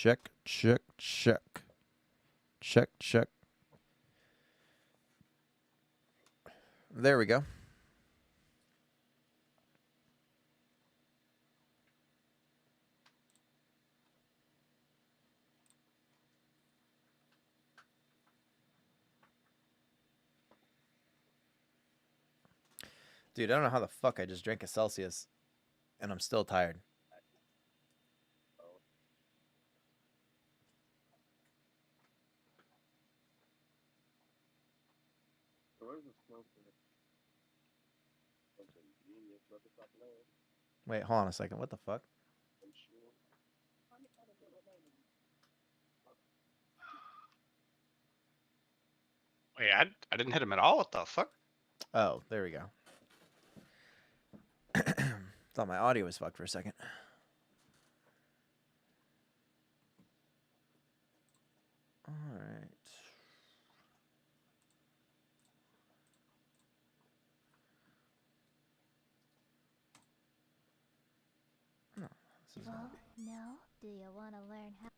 Check, check, check. Check, check. There we go. Dude, I don't know how the fuck I just drank a Celsius and I'm still tired. Wait, hold on a second. What the fuck? Wait, I didn't hit him at all. What the fuck? Oh, there we go. Thought my audio was fucked for a second. All right. Oh, this is not me. No? Do you want to learn how?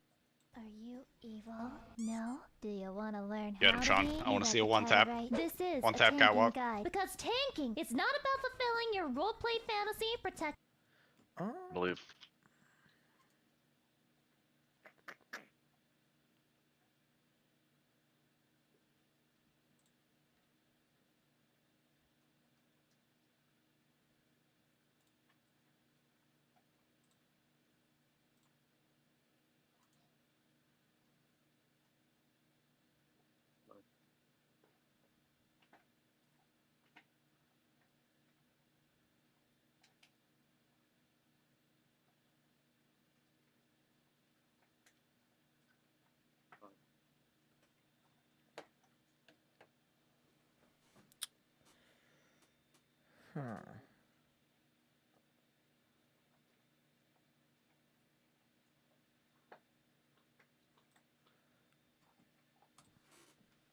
Are you evil? No? Do you want to learn Get how him, to Sean. be? I want to see a You one have to tap. try right. This is One a tap tanking catwalk. guide. Because tanking is not about fulfilling your roleplay fantasy, protect. Oh. I believe. Huh.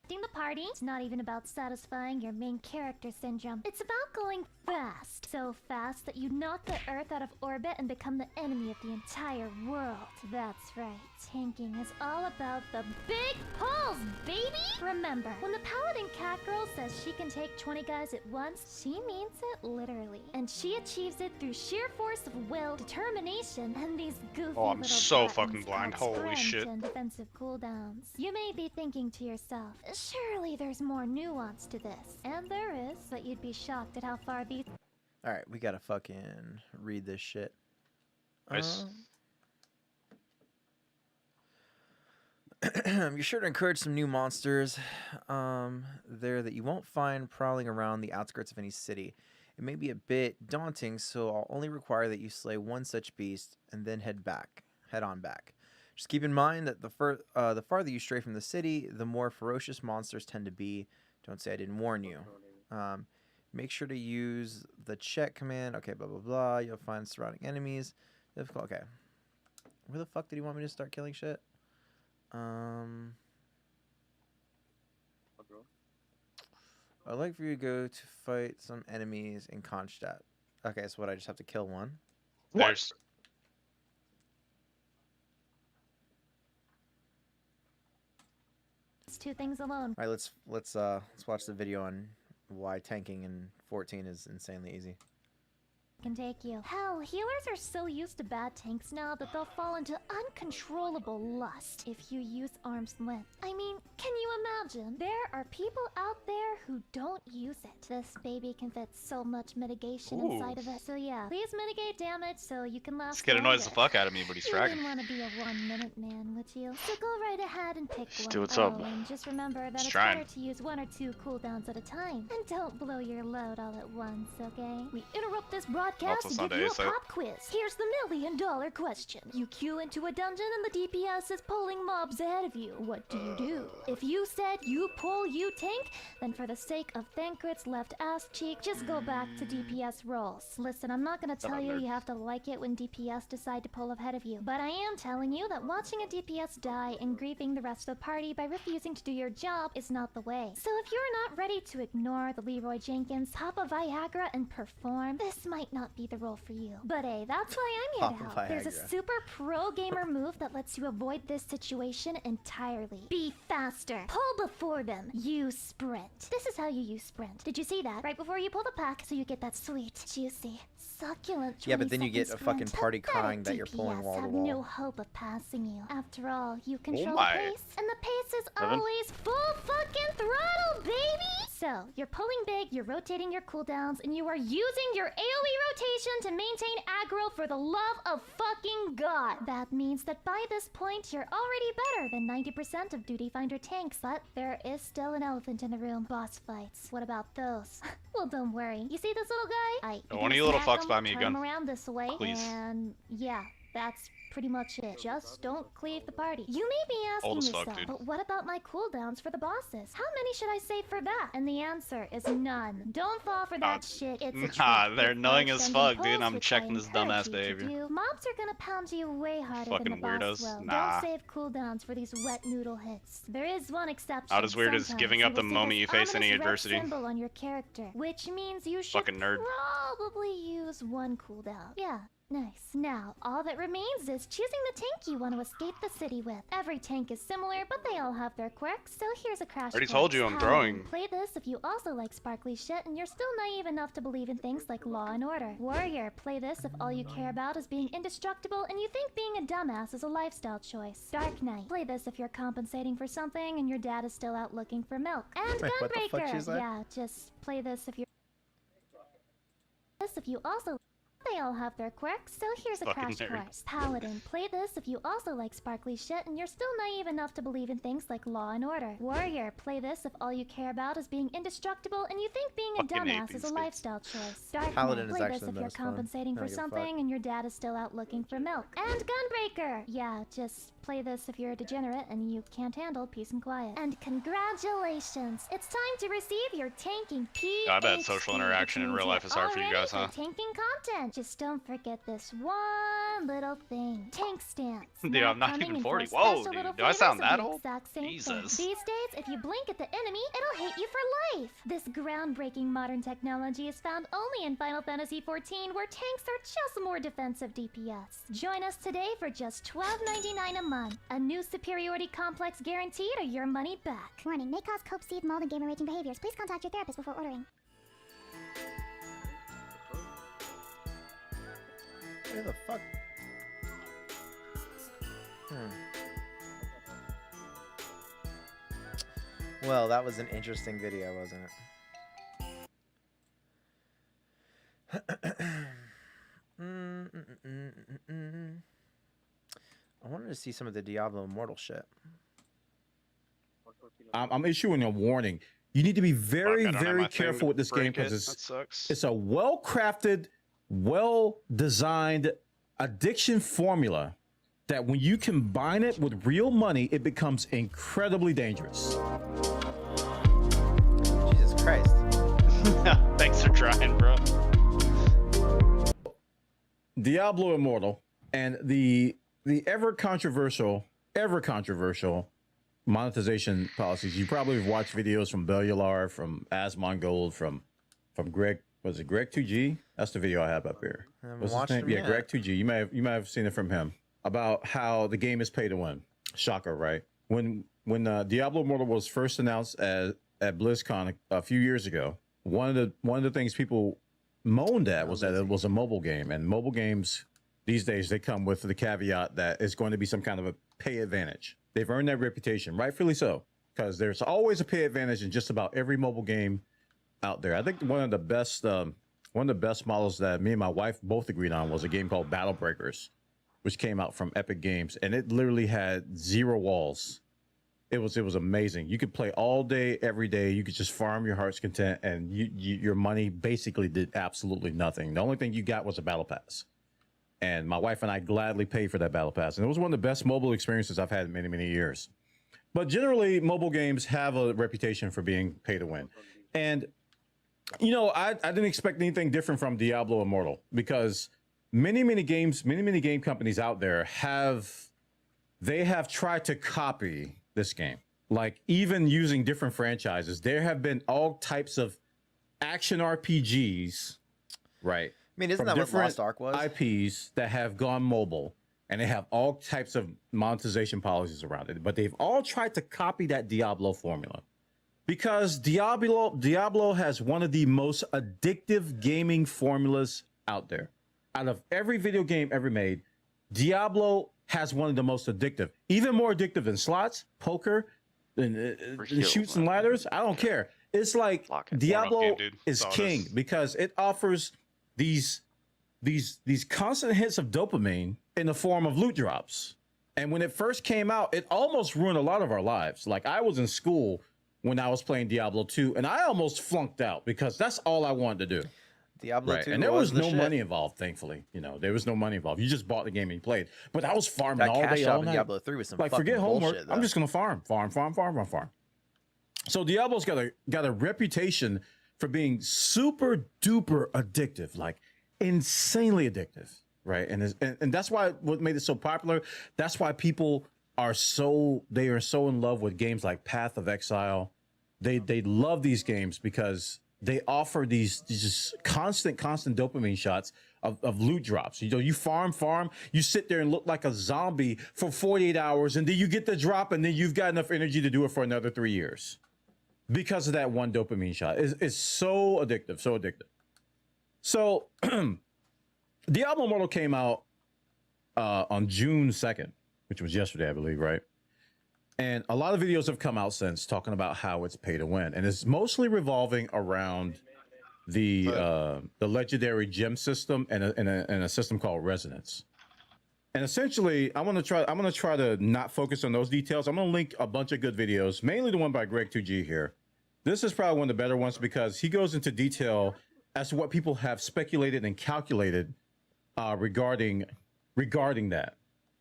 The party, it's not even about satisfying your main character syndrome. It's about going fast. So fast that you knock the Earth out of orbit and become the enemy of the entire world. That's right. Tanking is all about the big pulls, baby! Remember, when the paladin cat girl says she can take 20 guys at once, she means it literally. And she achieves it through sheer force of will, determination, and these goofy Oh, I'm little so buttons fucking blind. called Holy sprint shit. and defensive cooldowns. You may be thinking to yourself, surely there's more nuance to this. And there is, but you'd be shocked at how far these... Alright, we gotta fucking read this shit. Nice. You're sure to encourage some new monsters there that you won't find prowling around the outskirts of any city. It may be a bit daunting, so I'll only require that you slay one such beast and then head on back. Just keep in mind that the farther you stray from the city, the more ferocious monsters tend to be. Don't say I didn't warn you. Make sure to use the check command. Okay, blah, blah, blah. You'll find surrounding enemies. Difficult. Okay. Where the fuck did he want me to start killing shit? I'd like for you to go to fight some enemies in Kronstadt. Okay, so what? I just have to kill one? There's two things alone All right, let's watch the video on why tanking in 14 is insanely easy. can take you. Hell, healers are so used to bad tanks now that they'll fall into uncontrollable lust if you use arm's length. I mean, can you imagine? There are people out there who don't use it. This baby can fit so much mitigation inside of it. So yeah, please mitigate damage so you can last This kid annoys the longer. fuck out of me, but he's You fragging. wouldn't want to be a 1-minute man, would you? So go right ahead and pick one. Stu, what's up? And just remember that Just it's trying. better to use 1 or 2 cooldowns at a time. And don't blow your load all at once, okay? We interrupt this broadcast Also to Sunday, give you a so- pop quiz. Here's the $1,000,000 question. You queue into a dungeon and the DPS is pulling mobs ahead of you. What do you do? If you said you pull, you tank, then for the sake of Thancred's left ass cheek, just go back to DPS roles. Listen, I'm not gonna tell you nerd. you have to like it when DPS decide to pull ahead of you, but I am telling you that watching a DPS die and grieving the rest of the party by refusing to do your job is not the way. So if you're not ready to ignore the Leroy Jenkins, hop a Viagra and perform, this might not be the role for you. But hey, that's why I'm here to Hop a help. There's a Viagra. super pro gamer move that lets you avoid this situation entirely. Be faster. Pull before them. Use sprint. This is how you use sprint. Did you see that? Right before you pull the pack, so you get that sweet, juicy, succulent. Yeah, but then you 20-second get a fucking sprint. party Pathetic crying that you're pulling DPS wall to have wall. no hope of passing you. After all, you control the my. pace, and the pace is Evan? always full fucking throttle, baby! So, you're pulling big, you're rotating your cooldowns, and you are using your AoE rotation to maintain aggro for the love of fucking God. That means that by this point, you're already better than 90% of Duty Finder tanks, but there is still an elephant in the room. Boss fights. What about those? Well, don't worry. You see this little guy? Oh, one of you little fucks buy me a turn gun. him around this way, Please. and yeah, that's pretty much it. Just don't cleave the party. You may be asking Old as fuck, yourself, dude. but what about my cooldowns for the bosses? How many should I save for that? And the answer is none. Don't fall for that shit. It's a Nah, trap. they're With annoying first as ending fuck, dude. pulls, I'm which checking I this encourage dumbass you to behavior. do, mobs are gonna pound you way harder than Fucking the boss weirdos. will. Nah. Don't save cooldowns for these wet noodle hits. There is one exception. Not as weird as Sometimes giving you up the will see moment this you face any ominous red adversity. symbol on your character, which means you should Fucking nerd. probably use one cooldown. Yeah. Nice. Now, all that remains is choosing the tank you want to escape the city with. Every tank is similar, but they all have their quirks, so here's a crash Already course. told you I'm Paladin. throwing. Play this if you also like sparkly shit and you're still naive enough to believe in things like law and order. Warrior, play this if all you care about is being indestructible and you think being a dumbass is a lifestyle choice. Dark Knight, play this if you're compensating for something and your dad is still out looking for milk. And Wait, what the fuck she Gunbreaker, said? yeah, just play this if you're... This if you also... They all have their quirks, so here's a Fucking crash nerd. course. Paladin, play this if you also like sparkly shit and you're still naive enough to believe in things like law and order. Warrior, play this if all you care about is being indestructible and you think being a Fucking hate dumbass is these a kids. lifestyle choice. Dark Paladin Knight, is play actually this the if you're most fun. compensating I for don't give a fuck. something and your dad is still out looking for milk. And Gunbreaker! Yeah, just play this if you're a degenerate and you can't handle peace and quiet. And congratulations! It's time to receive your tanking PhD. I bet social interaction in which real means life is you're hard for you all guys, ready huh? for tanking content. Just Just don't forget this one little thing. Tank stance. Dude, Now I'm not coming even in 40. for Whoa, special little dude. Do I sound flavors of that the old? exact same thing. Jesus. These days, if you blink at the enemy, it'll hate you for life. This groundbreaking modern technology is found only in Final Fantasy XIV, where tanks are just more defensive DPS. Join us today for just $12.99 a month. A new superiority complex guaranteed or your money back. Warning, may cause cope, seed, mold, and gamer-raging behaviors. Please contact your therapist before ordering. Where the fuck? Well, that was an interesting video, wasn't it? I wanted to see some of the Diablo Immortal shit. I'm issuing a warning. You need to be very, Fuck, I don't have very my thing careful to with this game break it. because That sucks. it's a well-crafted, well-designed addiction formula that when you combine it with real money, it becomes incredibly dangerous. Jesus Christ. Thanks for trying, bro. Diablo Immortal and the ever controversial monetization policies. You probably have watched videos from Bellular, from Asmongold, from Greg. Was it Greg 2G? That's the video I have up here. What's his name? Yeah, Greg 2G. You may have seen it from him about how the game is pay to win. Shocker, right? When Diablo Immortal was first announced at BlizzCon a few years ago, one of the things people moaned at was that it was a mobile game, and mobile games these days they come with the caveat that it's going to be some kind of a pay advantage. They've earned that reputation, rightfully so, because there's always a pay advantage in just about every mobile game out there. I think one of the best models that me and my wife both agreed on was a game called Battle Breakers, which came out from Epic Games, and it literally had 0 walls. It was amazing. You could play all day, every day. You could just farm your heart's content, and your money basically did absolutely nothing. The only thing you got was a battle pass. And my wife and I gladly paid for that battle pass. And it was one of the best mobile experiences I've had in many, many years. But generally, mobile games have a reputation for being pay to win. And, you know, I didn't expect anything different from Diablo Immortal because many game companies out there have tried to copy this game. Like even using different franchises, there have been all types of action RPGs, right? I mean, isn't that what Lost Ark was? IPs that have gone mobile, and they have all types of monetization policies around it, but they've all tried to copy that Diablo formula because Diablo has one of the most addictive gaming formulas out there. Out of every video game ever made, Diablo has one of the most addictive, even more addictive than slots, poker, and shoots and ladders. I don't care. It's like Diablo is king because it offers these constant hits of dopamine in the form of loot drops. And when it first came out, it almost ruined a lot of our lives. Like I was in school when I was playing Diablo 2, and I almost flunked out because that's all I wanted to do. Diablo 2 and there was no money involved, thankfully. You know, there was no money involved. You just bought the game and you played. But I was farming all day, all night. Diablo 3 was some like, fucking forget homework. bullshit, I'm just gonna farm. So Diablo's got a reputation for being super duper addictive, like insanely addictive, right? And that's why what made it so popular. That's why people are so in love with games like Path of Exile. They love these games because they offer these just constant dopamine shots of loot drops. You know, you farm, you sit there and look like a zombie for 48 hours, and then you get the drop, and then you've got enough energy to do it for another 3 years because of that one dopamine shot. It's so addictive, so addictive. So Diablo Immortal came out on June 2nd, which was yesterday, I believe, right? And a lot of videos have come out since talking about how it's pay to win, and it's mostly revolving around the legendary gem system and a system called Resonance. And essentially, I'm gonna try to not focus on those details. I'm gonna link a bunch of good videos, mainly the one by Greg 2G here. This is probably one of the better ones because he goes into detail as to what people have speculated and calculated regarding that.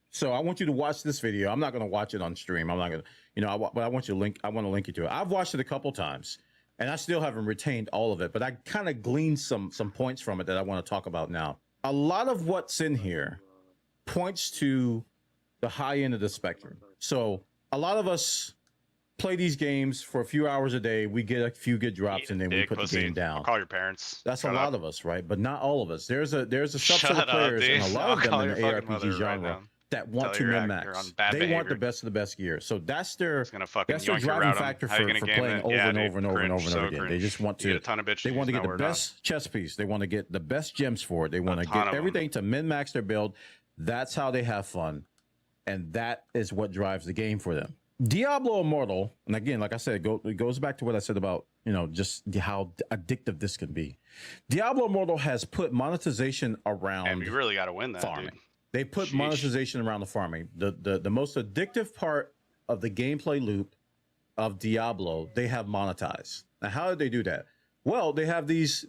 So I want you to watch this video. I'm not going to watch it on stream. I'm not going to, you know, but I want to link you to it. I've watched it a couple times and I still haven't retained all of it, but I kind of gleaned some points from it that I want to talk about now. a lot of what's in here points to the high end of the spectrum. So a lot of us play these games for a few hours a day. We get a few good drops, and then we put the game down. I'll call your parents. That's a lot of us, right? But not all of us. There's a subset of players, and a lot of them in the ARPG genre that want to min-max. They want the best of the best gear. So that's their driving factor for playing over and over and over and over and over again. They just want to they want to get the best chess piece. They want to get the best gems for it. They want to get everything to min-max their build. That's how they have fun, and that is what drives the game for them. Diablo Immortal, and again, like I said, it goes back to what I said about, just how addictive this can be. Diablo Immortal has put monetization around. And you really got to win that, farming. Dude. They put monetization around the farming. The most addictive part of the gameplay loop of Diablo, they have monetized. Now, how did they do that? Well, they have these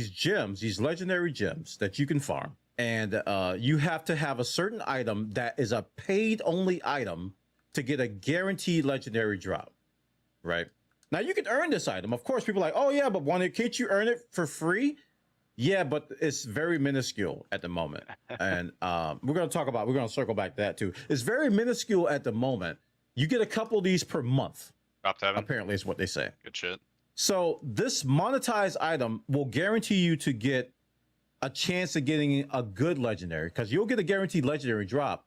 gems, these legendary gems that you can farm, and you have to have a certain item that is a paid only item to get a guaranteed legendary drop, right? Now you can earn this item. Of course, people are like, oh yeah, but can't you earn it for free? Yeah, but it's very minuscule at the moment. And we're going to circle back to that too. It's very minuscule at the moment. You get a couple of these per month. Apparently is what they say. Good shit. So this monetized item will guarantee you to get a chance of getting a good legendary, because you'll get a guaranteed legendary drop,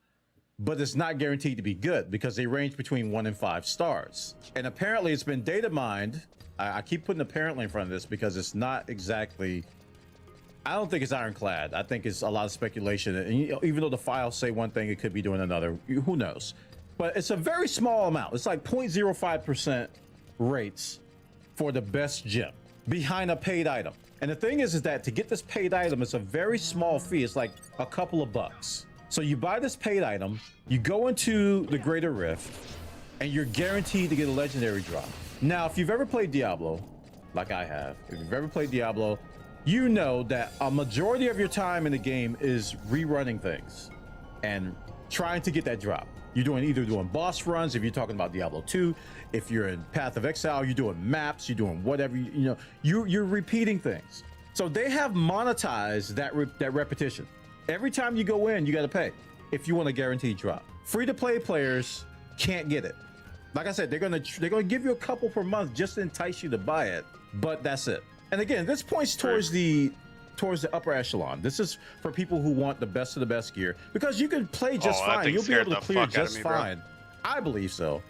but it's not guaranteed to be good because they range between 1 and 5 stars. And apparently it's been data mined. I keep putting apparently in front of this because it's not exactly, I don't think it's ironclad. I think it's a lot of speculation. And even though the files say one thing, it could be doing another. Who knows? But it's a very small amount. It's like 0.05% rates for the best gem behind a paid item. And the thing is that to get this paid item, it's a very small fee. It's like a couple of bucks. So you buy this paid item, you go into the Greater Rift, and you're guaranteed to get a legendary drop. Now, if you've ever played Diablo, like I have, if you've ever played Diablo, you know that a majority of your time in the game is rerunning things and trying to get that drop. You're either doing boss runs, if you're talking about Diablo 2, if you're in Path of Exile, you're doing maps, you're doing whatever, you're repeating things. So they have monetized that repetition. Every time you go in, you got to pay if you want a guaranteed drop. Free-to-play players can't get it. Like I said, they're gonna give you a couple per month just to entice you to buy it, but that's it. And again, this points towards the upper echelon. This is for people who want the best of the best gear, because you can play just fine. You'll be able to clear just fine. I believe so,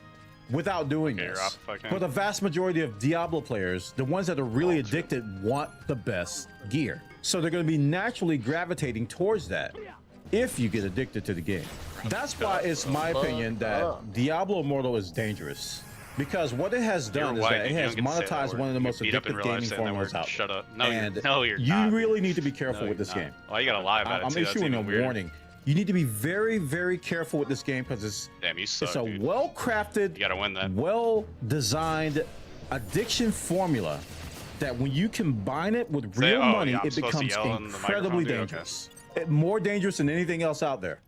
without doing this. But the vast majority of Diablo players, the ones that are really addicted, want the best gear. So they're going to be naturally gravitating towards that if you get addicted to the game. That's why it's my opinion that Diablo Immortal is dangerous. Because what it has done is that it has monetized one of the most addictive gaming formulas out there. Shut up. You really need to be careful with this game. Well, you gotta lie about it. I'm issuing a warning. You need to be very, very careful with this game because it's a well-crafted, well-designed addiction formula that when you combine it with real money, it becomes incredibly dangerous. More dangerous than anything else out there.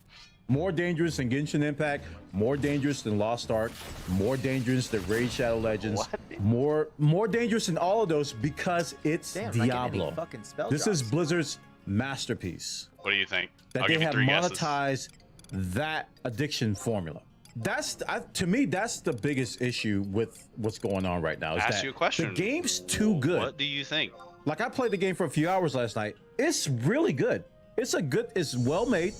More dangerous than Genshin Impact, more dangerous than Lost Ark, more dangerous than Raid Shadow Legends, more dangerous than all of those because it's Diablo. This is Blizzard's masterpiece. What do you think? That they have monetized that addiction formula. To me, that's the biggest issue with what's going on right now. Ask you a question. The game's too good. What do you think? Like, I played the game for a few hours last night. It's really good. It's well made.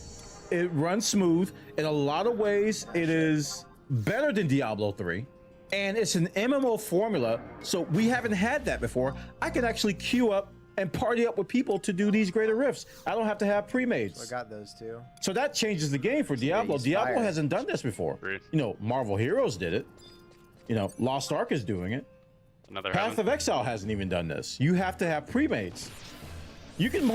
It runs smooth. In a lot of ways, it is better than Diablo 3. And it's an MMO formula, so we haven't had that before. I can actually queue up and party up with people to do these greater rifts. I don't have to have pre-mades. I got those too. So that changes the game for Diablo. Diablo hasn't done this before. Marvel Heroes did it. Lost Ark is doing it. Path of Exile hasn't even done this. You have to have pre-mades. You can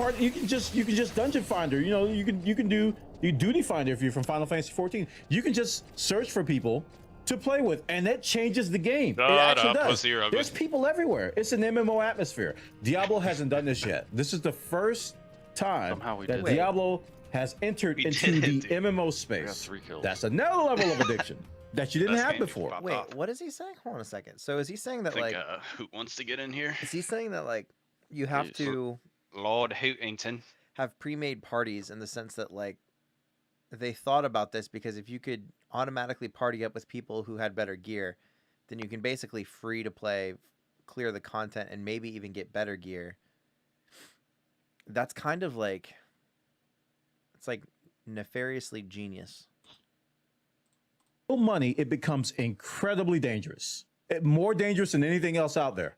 just Dungeon Finder. You can do Duty Finder if you're from Final Fantasy 14. You can just search for people to play with, and that changes the game. It actually does. There's people everywhere. It's an MMO atmosphere. Diablo hasn't done this yet. This is the first time that Diablo has entered into the MMO space. That's another level of addiction that you didn't have before. Wait, what is he saying? Hold on a second. So is he saying that Hoot wants to get in here? Is he saying that you have to? Lord Hootington. have pre-made parties in the sense that like they thought about this because if you could automatically party up with people who had better gear, then you can basically free to play, clear the content, and maybe even get better gear. That's kind of like, it's like nefariously genius. Money, it becomes incredibly dangerous. More dangerous than anything else out there.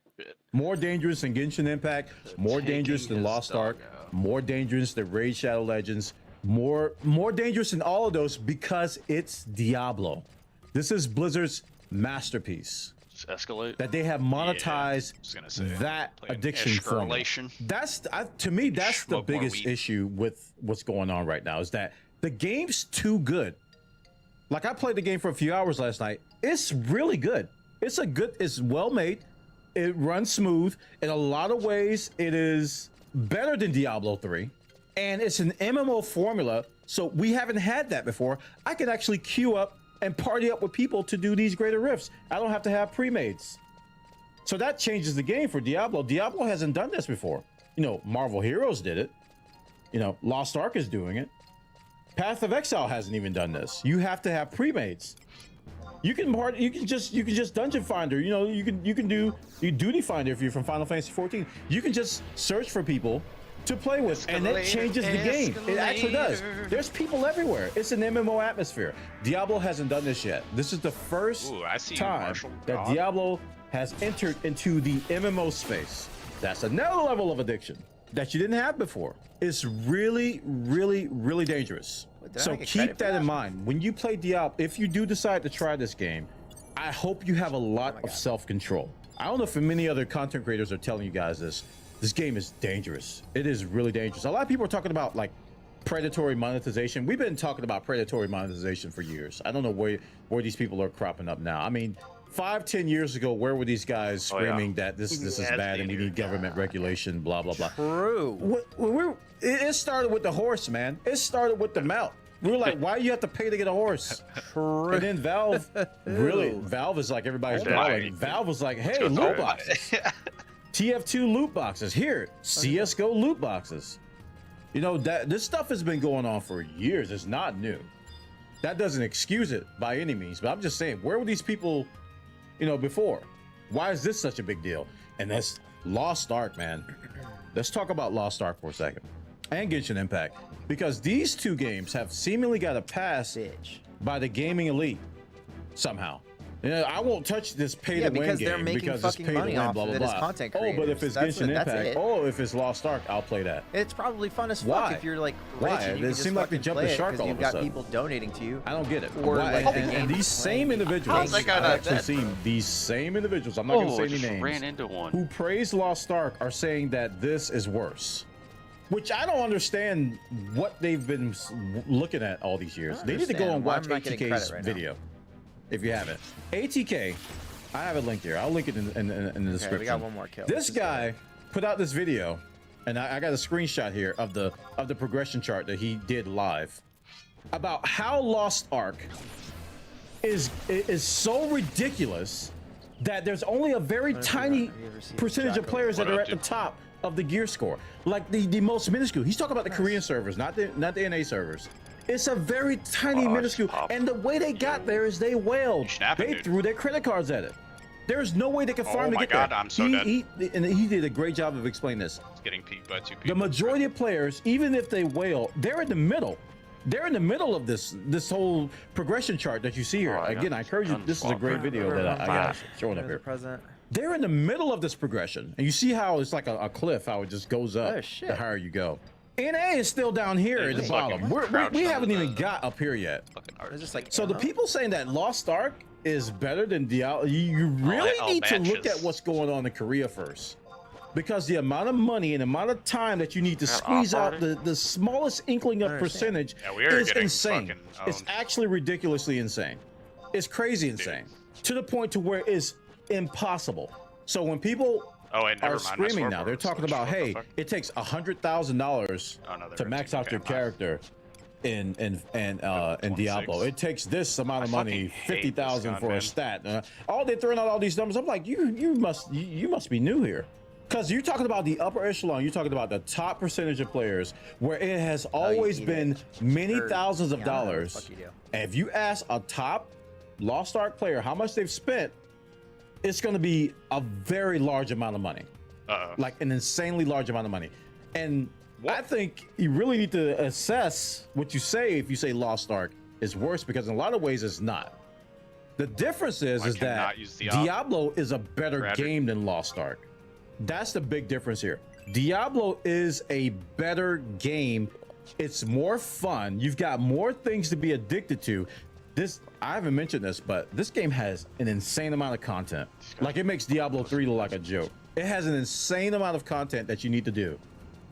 More dangerous than Genshin Impact, more dangerous than Lost Ark, more dangerous than Raid Shadow Legends, more dangerous than all of those because it's Diablo. This is Blizzard's masterpiece. Just escalate. That they have monetized that Playing addiction formula. That's to me, that's the biggest issue with what's going on right now, is that the game's too good. Like, I played the game for a few hours last night. It's really good. It's well made. It runs smooth. In a lot of ways, it is better than Diablo 3. And it's an MMO formula, so we haven't had that before. I can actually queue up and party up with people to do these greater rifts. I don't have to have pre-mades. So that changes the game for Diablo. Diablo hasn't done this before. You know, Marvel Heroes did it. You know, Lost Ark is doing it. Path of Exile hasn't even done this. You have to have pre-mates. You can just Dungeon Finder. You know, you can do Duty Finder if you're from Final Fantasy 14. You can just search for people to play with, and that changes the game. It actually does. There's people everywhere. It's an MMO atmosphere. Diablo hasn't done this yet. This is the first time that Diablo has entered into the MMO space. That's another level of addiction that you didn't have before. It's really, really, really dangerous. So keep that in mind. When you play Diablo, if you do decide to try this game, I hope you have a lot of self-control. I don't know if many other content creators are telling you guys this. This game is dangerous. It is really dangerous. A lot of people are talking about like predatory monetization. We've been talking about predatory monetization for years. I don't know where these people are cropping up now. I mean, 5-10 years ago, where were these guys screaming that this is bad and we need government regulation, blah, blah, blah. True. It started with the horse, man. It started with the mount. We were like, why do you have to pay to get a horse? True. And then Valve is like everybody's darling. Valve was like, hey, loot boxes. TF2 loot boxes. Here, CSGO loot boxes. You know, this stuff has been going on for years. It's not new. That doesn't excuse it by any means. But I'm just saying, where were these people, you know, before? Why is this such a big deal? And that's Lost Ark, man. Let's talk about Lost Ark for a second. And Genshin Impact. Because these two games have seemingly got a pass by the gaming elite somehow. You know, I won't touch this pay-to-win game because it's pay-to-win, blah, blah, blah. Oh, but if it's Genshin Impact, if it's Lost Ark, I'll play that. It's probably fun as fuck if you're like rich and you can just like they jumped the shark all of a you've got sudden. people donating to you. I don't get it. Or like, and these same individuals, I've actually seen these same individuals, I'm not going to say any names, ran into one. who praise Lost Ark are saying that this is worse. Which I don't understand what they've been looking at all these years. They need to go and watch ATK's video. If you haven't, ATK, I have it linked here. I'll link it in the description. We got one more kill. This guy put out this video, and I got a screenshot here of the progression chart that he did live about how Lost Ark is so ridiculous that there's only a very tiny percentage of players that are at the top of the gear score, like the most minuscule. He's talking about the Korean servers, not the NA servers. It's a very tiny minuscule, and the way they got there is they wailed. They threw their credit cards at it. There's no way they could farm to get there. I'm so dead. And he did a great job of explaining this. It's getting peaked by 2 people. The majority of players, even if they wail, they're in the middle. They're in the middle of this whole progression chart that you see here. Again, I encourage you. This is a great video that I got showing up here. They're in the middle of this progression, and you see how it's like a cliff, how it just goes up the higher you go. NA is still down here at the bottom. We haven't even got up here yet. So the people saying that Lost Ark is better than Diablo, you really need to look at what's going on in Korea first. Because the amount of money and the amount of time that you need to squeeze out the smallest inkling of percentage is insane. It's actually ridiculously insane. It's crazy insane. To the point to where it's impossible. So when people are screaming now, they're talking about, hey, it takes $100,000 to max out your character in Diablo. It takes this amount of money, 50,000 for a stat. They're throwing out all these numbers. I'm like, you must be new here. Because you're talking about the upper echelon, you're talking about the top percentage of players where it has always been many thousands of dollars. And if you ask a top Lost Ark player how much they've spent, it's going to be a very large amount of money. Like an insanely large amount of money. And I think you really need to assess what you say if you say Lost Ark is worse, because in a lot of ways it's not. The difference is that Diablo is a better game than Lost Ark. That's the big difference here. Diablo is a better game. It's more fun. You've got more things to be addicted to. This, I haven't mentioned this, but this game has an insane amount of content. Like, it makes Diablo 3 look like a joke. It has an insane amount of content that you need to do,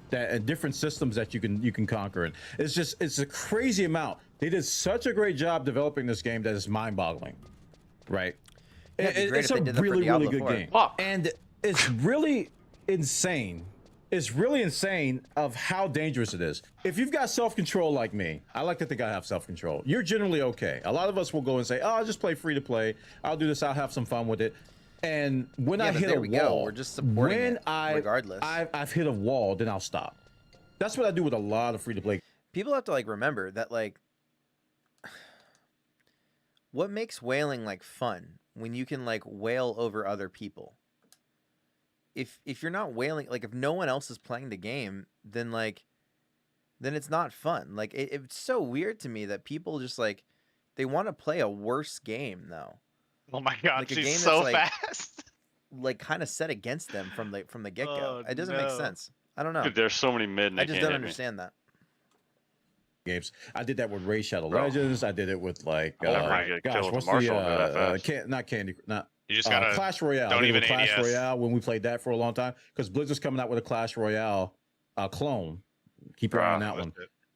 that and different systems that you can conquer. And it's a crazy amount. They did such a great job developing this game that it's mind-boggling, right? Yeah, it's a really good game. And it's really insane. It's really insane of how dangerous it is. If you've got self-control like me, I like to think I have self-control. You're generally okay. A lot of us will go and say, oh, I'll just play free to play. I'll do this. I'll have some fun with it. And when I hit a wall, we're just supporting it regardless. I've hit a wall, then I'll stop. That's what I do with a lot of free to play. People have to like remember that, like, what makes whaling like fun when you can like wail over other people. If you're not whaling, like if no one else is playing the game, then it's not fun. Like it's so weird to me that people just like they want to play a worse game though. Oh my god, like she's so fast. Like kind of set against them from the get go. It doesn't make sense. I don't know. Dude, there's so many mid. And I just don't understand that. Games. I did that with Raid Shadow Legends. I did it with like gosh, what's You just gotta Clash Royale. Don't even Clash ADS. Royale when we played that for a long time, because Blizzard's coming out with a Clash Royale clone. Keep your eye on that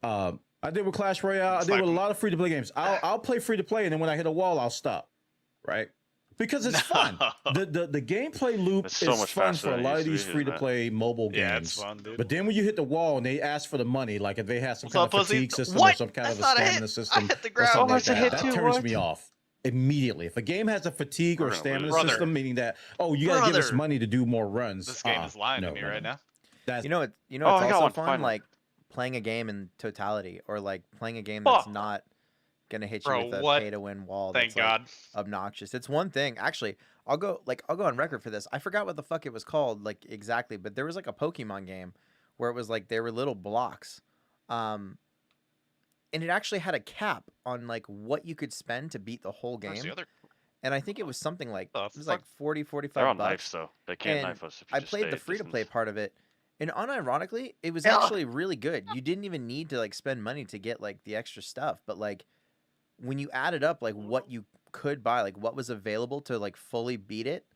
one. I did with Clash Royale. I did with a lot of free to play games. I'll play free to play, and then when I hit a wall, I'll stop. Right? Because it's fun. The gameplay loop is fun for a lot of these free to play mobile games. Yeah, it's fun, dude. But then when you hit the wall and they ask for the money, like if they have some kind of fatigue system or some kind of a stamina system, or something like that turns me off immediately. If a game has a fatigue or stamina system, meaning that, oh, you gotta give us money to do more runs. This game is lying to me right now. You know it's also fun, like playing a game in totality, or like playing a game that's not gonna hit you with a pay to win wall. Thank that's, God. Like, obnoxious. It's one thing. Actually, I'll go on record for this. I forgot what the fuck it was called, like exactly, but there was like a Pokemon game where it was like they were little blocks. And it actually had a cap on like what you could spend to beat the whole game. And I think it was something like it was like 40, 45 They're on bucks. knives though. They can't knife us. If you I just played stay the at free to play distance. part of it, and unironically, it was actually really good. You didn't even need to like spend money to get like the extra stuff, but like when you added up like what you could buy, like what was available to like fully beat it,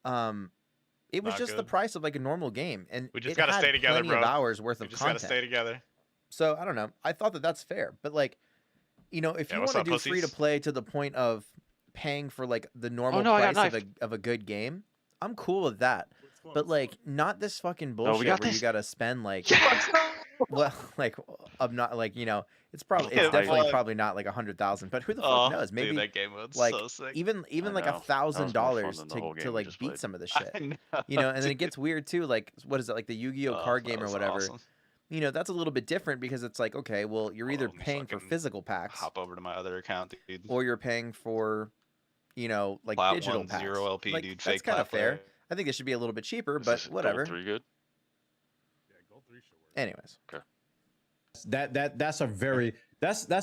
it was just the price of like a normal game, and we just it gotta had stay together, plenty bro. of hours worth We of just content. gotta stay together. So I don't know. I thought that that's fair, but like, you know, if you want to do free to play to the point of paying for like the normal price of a good game, I'm cool with that. But like, not this fucking bullshit where you gotta spend like, well, like, I'm not like, you know, it's definitely not like 100,000, but who the fuck knows? Maybe that game was like so sick. even like $1,000 to like beat some of the shit, you know. And then it gets weird too. Like, what is it, like the Yu-Gi-Oh card game or whatever? Awesome. You know, that's a little bit different because it's like, okay, well, you're either paying for physical packs, Hop over to my other account, dude. or you're paying for, you know, like Plat digital 1, packs. 0 LP, like, dude. that's Fake kind of fair. player. I think it should be a little bit cheaper, Is but this whatever. Gold 3 good? Yeah, Gold 3 should work. Anyways, Okay. That's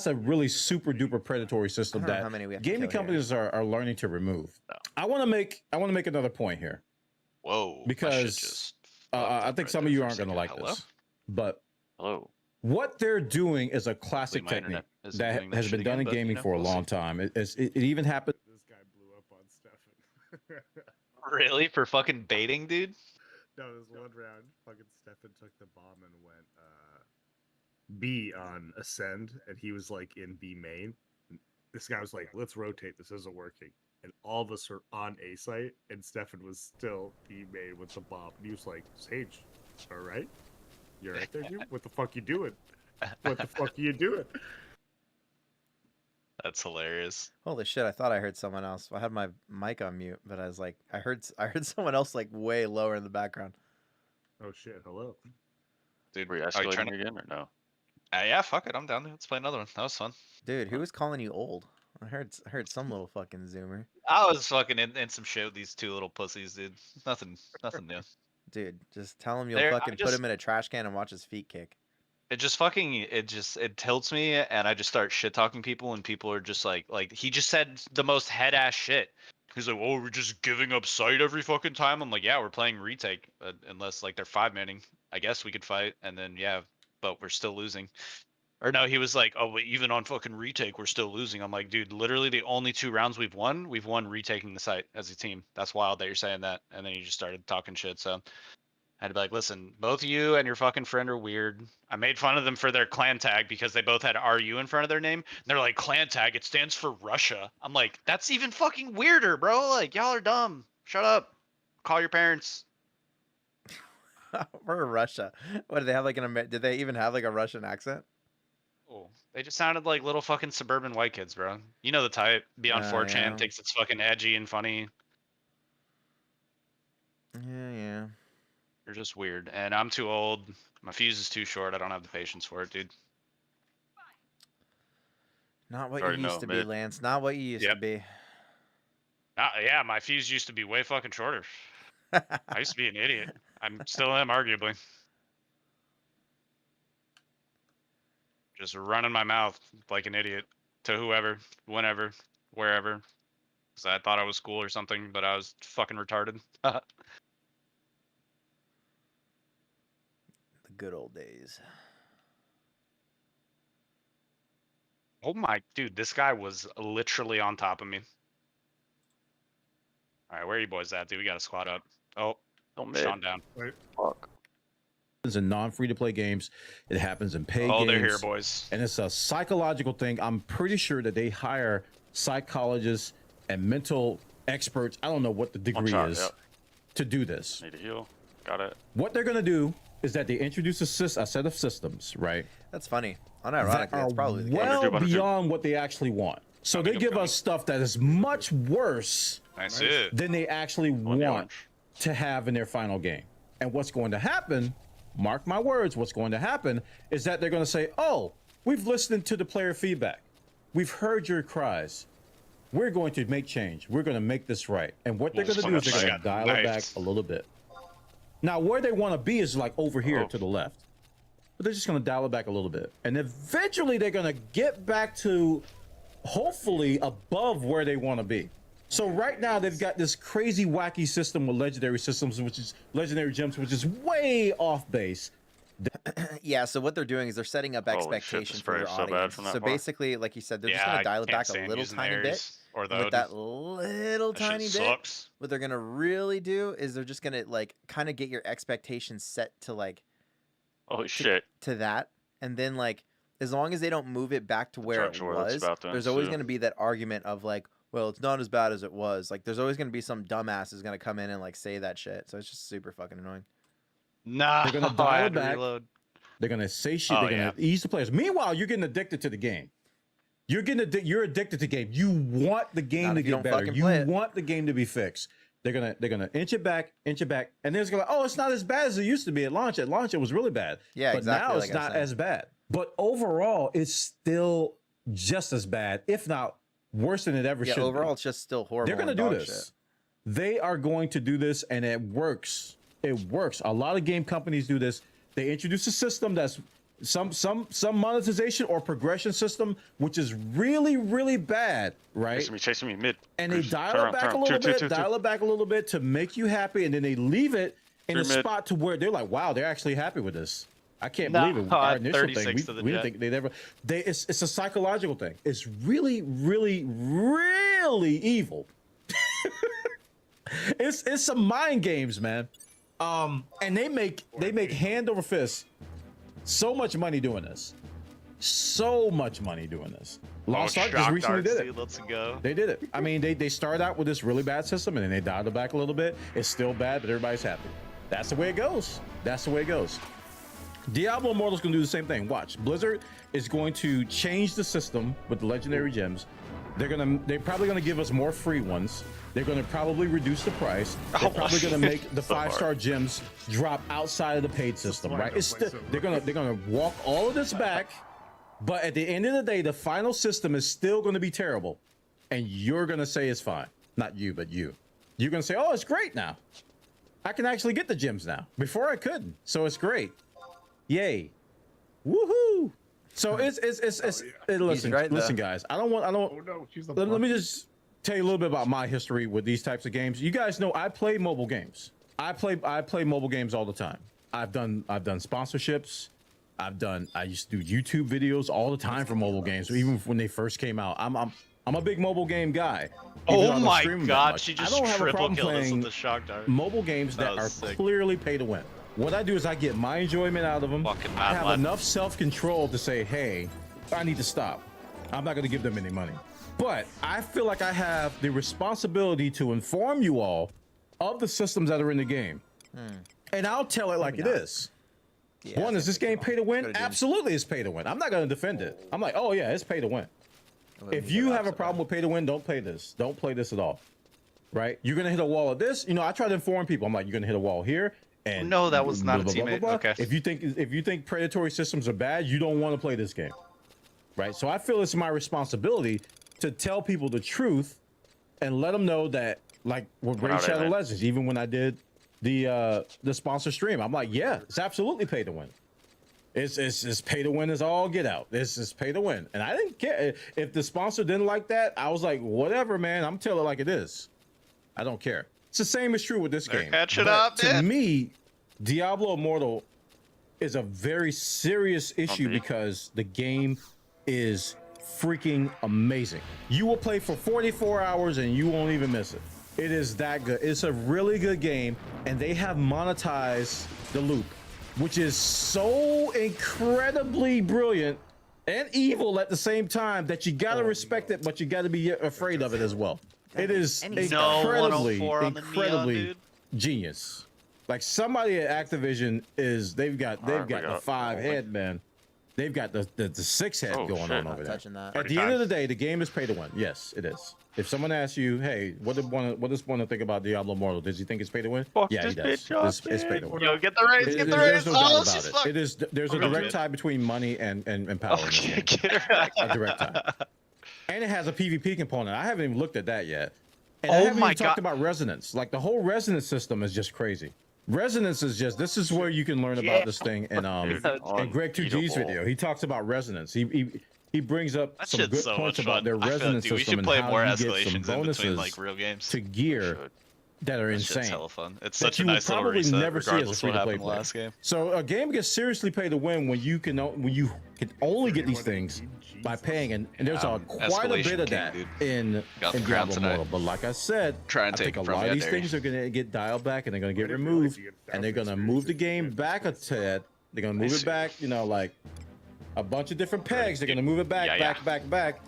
a really super duper predatory system I don't know that how many we have to gaming kill companies are learning to remove. No. I want to make another point here, Whoa. because I think some of you aren't going to like this, but Hello. what they're doing is a classic My technique internet isn't that doing that has shit been done again, in but, gaming you know, for a we'll long see. time. It even happened. This guy blew up on Stefan. Really? For fucking baiting, dude? No, this one round, fucking Stefan took the bomb and went B on Ascend, and he was like in B main. And this guy was like, let's rotate, this isn't working. And all of us are on A site, and Stefan was still B main with the bomb. And he was like, Sage, alright? You're right there, dude? What the fuck you doing? What the fuck are you doing? That's hilarious. holy shit! I thought I heard someone else. I had my mic on mute, but I was like, I heard someone else like way lower in the background. Oh shit! Hello. Dude, Were you are you trying escalating to? again or no? Yeah, fuck it. I'm down. Let's play another one. That was fun. Dude, who was calling you old? I heard some little fucking zoomer. I was fucking in some shit with these two little pussies, dude. Nothing new. Dude, just tell him you'll There, fucking put him in a trash can and watch his feet kick. it just fucking it tilts me, and I just start shit talking people, and people are just like he just said the most head ass shit. He's like, "Oh, we're just giving up sight every fucking time." I'm like, "Yeah, we're playing retake, unless like they're 5-manning. I guess we could fight, and then yeah, but we're still losing." Or no, he was like, "Oh, but even on fucking retake, we're still losing." I'm like, "Dude, literally the only 2 rounds we've won retaking the site as a team. That's wild that you're saying that." And then he just started talking shit. So I had to be like, "Listen, both you and your fucking friend are weird." I made fun of them for their clan tag because they both had RU in front of their name. And they're like, "Clan tag, it stands for Russia." I'm like, "That's even fucking weirder, bro. Like, y'all are dumb. Shut up. Call your parents." We're Russia. What, did they have like did they even have like a Russian accent? Oh, they just sounded like little fucking suburban white kids, bro. You know the type. Be on 4chan, Yeah. thinks it's fucking edgy and funny. Yeah. You're just weird. And I'm too old. My fuse is too short. I don't have the patience for it, dude. Not what you Already used know, to be, mid. Lance. Not what you used to Yep. be. Yeah, my fuse used to be way fucking shorter. I used to be an idiot. I'm still am, arguably. Just running my mouth like an idiot to whoever, whenever, wherever. Because I thought I was cool or something, but I was fucking retarded. The good old days. Oh my, dude, this guy was literally on top of me. All right, where are you boys at, dude? We got to squat up. Oh, Don't mid. Sean down. Fuck. In non-free-to-play games, it happens in paid Oh, games. they're here, boys. And it's a psychological thing. I'm pretty sure that they hire psychologists and mental experts. I don't know what the degree shot, is yep. to do this. Need to heal. Got it. What they're going to do is that they introduce a set of systems, right? That's funny. That Unironically, are that's probably the case. well 100. beyond what they actually want. So they give us stuff that is much worse That's it. than they actually On the want orange. to have in their final game. And what's going to happen, mark my words, what's going to happen is that they're going to say, "Oh, we've listened to the player feedback. We've heard your cries. We're going to make change. We're going to make this right." And what they're going to do is they're going to dial it back a little bit. Now, where they want to be is like over here to the left. But they're just going to dial it back a little bit. And eventually they're going to get back to hopefully above where they want to be. So right now they've got this crazy wacky system with legendary systems, which is legendary gems, which is way off base. Yeah, so what they're doing is they're setting up Holy shit, the expectation for spray their is so bad audience. from that So far. basically, like you said, they're just Yeah, gonna I dial it can't back a stand little using tiny bit. theirs or And the with that Odin. little That shit tiny bit, sucks. what they're gonna really do is they're just gonna like kind of get your expectations set to like Holy shit. to that, and then like as long as they don't move it back to where it Judge where that's was, about to there's always ensue. gonna be that argument of like, well, it's not as bad as it was. Like there's always gonna be some dumbass who's gonna come in and like say that shit. So it's just super fucking annoying. Nah, They're gonna I dial had it to back. reload. They're gonna say shit. Oh, They're gonna ease the players. Meanwhile, you're getting addicted to the game. You're you're addicted to the game. You want the game Not to if you get don't better. fucking You play it. want the game to be fixed. They're gonna inch it back, and then it's gonna oh, it's not as bad as it used to be at launch. At launch, it was really bad. Yeah, but exactly now like it's I was not saying. as bad. But overall, it's still just as bad, if not worse than it ever Yeah, should overall be. it's just still horrible. They're gonna and do dog this. shit. They are going to do this, and it works. It works. A lot of game companies do this. They introduce a system that's some monetization or progression system, which is really, really bad, right? Chasing me mid. And they Chris, dial turn it around, back turn a around. little Two, bit, two, two, dial it back a little bit to make you happy, and then they leave it in a Three mid. spot to where they're like, wow, they're actually happy with this. I can't No, believe it. I Our had initial 36 thing, to the we didn't jet. think they'd ever. It's a psychological thing. It's really, really, really evil. It's some mind games, man. And they make hand over fist so much money doing this. So much money doing this. Lost Ark just recently did it. Let's go. They did it. I mean, they started out with this really bad system and then they dialed it back a little bit. It's still bad, but everybody's happy. That's the way it goes. That's the way it goes. Diablo Immortal's gonna do the same thing. Watch. Blizzard is going to change the system with the legendary gems They're probably gonna give us more free ones. They're gonna probably reduce the price. They're probably gonna make the 5-star gyms drop outside of the paid system, right? They're gonna walk all of this back, but at the end of the day, the final system is still gonna be terrible, and you're gonna say it's fine. Not you, but you. You're gonna say, "Oh, it's great now. I can actually get the gyms now. Before I couldn't, so it's great. Yay, woohoo!" So listen, guys. I don't. Oh no, she's the Let me just tell you a little bit about my history with these types of games. You guys know I play mobile games. I play mobile games all the time. I've done sponsorships. I used to do YouTube videos all the time for mobile games, even when they first came out. I'm a big mobile game guy. Oh my god, she just triple killed us with the shock dart. Mobile games that are clearly pay to win. What I do is I get my enjoyment out of them. I have enough self-control to say, hey, I need to stop. I'm not going to give them any money. But I feel like I have the responsibility to inform you all of the systems that are in the game. And I'll tell it like it is. Yeah, one, is this game pay to win? Absolutely, it's pay to win. I'm not going to defend it. I'm like, oh yeah, it's pay to win. If you have a problem with pay to win, don't play this. Don't play this at all. Right? You're going to hit a wall of this. You know, I try to inform people. I'm like, you're going to hit a wall here. And no, that was not a teammate. Okay. If you think predatory systems are bad, you don't want to play this game, right? So I feel it's my responsibility to tell people the truth and let them know that, like with Raid Shadow Legends, even when I did the sponsor stream, I'm like, yeah, it's absolutely pay to win. It's pay to win is all get out. This is pay to win, and I didn't care if the sponsor didn't like that. I was like, whatever, man. I'm telling it like it is. I don't care. It's the same is true with this game. Catching up, to me, Diablo Immortal is a very serious issue because the game is freaking amazing. You will play for 44 hours and you won't even miss it. It is that good. It's a really good game, and they have monetized the loop, which is so incredibly brilliant and evil at the same time that you gotta respect it, but you gotta be afraid of it as well. It is incredibly genius. Like somebody at Activision they've got the 5 head, man. They've got the 6 head going on over there. At the end of the day, the game is pay to win. Yes, it is. If someone asks you, hey, what does one think about Diablo Immortal? Does he think it's pay to win? Yeah, he does. It's pay to win. Yo, get the raise, get the raise. There's no doubt about it. There's a direct tie between money and power. Okay, get it right. A direct tie. And it has a PvP component. I haven't even looked at that yet. And I haven't even talked about resonance. Like the whole resonance system is just crazy. Resonance is just, this is where you can learn about this thing. And Greg 2G's video, he talks about resonance. He brings up some good points about their resonance system and how you get some bonuses like real games to gear that are insane. It's hella fun. It's such a nice little reset, never see as a regardless of what happened free-to-play last game. So a game gets seriously pay to win when you can only get these things by paying, and there's quite a bit of that in Diablo Immortal. But like I said, I think a lot of these things are gonna get dialed back and they're gonna get removed, and they're gonna move the game back a tad. They're gonna move it back, you know, like a bunch of different pegs. They're gonna move it back, back.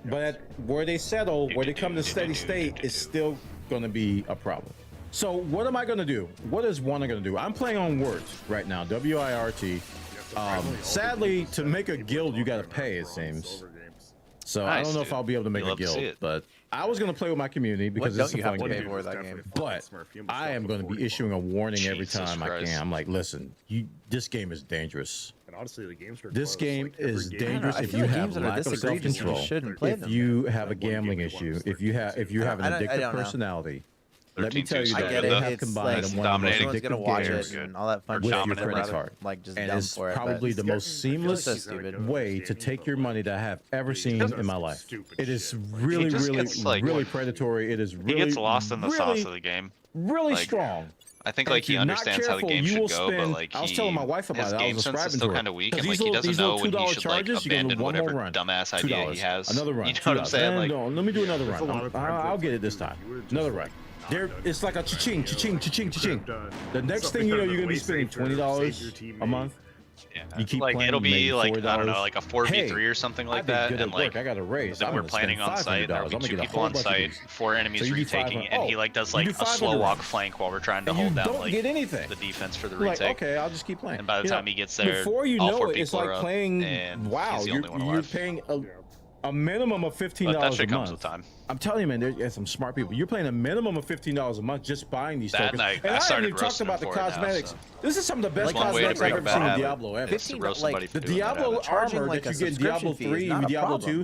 But where they settle, where they come to steady state, is still going to be a problem. So what am I going to do? What is one going to do? I'm playing on Wirt right now, WIRT. Sadly, to make a guild, you got to pay, it seems. So I don't know if I'll be able to make a guild, but I was going to play with my community because it's a fun game. But I am going to be issuing a warning every time I can. I'm like, listen, this game is dangerous. And honestly, the games are this game is dangerous if you have lack of self-control. If you have a gambling issue, if you have an addictive personality. Let me tell you that they have combined one of the most addictive games and all that fun with your credit card. Like just and it's probably the most seamless way to take your money that I have ever seen in my life. It is really, really predatory. It is really, he gets lost in the sauce of the game. Really strong. I think like he understands how the game should go, but like I was telling my wife about his it. game sense is still kind of weak, and like he doesn't know when he should like abandon whatever dumbass idea he has. Another run. You know what I'm saying? Like, let me do another run. I'll get it this time. Another run. It's like a cha-ching. The next thing you know, you're gonna be spending $20 a month. Yeah. You keep like playing, it'll be like $4. I don't know, like a 4v3 or something like that, and like I got a raise. we're planning on site. There'll be 2 people on site, 4 enemies retaking, and he like does like a slow walk flank while we're trying to hold down like the defense for the retake. Like, okay, I'll just keep playing. And by the time he gets there, before you all know 4 it, it's people like are playing. up, and wow, he's the only one you're left. paying A minimum of $15 But that a shit comes month. with time. I'm telling you, man, there's some smart people. You're paying a minimum of $15 a month just buying these That tokens. night, And I I haven't started even talked roasting about the him for it now, cosmetics. so. This is some of the best One way to cosmetics break I've a ever bad seen in habit Diablo ever. is to roast somebody for The doing that Diablo habit. Charging armor like that a you get in Diablo subscription fee is 3 not and a Diablo problem. 2,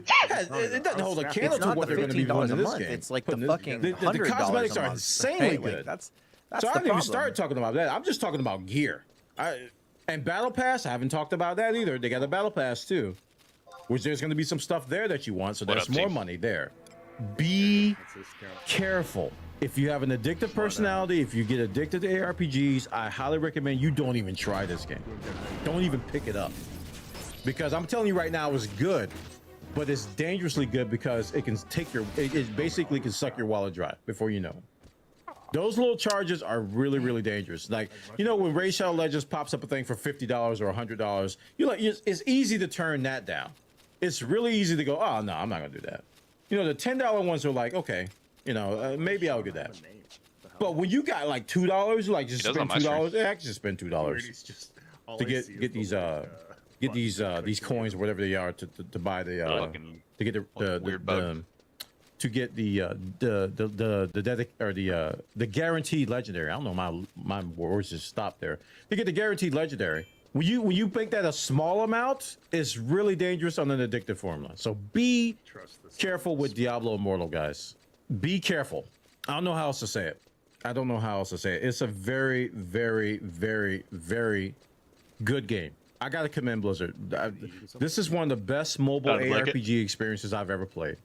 it doesn't hold a candle It's to not what the they're going to be $15 doing a in this month. game. It's like Putting the this- fucking the $100 cosmetics a are month. insanely Right? good. Like, that's So I the didn't even problem. start talking about that. I'm just talking about gear. And Battle Pass, I haven't talked about that either. They got a Battle Pass too, which there's going to be some stuff there that you want. So What there's up, more team? money there. Be That's his count. careful. If you have an addictive personality, if you get addicted to ARPGs, I highly recommend you don't even try this game. Don't even pick it up. Because I'm telling you right now, it's good, but it's dangerously good because it can take it basically can suck your wallet dry before you know it. Those little charges are really, really dangerous. Like, you know, when Raid Shadow Legends pops up a thing for $50 or $100, it's easy to turn that down. It's really easy to go, oh, no, I'm not going to do that. You know, the $10 ones are like, okay, you know, maybe I'll do that. But when you got like $2, like just He does spend on my stream. $2, actually just spend $2 It's just all to I see is get the, these like, these coins or whatever they are to buy the Fucking to get the weird bug. to get the guaranteed legendary. I don't know, my words just stopped there. To get the guaranteed legendary, when you make that a small amount, it's really dangerous on an addictive formula. So be trust this. careful with Diablo Immortal, guys. Be careful. I don't know how else to say it. It's a very, very, very, very good game. I gotta commend Blizzard. This is one of the best mobile Like it? ARPG experiences I've ever played,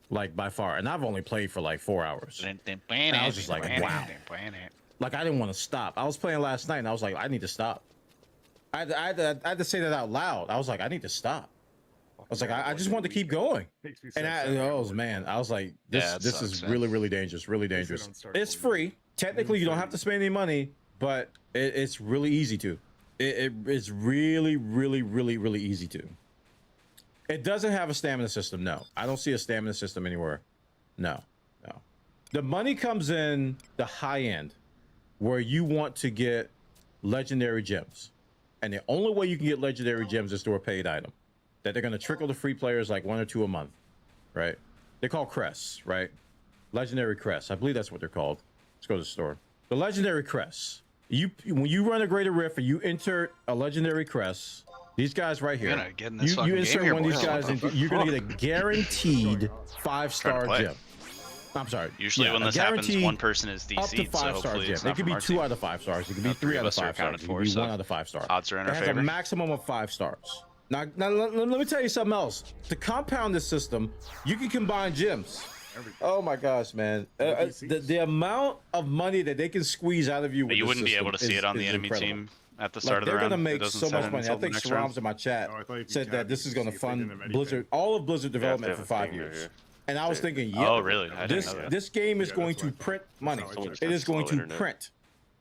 like by far. And I've only played for like 4 hours. And I was just like, wow. Like I didn't want to stop. I was playing last night, and I was like, I need to stop. I had to say that out loud. I was like, I need to stop. I was like, I just wanted to keep going. Makes me And sad. I was like, this Yeah, it this sucks, is man. really, really dangerous, really dangerous. don't start It's believing. free. Technically, you don't have to spend any money, but it's really easy to. It's really, really, really, really easy to. It doesn't have a stamina system. No, I don't see a stamina system anywhere. No. The money comes in the high end, where you want to get legendary gems, and the only way you can get legendary gems is through a paid item that they're going to trickle to free players like 1 or 2 a month, right? They're called crests, right? Legendary crests. I believe that's what they're called. Let's go to the store. The legendary crests. When you run a greater rift and you enter a legendary crest, these guys right here, You're gonna get in this you fucking insert game here, one of these boys. guys, and you're going to get a guaranteed 5-star play. gem. I'm sorry. Usually Yeah, when a this happens, guaranteed one person is up to DC'd, so 5-star hopefully gem. it's It not could from be our 2 team. out of 5 stars. It could be Now, 3 out of us are 5 stars. accounted It for, could be so 1 out of 5 stars. odds are in our It has favor. a maximum of 5 stars. Now let me tell you something else. To compound this system, you can combine gems. Oh my gosh, man! The amount of money that they can squeeze out of you. But With you this wouldn't be system able to see is- it on the is enemy incredible. team at the Like, start of the they're round. gonna It make doesn't so set much in money. I until the think next round. Shram's in my chat Oh, I thought if you said that tabbed, this you is could going to see if they fund didn't have anything. Blizzard, all of Blizzard development have for a 5 thing right years. here. And I was thinking, yeah, Oh, really? I didn't know that. this game is Yeah, going that's to what I thought. print money. That's how I checked It is it. going Slow to internet. print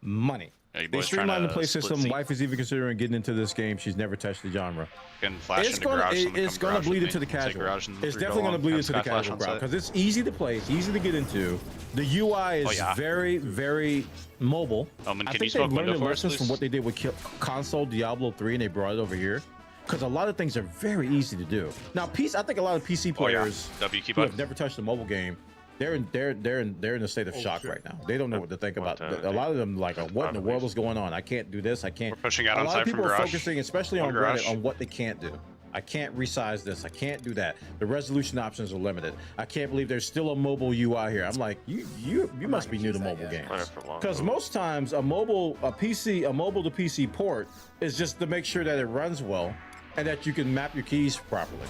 money. Yeah, you They boys trying streamlined the to play split system. seat? Wife is even considering getting into this game. She's never touched the genre. Can flash It's into gonna, garage. it's gonna bleed into the casual. It's definitely gonna bleed into the casual crowd because it's easy to play. It's easy to get into. The UI is yeah. very, very mobile. Omen, I can think you they've smoke learned window their for us, lessons from please? what they did with console Diablo 3 and they brought it over here. Because a lot of things are very easy to do. Now, I think a lot of PC players W key who have button. never touched a mobile game, they're in a state of shock shit. right now. They don't know what to think about. What, A lot of them like, what in the world is going on? I can't do this. I can't. We're pushing out A on lot of side from people are garage. focusing, especially on On garage. Reddit, on what they can't do. I can't resize this. I can't do that. The resolution options are limited. I can't believe there's still a mobile UI here. I'm like, you must be new to mobile games. Playing it for long. Because most times a mobile to PC port is just to make sure that it runs well and that you can map your keys properly.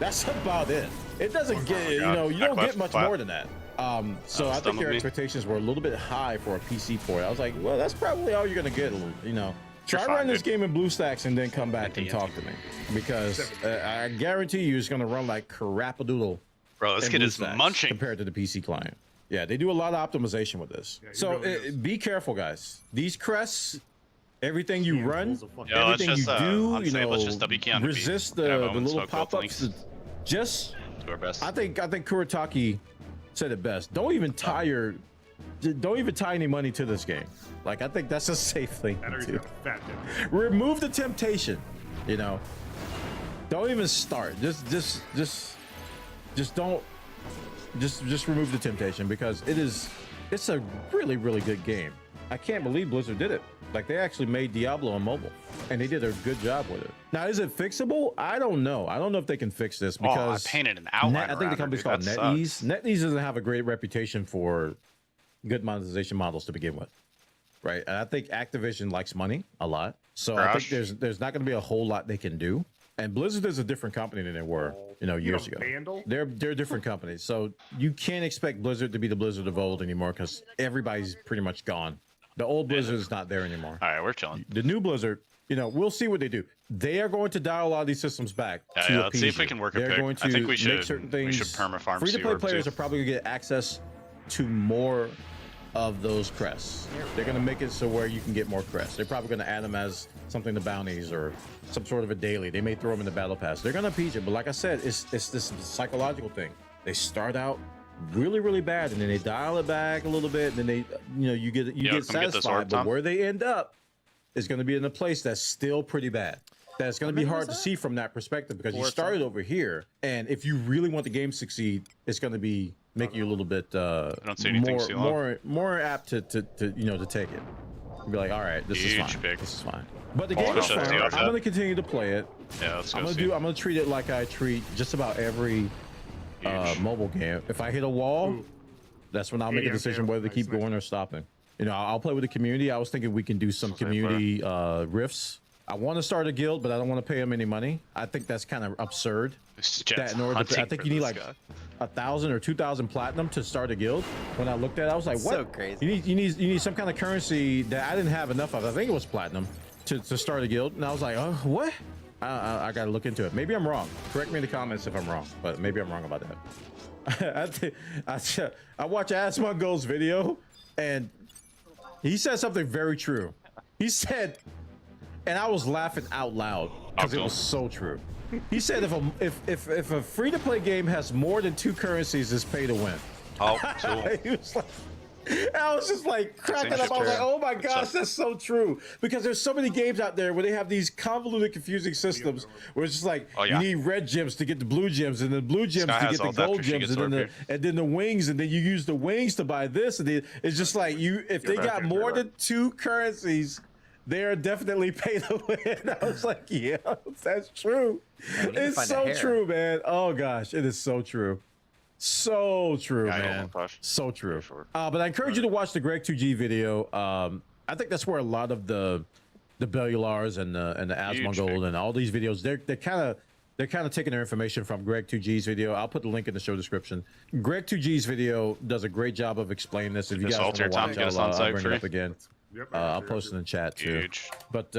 That's about it. It doesn't get, you God. know, you Back don't left, get much flat. more than that. So I Done think with their me. expectations were a little bit high for a PC port. I was like, well, that's probably all you're gonna get. You know, try fine, running this dude. game in BlueStacks and then come back and TNT. talk to me because I guarantee you it's gonna run like crapadoodle. Bro, this in kid is BlueStacks munching. compared to the PC client. Yeah, they do a lot of optimization with this. Yeah, he So really is. be careful, guys. These crests, everything you run, Handfuls of fucking- Yo, let's everything just, you do, you honestly, know, let's just W key on the beat. resist Have the Omen little smoke both pop-ups. links. Just Do our best. I think Kurataki said it best. Don't even tie any money to this game. Like I think that's a safe thing That or to he's do. got a fat dick. Remove the temptation. You know, Don't even start. Just don't. Just remove the temptation because it's a really, really good game. I can't believe Blizzard did it. Like, they actually made Diablo on mobile, and they did a good job with it. Now, is it fixable? I don't know. I don't know if they can fix this because I painted an outline. I think the company's called NetEase. NetEase doesn't have a great reputation for good monetization models to begin with, right? And I think Activision likes money a lot, so I think there's not going to be a whole lot they can do. And Blizzard is a different company than they were, years ago. Vandal? They're different companies, so you can't expect Blizzard to be the Blizzard of old anymore because everybody's pretty much gone. The old Blizzard is not there anymore. All right, we're chilling. The new Blizzard, we'll see what they do. They are going to dial a lot of these systems back. Let's see if we can work a pick. Going to I think we make should. certain things. We should perma-farm. Free-to-play players are probably going to get access to more of those crests. They're going to make it so where you can get more crests. They're probably going to add them as something to bounties or some sort of a daily. They may throw them in the battle pass. They're going to appease it, but like I said, it's this psychological thing. They start out really, really bad, and then they dial it back a little bit, and then they, you get satisfied. But where they end up is going to be in a place that's still pretty bad. That's going to be hard to see from that perspective because you started over here, and if you really want the game to succeed, it's going to be making you a little bit more apt to take it. Be like, all right, this is fine. This is fine. But the game is fun. I'm going to continue to play it. Yeah, let's go. I'm going to treat it like I treat just about every mobile game. If I hit a wall, that's when I'll make a decision whether to keep going or stopping. I'll play with the community. I was thinking we can do some community rifts. I want to start a guild, but I don't want to pay them any money. I think that's kind of absurd. That in order to, I think you need like 1,000 or 2,000 platinum to start a guild. When I looked at it, I was like, what? So crazy. You need some kind of currency that I didn't have enough of. I think it was platinum to start a guild. And I was like, oh, what? I got to look into it. Maybe I'm wrong. Correct me in the comments if I'm wrong, but maybe I'm wrong about that. I watched Asmongold's video, and he said something very true. He said, and I was laughing out loud because it was so true. He said if a free-to-play game has more than 2 currencies, it's pay to win. Oh, cool. He was like, I was just like cracking up. I was like, oh my gosh, that's so true. Because there's so many games out there where they have these convoluted, confusing systems where it's just like, you need red gems to get the blue gems, and the blue gems to get the gold gems, and then the wings, and then you use the wings to buy this. And it's just like, if they got more than 2 currencies, they are definitely pay to win. I was like, yeah, that's true. It's so true, man. Oh gosh, it is so true. So true, man. So true. But I encourage you to watch the Greg 2G video. I think that's where a lot of the Bellulars and the Asmongold and all these videos, they're kind of taking their information from Greg 2G's video. I'll put the link in the show description. Greg 2G's video does a great job of explaining this. If you guys want to watch, I'll bring it up again. I'll post it in the chat too. Huge. But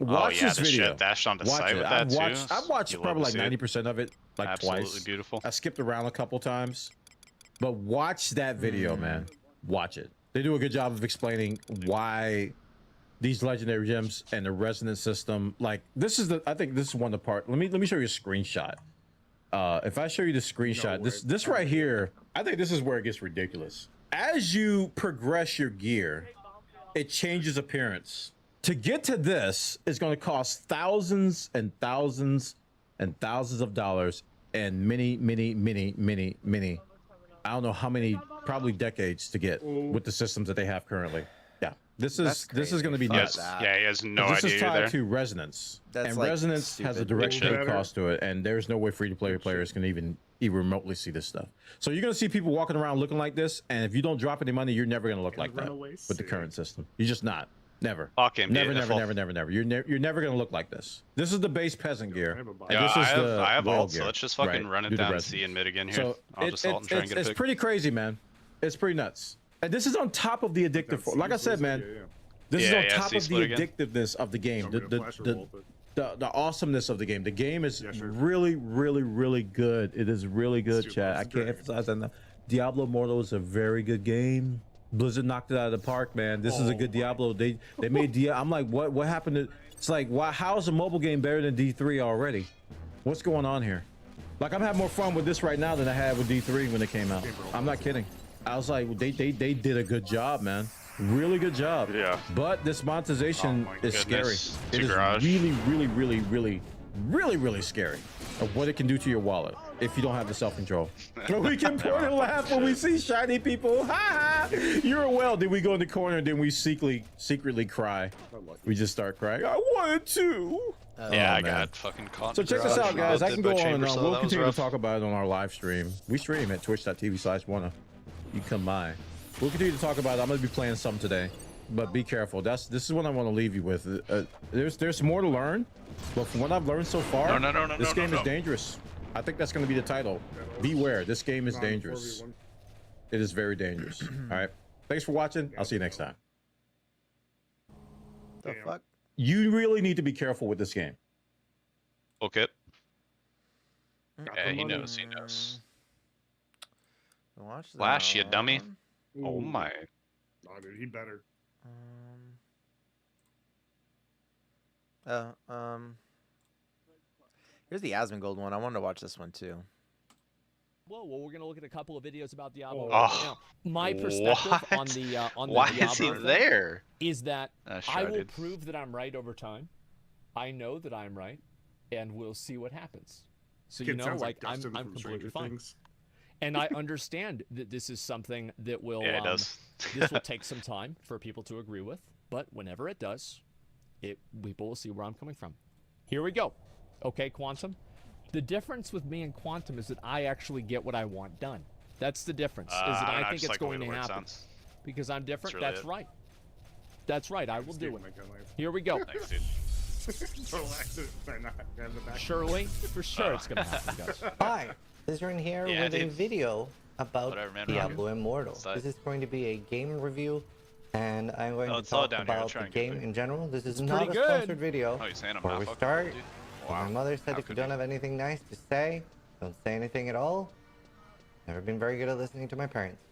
watch this video. Shit dashed onto site with that I've watched probably like 90% of it, like absolutely twice. Beautiful. I skipped around a couple times, but watch that video, man. Watch it. They do a good job of explaining why these legendary gems and the resonance system. Like I think this is one of the part. Let me show you a screenshot. If I show you the screenshot, this right here, I think this is where it gets ridiculous. As you progress your gear, it changes appearance. To get to this is going to cost thousands and thousands and thousands of dollars and many, I don't know how many, probably decades to get with the systems that they have currently. Yeah, this is going to be nuts. Yeah, he has no idea. This is tied to resonance, and like resonance has a direct pay cost to it, and there's no way free-to-play players can even remotely see this stuff. So you're going to see people walking around looking like this, and if you don't drop any money, you're never going to look like that with the current system. You're just not. Never. Fucking never. You're never gonna look like this. This is the base peasant gear. Yeah, this is I have alt, gear. so let's just fucking run it down C and mid again here. So I'll just alt and try and get a pick. It's pretty crazy, man. It's pretty nuts. And this is on top of the addictive. Like I said, man, this is on top of the addictiveness of the game. The awesomeness of the game. The game is really good. It is really good, chat. I can't emphasize that enough. Diablo Immortal is a very good game. Blizzard knocked it out of the park, man. This is a good Diablo. They made I'm like, what happened to? It's like, why? How is a mobile game better than D3 already? What's going on here? Like, I'm having more fun with this right now than I had with D3 when it came out. I'm not kidding. I was like, they did a good job, man. Really good job. Yeah. But this monetization is scary. It's It is garage. really really, really scary of what it can do to your wallet if you don't have the self-control. But we can point and laugh when we see shiny people. Ha ha! You're a whale. Then we go in the corner and then we secretly cry. We just start crying. I wanted to. Yeah, I man. got fucking caught. So check this out, guys. I can go on and on. We'll continue to rough. talk about it on our live stream. We stream at twitch.tv/wanna. You come by. We'll continue to talk about it. I'm gonna be playing some today, but be careful. This is what I want to leave you with. There's more to learn, but from what I've learned so far, this game is dangerous. I think that's gonna be the title. Beware. This game is dangerous. It is very dangerous. All right. Thanks for watching. I'll see you next time. The fuck? You really need to be careful with this game. Okay. Got Yeah, the he money. knows. He knows. Watch that. Flash, you dummy. Oh Ooh. my. Oh, dude, he better. Here's the Asmongold one. I wanted to watch this one too. Well, we're gonna look at a couple of videos about Diablo. Oh, Now, my perspective on what? the Why Diablo is he thing there? is that Sure, I will dude. prove that I'm right over time. I know that I'm right, and we'll see what happens. So you Kid know, sounds like I'm Dustin from completely Stranger fine, Things. and I understand that this is something that will Yeah, it does. this will take some time for people to agree with, but whenever it does, people will see where I'm coming from. Here we go. Okay, Quantum. The difference with me and Quantum is that I actually get what I want done. That's the difference. Is that I think it's going to happen. Because I'm different. really That's it. right. That's right. I will do it. My gun lights. Here we go. Thanks, dude. Total accident. Sorry, not grab the back. Surely, for sure, it's gonna happen, guys. Hi, Zizrin here Yeah, with a dude. video about Whatever, man, Diablo Immortal. Inside. This is going to be a game review, and I'm going to slow talk down here. I'll about try the and get game there. in general. This is It's not a pretty good. sponsored video. Oh, you're saying I'm Before not we fucking start, good, dude? my mother said How if you could don't you? have anything nice to say, don't say anything at all. Never been very good at listening to my parents.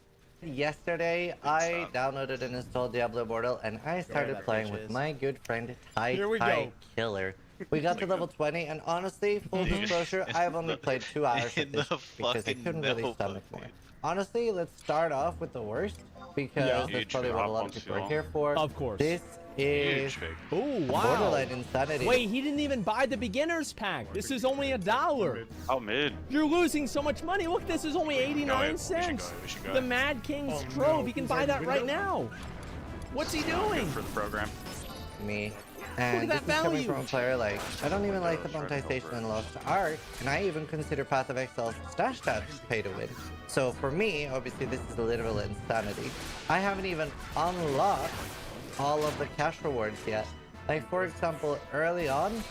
Yesterday, I downloaded and installed Diablo Immortal, and I started that playing bitch with is. my good friend Ty Here we go. Killer. We got to level 20, and honestly, full disclosure, I've only played 2 hours in of this the because I fucking couldn't really middle stomach point. more. Honestly, let's start off with the worst, because Yeah. that's Huge probably what a drop lot on of people are fuel. here for. Of course. This is Huge. Oh wow! Borderline Insanity. Wait, he didn't even buy the beginner's pack. This is only $1. Oh, mid. You're losing so much money. Look, this is only 89 We should go. cents. We should go. The Mad King's Oh, Trove. no. He can He's buy already that right been now. What's he doing? For the program. Me. And that this is coming value. from a player like, I don't even like the monetization in Lost Ark, and I even consider Path of Exile's stash tabs pay to win. So for me, obviously this is literal insanity. I haven't even unlocked all of the cash rewards yet. Like for example, early on,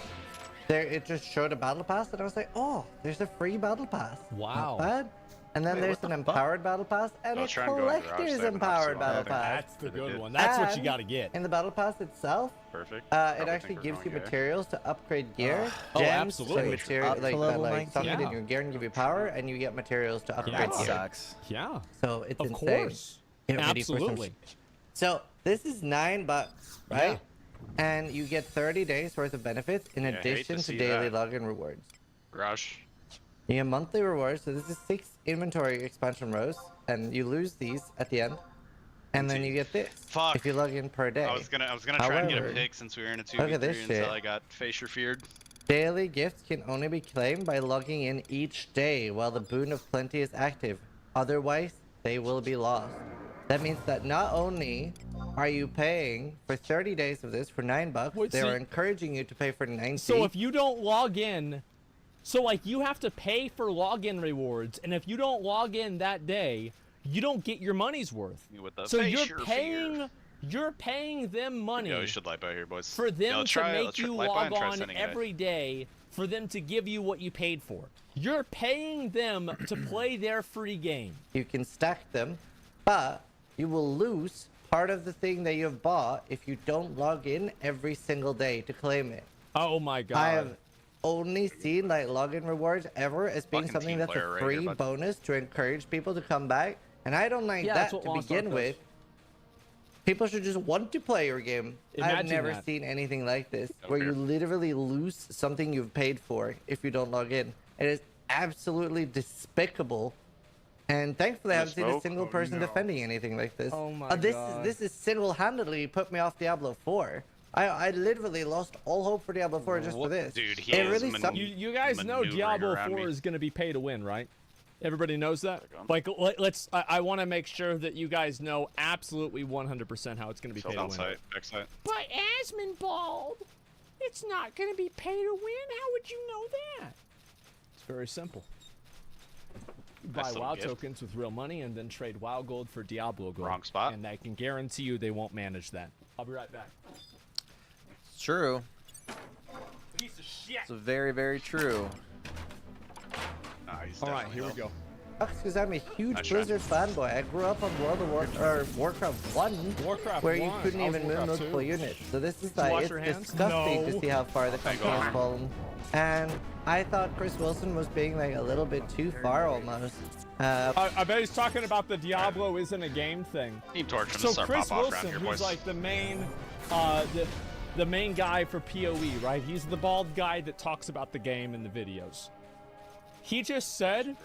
it just showed a battle pass, and I was like, oh, there's a free battle pass. Wow. Not bad. And then there's an empowered battle pass and I'll a try and go in the garage, collector's they have an empowered option on battle that. pass. That's the good one. That's what you And got to get. In the battle pass itself, Perfect. it Probably actually think we're gives you going gay. materials to upgrade gear, Oh, gems, absolutely. and material Up to like that, level like 19. something Yeah. in your gear and give you power, and you get materials to upgrade Yeah. That gear. sucks. Yeah, So it's of insane. course. Get ready for some Absolutely. So this is $9, right? And you get 30 days worth of benefits in Yeah, I hate addition to to see daily that. login rewards. Garage. You get monthly rewards, so this is 6 inventory expansion rows, and you lose these at the end. And then you get this Fuck. if you log in per day. I was gonna try and get a However, pick since we were in a look at 2v3 this until shit. I got facial feared. Daily gifts can only be claimed by logging in each day while the Boon of Plenty is active. Otherwise, they will be lost. That means that not only are you paying for 30 days of this for $9, Wait, they so- are encouraging you to pay for 90. So if you don't log in, so like you have to pay for login rewards, and if you don't log in that day, you don't get your money's worth. With the So facial you're fear. paying them money Yeah, we should light by here, boys. for them Yeah, let's to try- make let's you light by and log try on sending it. every day for them to give you what you paid for. You're paying them to play their free game. you can stack them, but you will lose part of the thing that you've bought if you don't log in every single day to claim it. Oh my god. I have only seen like login rewards ever as being Fucking something team that's player a right free here, bud. bonus to encourage people to come back, and I don't like Yeah, that that's what to Lost begin Ark with. does. People should just want to play your game. I've Imagine never that. seen anything like this, Oh, where here. you literally lose something you've paid for if you don't log in. It is absolutely despicable. And thankfully, I No haven't seen a smoke? single Oh, person no. defending anything like this. Oh my this God. this is single-handedly put me off Diablo 4. I literally lost all hope for Diablo 4 just for this. Dude, he it is really sucked. You guys know maneuvering Diablo around 4 me. is going to be pay to win, right? Everybody knows that. Like, let's. I want to make sure that you guys know absolutely 100% how it's going to be pay to win. Backside. But Asmonbald, it's not going to be pay to win. How would you know that? It's very simple. You buy Nice little WoW gift. tokens with real money and then trade WoW gold for Diablo gold. Wrong spot. And I can guarantee you they won't manage that. I'll be right back. It's true. Piece of shit. It's very, very true. All right, here we go. Because I'm a huge Nice Blizzard fanboy. I grew up on Warcraft 1, Warcraft where 1. you couldn't I was even move Warcraft multiple 2. units. So this is you like, wash it's your hands? disgusting No. to see how far the company has fallen. And I thought Chris Wilson was being like a little bit too far almost. I bet he's talking about the Diablo isn't a game thing. Team Torch him So to start Chris pop off around Wilson, here, who's boys. like the main, the main guy for PoE, right? He's the bald guy that talks about the game in the videos. He just said,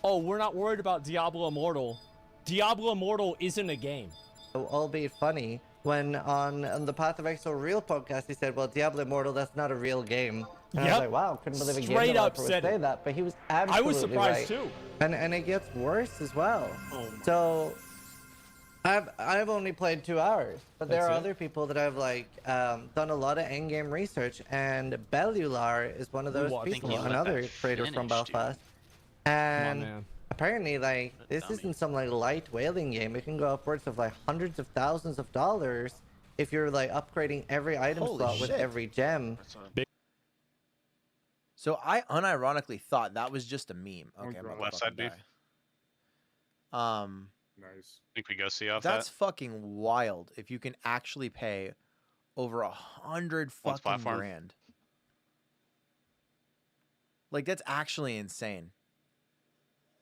"Oh, we're not worried about Diablo Immortal. Diablo Immortal isn't a game." Albeit funny, when on the Path of Exile Real podcast, he said, well, Diablo Immortal, that's not a real game. And I was Yep. like, wow, couldn't believe a game Straight up developer would said say it. that. But he was I absolutely was surprised right. too. And it gets worse as well. Oh So I've only played 2 hours, but there That's are it? other people that have like done a lot of end-game research, and Bellular is one of those Ooh, I think people, you let another that trader from finish, dude. Belfast. Come on, And man. apparently, like, this dummy. isn't some like light whaling game. It can go upwards of like hundreds of thousands of dollars if you're like upgrading every item Holy slot with shit. every gem. So I unironically thought that was just a meme. Okay, I'm about to Left side fucking beef. die. Nice. Think we go see off That's that? fucking wild. If you can actually pay over 100 Once fucking platform. grand. Like that's actually insane.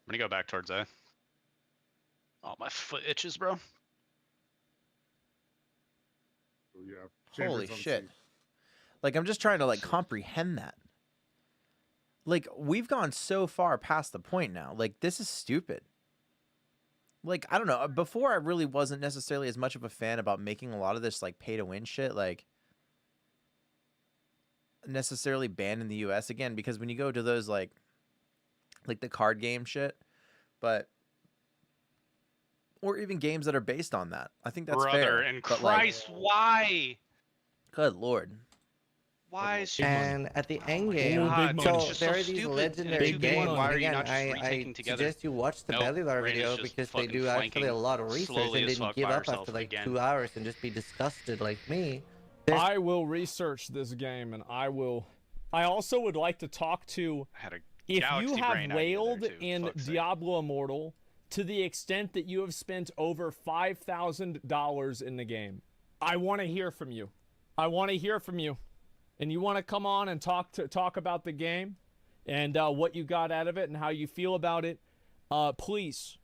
I'm gonna go back towards A. Oh, my foot itches, bro. Oh, yeah. Holy Chambers on shit. C. Like I'm just trying to like comprehend that. Like we've gone so far past the point now. Like this is stupid. Like I don't know, before I really wasn't necessarily as much of a fan about making a lot of this like pay to win shit like necessarily banned in the US again, because when you go to those like the card game shit, but or even games that are based on that. I think that's Brother, fair. and but, like, Christ, why? good lord. Why is she? And at the end game, God, dude, so it's just there so are these stupid. legendary Big money. games. Why are you Again, not just I retaking together? suggest you watch the Nope, Bellular Rain is video just because they fucking do actually a flanking lot of research slowly and as didn't fuck give by up herself after like again. 2 hours and just be disgusted like me. There's I will research this game, and I also would like to talk to, I had a if galaxy you have brain idea there, whaled too, in fuck's sake. Diablo Immortal to the extent that you have spent over $5,000 in the game, I want to hear from you. I want to hear from you. And you want to come on and talk about the game and what you got out of it and how you feel about it, please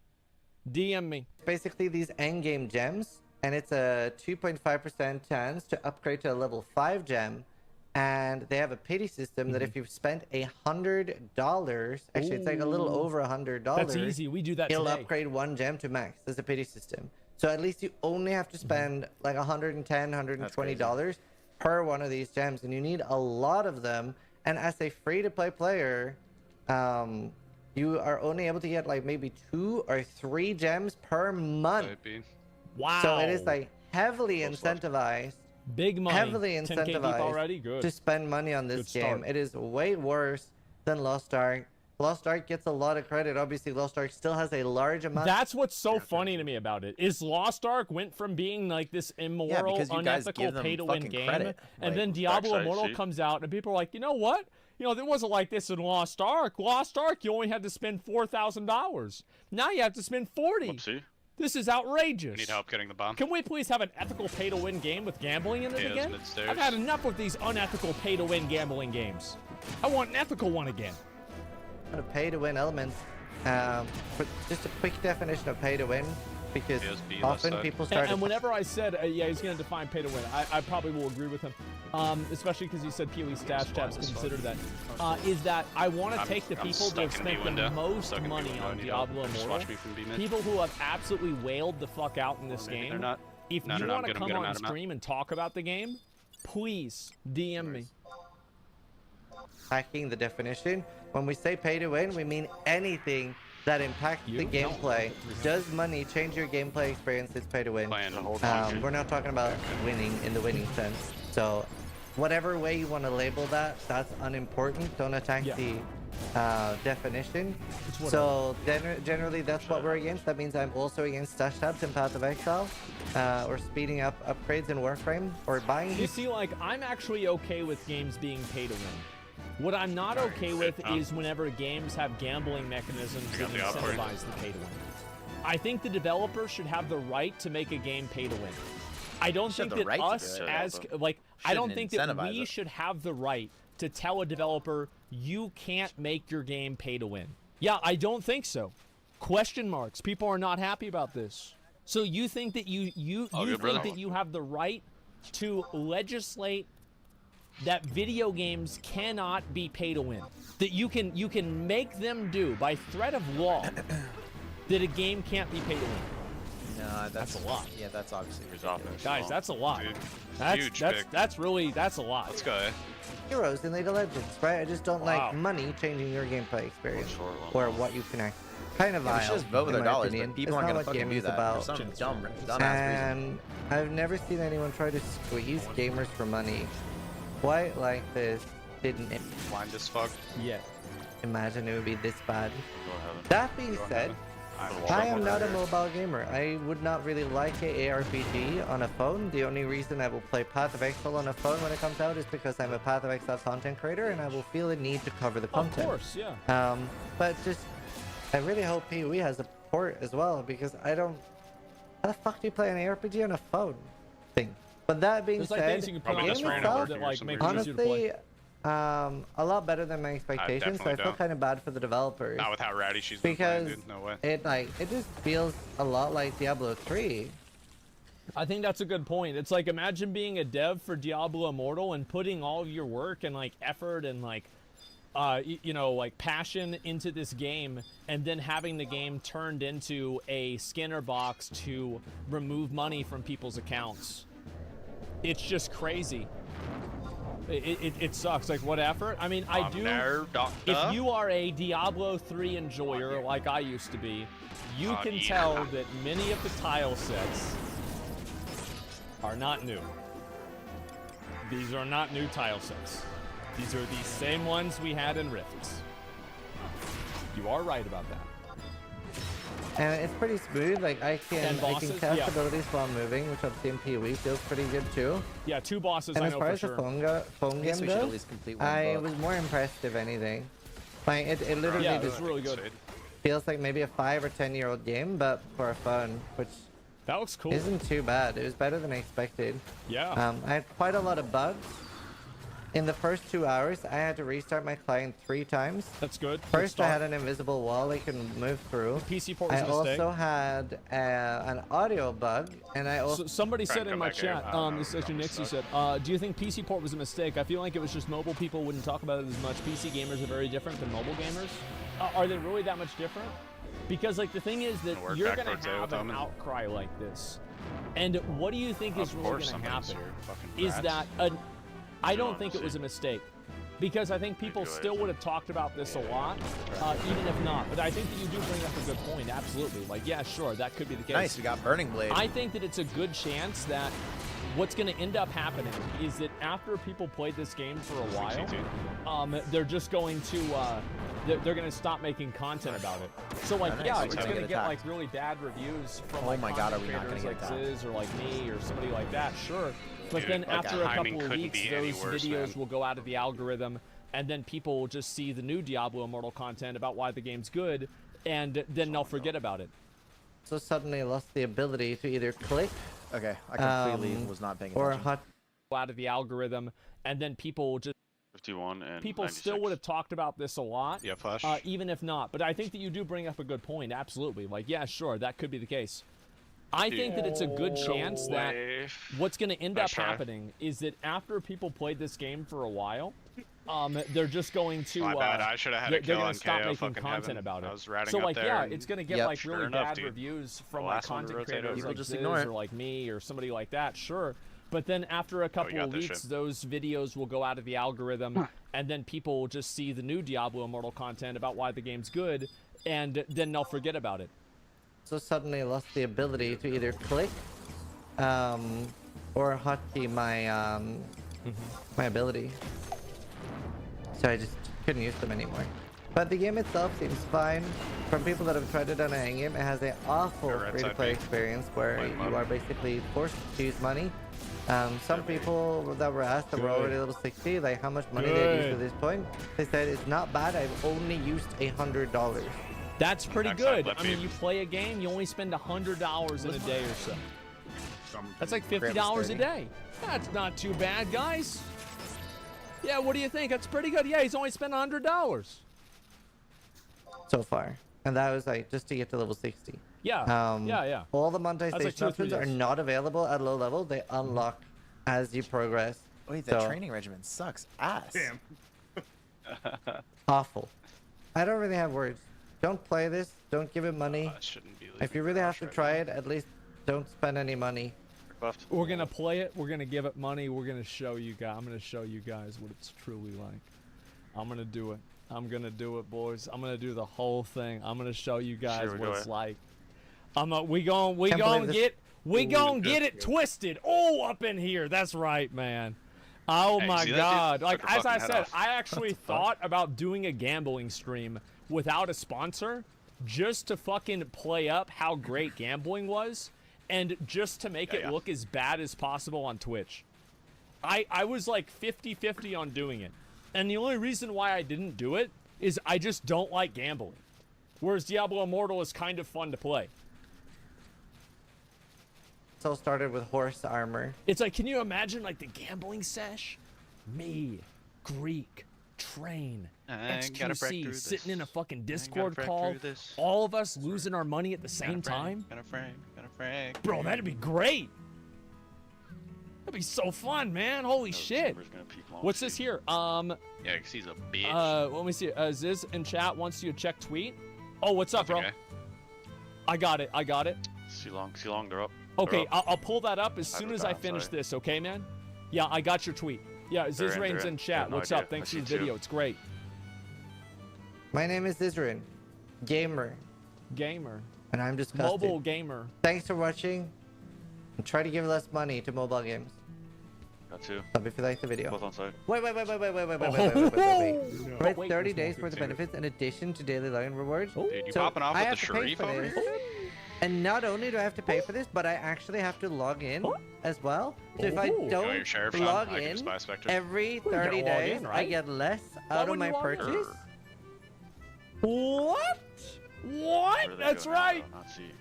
DM me. basically these end game gems, and it's a 2.5% chance to upgrade to a level 5 gem. And they have a pity system that if you've spent $100, actually it's like a little Ooh. over $100. That's easy. We do that It'll today. upgrade 1 gem to max. There's a pity system. So at least you only have to spend like $110, $120 per one of these gems, and you need a lot of them. And as a free-to-play player, you are only able to get like maybe 2 or 3 gems per month. Could be. Wow. So it is like heavily incentivized, big money. heavily 10K deep incentivized already. Good. to spend money on this Good game. start. It is way worse than Lost Ark. Lost Ark gets a lot of credit. Obviously, Lost Ark still has a large amount. That's what's so funny to me about it is Lost Ark went from being like this immoral, because you guys unethical give them pay-to-win fucking game, credit. and Like, then Diablo backside Immortal sheet. comes out, and people are like, you know what? You know, it wasn't like this in Lost Ark. Lost Ark, you only had to spend $4,000. Now you have to spend $40. Whoopsie. This is outrageous. Need help getting the bomb. Can we please have an ethical pay-to-win game with gambling in it Chaos again? mid-stairs. I've had enough of these unethical pay-to-win gambling games. I want an ethical one again. of pay-to-win elements. But just a quick definition of pay-to-win, because Yes, B, left often side. people start. And whenever I said, yeah, he's going to define pay to win, I probably will agree with him, especially because he said PoE stash tabs consider that. Is that I want to take the people that have stuck in spent B window. the most Stuck in B money window. on Need help. Diablo Just Immortal, watch me from B mid. people who have absolutely wailed the fuck out in this Maybe game. they're not. If No, you no, I'm want to good, I'm come good, I'm on out, I'm out. stream and talk about the game, please DM me. Hacking the definition. When we say pay to win, we mean anything that impacts the gameplay. Does money change your gameplay experience? It's pay to win. We're not talking about winning in the winning sense. So whatever way you want to label that, that's unimportant. Don't attack the definition. So generally that's what we're against. That means I'm also against stash tabs in Path of Exile, or speeding up upgrades in Warframe, or buying. You see, like, I'm actually okay with games being pay to win. What I'm not okay with is whenever games have gambling mechanisms that incentivize the pay to win. I think the developer should have the right to make a game pay to win. I don't think that us as, like, I don't think that we should have the right to tell a developer, you can't make your game pay to win. Yeah, I don't think so. Question marks. People are not happy about this. So you think that you think that you have the right to legislate that video games cannot be pay to win? That you can make them do by threat of law that a game can't be pay to win? No, that's a lot. Yeah, that's obviously ridiculous. Guys, that's a lot. Dude, That's a lot. Let's go. Heroes in League of Legends, right? I just don't like money changing your gameplay experience or what you connect. Kind of vile. Just vote with their dollars, opinion. but people it's aren't not gonna what fucking do gaming's that. about. For some dumbass And reason. I've never seen anyone try to squeeze gamers for money quite like this. Didn't Blind as fuck. Yeah. imagine it would be this bad. That being said, I am not a mobile gamer. I would not really like a ARPG on a phone. The only reason I will play Path of Exile on a phone when it comes out is because I'm a Path of Exile content creator and I will feel a need to cover the content. Of course, yeah. But just, I really hope PoE has a port as well, because I don't. How the fuck do you play an ARPG on a phone? Thing. But that being There's like said, things you can put the on game the screen itself, that like makes it easier to play. honestly, a lot better than my expectations. So I feel kind of bad for the developers. Not with how rowdy she's been because playing, dude. No way. it just feels a lot like Diablo 3. I think that's a good point. It's like, imagine being a dev for Diablo Immortal and putting all of your work and like effort and like you know, like passion into this game, and then having the game turned into a Skinner box to remove money from people's accounts. It's just crazy. It sucks. Like, what effort? I mean, I do. If you are a Diablo 3 enjoyer like I used to be, you can tell that many of the tile sets are not new. These are not new tile sets. These are the same ones we had in Rifts. You are right about that. And it's pretty smooth. Like I can cast abilities while moving, which I've seen PoE feels pretty good too. Yeah, 2 bosses. And I as know far for as sure. the phone game goes, I was more impressed if anything. Like it literally just really good. Feels like maybe a 5 or 10-year-old game, but for a phone, which that looks cool. Isn't too bad. It was better than I expected. Yeah. I had quite a lot of bugs. In the first 2 hours, I had to restart my client 3 times. That's good. First, I had an invisible wall I can move through. The PC port was I a mistake. also had an audio bug, and I also... somebody said in my chat, this is actually Nixie said, do you think PC port was a mistake? I feel like it was just mobile people wouldn't talk about it as much. PC gamers are very different than mobile gamers. Are they really that much different? Because like the thing is that you're going to have an outcry like this. And what do you think is really going to happen? Is that... I don't think it was a mistake, because I think people still would have talked about this a lot, even if not. But I think that you do bring up a good point, absolutely. Like, yeah, sure, that could be the case. Nice, we got Burning Blade. I think that it's a good chance that what's going to end up happening is that after people played this game for a while, they're just going to, they're going to stop making content about it. So, like, yeah, it's going to get, like, really bad reviews from, like, content creators like Ziz or, like, me or somebody like that, sure. But then after a couple of weeks, those videos will go out of the algorithm, and then people will just see the new Diablo Immortal content about why the game's good, and then they'll forget about it. So suddenly I lost the ability to either click... Okay, I completely was not paying attention. Or out of the algorithm, and then people will just... 51 and people 96. still would have talked about this a lot, yeah, Flash. Even if not. But I think that you do bring up a good point, absolutely. Like, yeah, sure, that could be the case. I think that it's a good chance that what's going to end up happening is that after people played this game for a while, they're just going to My bad. I should have had a kill on stop KO making fucking content heaven. about it. I was ratting So up like, there yeah, and- it's going to get Yep. like Sure really enough, bad dude. reviews The from like last one to content rotate creators over. like Just Ziz ignore it. or like me or somebody like that, sure. But then after a couple got of this weeks, shit. those videos will go out of the algorithm, and then people will just see the new Diablo Immortal content about why the game's good, and then they'll forget about it. So suddenly I lost the ability to either click or hotkey my my ability. So I just couldn't use them anymore. But the game itself seems fine. From people that have tried it on a hang game, it has an awful Right free-to-play side, experience where White you mode. are basically forced to use money. Some people that were asked that were Good. already level 60, like how much money they've used Good. to this point, they said it's not bad. I've only used $100. That's pretty Backside good. left I mean, feet. you play a game, you only spend $100 in a day or so. That's like $50 a 30. day. That's not too bad, guys. Yeah, what do you think? That's pretty good. Yeah, he's only spent $100. So far. And that was like just to get to level 60. Yeah. Yeah. All the like monetization 2 or 3 options are days. not available at low level. They unlock as you progress. Wait, that So, training regimen sucks ass. Damn. awful. I don't really have words. Don't play this. Don't give it money. I shouldn't be If you really have to try it, at least don't spend any money. Buffed. We're gonna play it. We're gonna give it money. We're gonna show you guys. I'm gonna show you guys what it's truly like. I'm gonna do it. I'm gonna do it, boys. I'm gonna do the whole thing. I'm gonna show you guys Here we what go. it's like. We gon' Can't believe this- get it twisted. Oh, up in here. That's right, man. Oh Hey, you my see that, dude? God. Like Took her as I fucking head said, off. I actually thought about doing a gambling stream without a sponsor, just to fucking play up how great gambling was, and just to make it Yeah. look as bad as possible on Twitch. I was like 50-50 on doing it. And the only reason why I didn't do it is I just don't like gambling. Whereas Diablo Immortal is kind of fun to play. It all started with horse armor. It's like, can you imagine like the gambling sesh? Me, Greek, Train, I gotta break XQC through sitting in a this. fucking gotta Discord break call, through this. all of us losing our money at the same time. Gonna frag. Bro, that'd be great. That'd be so fun, man. Holy shit. What's this here? Yeah, 'cause he's a bitch. Let me see. Ziz in chat wants you to check tweet. Oh, what's up, bro? Okay. I got it. See long, they're up. Okay, They're up. I'll pull that up as I soon wrote as I down, finish sorry. this, okay, man? Yeah, I got your tweet. Yeah, They're Zizrain's in. in I chat. have no What's idea. up? Thanks I for the see two. video. It's great. My name is Isrin, gamer, Gamer. and I'm disgusted. Mobile gamer. Thanks for watching, and try to give less money to mobile games. Got two. Sub if you like the video. Both on side. Wait. Right, Wait, 30 this days one worth of too. benefits in addition to daily login rewards. Oh. Dude, you So popping off I with the have to pay Sharif for over this. here? And not only do I have to pay for this, but I actually have to log in as well. So if I Oh. You don't want your sheriff, Sean? log I can in spy Spectre. every Well, you gotta 30 log days, in, I right? get less Why out of wouldn't my you log in? purchase. What? Where do they That's go now? right. I don't see.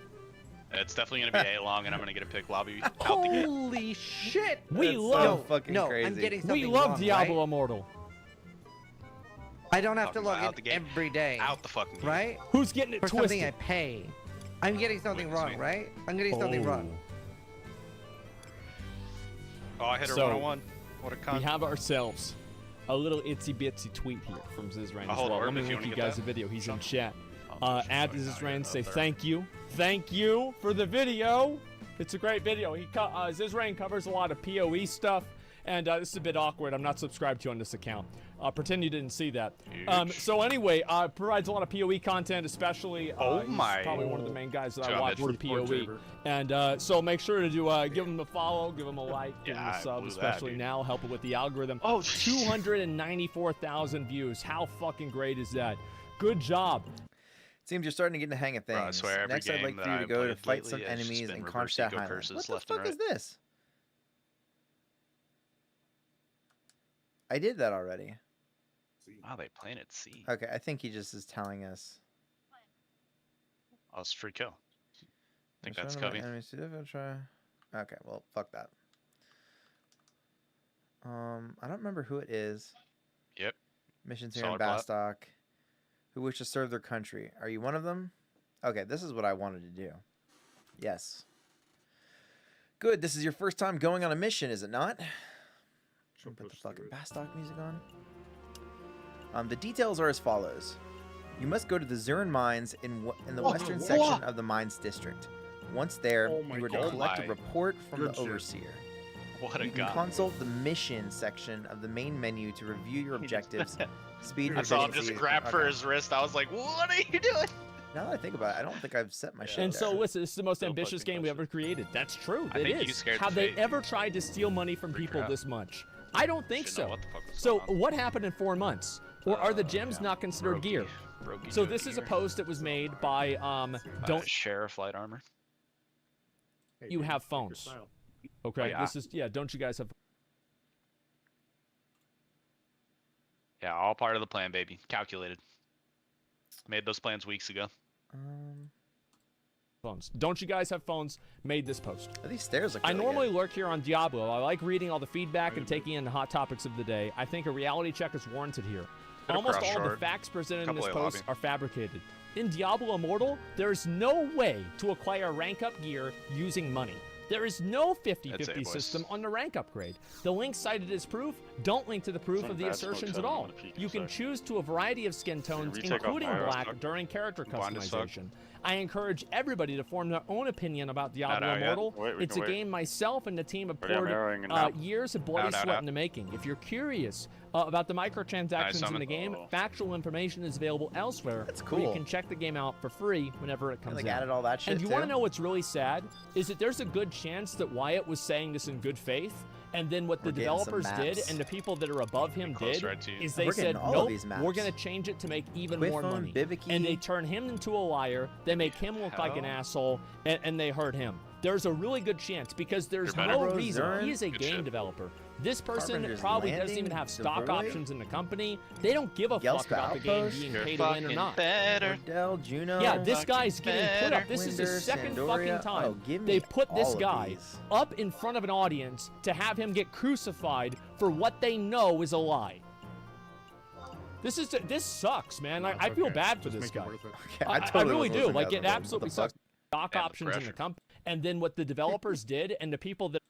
It's definitely gonna be A long, and I'm gonna get a pick lobby out the gate. Holy shit! We That's love so fucking no, crazy. I'm getting something we love wrong, Diablo right? Immortal. I don't have to Talking about log out the in gate. every day, Out the fucking gate. right? Who's getting it For something I twisted? pay. I'm getting something Witness wrong, me. right? I'm getting something wrong. Oh, I hit her So, 101. What a We cunt. have ourselves a little itsy bitsy tweet here from Zizrain I'll as hold well. Orb Let me if you link wanna you get guys that. a video. He's in Sure. chat. I'll Add push it Zizrain, down say there. thank you for the video. It's a great video. Zizrain covers a lot of PoE stuff, and this is a bit awkward. I'm not subscribed to on this account. Pretend you didn't see that. Huge. So anyway, provides a lot of PoE content, especially. Oh he's my. probably one of the main guys that I John watch for Mitchell. PoE. And so make sure to give him a follow, give him a like, give him Yeah, a I sub, blew that, especially dude. now, help it with the algorithm. Oh, 294,000 views. How fucking great is that? Good job. Seems you're starting to get in the hang of things. Bro, I swear every Next, I'd game like that for you to I've go to played fight lately some has just enemies been in reverse Karnstead eco Highlands. curses What the left and fuck is right. this? I did that already. Wow, they planted C. Okay, I think he just is telling us. Oh, it's free kill. Think Which that's one of my Covey. enemies to defeat, try. Okay, well, fuck that. I don't remember who it is. Yep. Missions here in Solid plot. Bastock. Who wish to serve their country. Are you one of them? Okay, this is what I wanted to do. Yes. Good, this is your first time going on a mission, is it not? She'll Put the push through fucking it. Bastock music on. The details are as follows. You must go to the Zurin mines in the Whoa, western whoa. section of the mines district. Once there, Oh my you are to God. collect a My. report from Good the shit. overseer. What a You can god. consult the mission section of the main menu to review your objectives. Speed and I saw him efficiency. just grab for Okay. his wrist. I was like, what are you doing? Now that I think about it, I don't think I've set my shit And there. so listen, this is the most Don't ambitious fucking game we touch ever created. That's true. I It think you is. scared Have the they fate. ever tried to steal money from Freak people her out. this much? I don't think Should know so. what the fuck was So going on. what happened in 4 months? Or are the gems yeah. not considered gear? Brokey So Joe this is a gear. post that was made by don't Sheriff light armor. Hey, you dude, have pick your phones? style. Okay, yeah. this is don't you guys have Yeah, all part of the plan, baby. Calculated. Made those plans weeks ago. phones? Don't you guys have phones? Made this post. These stairs look I really normally good. lurk here on Diablo. I like reading all the feedback and taking in the hot topics of the day. I think a reality check is warranted here. Could've Almost crossed all of the short. facts presented in this Couple A post lobby. are fabricated. In Diablo Immortal, there's no way to acquire rank up gear using money. There is no That's 50-50 it, boys. system on the rank upgrade. The links cited as proof don't link to the proof Some of the bad smoke assertions at telling me all. when to peek You can inside. choose to a variety of skin tones, retake off including my arrow black, stock. during character Blind as fuck. customization. I encourage everybody to form their own opinion about Diablo out yet. Immortal. Wait, we It's can a wait. game myself and the team have Ready, I'm poured arrowing it now. years of bloody Out, sweat into making. If you're curious about the microtransactions in summon. the game, Oh. factual information is available elsewhere. That's Where you cool. can check the game out for free whenever it And, comes like out. added all that shit And you too. want to know what's really sad? Is that there's a good chance that Wyatt was saying this in good faith, and then what the We're getting some developers did maps. and the people that are above him Close did right to you. is they We're getting said, all of nope, these we're maps. going to change it to make even more Quiffon, money. Bibiki. And they turn him into a liar, they make him look like an Hell. asshole, and they hurt him. There's a really good chance because there's You're better. no Bro, reason. Zern. He is a Good game shit. developer. This person Carpenter's probably doesn't Landing, even have stock Diverley. options in the company. They don't give a Yelps fuck about the game Outpost. being You're pay to win or fucking not. better. Ordell, Juno. Yeah, this fucking guy's getting put up. better. This is the Winder, second Sandoria. fucking time Oh, give me they put this all of guy these. up in front of an audience to have him get crucified for what they know is a lie. This sucks, man. No, it's I feel okay. bad for Just this make it guy. worth it. Okay, I totally really was do. listening Like to it that, but absolutely what the fuck? sucks. Stock And the options in the pressure. company, and then what the developers did, and the people that,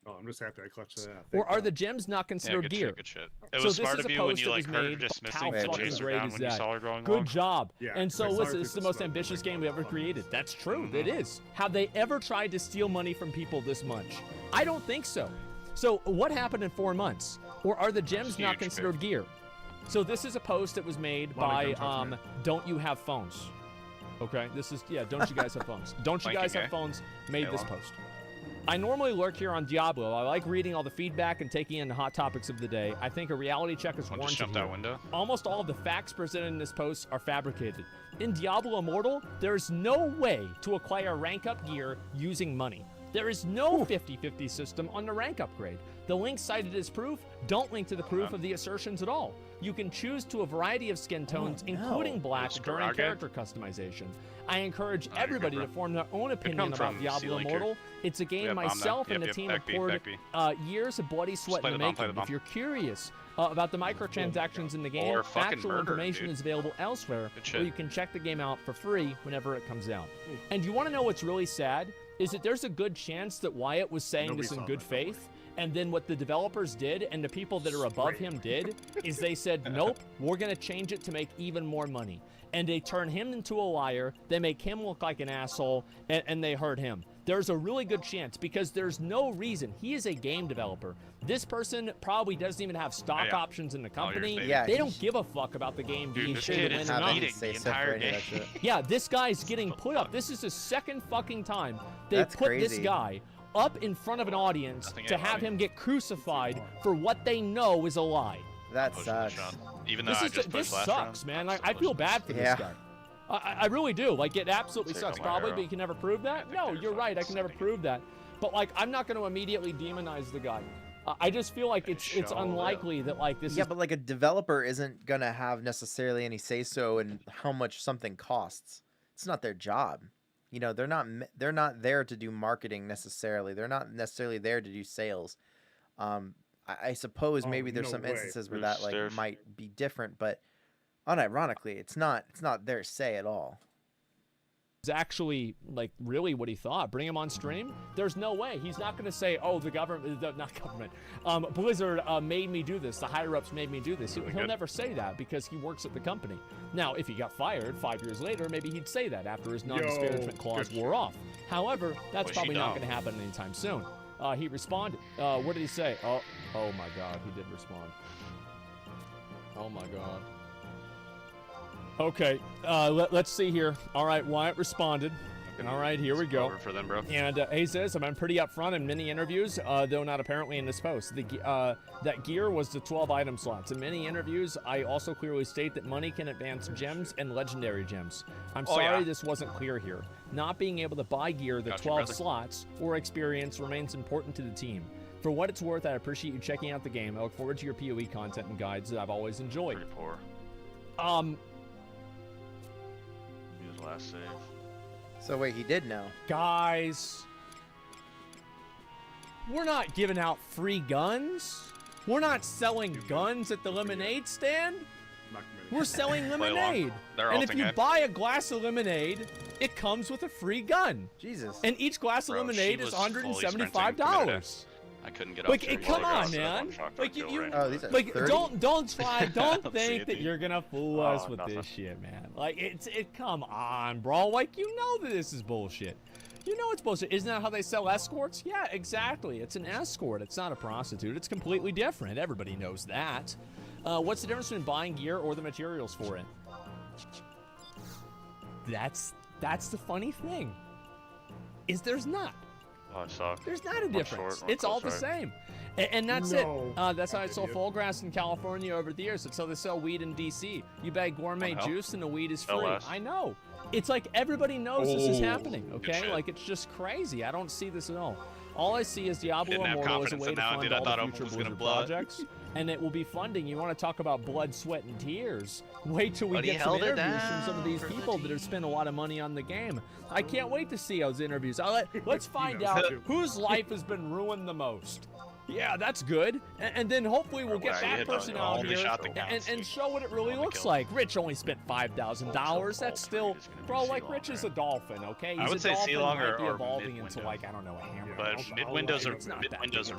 Oh, I'm just happy I clutched that out. or Thank are God. the gems not Yeah, considered good gear? shit, good shit. It So was this smart is of a you when post you that like was heard her made, but dismissing how the fucking chaser great down is when you that? saw her going Good long. job. Yeah, And so 'cause I saw listen, her this is the people most smoking, ambitious like, game we ever motherfuckers. created. That's true. It Mhm. is. Have they ever tried to steal money from people this much? I don't think so. So what happened in 4 months? Or are the gems not Huge, considered gear? So this is a post that was made Lot of by gun talk, man. Don't You Have Phones? Okay, this is don't you guys have phones? Don't you Thank you, guys have guy. phones? Made this Halo. post. I normally lurk here on Diablo. I like reading all the feedback and taking in the hot topics of the day. I think a reality check is I'll just warranted jump here. that window. Almost all of the facts presented in this post are fabricated. In Diablo Immortal, there's no way to acquire rank up gear using money. There is no 50-50 system on the rank upgrade. The links cited as proof don't link to the proof of the assertions at all. You can choose to a variety of skin tones, no. including black, Just during Karage? character customization. I encourage you're everybody good, to bro. form their own opinion come about from Diablo C-Linker. Immortal. It's a game Yeah, bomb that. myself and Yep, the yep, team back have B, poured back B. years of bloody sweat play in the the bomb, play making. the If bomb. you're curious about the microtransactions in the game, Or fucking factual murder, information dude. is available elsewhere, Good where shit. you can check the game out for free whenever it comes out. And you want to know what's really sad? Is that there's a good chance that Wyatt was saying Nobody this in saw good that, don't worry. faith, and then what the developers did and the people that are above him did is they said, nope, we're going to change it to make even more money. And they turn him into a liar, they make him look like an asshole, and they hurt him. There's a really good chance because there's no reason. He is a game developer. This person probably doesn't even have stock Yeah. options in the yours, company. baby. Yeah, they he don't sh- give a fuck about the game Dude, being this pay kid to is win or not. eating Say the stuff entire right here, game. that's it. Yeah, this guy's getting the put up. fuck? This is the second fucking time they That's put this crazy. guy up in front of an audience Nothing to ain't have right. him get crucified for what they know is a lie. That Pushing the sucks. shot. Even though This I is just this pushed last sucks, round, man. I'm I still feel pushing. bad for Yeah. this guy. I really do. Like it absolutely Take sucks, out my probably, arrow. but you can never prove that. think No, they're you're right. I fucking can never sending prove that. But like, I'm not going to immediately demonize the guy. I just feel like it's show them. unlikely that like this Yeah, is but like a developer isn't gonna have necessarily any say so in how much something costs. It's not their job. You know, they're not there to do marketing necessarily. They're not necessarily there to do sales. I suppose Oh, maybe there's no some way. instances where There's that like stairs. might be different, but unironically, it's not their say at all. actually like really what he thought. Bring him on stream. There's no way he's not going to say, "Oh, the government, not government, Blizzard made me do this. The higher ups made me do this." He'll good. never say that because he works at the company. Now, if he got fired 5 years later, maybe he'd say that after his non-disparagement Yo, clause good wore shit. off. However, that's Was she probably not dumb? going to happen anytime soon. he responded. What did he say? Oh my God, he did respond. Oh my God. Okay, let's see here. All right, Wyatt responded. All right, here we go. Over for them, bro. And he says, I'm pretty upfront in many interviews, though not apparently in this post. That gear was the 12 item slots. In many interviews, I also clearly state that money can advance gems and legendary gems. I'm sorry this wasn't clear here. Not being able to buy gear the 12 slots or experience remains important to the team. For what it's worth, I appreciate you checking out the game. I look forward to your PoE content and guides that I've always enjoyed. Pretty poor. His last save. So wait, he did know. Guys, we're not giving out free guns. We're not selling guns at the lemonade stand. We're selling lemonade. And if you buy a glass of lemonade, it comes with a free gun. Jesus. And each glass of lemonade is $175. I couldn't get up. Like, come on, man. Like, like, don't think that you're gonna fool us with this shit, man. Like, come on, bro. Like, you know that this is bullshit. You know it's bullshit. Isn't that how they sell escorts? Yeah, exactly. It's an escort. It's not a prostitute. It's completely different. Everybody knows that. What's the difference between buying gear or the materials for it? That's the funny thing. Is there's not. There's not a difference. It's all the same. And that's it. That's how I sell full grass in California over the years. That's how they sell weed in DC. You buy gourmet juice and the weed is free. I know. It's like everybody knows this is happening, okay? Like, it's just crazy. I don't see this at all. All I see is Diablo Immortal as a way to fund all the future Blizzard projects. And it will be funding. You want to talk about blood, sweat, and tears? Wait till we get some interviews from some of these people that have spent a lot of money on the game. I can't wait to see those interviews. Let's find out whose life has been ruined the most. Yeah, that's good. And then hopefully we'll get that person out here and show what it really looks like. Rich only spent $5,000. That's still, bro, like, Rich is a dolphin, okay? He's I would say C-Long or evolving into, like, I don't know, a hammer. But mid-windows are a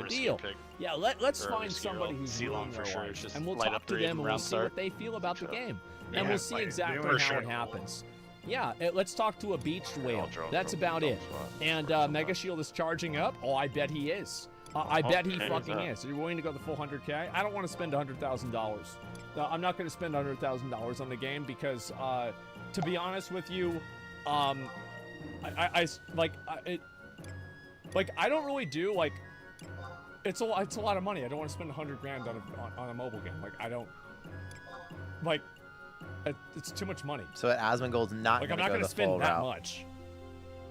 deal. Yeah, let's find somebody who's ruined their life, and we'll talk to them and we'll see what they feel about the game. And we'll see exactly how it happens. Yeah, let's talk to a beached whale. That's about it. And Mega Shield is charging up. Oh, I bet he is. I bet he fucking is. Are you willing to go the full 100K? I don't want to spend $100,000. I'm not going to spend $100,000 on the game because, to be honest with you, I don't really do, like, it's a lot of money. I don't want to spend 100 grand on a mobile game. Like, I don't, like, it's too much money. So Asmongold's not like, going I'm not going to spend that much.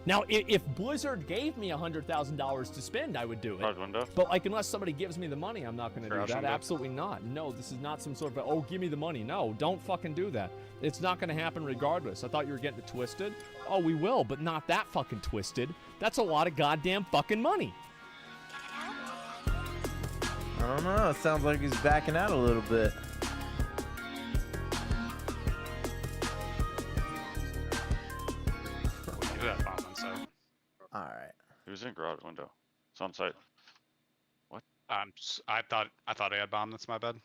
Now, if Blizzard gave me $100,000 to spend, I would do it. But, like, unless somebody gives me the money, I'm not going to do that. Absolutely not. No, this is not some sort of, oh, give me the money. No, don't fucking do that. It's not going to happen regardless. I thought you were getting it twisted. Oh, we will, but not that fucking twisted. That's a lot of goddamn fucking money. I don't know. It sounds like he's backing out a little bit. All right. He was in garage window. It's on site. What? I thought I had bomb. That's my bad.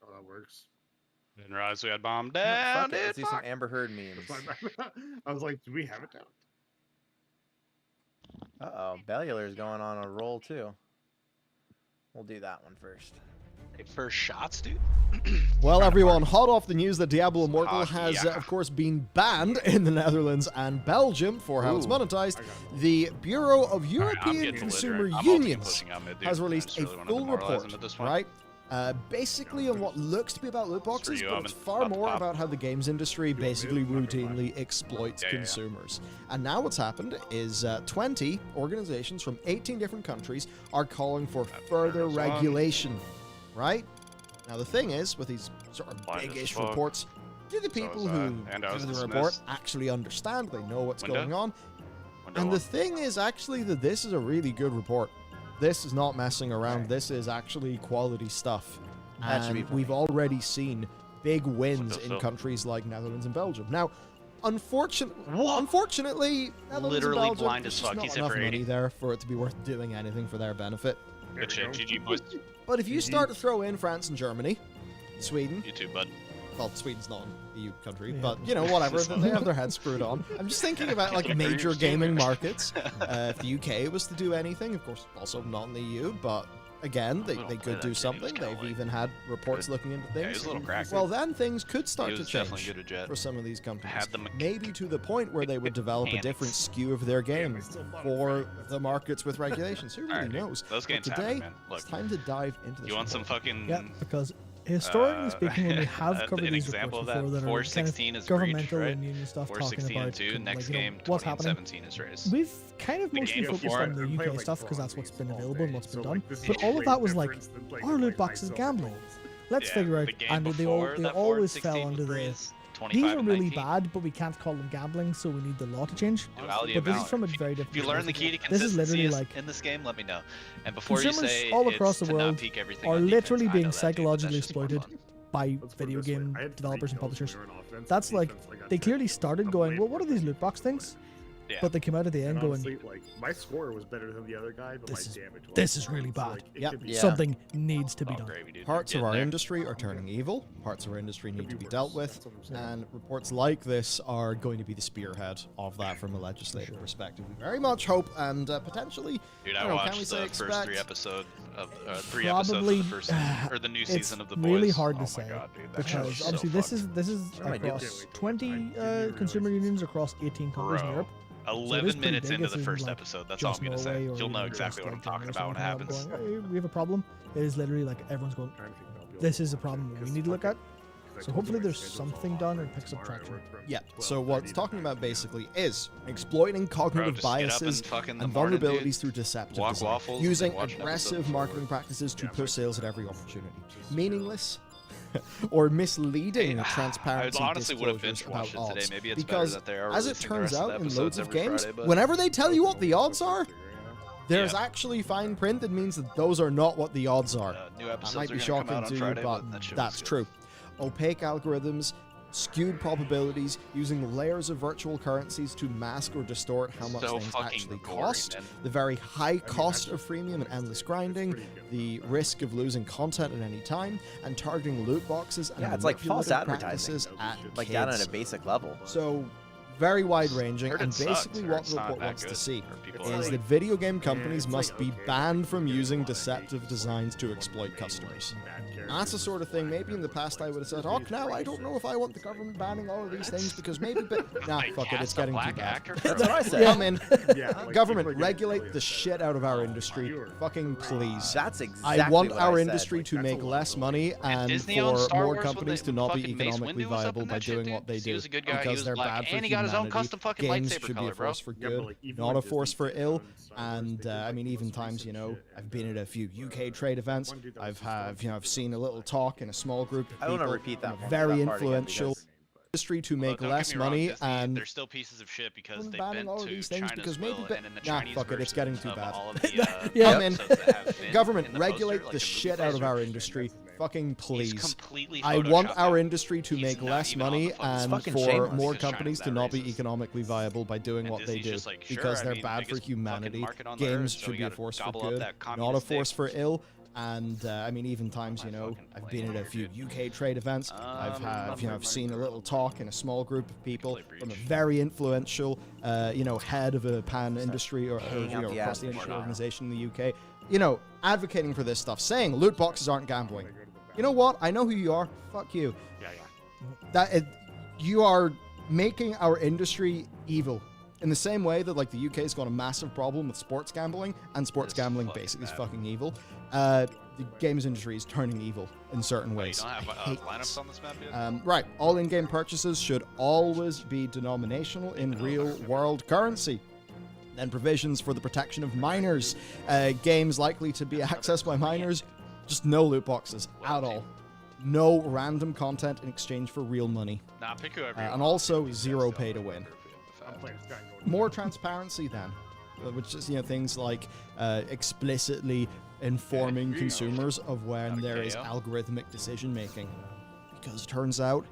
Oh, that works. Didn't realize we had bomb Fuck down. it, let's do some Amber Heard memes. I was like, do we have it down? Uh-oh, Bellular's going on a roll too. We'll do that one first. First shots, dude. Well, everyone, hot off the news that Diablo Immortal has, of course, been banned in the Netherlands and Belgium for how it's monetized, the Bureau of European Consumer Unions has released a full report, right? Basically on what looks to be about loot boxes, but it's far more about how the games industry basically routinely exploits consumers. And now what's happened is 20 organizations from 18 different countries are calling for further regulation. Right? Now the thing is, with these sort of big-ish reports, do the people who do the report actually understand? They know what's going on? And the thing is actually that this is a really good report. This is not messing around. This is actually quality stuff. And we've already seen big wins in countries like Netherlands and Belgium. Now, unfortunately, Netherlands and Belgium, there's just not enough money there for it to be worth doing anything for their benefit. Good shit, GG boys. But if you start to throw in France and Germany, Sweden, you too, bud. well, Sweden's not an EU country, but you know, whatever. They have their heads screwed on. I'm just thinking about like major gaming markets. If the UK was to do anything, of course, also not in the EU, but again, they could do something. They've even had reports looking into things. Yeah, he's a little cracked. Well, then things could start to definitely change good at Jet. for some of these companies. Had the Maybe to the point where they would develop a different skew of their game for the markets with regulations. Who really knows? Those But games today, happen, man. Look, it's time to dive into this. you want some fucking... Yeah, because historically speaking, when we have covered an these example reports of that, before that are kind 416 of is breach, governmental right? and union stuff talking 416 about and 2, kind of next like, you know, game, what's 20 and happening. 17 is raised. We've kind of The mostly game focused before on it, the UK stuff because that's what's been available and what's been done. But all of that was like, are loot boxes gambling? Let's figure out, and they always fell under the, these are really bad, but we can't call them gambling, so we need the law to change. But this is from a very different If you learn the key to This is consistency literally like in this game, let me know. And before you consumers say all across it's the to not world peek everything are on literally defense, I know being that, dude, but psychologically that's just more exploited fun. by video game developers and publishers. That's like, they clearly started going, well, what are these loot box things? Yeah. But they came out at the end going, honestly, like my score was better than the other guy, but This my is- damage was this is really bad. Something needs to be done. Gravy, dude. Parts You're of our getting there. industry are turning evil. Parts of our industry need to be dealt with, and reports like this are going to be the spearhead of that from a legislative perspective. We very much hope, and potentially, Dude, I I don't know, can we watched say the first expect? 3 episodes of Probably, the first or the new it's season of the Boys. really hard Oh to my say God, dude, that show because so obviously fun. this is Oh, I do. across 20 consumer unions across 18 countries in Bro, Europe. 11 pretty minutes big. into This the isn't first like episode. That's all just I'm gonna say. Norway or You'll know even exactly just, what I'm like, talking Germany or about when it something happens. going, "Hey, we have a problem. It is literally like everyone's going, this is a problem that we need to look at. So hopefully there's something done and picks up traction. Yeah, so what it's talking about basically is exploiting cognitive just get up biases and fucking the and morning, vulnerabilities dude. through deceptive Walk design, waffles and using watch an episode aggressive before marketing work. practices to push sales at every opportunity. Meaningless or misleading transparency I honestly would have disclosures binge watched about it today. odds. Maybe it's because, better that they are as it releasing the turns rest of out the in episodes loads of every games, Friday, but- whenever they tell you what the odds are, there's Yeah. actually fine print that means that those are not what the odds are. New That episodes might are be gonna come shocking out on to you, Friday, but that shit was that's good. true. Opaque algorithms, skewed probabilities, using layers of virtual currencies to mask or distort how much So things fucking actually boring, cost, man. the very high cost of freemium and endless grinding, the risk of losing content at any time, and targeting loot boxes and Yeah, it's like false manipulative advertising. practices at Like down kids. at a basic level. So, very wide-ranging, Heard and it sucks, basically or what it's the not report that wants to good, see or people is are that like- video game companies it's must like, be okay, banned from yeah, using like, deceptive designs to exploit customers. That's the sort of thing, maybe in the past I would have said, oh, now I don't know if I want the government banning all of these things because maybe, but nah, Like, fuck it, it's cast a getting too black bad. actor for That's what I said. Yeah, man. Yeah, like, Government, people are getting regulate really the upset. shit out of our industry. Fucking please. That's exactly I want what our I said. industry to That's make a lot less of money and Disney owns for Star more Wars when companies they- to not be fucking Mace economically Windu was up viable in by that shit, doing dude. what they He do was a good guy, he because was they're black, bad for and he got his own humanity. custom fucking Games lightsaber should be color, a bro. force for Yeah, but, good, like, even not when a force Disney for took ill. on Star Wars, And they did, I like, mean, the even most times, you recent know, shit, I've been at a few UK trade events. One dude that I've was just have seen a little talk in a small group of I want people. to repeat that. from a very that part again influential because- industry to make Don't less get me wrong, money Disney, and they're still pieces of shit because I'm they've banning been all of to these things China's because maybe will, but- and in the nah, Chinese fuck it, it's getting too version bad. of all of the, Yeah, episodes man. that have Finn Government, in the poster, regulate like the the shit movie out of our poster. industry. Fucking He's please. completely I want photoshopped our out. industry to He's make not less even on the money fucking and fucking for shameless. more Because companies to China's not that be racist. economically viable by doing And what they Disney's do just like, sure, because I they're mean, bad for biggest fucking humanity. market on the Games earth, so should we be a gotta force for gobble up good, that not a communist force dick. for ill. And I mean, even times, you know, I've been at a few UK trade events. I've seen a little talk in a small group of people from a very influential, head of a pan industry or Hanging out the across ass the industry before. organization in the UK. You know, advocating for this stuff, saying loot boxes aren't gambling. You know what? I know who you are. Fuck you. Yeah. You are making our industry evil. In the same way that like the UK's got a massive problem with sports gambling, and sports It's gambling fucking basically is bad. fucking evil. The games industry is turning evil in certain Wait, ways. you don't have I hate lineups this. on this map yet? Right, all in-game purchases should always be denominational in real-world currency. Then provisions for the protection of minors. Games likely to be accessed by minors, just no loot boxes at all. No random content in exchange for real money. Nah, pick whoever. you And want. also zero pay to win. I'm playing this guy going More transparency then, which is, things like explicitly informing consumers of when there is KO. algorithmic decision making. Because it turns out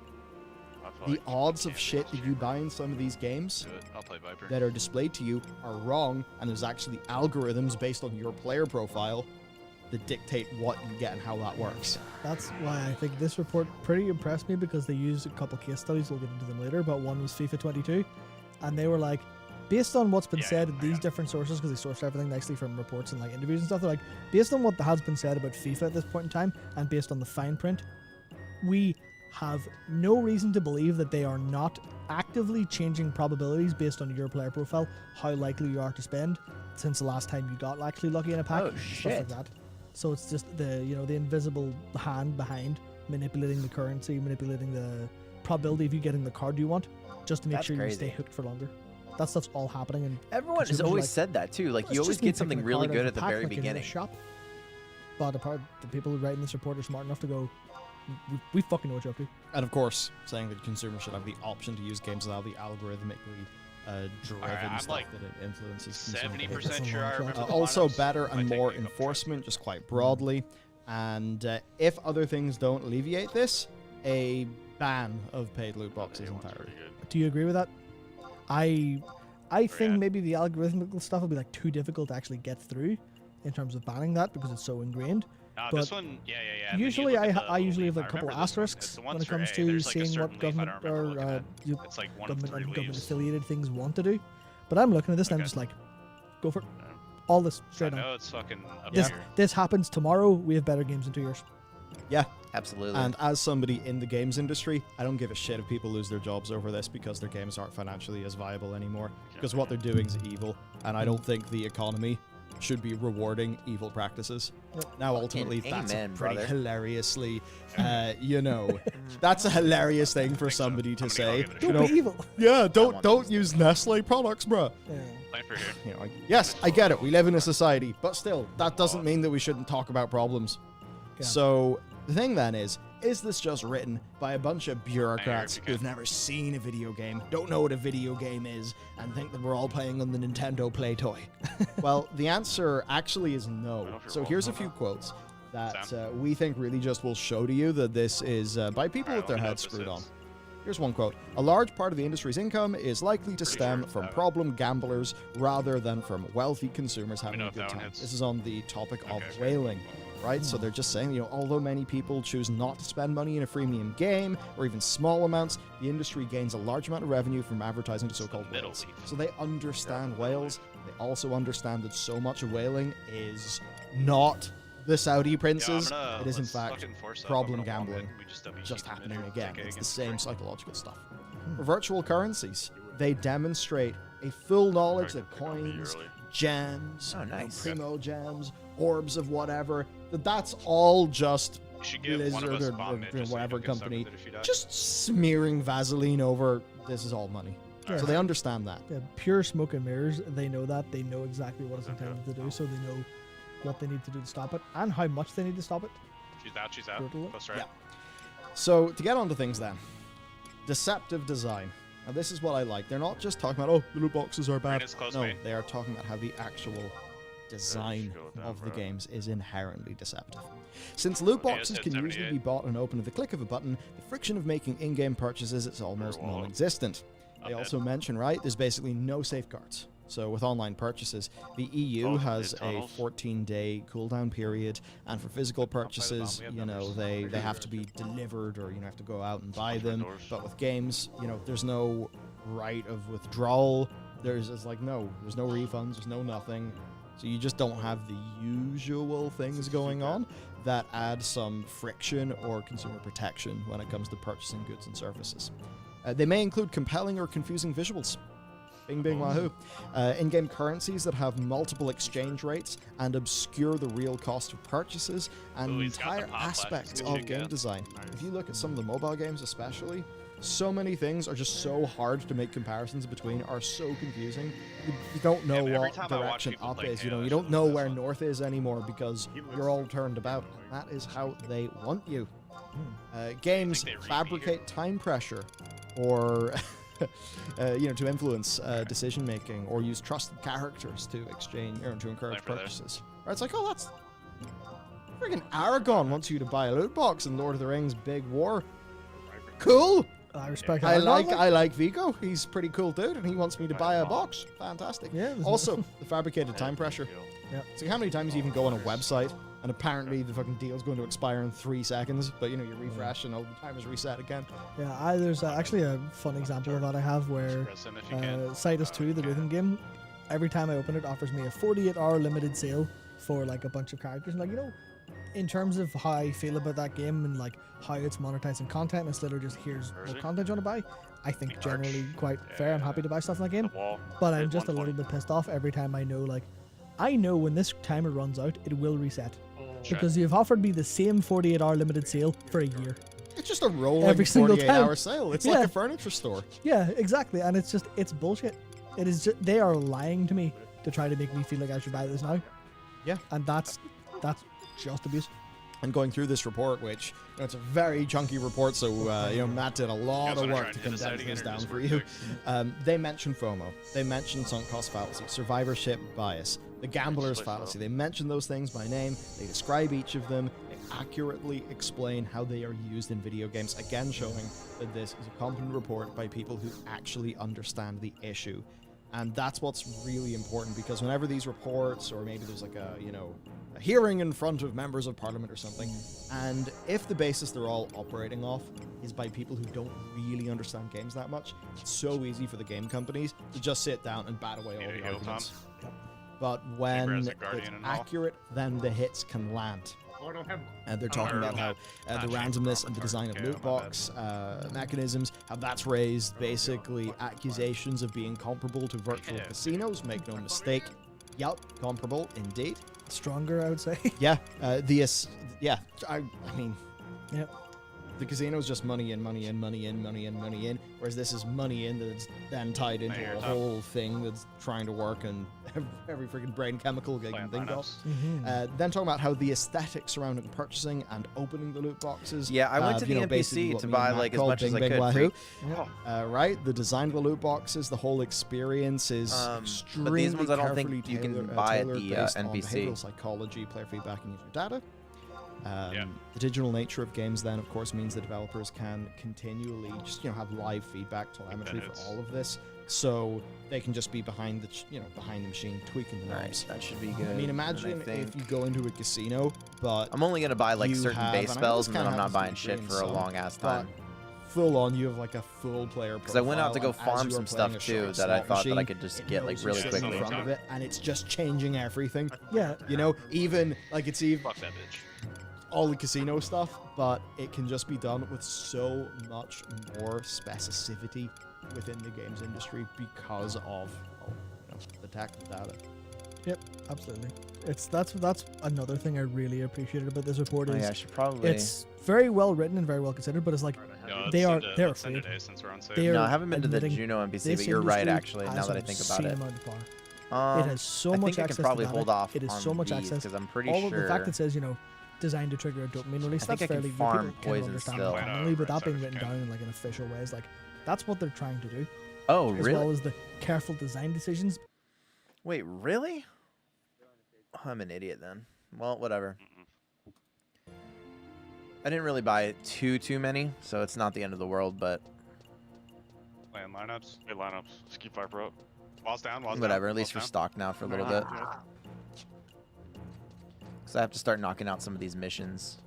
I feel the like odds of shit that you buy in some of these games Do it. I'll play Viper. that are displayed to you are wrong, and there's actually algorithms based on your player profile that dictate what you get and how that works. That's why I think this report pretty impressed me, because they used a couple case studies, we'll get into them later, but one was FIFA 22, and they were like, based on what's been said in these different sources, because they sourced everything nicely from reports and like interviews and stuff, they're like, based on what has been said about FIFA at this point in time, and based on the fine print, we have no reason to believe that they are not actively changing probabilities based on your player profile, how likely you are to spend since the last time you got actually lucky in a pack, stuff like that. So it's just the the invisible hand behind manipulating the currency, manipulating the probability of you getting the card you want, just to make sure you stay hooked for longer. That stuff's all happening, and everyone has always said that too. Like, you always get something really good at the very beginning. Shop. But the people who write in this report are smart enough to go, we fucking know what you're up to. And of course, saying that consumers should have the option to use games without the algorithmically driven stuff like that it influences. 70% sure I remember. Also, better and more enforcement, just quite broadly. And if other things don't alleviate this, a ban of paid loot boxes entirely. Do you agree with that? I think maybe the algorithmical stuff will be like too difficult to actually get through in terms of banning that, because it's so ingrained. But this one, yeah. Usually, I usually have a couple asterisks when it comes to seeing what government or government affiliated things want to do. But I'm looking at this and I'm just like, go for it. All this straight on. I know it's fucking up this happens tomorrow. We have better games in 2 years. Yeah, absolutely. And as somebody in the games industry, I don't give a shit if people lose their jobs over this, because their games aren't financially as viable anymore. Because what they're doing is evil, and I don't think the economy should be rewarding evil practices. Now, ultimately, that's a pretty hilariously, that's a hilarious thing for somebody to say. Don't be evil. Yeah, don't use Nestle products, bruh. Yeah. Yes, I get it. We live in a society, but still, that doesn't mean that we shouldn't talk about problems. Yeah. So the thing then is this just written by a bunch of bureaucrats who've never seen a video game, don't know what a video game is, and think that we're all playing on the Nintendo Play Toy? Well, the answer actually is no. So here's a few quotes that we think really just will show to you that this is by people with their heads screwed on. Here's one quote. A large part of the industry's income is likely to stem from problem gamblers rather than from wealthy consumers having a good time. This is on the topic of whaling. Right? So they're just saying, although many people choose not to spend money in a freemium game, or even small amounts, the industry gains a large amount of revenue from advertising to so-called whales. So they understand whales. They also understand that so much of whaling is not the Saudi princes. It is, in fact, problem gambling just happening again. It's the same psychological stuff. For virtual currencies, they demonstrate a full knowledge that coins, gems, primo gems, orbs of whatever, that's all just Blizzard or whatever company just smearing Vaseline over. This is all money. Yeah. So they understand that. Yeah, pure smoke and mirrors. They know that. They know exactly what it's intended to do, so they know what they need to do to stop it and how much they need to stop it. She's out. Close right. Yeah. So to get on to things then, deceptive design. Now this is what I like. They're not just talking about, the loot boxes are bad. No, they are talking about how the actual design of the games is inherently deceptive. Since loot boxes can usually be bought and opened at the click of a button, the friction of making in-game purchases is almost non-existent. They also mention, right, there's basically no safeguards. So with online purchases, the EU has a 14-day cooldown period, and for physical purchases, they have to be delivered, or you have to go out and buy them. But with games, there's no right of withdrawal. There's no refunds, there's no nothing. So you just don't have the usual things going on that add some friction or consumer protection when it comes to purchasing goods and services. They may include compelling or confusing visuals. Bing, bing, wahoo. In-game currencies that have multiple exchange rates and obscure the real cost of purchases, and entire aspects of game design. If you look at some of the mobile games especially, so many things are just so hard to make comparisons between, are so confusing. You don't know what direction up is, you don't know where north is anymore because you're all turned about. That is how they want you. Games fabricate time pressure, or to influence decision making, or use trusted characters to exchange or to encourage purchases. Right? It's like, that's friggin' Aragon wants you to buy a loot box in Lord of the Rings Big War. Cool. I respect. I like Vigo. He's a pretty cool dude, and he wants me to buy a box. Fantastic. Yeah. Also, the fabricated time pressure. Yeah. So how many times you even go on a website and apparently the fucking deal's going to expire in 3 seconds, but you know, you refresh and all the time is reset again. Yeah, there's actually a fun example of that I have where Citus 2, the rhythm game, every time I open it, offers me a 48-hour limited sale for like a bunch of characters. And like, you know, in terms of how I feel about that game and like how it's monetizing content instead of just here's what content you want to buy, I think generally quite fair. I'm happy to buy stuff in that game, but I'm just a little bit pissed off every time I know when this timer runs out, it will reset. Because you've offered me the same 48-hour limited sale for a year. It's just a rolling every single 48-hour sale. It's like a furniture store. Yeah, exactly. And it's bullshit. It is just, they are lying to me to try to make me feel like I should buy this now. Yeah. And that's just abuse. And going through this report, which you know, it's a very chunky report, so you know, Matt did a lot of work to condense this down for you. They mentioned FOMO, they mentioned sunk cost fallacy, survivorship bias, the gambler's fallacy. They mention those things by name. They describe each of them. They accurately explain how they are used in video games. Again, showing that this is a competent report by people who actually understand the issue. And that's what's really important, because whenever these reports, or maybe there's like a hearing in front of members of parliament or something, and if the basis they're all operating off is by people who don't really understand games that much, it's so easy for the game companies to just sit down and bat away all the arguments. But when it's accurate, then the hits can land. And they're talking about how the randomness and the design of loot box mechanisms, how that's raised basically accusations of being comparable to virtual casinos. Make no mistake. Yep, comparable indeed. Stronger, I would say. Yeah, I mean, yep. The casino is just money in, money in, money in, money in, money in, whereas this is money in that's then tied into a whole thing that's trying to work and every freaking brain chemical you can think of. Then talking about how the aesthetics surrounding purchasing and opening the loot boxes. Yeah, I went to the NPC to buy like as much as I could. Right, the design of the loot boxes, the whole experience is extremely but these ones I don't think you can buy at the On NPC. behavioral psychology, player feedback, and user data. The digital nature of games then, of course, means that developers can continually just, you know, have live feedback telemetry for all of this, so they can just be behind the machine, tweaking the knobs. That should be good. I mean, imagine if you go into a casino, but I'm only gonna buy like certain base spells, and then I'm not buying shit for a long ass time. Full on, you have like a full player profile. Because I went out to go farm some stuff too that I thought that I could just get like really quickly. In front of it, and it's just changing everything. Yeah, you know, even like it's even fuck that bitch. All the casino stuff, but it can just be done with so much more specificity within the games industry because of the tech and data. Yep, absolutely. That's another thing I really appreciated about this report is I should probably. It's very well written and very well considered, but it's like they're afraid. No, I haven't been to the Juno NPC, but you're right actually. Now that I think about it. It has so much access. I can probably to hold off. It is on so much these, access because I'm pretty all sure. Of the fact that says designed to trigger a dopamine release. I think that's I can fairly farm people can poison understand still. commonly, but that being written down in like an official way is like that's what they're trying to do. Oh, as really? As well as the careful design decisions. Wait, really? I'm an idiot then. Well, whatever. I didn't really buy too many, so it's not the end of the world, but Playing lineups. Hey, lineups. Just keep Viper up. Walls down, walls whatever. down. At least for stock now for a little bit. Because I have to start knocking out some of these missions.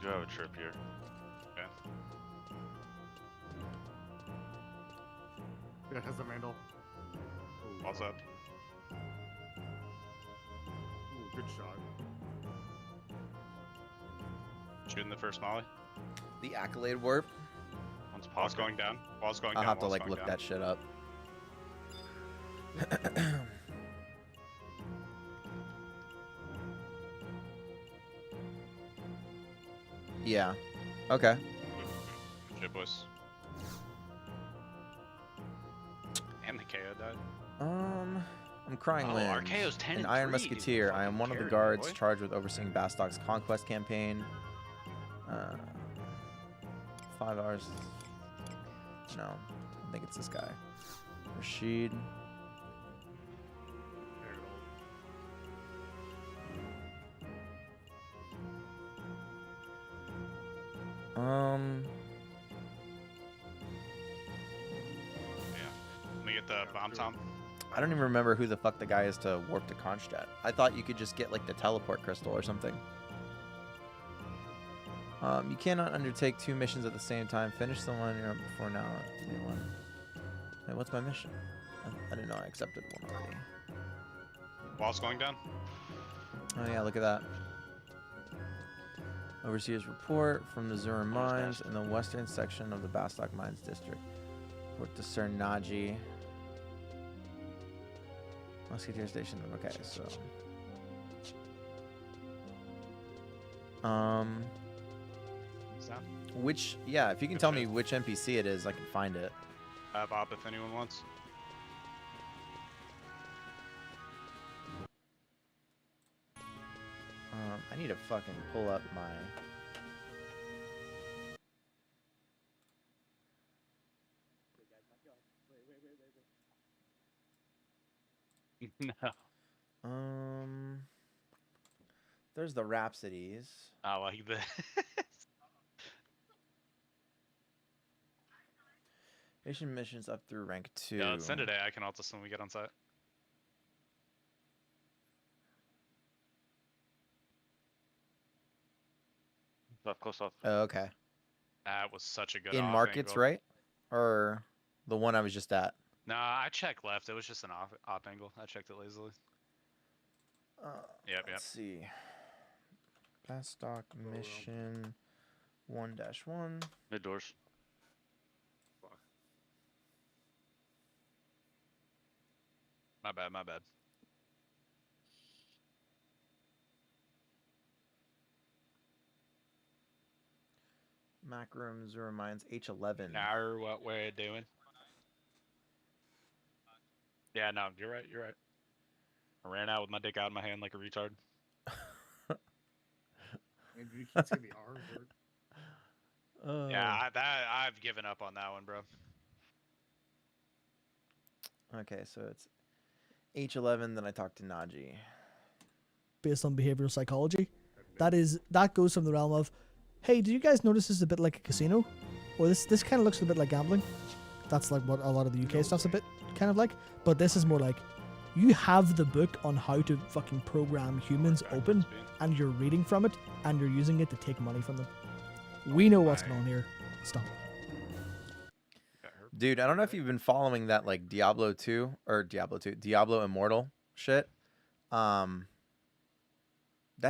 You have a trip here. Okay. Yeah, it has a mandal. Walls up. Ooh, good shot. Shooting the first molly. The accolade warp. Walls going down. Walls going I'll down. have to walls like going look down. that shit up. Yeah. Okay. Good shit, boys. And the KO died. I'm Crying Wind, RKO's 10 an and Iron 3, Musketeer. dude. I am one of the Fucking guards boy. charged with overseeing Bastok's conquest campaign. 5 hours. No, I think it's this guy. Rashid. Yeah. Let me get the bomb, Tom. I don't even remember who the fuck the guy is to warp to Kronstadt. I thought you could just get like the teleport crystal or something. You cannot undertake 2 missions at the same time. Finish the one you're on before now. New one. Hey, what's my mission? I didn't know I accepted one already. Wall's going down. Oh yeah, look at that. Overseer's report from the Zurin Mines in the western section of the Bastok Mines district. Report to Sir Naji. Musketeer Station. Okay, so. Which, yeah, if you can tell me which NPC it is, I can find it. I have op if anyone wants. I need to fucking pull up my... No. There's the Rhapsodies. I like this. Mission missions up through rank 2. Yeah, send it. I can also when we get on site. Close off. Oh, okay. That was such a good. In markets, angle. right? Or the one I was just at? Nah, I checked left. It was just an op angle. I checked it lazily. Yep. Let's see. Bastok mission 1-1. Mid doors. My bad. Macroom, Zurin Mines, H11. Now what we're doing. Yeah, no, you're right. I ran out with my dick out of my hand like a retard. Andrew, you can't say the R word. Yeah, I've given up on that one, bro. Okay, so it's H11, then I talked to Naji. Based on behavioral psychology, that goes from the realm of, hey, do you guys notice this is a bit like a casino? Or this kind of looks a bit like gambling. That's like what a lot of the UK stuff's a bit kind of like. But this is more like, you have the book on how to fucking program humans open, and you're reading from it, and you're using it to take money from them. We know what's going on here. Stop. Dude, I don't know if you've been following that like Diablo Immortal shit. That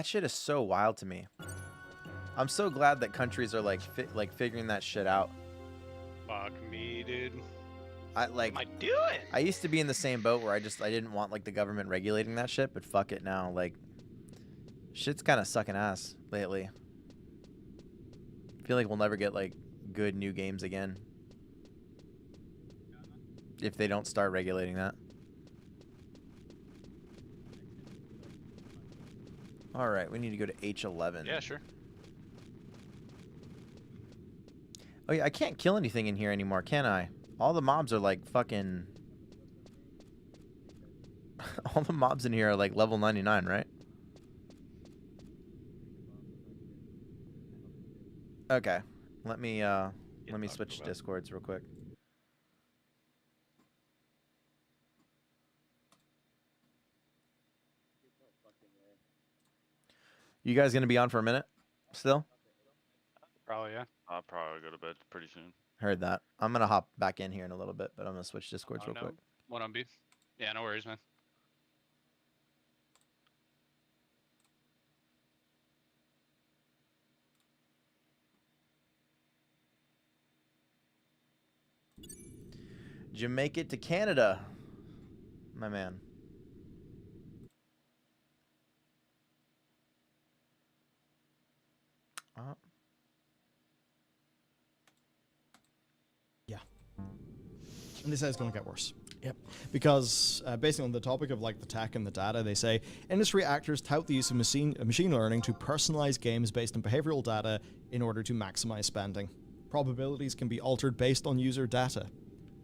shit is so wild to me. I'm so glad that countries are like figuring that shit out. Fuck me, dude. What am I doing? I used to be in the same boat where I didn't want like the government regulating that shit, but fuck it now. Like, shit's kind of sucking ass lately. I feel like we'll never get like good new games again if they don't start regulating that. All right, we need to go to H11. Yeah, sure. Oh yeah, I can't kill anything in here anymore, can I? All the mobs are like fucking... All the mobs in here are like level 99, right? Okay. Let me switch Discords real quick. You guys gonna be on for a minute still? Probably, yeah. I'll probably go to bed pretty soon. Heard that. I'm gonna hop back in here in a little bit, but I'm gonna switch Discords real quick. One on B. Yeah, no worries, man. Did you make it to Canada, my man? Yeah. And they say it's going to get worse. Yep. Because based on the topic of like the tech and the data, they say industry actors tout the use of machine learning to personalize games based on behavioral data in order to maximize spending. Probabilities can be altered based on user data.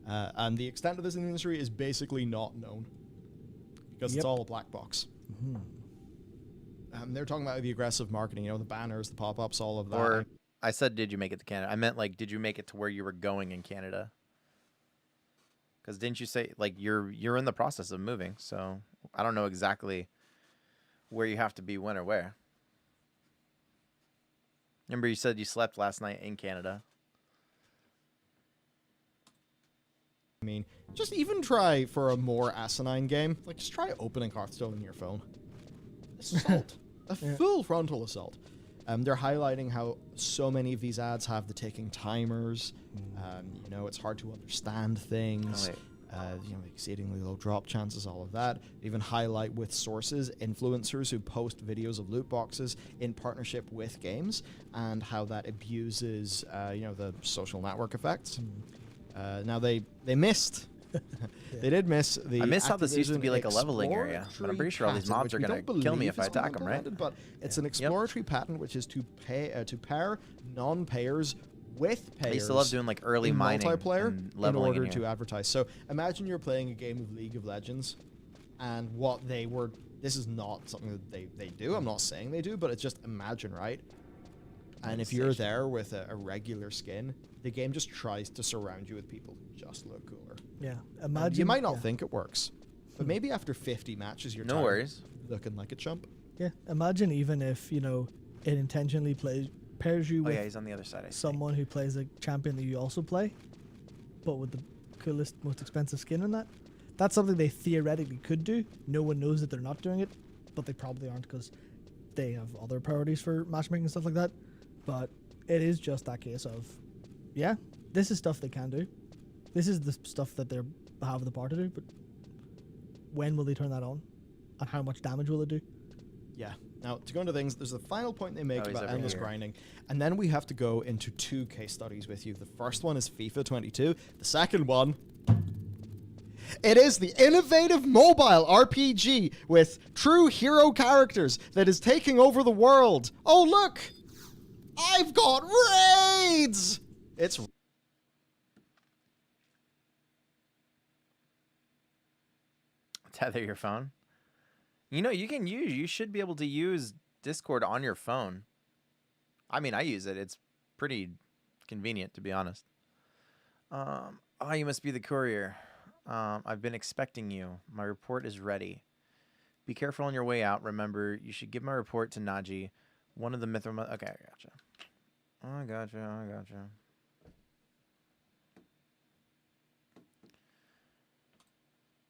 And the extent of this in the industry is basically not known. Because it's all a black box. They're talking about the aggressive marketing, you know, the banners, the pop-ups, all of that. Or I said, did you make it to Canada? I meant like, did you make it to where you were going in Canada? Because didn't you say like you're in the process of moving? So I don't know exactly where you have to be when or where. Remember you said you slept last night in Canada. I mean, just even try for a more asinine game. Like, just try opening Hearthstone on your phone. Assault. A full frontal assault. They're highlighting how so many of these ads have the ticking timers. You know, it's hard to understand things. You know, exceedingly low drop chances, all of that. Even highlight with sources, influencers who post videos of loot boxes in partnership with games, and how that abuses, you know, the social network effects. Now they missed. They did miss the. I miss how this used to Activision be like a leveling area, but I'm pretty sure all these patent, mobs are which gonna kill me if I attack them, right? But it's an exploratory patent, which is to pair non-payers with payers. I used to love doing like early mining multiplayer and in leveling order in to here. advertise. So imagine you're playing a game of League of Legends, and what they were. This is not something that they do. I'm not saying they do, but it's just imagine, right? And if you're there with a regular skin, the game just tries to surround you with people who just look cooler. Yeah, And imagine. you might not think it works, but maybe after 50 matches, you're No tired of worries. looking like a chump. Yeah, imagine even if, you know, it intentionally pairs you Oh with yeah, he's on the other side. I see. someone who plays a champion that you also play, but with the coolest, most expensive skin in that. That's something they theoretically could do. No one knows that they're not doing it, but they probably aren't because they have other priorities for matchmaking and stuff like that. But it is just that case of, yeah, this is stuff they can do. This is the stuff that they have the power to do, but when will they turn that on? And how much damage will it do? Yeah. Now, to go into things, there's the final point they make Oh, he's about over endless here. grinding, and then we have to go into 2 case studies with you. The first one is FIFA 22. The second one, it is the innovative mobile RPG with true hero characters that is taking over the world. Oh, look! I've got raids! It's... Tether your phone. You know, you should be able to use Discord on your phone. I mean, I use it. It's pretty convenient, to be honest. Oh, you must be the courier. I've been expecting you. My report is ready. Be careful on your way out. Remember, you should give my report to Naji, one of the Mithril... Okay, I gotcha. I gotcha.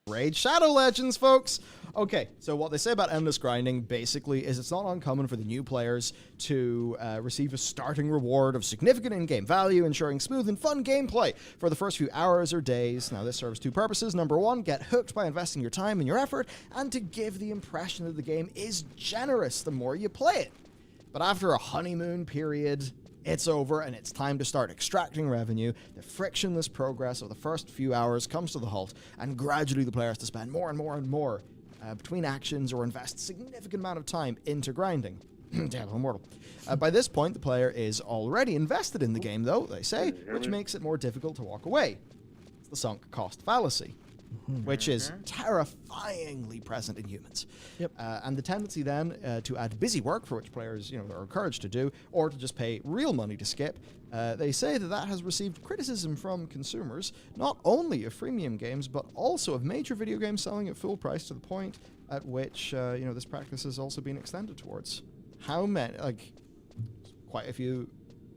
Raid Shadow Legends, folks. Okay, so what they say about endless grinding basically is it's not uncommon for the new players to receive a starting reward of significant in-game value, ensuring smooth and fun gameplay for the first few hours or days. Now, this serves 2 purposes. Number 1, get hooked by investing your time and your effort, and to give the impression that the game is generous the more you play it. But after a honeymoon period, it's over and it's time to start extracting revenue. The frictionless progress of the first few hours comes to the halt, and gradually the player has to spend more and more and more between actions or invest a significant amount of time into grinding. Damn, Immortal. By this point, the player is already invested in the game, though, they say, which makes it more difficult to walk away. It's the sunk cost fallacy, which is terrifyingly present in humans. Yep. And the tendency then to add busy work, for which players, you know, are encouraged to do, or to just pay real money to skip. They say that has received criticism from consumers, not only of freemium games, but also of major video games selling at full price, to the point at which, you know, this practice has also been extended towards. How many, like, quite a few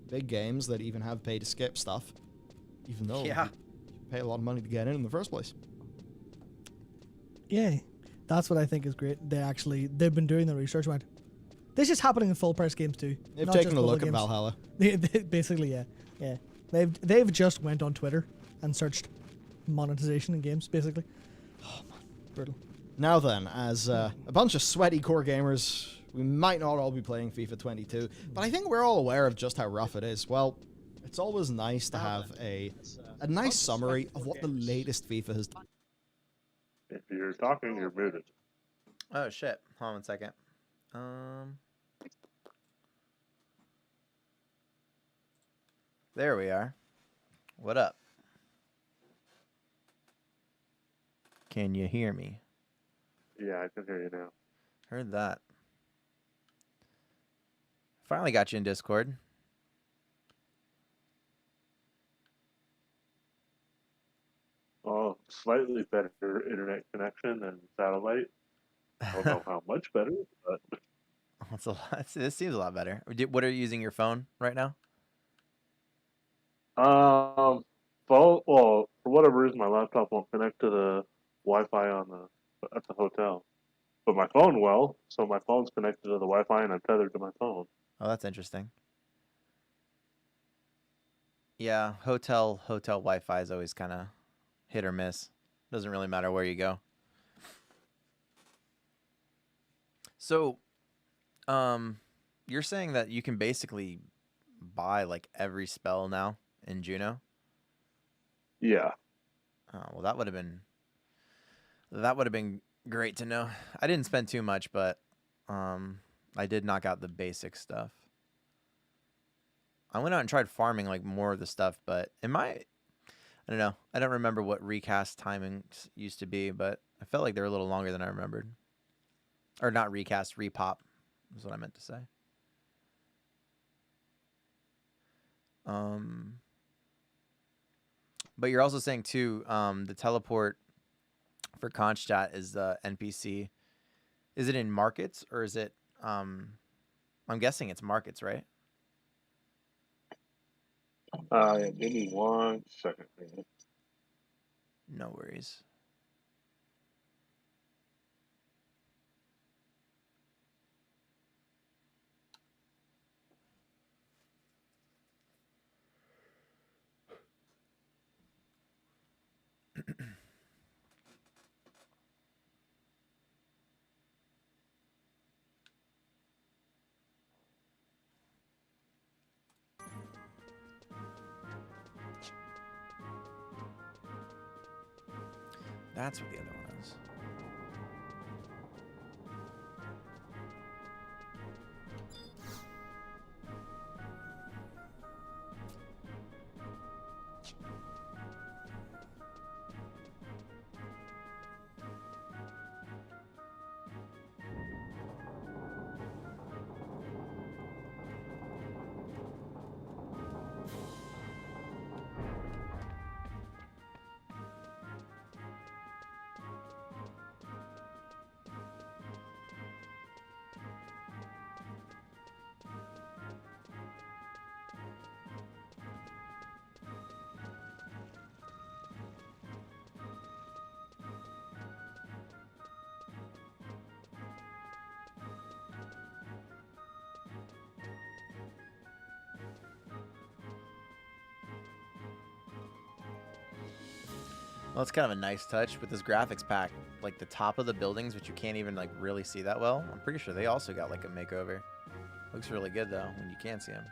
big games that even have pay to skip stuff, even though you pay a lot of money to get in the first place. Yeah, that's what I think is great. They've been doing the research, right? This is happening in full price games too. They've not taken just a look mobile at Valhalla. Basically, yeah. They've just went on Twitter and searched monetization in games, basically. Oh man, brutal. Now then, as a bunch of sweaty core gamers, we might not all be playing FIFA 22, but I think we're all aware of just how rough it is. Well, it's always nice to have a nice summary of what the latest FIFA has done. If you're talking, you're muted. Oh shit. Hold on one second. There we are. What up? Can you hear me? Yeah, I can hear you now. Heard that. Finally got you in Discord. Oh, slightly better internet connection than satellite. I don't know how much better, but That's a lot. This seems a lot better. What are you using your phone right now? phone. Well, for whatever reason, my laptop won't connect to the Wi-Fi at the hotel. But my phone will, so my phone's connected to the Wi-Fi and I'm tethered to my phone. Oh, that's interesting. Yeah, hotel Wi-Fi is always kind of hit or miss. Doesn't really matter where you go. So, you're saying that you can basically buy like every spell now in Juno? Yeah. Oh, well, that would have been great to know. I didn't spend too much, but I did knock out the basic stuff. I went out and tried farming like more of the stuff, but I don't know. I don't remember what recast timings used to be, but I felt like they were a little longer than I remembered. Or not recast, repop is what I meant to say. But you're also saying too, the teleport for Conchchat is the NPC. Is it in markets or is it? I'm guessing it's markets, right? Yeah, give me 1 second. No worries. That's what the other one is. Well, it's kind of a nice touch with this graphics pack. Like the top of the buildings, which you can't even like really see that well. I'm pretty sure they also got like a makeover. Looks really good though when you can see them.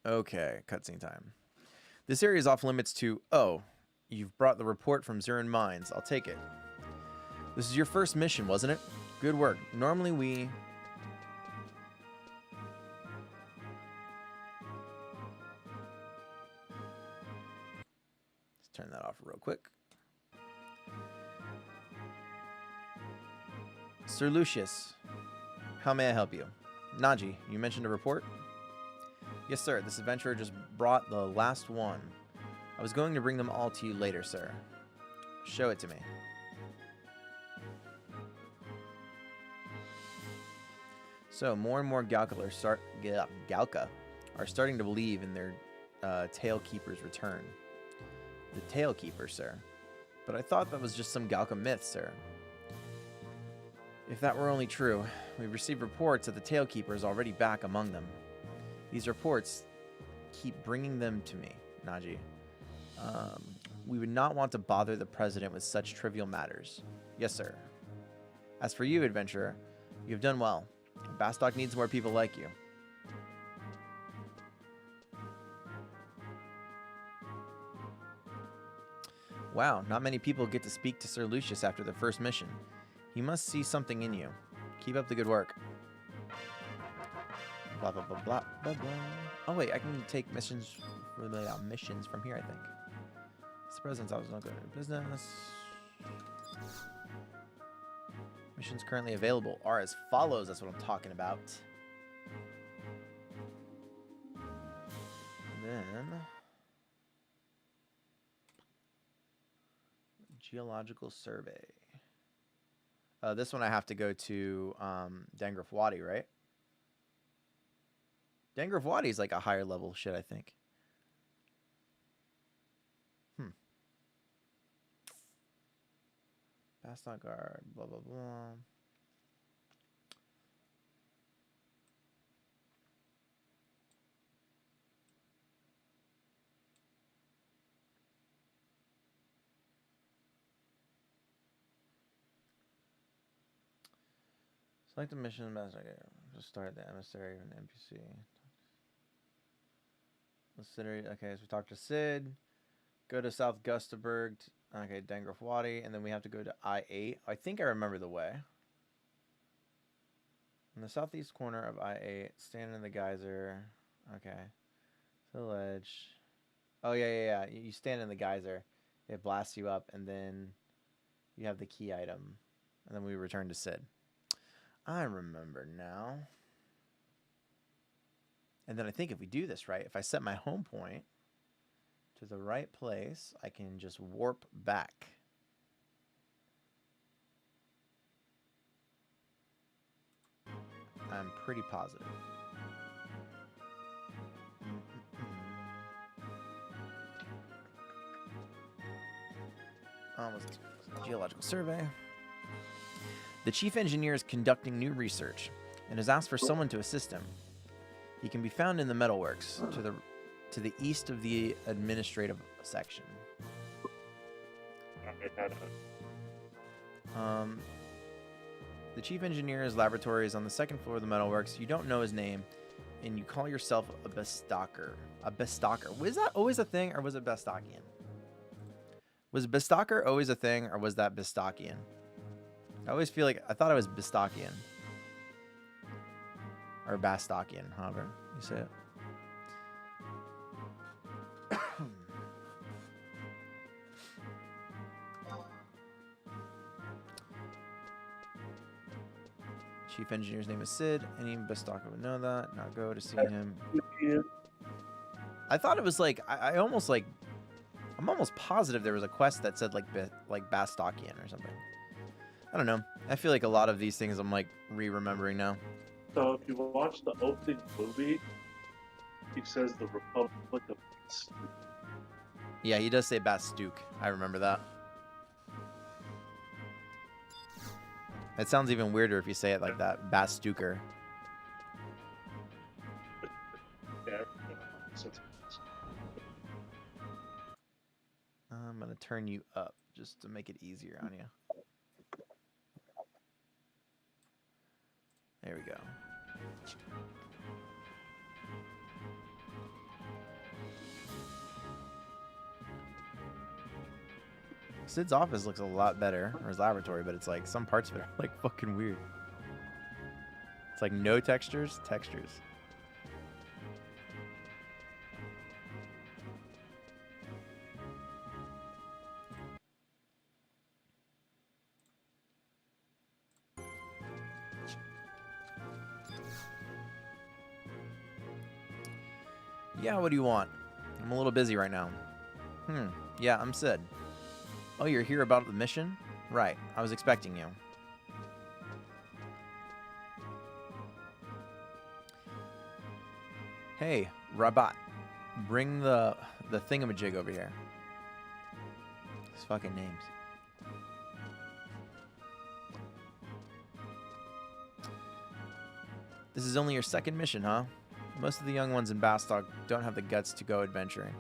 Okay, cutscene time. This area is off limits to... Oh, you've brought the report from Zurin Mines. I'll take it. This is your first mission, wasn't it? Good work. Normally we... Let's turn that off real quick. Sir Lucius, how may I help you? Naji, you mentioned a report? Yes, sir. This adventurer just brought the last one. I was going to bring them all to you later, sir. Show it to me. So, more and more Galka are starting to believe in their Tailkeeper's return. The Tailkeeper, sir. But I thought that was just some Galka myth, sir. If that were only true, we've received reports that the Tailkeeper is already back among them. These reports keep bringing them to me, Naji. We would not want to bother the President with such trivial matters. Yes, sir. As for you, adventurer, you have done well. Bastok needs more people like you. Wow, not many people get to speak to Sir Lucius after their first mission. He must see something in you. Keep up the good work. Blah, blah, blah, blah, blah, blah. Oh, wait, I can take missions from here, I think. This President's office is not good at business. Missions currently available are as follows. That's what I'm talking about. And then geological survey. This one I have to go to Dangraf Wadi, right? Dangraf Wadi is like a higher level shit, I think. Baston Guard, blah, blah, blah. Select the mission. Just start the emissary and NPC. Okay, so we talked to Sid. Go to South Gustaberg. Okay, Dangraf Wadi. And then we have to go to I-8. I think I remember the way. In the southeast corner of I-8, stand in the geyser. Okay. To the ledge. Oh, yeah. You stand in the geyser. It blasts you up, and then you have the key item. And then we return to Sid. I remember now. And then I think if we do this right, if I set my home point to the right place, I can just warp back. I'm pretty positive. Almost geological survey. The chief engineer is conducting new research and has asked for someone to assist him. He can be found in the metalworks to the east of the administrative section. The chief engineer's laboratory is on the second floor of the metalworks. You don't know his name, and you call yourself a Bestocker. A Bestocker. Was that always a thing, or was it Bestockian? Was Bestocker always a thing, or was that Bestockian? I always feel like I thought it was Bestockian. Or Bastockian, however you say it. Chief engineer's name is Sid. Any Bestocker would know that. Now go to see him. I thought it was like I'm almost positive there was a quest that said like Bastockian or something. I don't know. I feel like a lot of these things I'm like re-remembering now. So if you watch the opening movie, he says the Republic of Bastook. Yeah, he does say Bastook. I remember that. It sounds even weirder if you say it like that. Bastooker. Yeah. I'm going to turn you up just to make it easier on you. There we go. Sid's office looks a lot better, or his laboratory, but it's like some parts of it are like fucking weird. It's like no textures, textures. Yeah, what do you want? I'm a little busy right now. Yeah, I'm Sid. Oh, you're here about the mission? Right, I was expecting you. Hey, Rabat, bring the thingamajig over here. These fucking names. This is only your second mission, huh? Most of the young ones in Bastok don't have the guts to go adventuring.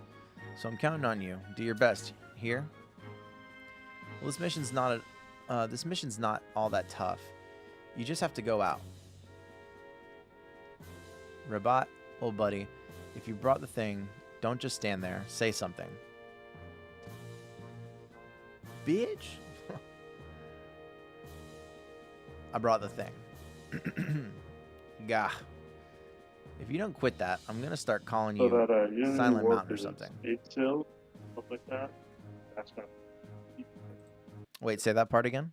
So I'm counting on you. Do your best. Here? Well, this mission's not all that tough. You just have to go out. Rabat, old buddy, if you brought the thing, don't just stand there. Say something. Bitch! I brought the thing. Gah. If you don't quit that, I'm gonna start calling you Silent Mountain or something. Stuff like that. That's not. Wait, say that part again.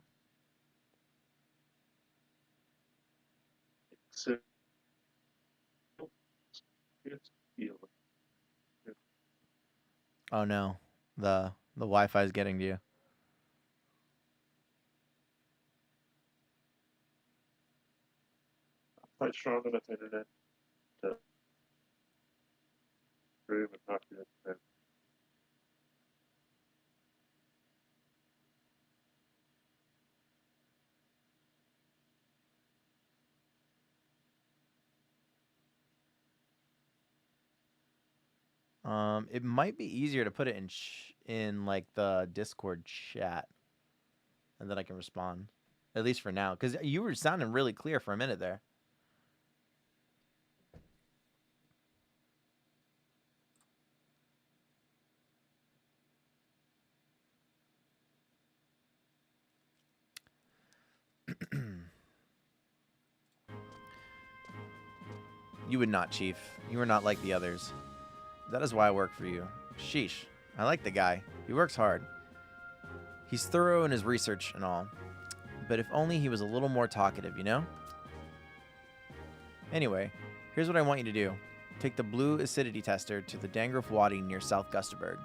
Oh no, the Wi-Fi is getting to you. Quite strong enough internet to stream and talk to you. It might be easier to put it in like the Discord chat, and then I can respond. At least for now, because you were sounding really clear for a minute there. You would not, Chief. You are not like the others. That is why I work for you. Sheesh. I like the guy. He works hard. He's thorough in his research and all. But if only he was a little more talkative, you know? Anyway, here's what I want you to do. Take the blue acidity tester to the Dangrove Wadi near South Gustaberg.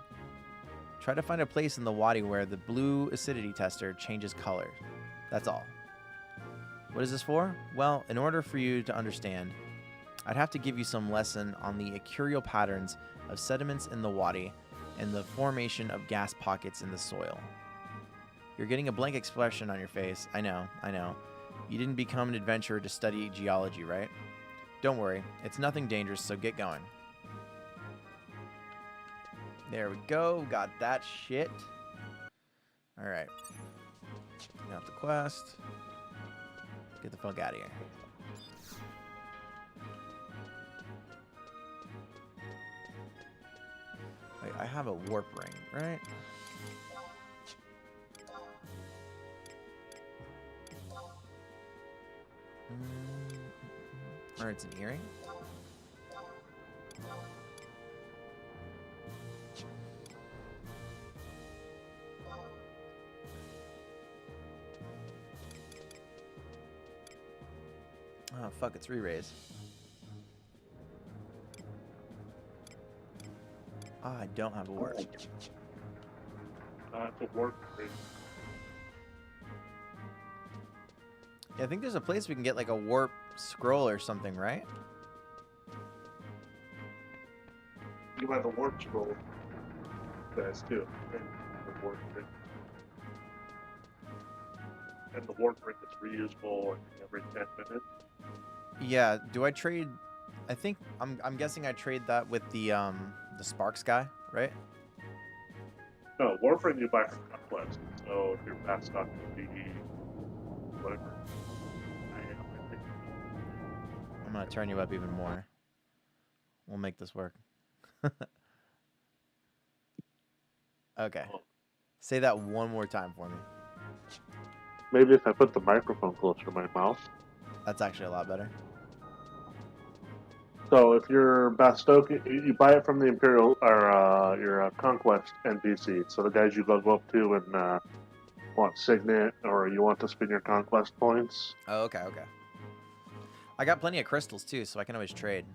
Try to find a place in the Wadi where the blue acidity tester changes color. That's all. What is this for? Well, in order for you to understand, I'd have to give you some lesson on the accurial patterns of sediments in the Wadi and the formation of gas pockets in the soil. You're getting a blank expression on your face. I know. You didn't become an adventurer to study geology, right? Don't worry. It's nothing dangerous, so get going. There we go. Got that shit. Alright. Got the quest. Get the fuck out of here. Wait, I have a warp ring, right? Or it's an earring? Oh, fuck, it's re-raise. Ah, I don't have a warp. It's a warp ring. Yeah, I think there's a place we can get like a warp scroll or something, right? You have the warp scroll. That's too. And the warp ring. And the warp ring is reusable every 10 minutes. Yeah, do I trade? I think I'm guessing I trade that with the Sparks guy, right? No, warp ring you buy from Conquest. So if you're fast stock the whatever. I'm gonna turn you up even more. We'll make this work. Okay. Say that one more time for me. Maybe if I put the microphone closer to my mouth. That's actually a lot better. So if you're Bastoke, you buy it from the Imperial or your Conquest NPC. So the guys you go up to and want Signet or you want to spin your Conquest points. Oh, okay. I got plenty of crystals too, so I can always trade.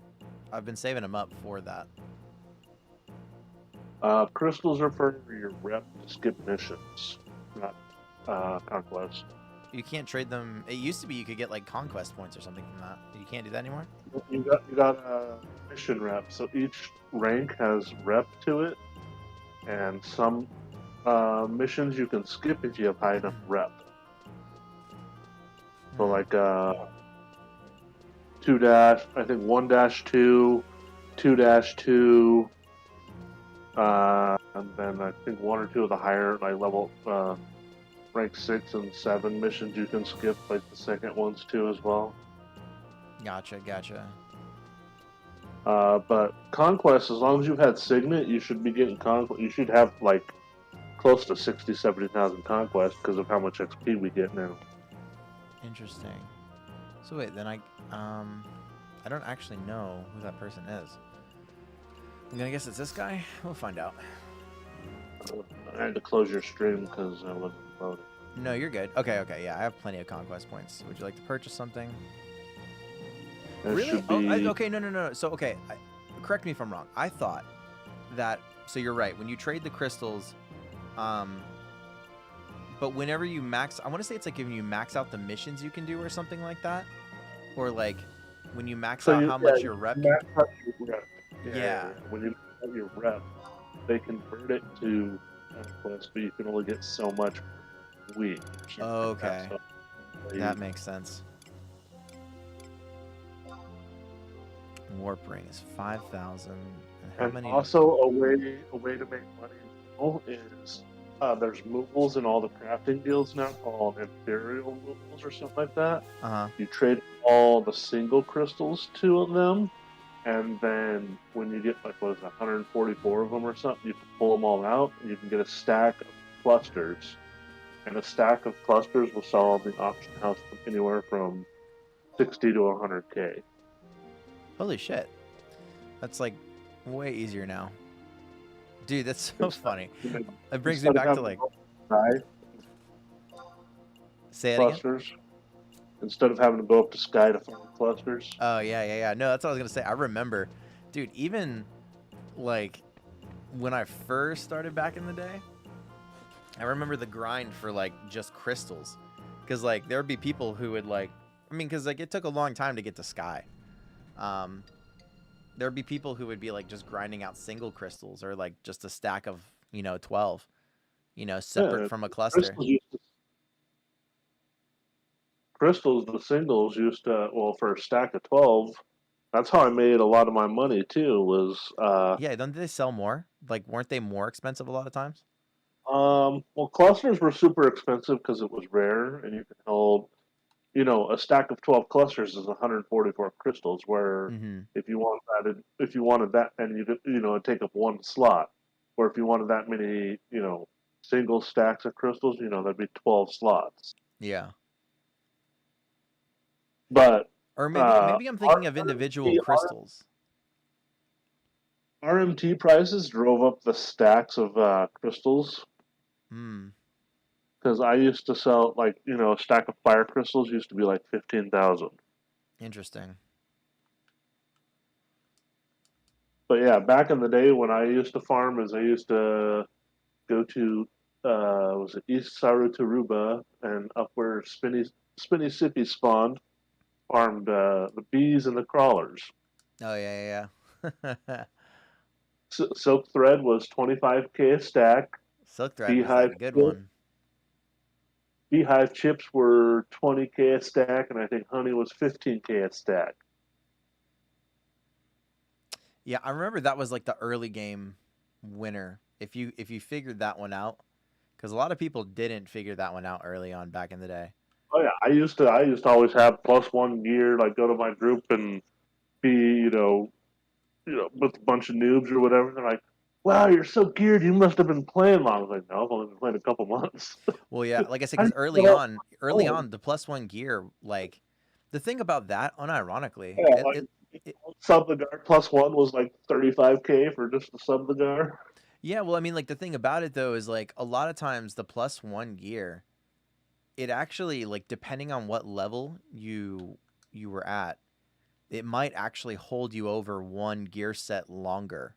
I've been saving them up for that. Crystals are for your rep to skip missions, not Conquest. You can't trade them. It used to be you could get like Conquest points or something from that. You can't do that anymore? You got a mission rep, so each rank has rep to it, and some missions you can skip if you have high enough rep. So like 2-, I think 1-2, 2-2, and then I think 1 or 2 of the higher like level rank 6 and 7 missions you can skip, like the second ones too as well. Gotcha. But Conquest, as long as you've had Signet, you should be getting Conquest. You should have like close to 60,000-70,000 Conquest because of how much XP we get now. Interesting. So wait, then I don't actually know who that person is. I'm gonna guess it's this guy. We'll find out. I had to close your stream because I wasn't loaded. No, you're good. Okay, yeah, I have plenty of conquest points. Would you like to purchase something? Really? Okay, no. So, okay, correct me if I'm wrong. I thought that, so you're right. When you trade the crystals, but whenever you max, I want to say it's like when you max out the missions you can do or something like that. Or like when you max out how much your rep max out your rep. Yeah. When you max out your rep, they convert it to conquest, but you can only get so much per week. Okay. That makes sense. Warp ring is 5,000. And how many? Also, a way to make money is there's movables in all the crafting guilds now called Imperial movables or something like that. You trade all the single crystals to them, and then when you get like 144 of them or something, you can pull them all out, and you can get a stack of clusters. And a stack of clusters will sell on the auction house from anywhere from 60 to 100k. Holy shit. That's like way easier now. Dude, that's so funny. It brings me back to like... Say it clusters, again? Instead of having to go up to Sky to find clusters. Oh, yeah. No, that's what I was going to say. I remember, dude, even like when I first started back in the day, I remember the grind for like just crystals. Because like there would be people who would like, I mean, because like it took a long time to get to Sky. There would be people who would be like just grinding out single crystals or like just a stack of, 12, separate from a cluster. Crystals, the singles used to, well, for a stack of 12, that's how I made a lot of my money too, was... yeah, don't they sell more? Like, weren't they more expensive a lot of times? Well, clusters were super expensive because it was rare, and you could hold, a stack of 12 clusters is 144 crystals, where if you wanted that, and you could, it'd take up one slot, or if you wanted that many, single stacks of crystals, that'd be 12 slots. Yeah. But or maybe I'm thinking of individual crystals. RMT prices drove up the stacks of crystals. Because I used to sell a stack of fire crystals used to be like 15,000. Interesting. But yeah, back in the day when I used to farm, I used to go to was it East Saruturuba and up where Spinny Sippy spawned, farmed the bees and the crawlers. Oh yeah. Silk thread was 25k a stack. Silk thread was a good one. Beehive chips were 20k a stack, and I think honey was 15k a stack. Yeah, I remember that was like the early game winner. If you figured that one out, because a lot of people didn't figure that one out early on back in the day. Oh yeah, I used to always have +1 gear, like go to my group and be with a bunch of noobs or whatever. And they're like, "Wow, you're so geared. You must have been playing long." I was like, "No, I've only been playing a couple months." Well, yeah, like I said, because early on, the +1 gear, like the thing about that, unironically, sub the guard +1 was like 35k for just the sub the guard. Yeah, well, I mean, like the thing about it though is like a lot of times the +1 gear, it actually, like, depending on what level you were at, it might actually hold you over one gear set longer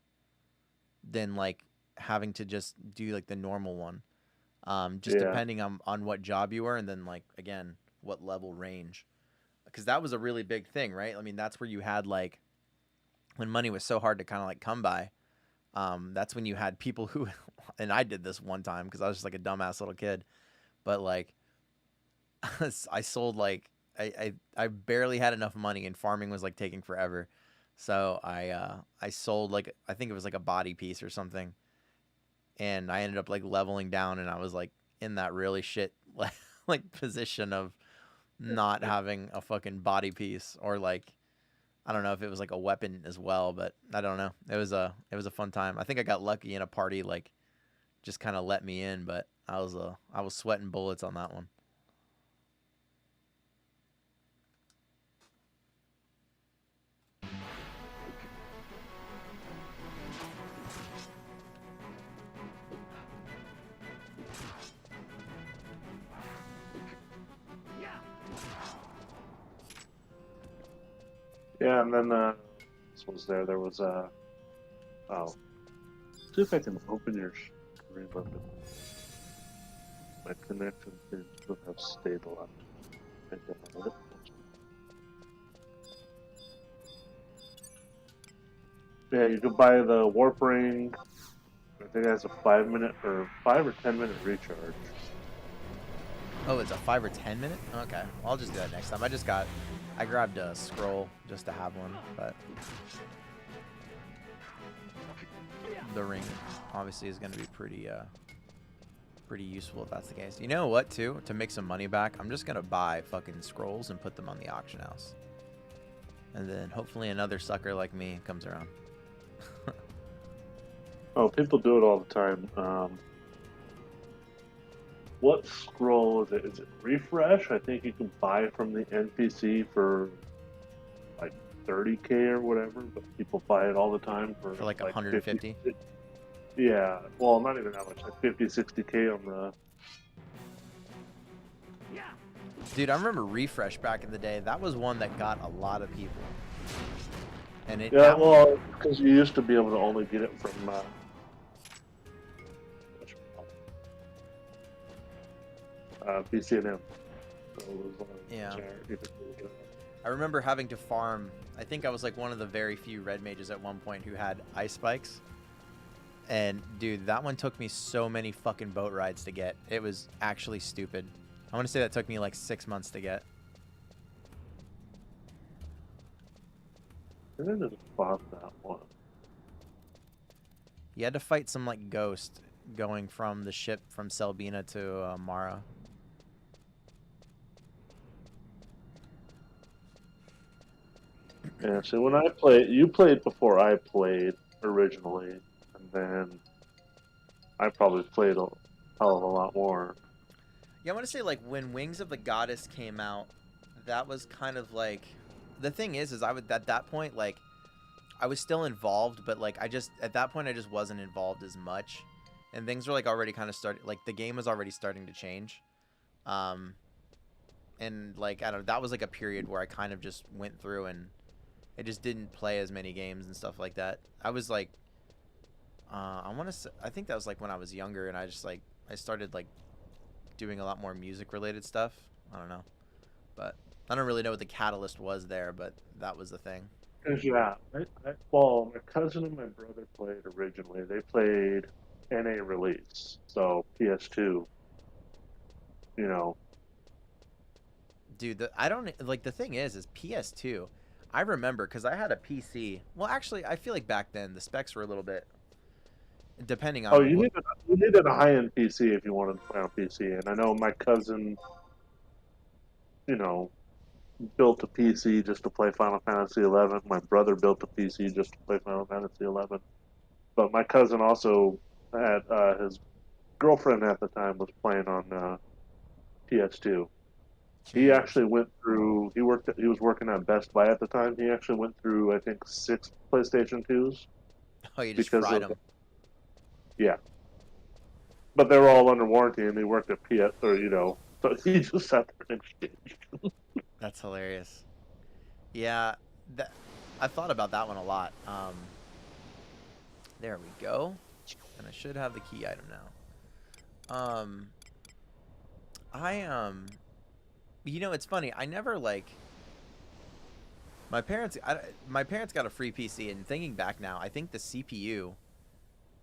than like having to just do like the normal one. Depending on what job you were, and then like again what level range, because that was a really big thing, right? I mean, that's where you had like when money was so hard to kind of like come by. That's when you had people who, and I did this one time because I was just like a dumbass little kid, but like I sold like I barely had enough money, and farming was like taking forever, so I sold like, I think it was like a body piece or something, and I ended up like leveling down, and I was like in that really shit like position of not having a fucking body piece, or like I don't know if it was like a weapon as well, but I don't know. It was a fun time. I think I got lucky in a party like just kind of let me in, but I was sweating bullets on that one. Yeah, and then this was there. There was oh, see if I can open your screen up. My connection seems to have stabilized. I doubt it. Yeah, you could buy the warp ring. I think it has a 5 or 10 minute recharge. Oh, it's a 5 or 10 minute? Okay, well, I'll just do that next time. I grabbed a scroll just to have one, but the ring obviously is going to be pretty useful if that's the case. You know what, too? To make some money back, I'm just going to buy fucking scrolls and put them on the auction house. And then hopefully another sucker like me comes around. Oh, people do it all the time. What scroll is it? Is it refresh? I think you can buy from the NPC for like 30k or whatever, but people buy it all the time for like 150. Yeah, well, not even that much, like 50, 60k on the. Dude, I remember refresh back in the day. That was one that got a lot of people. And it. Yeah, well, because you used to be able to only get it from. BCNM. So yeah. I remember having to farm. I think I was like one of the very few red mages at one point who had ice spikes. And dude, that one took me so many fucking boat rides to get. It was actually stupid. I want to say that took me like 6 months to get. I didn't spot that one. You had to fight some like ghost going from the ship from Selbina to Mara. Yeah, so when I played, you played before I played originally, and then I probably played a hell of a lot more. Yeah, I want to say like when Wings of the Goddess came out, that was kind of like, the thing is I would at that point like I was still involved, but like at that point I just wasn't involved as much, and things were like already kind of started, like the game was already starting to change, and like I don't know, that was like a period where I kind of just went through and I just didn't play as many games and stuff like that. I was like, I think that was like when I was younger, and I started like doing a lot more music related stuff. I don't know, but I don't really know what the catalyst was there, but that was the thing. Yeah, well, my cousin and my brother played originally. They played NA release, so PS2. You know, dude, I don't like, the thing is PS2. I remember because I had a PC. Well, actually, I feel like back then the specs were a little bit depending on. Oh, you needed a high-end PC if you wanted to play on PC, and I know my cousin, you know, built a PC just to play Final Fantasy 11. My brother built a PC just to play Final Fantasy 11. But my cousin also had his girlfriend at the time was playing on PS2. He actually went through. He was working at Best Buy at the time. He actually went through, I think, 6 PlayStation 2s. Oh, you just fried them. Yeah. But they were all under warranty, and he worked at PS, or so he just sat there and exchanged. That's hilarious. Yeah, I thought about that one a lot. There we go, and I should have the key item now. It's funny. I never like. My parents got a free PC, and thinking back now, I think the CPU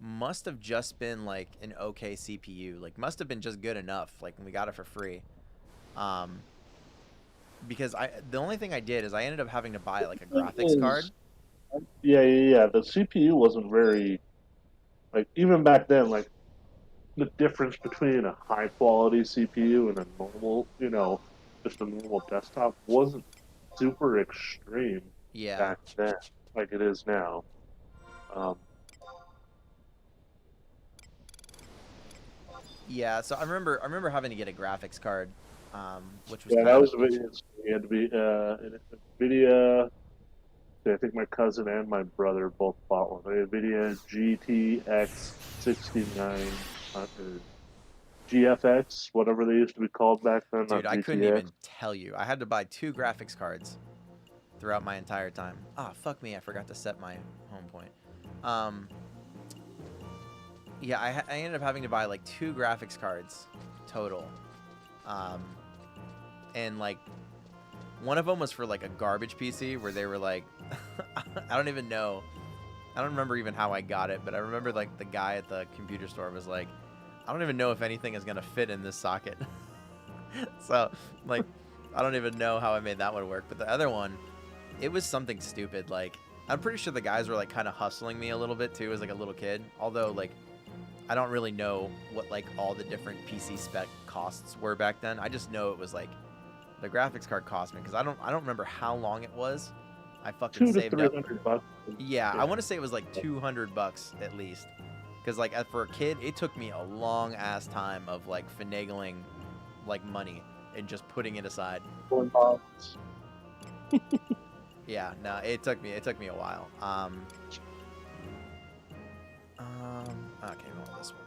must have just been like an okay CPU, like must have been just good enough, like when we got it for free. Because the only thing I did is I ended up having to buy like a graphics card. Yeah. The CPU wasn't very, like, even back then, like the difference between a high quality CPU and a normal, just a normal desktop wasn't super extreme back then, like it is now. Yeah, so I remember having to get a graphics card, which was that was it had to be NVIDIA. I think my cousin and my brother both bought one. NVIDIA GTX 6900, GFX, whatever they used to be called back then. Dude, I couldn't even tell you. I had to buy 2 graphics cards, throughout my entire time. Ah, fuck me, I forgot to set my home point. Yeah, I ended up having to buy like 2 graphics cards total. And like one of them was for like a garbage PC where they were like, I don't even know. I don't remember even how I got it, but I remember like the guy at the computer store was like, I don't even know if anything is gonna fit in this socket. So like, I don't even know how I made that one work. But the other one, it was something stupid. Like, I'm pretty sure the guys were like kind of hustling me a little bit too as like a little kid. Although like, I don't really know what like all the different PC spec costs were back then. I just know it was like the graphics card cost me because I don't remember how long it was. I fucking saved up. $200 to $300. Yeah, I want to say it was like $200 at least. Because like for a kid, it took me a long ass time of like finagling like money and just putting it aside. Yeah, no, it took me a while. Okay, I want this one.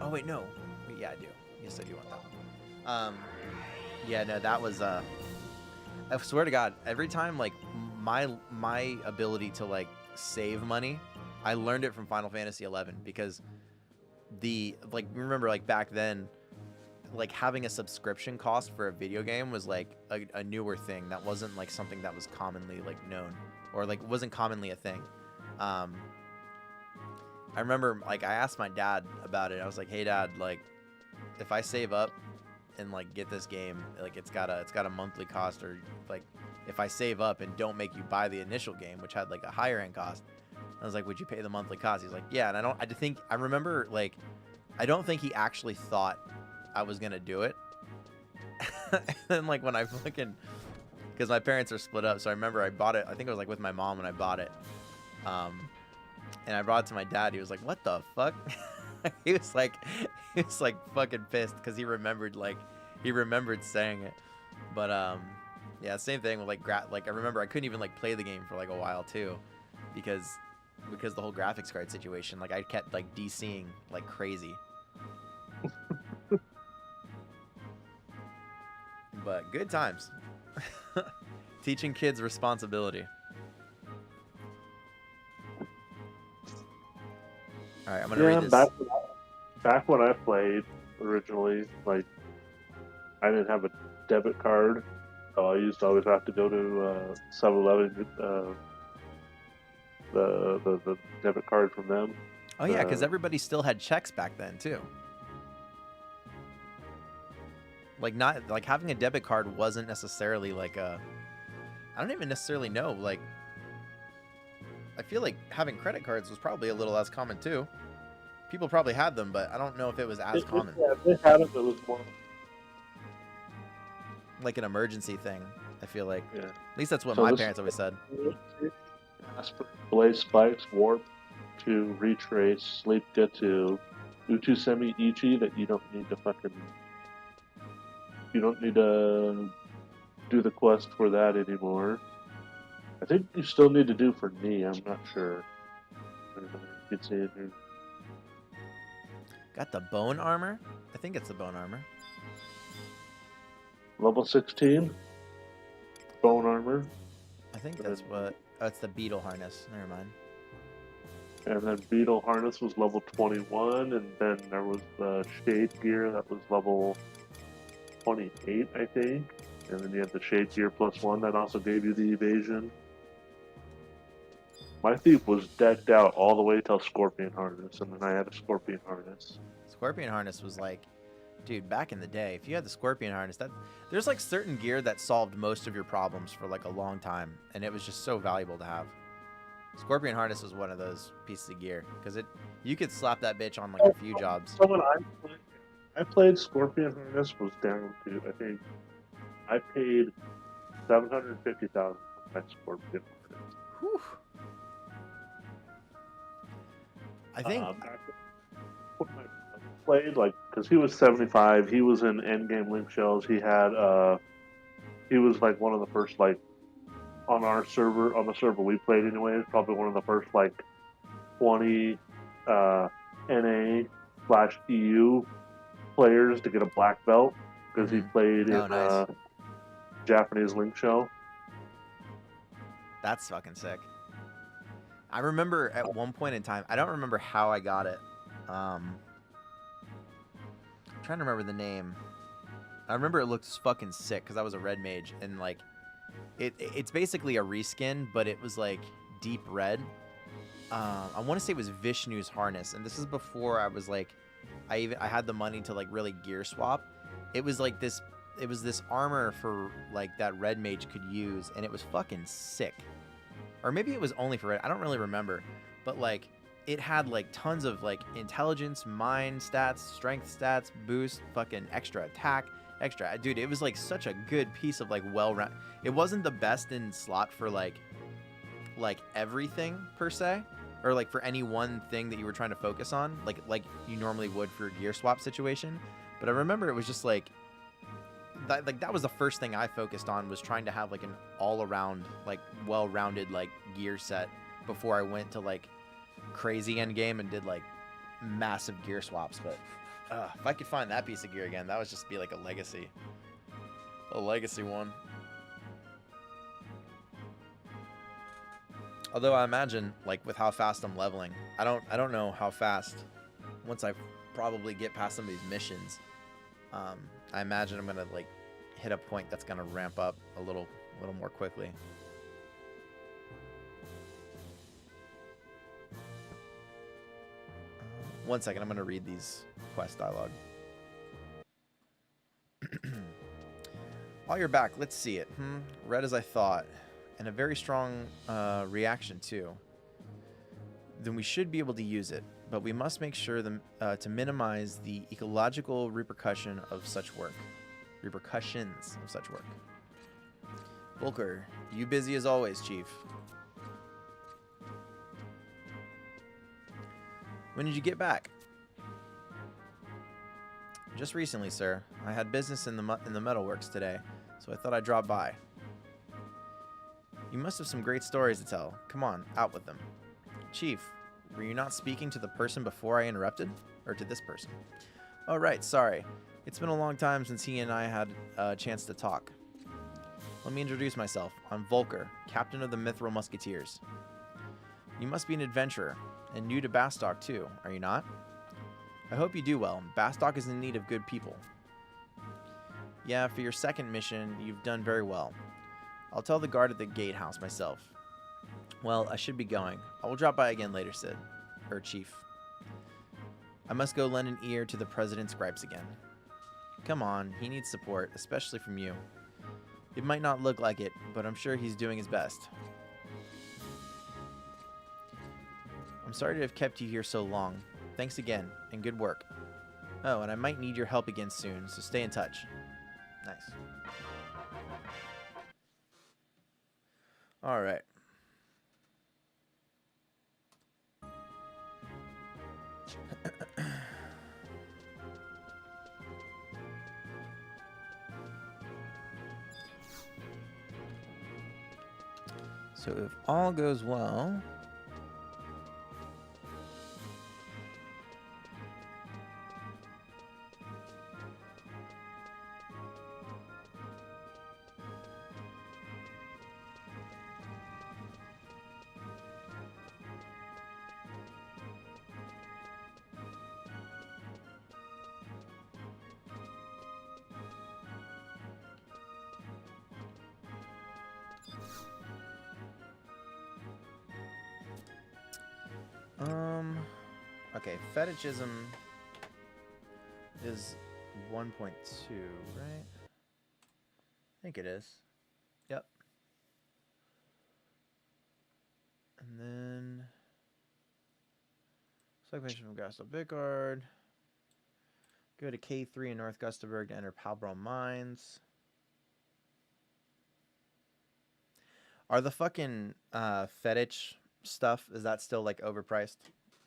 Oh wait, no. Wait, yeah, I do. Yes, I do want that one. Yeah, no, that was I swear to God, every time like my ability to like save money, I learned it from Final Fantasy 11 because remember like back then, like having a subscription cost for a video game was like a newer thing that wasn't like something that was commonly like known or like wasn't commonly a thing. I remember like I asked my dad about it. I was like, "Hey dad, like if I save up and like get this game, like it's got a monthly cost, or like if I save up and don't make you buy the initial game, which had like a higher end cost." I was like, "Would you pay the monthly cost?" He's like, "Yeah." And I remember like I don't think he actually thought I was gonna do it. And then like when I fucking, because my parents are split up, so I remember I bought it. I think it was like with my mom when I bought it. And I brought it to my dad. He was like, "What the fuck?" he was like fucking pissed because he remembered saying it. But yeah, same thing with like I remember I couldn't even like play the game for like a while too, because the whole graphics card situation. Like I kept like DCing like crazy. But good times. Teaching kids responsibility. All right, I'm gonna read this. Back when I played originally, like I didn't have a debit card, so I used to always have to go to 7-Eleven, the debit card from them. Oh yeah, because everybody still had checks back then too. Like not like having a debit card wasn't necessarily like a. I don't even necessarily know. Like, I feel like having credit cards was probably a little less common too. People probably had them, but I don't know if it was as common. Yeah, they had them. It was more like an emergency thing. I feel like. Yeah. At least that's what my parents always said. Blaze Spikes, Warp to Retrace, Sleep Get to Utu Semi Ichi that you don't need to do the quest for that anymore. I think you still need to do for Knee, I'm not sure. You can see it here. Got the bone armor? I think it's the bone armor. Level 16. Bone armor. I think that's what... Oh, it's the beetle harness. Never mind. And then beetle harness was level 21, and then there was the shade gear that was level 28, I think. And then you have the shade gear +1 that also gave you the evasion. My thief was decked out all the way till Scorpion harness, and then I had a Scorpion harness. Scorpion harness was like, dude, back in the day, if you had the Scorpion harness, there's like certain gear that solved most of your problems for like a long time, and it was just so valuable to have. Scorpion harness was one of those pieces of gear because you could slap that bitch on like a few jobs. So when I played Scorpion harness was down to, I think I paid $750,000 for my Scorpion harness. Whew. I think when I played, like, because he was 75, he was in endgame link shells. He had he was like one of the first, like, on the server we played anyway, probably one of the first like 20 NA/EU players to get a black belt because he played in nice. Japanese link shell. That's fucking sick. I remember at one point in time, I don't remember how I got it. I'm trying to remember the name. I remember it looked fucking sick because I was a red mage, and like it's basically a reskin, but it was like deep red. I want to say it was Vishnu's harness, and this is before I was like, I had the money to like really gear swap. It was like this. It was this armor for like that red mage could use, and it was fucking sick. Or maybe it was only for red. I don't really remember, but like it had like tons of like intelligence, mind stats, strength stats, boost, fucking extra attack, extra. Dude, it was like such a good piece of like well-rounded. It wasn't the best in slot for like everything per se, or like for any one thing that you were trying to focus on, like you normally would for a gear swap situation. But I remember it was just like that was the first thing I focused on, was trying to have like an all-around like well-rounded like gear set before I went to like crazy end game and did like massive gear swaps. But if I could find that piece of gear again, that would just be like a legacy one. Although I imagine, like, with how fast I'm leveling, I don't know how fast, once I probably get past some of these missions, I imagine I'm gonna like hit a point that's gonna ramp up a little more quickly. One second, I'm gonna read these quest dialogue. While you're back, let's see it. Red as I thought. And a very strong reaction too. Then we should be able to use it, but we must make sure to minimize the ecological repercussions of such work. Volker, you busy as always, Chief. When did you get back? Just recently, sir. I had business in the metalworks today, so I thought I'd drop by. You must have some great stories to tell. Come on, out with them. Chief, were you not speaking to the person before I interrupted? Or to this person? Oh, right, sorry. It's been a long time since he and I had a chance to talk. Let me introduce myself. I'm Volker, captain of the Mithril Musketeers. You must be an adventurer, and new to Bastok too, are you not? I hope you do well. Bastok is in need of good people. Yeah, for your second mission, you've done very well. I'll tell the guard at the gatehouse myself. Well, I should be going. I will drop by again later, Sid. Or Chief. I must go lend an ear to the president's gripes again. Come on, he needs support, especially from you. It might not look like it, but I'm sure he's doing his best. I'm sorry to have kept you here so long. Thanks again, and good work. Oh, and I might need your help again soon, so stay in touch. Nice. All right. So if all goes well, okay, fetishism is 1.2, right? I think it is. Yep. And then segmentation from Gaston Bickard. Go to K3 in North Gustavberg to enter Palbron Mines. Are the fucking fetish stuff, is that still like overpriced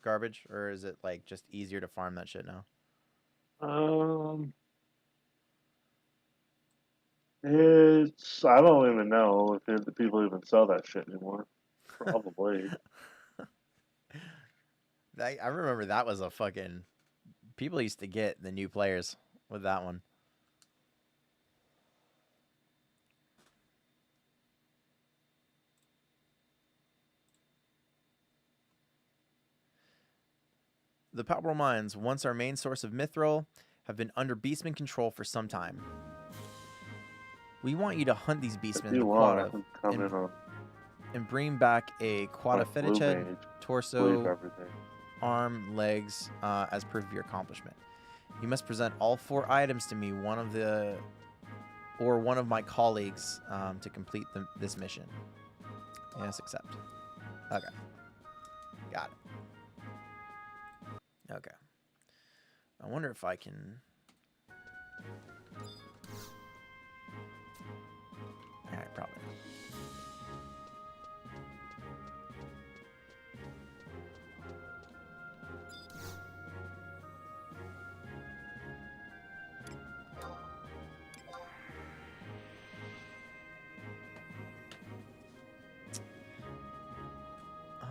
garbage, or is it like just easier to farm that shit now? It's, I don't even know if the people even sell that shit anymore. Probably. I remember that was a fucking, people used to get the new players with that one. The Palpable Mines, once our main source of mithril, have been under beastman control for some time. We want you to hunt these beastmen in the quad and bring back a quad of fetish head, torso, arm, legs, as proof of your accomplishment. You must present all 4 items to me, one of my colleagues, to complete this mission. Yes, accept. Okay. Got it. Okay. I wonder if I can... Alright, probably.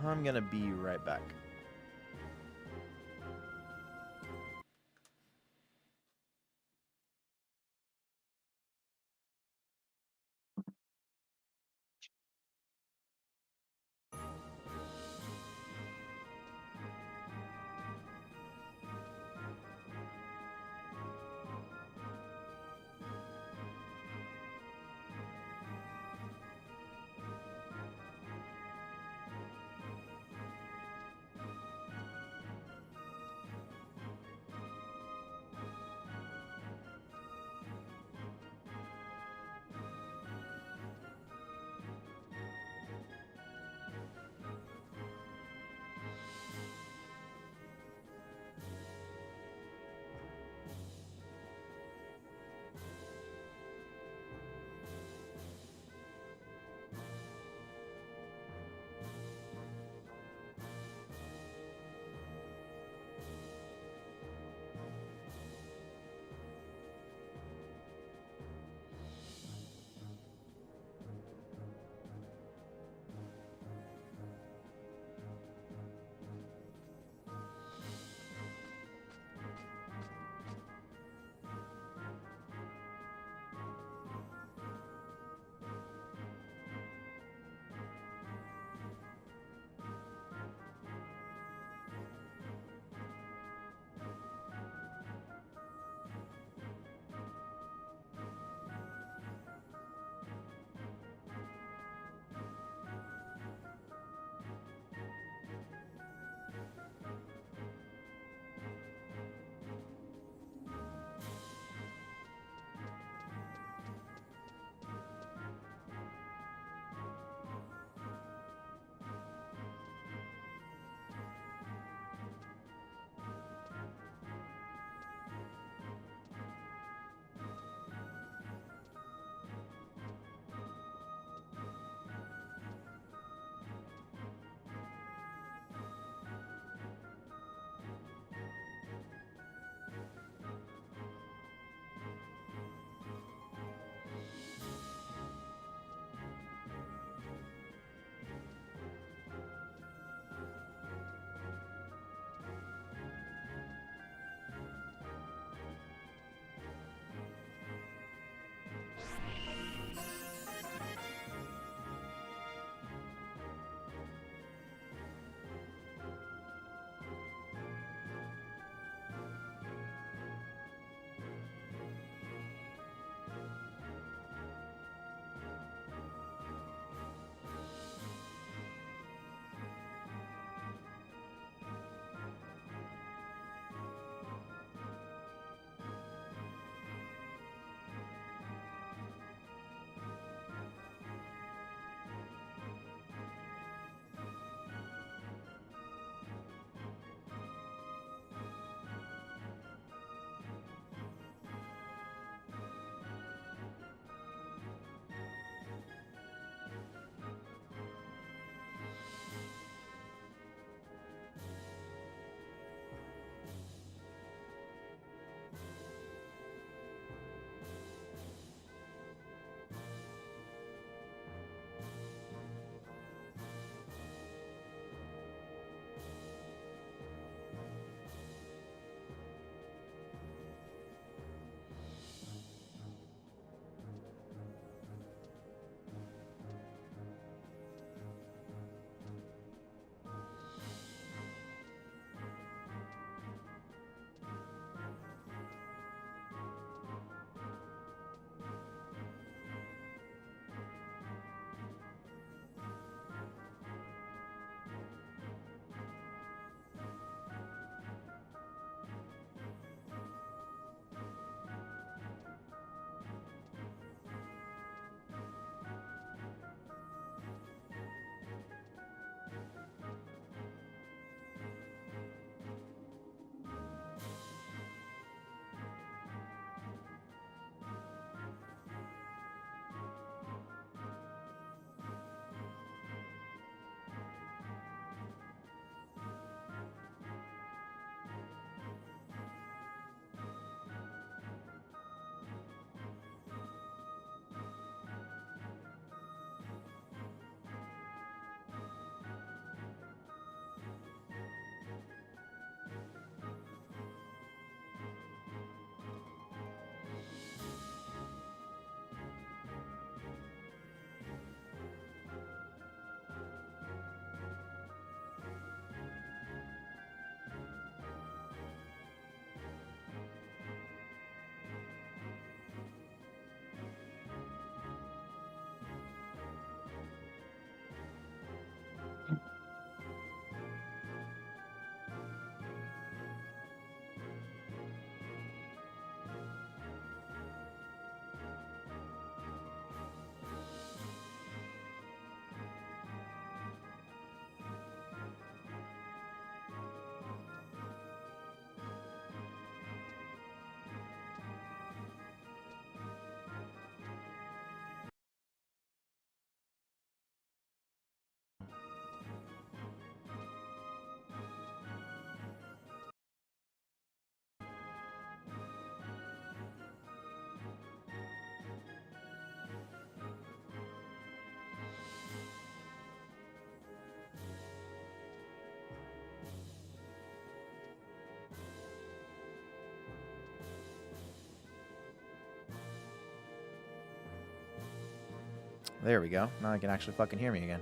I'm gonna be right back. There we go. Now I can actually fucking hear me again.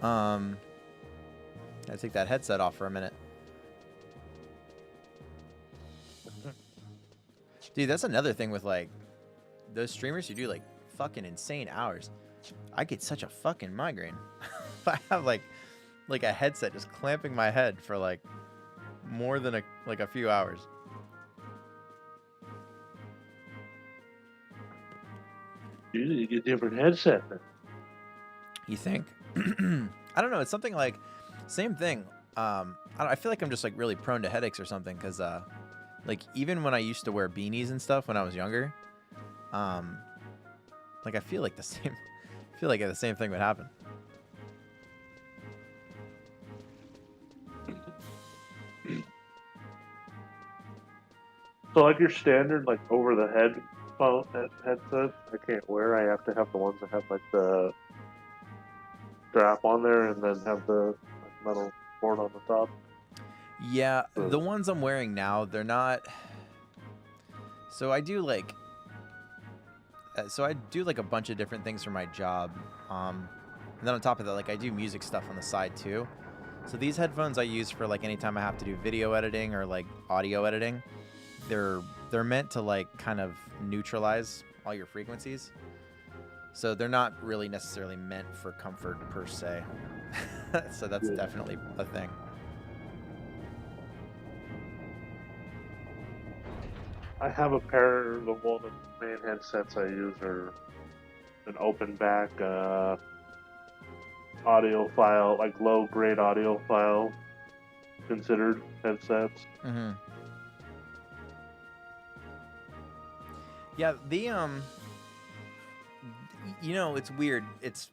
Gotta take that headset off for a minute. Dude, that's another thing with, like, those streamers who do, like, fucking insane hours. I get such a fucking migraine. If I have, like a headset just clamping my head for, like, more than a few hours. You need to get a different headset then. You think? I don't know. It's something like, same thing. I feel like I'm just, like, really prone to headaches or something, because, like, even when I used to wear beanies and stuff when I was younger, like, I feel like the same thing would happen. So, like, your standard, like, over the head phone headset, I can't wear. I have to have the ones that have, like, the strap on there and then have the metal board on the top. Yeah, the ones I'm wearing now, they're not. So I do like a bunch of different things for my job, and then on top of that, like, I do music stuff on the side too. So these headphones I use for, like, anytime I have to do video editing or, like, audio editing. They're meant to, like, kind of neutralize all your frequencies. So they're not really necessarily meant for comfort per se. So that's definitely a thing. I have a pair. The one of the main headsets I use are an open back audiophile, like low grade audiophile considered headsets. Mm-hmm. Yeah, you know, it's weird. It's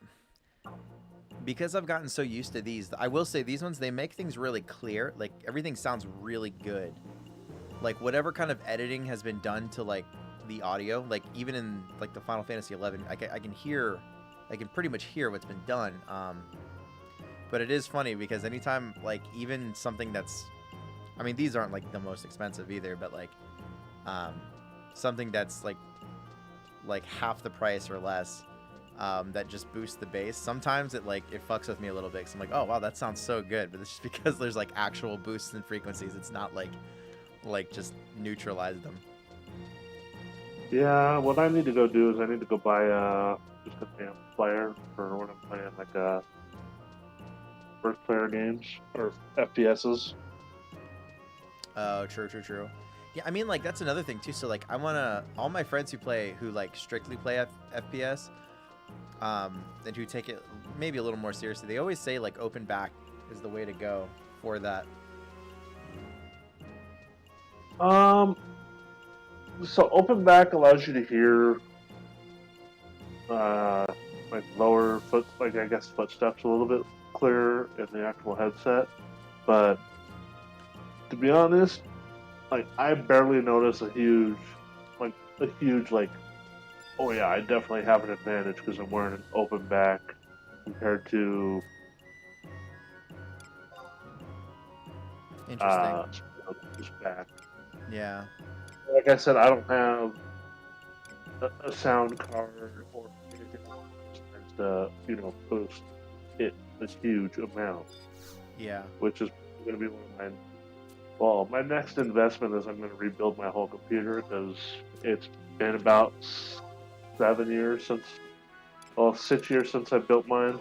because I've gotten so used to these. I will say these ones, they make things really clear. Like, everything sounds really good. Like, whatever kind of editing has been done to, like, the audio, like, even in, like, the Final Fantasy 11, I can pretty much hear what's been done. But it is funny because anytime, like, even something that's, I mean, these aren't, like, the most expensive either, but, like, something that's like half the price or less, that just boosts the bass. Sometimes it fucks with me a little bit, because I'm like, oh wow, that sounds so good, but it's just because there's, like, actual boosts in frequencies. It's not like just neutralize them. Yeah, what I need to go do is I need to go buy just an amplifier for when I'm playing, like, first player games or FPSs. Oh, true. Yeah, I mean, like, that's another thing too. So, like, I wanna, all my friends who like strictly play FPS, and who take it maybe a little more seriously, they always say, like, open back is the way to go for that. So open back allows you to hear, like, lower I guess footsteps a little bit clearer in the actual headset. But to be honest, like, I barely notice a huge, oh yeah, I definitely have an advantage because I'm wearing an open back compared to Interesting. Just back. Yeah. Like I said, I don't have a sound card or anything to, boost it a huge amount. Yeah. Which is going to be one of my next investment is I'm going to rebuild my whole computer, because it's been about 6 years since I built mine.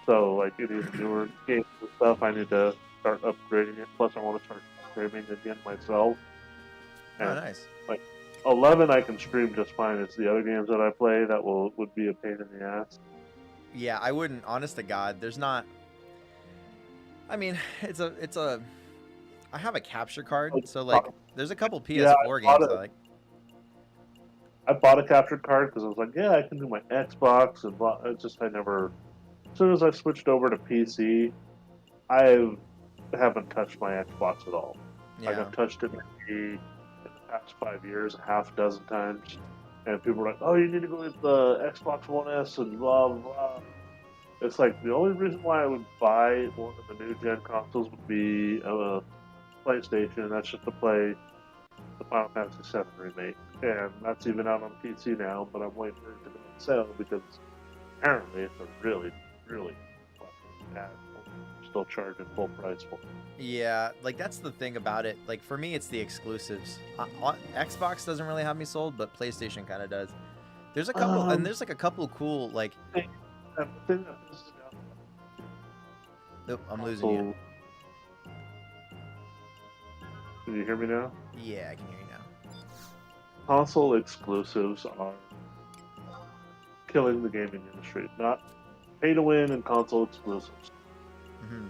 So, like, any newer games and stuff, I need to start upgrading it. Plus, I want to start streaming again myself. And, oh, nice. Like, 11 I can stream just fine. It's the other games that I play that would be a pain in the ass. Yeah, I wouldn't. Honest to God, there's not. I mean, it's a. I have a capture card, so, like, there's a couple PS4 games I like. I bought a capture card because I was like, yeah, I can do my Xbox, and it's just I never. As soon as I switched over to PC, I haven't touched my Xbox at all. Yeah. Like, I've touched it maybe in the past 5 years, a half dozen times, and people were like, "Oh, you need to go get the Xbox One S and blah blah." It's like the only reason why I would buy one of the new gen consoles would be a PlayStation, and that's just to play the Final Fantasy VII remake, and that's even out on PC now. But I'm waiting for it to go sale because apparently it's a really, really fucking bad one. Still charging full price for it. Yeah, like that's the thing about it. Like for me, it's the exclusives. Xbox doesn't really have me sold, but PlayStation kind of does. There's a couple, and there's like a couple cool like. Nope, I'm losing you. Can you hear me now? Yeah, I can hear you now. Console exclusives are killing the gaming industry. Not pay to win and console exclusives. Mm-hmm.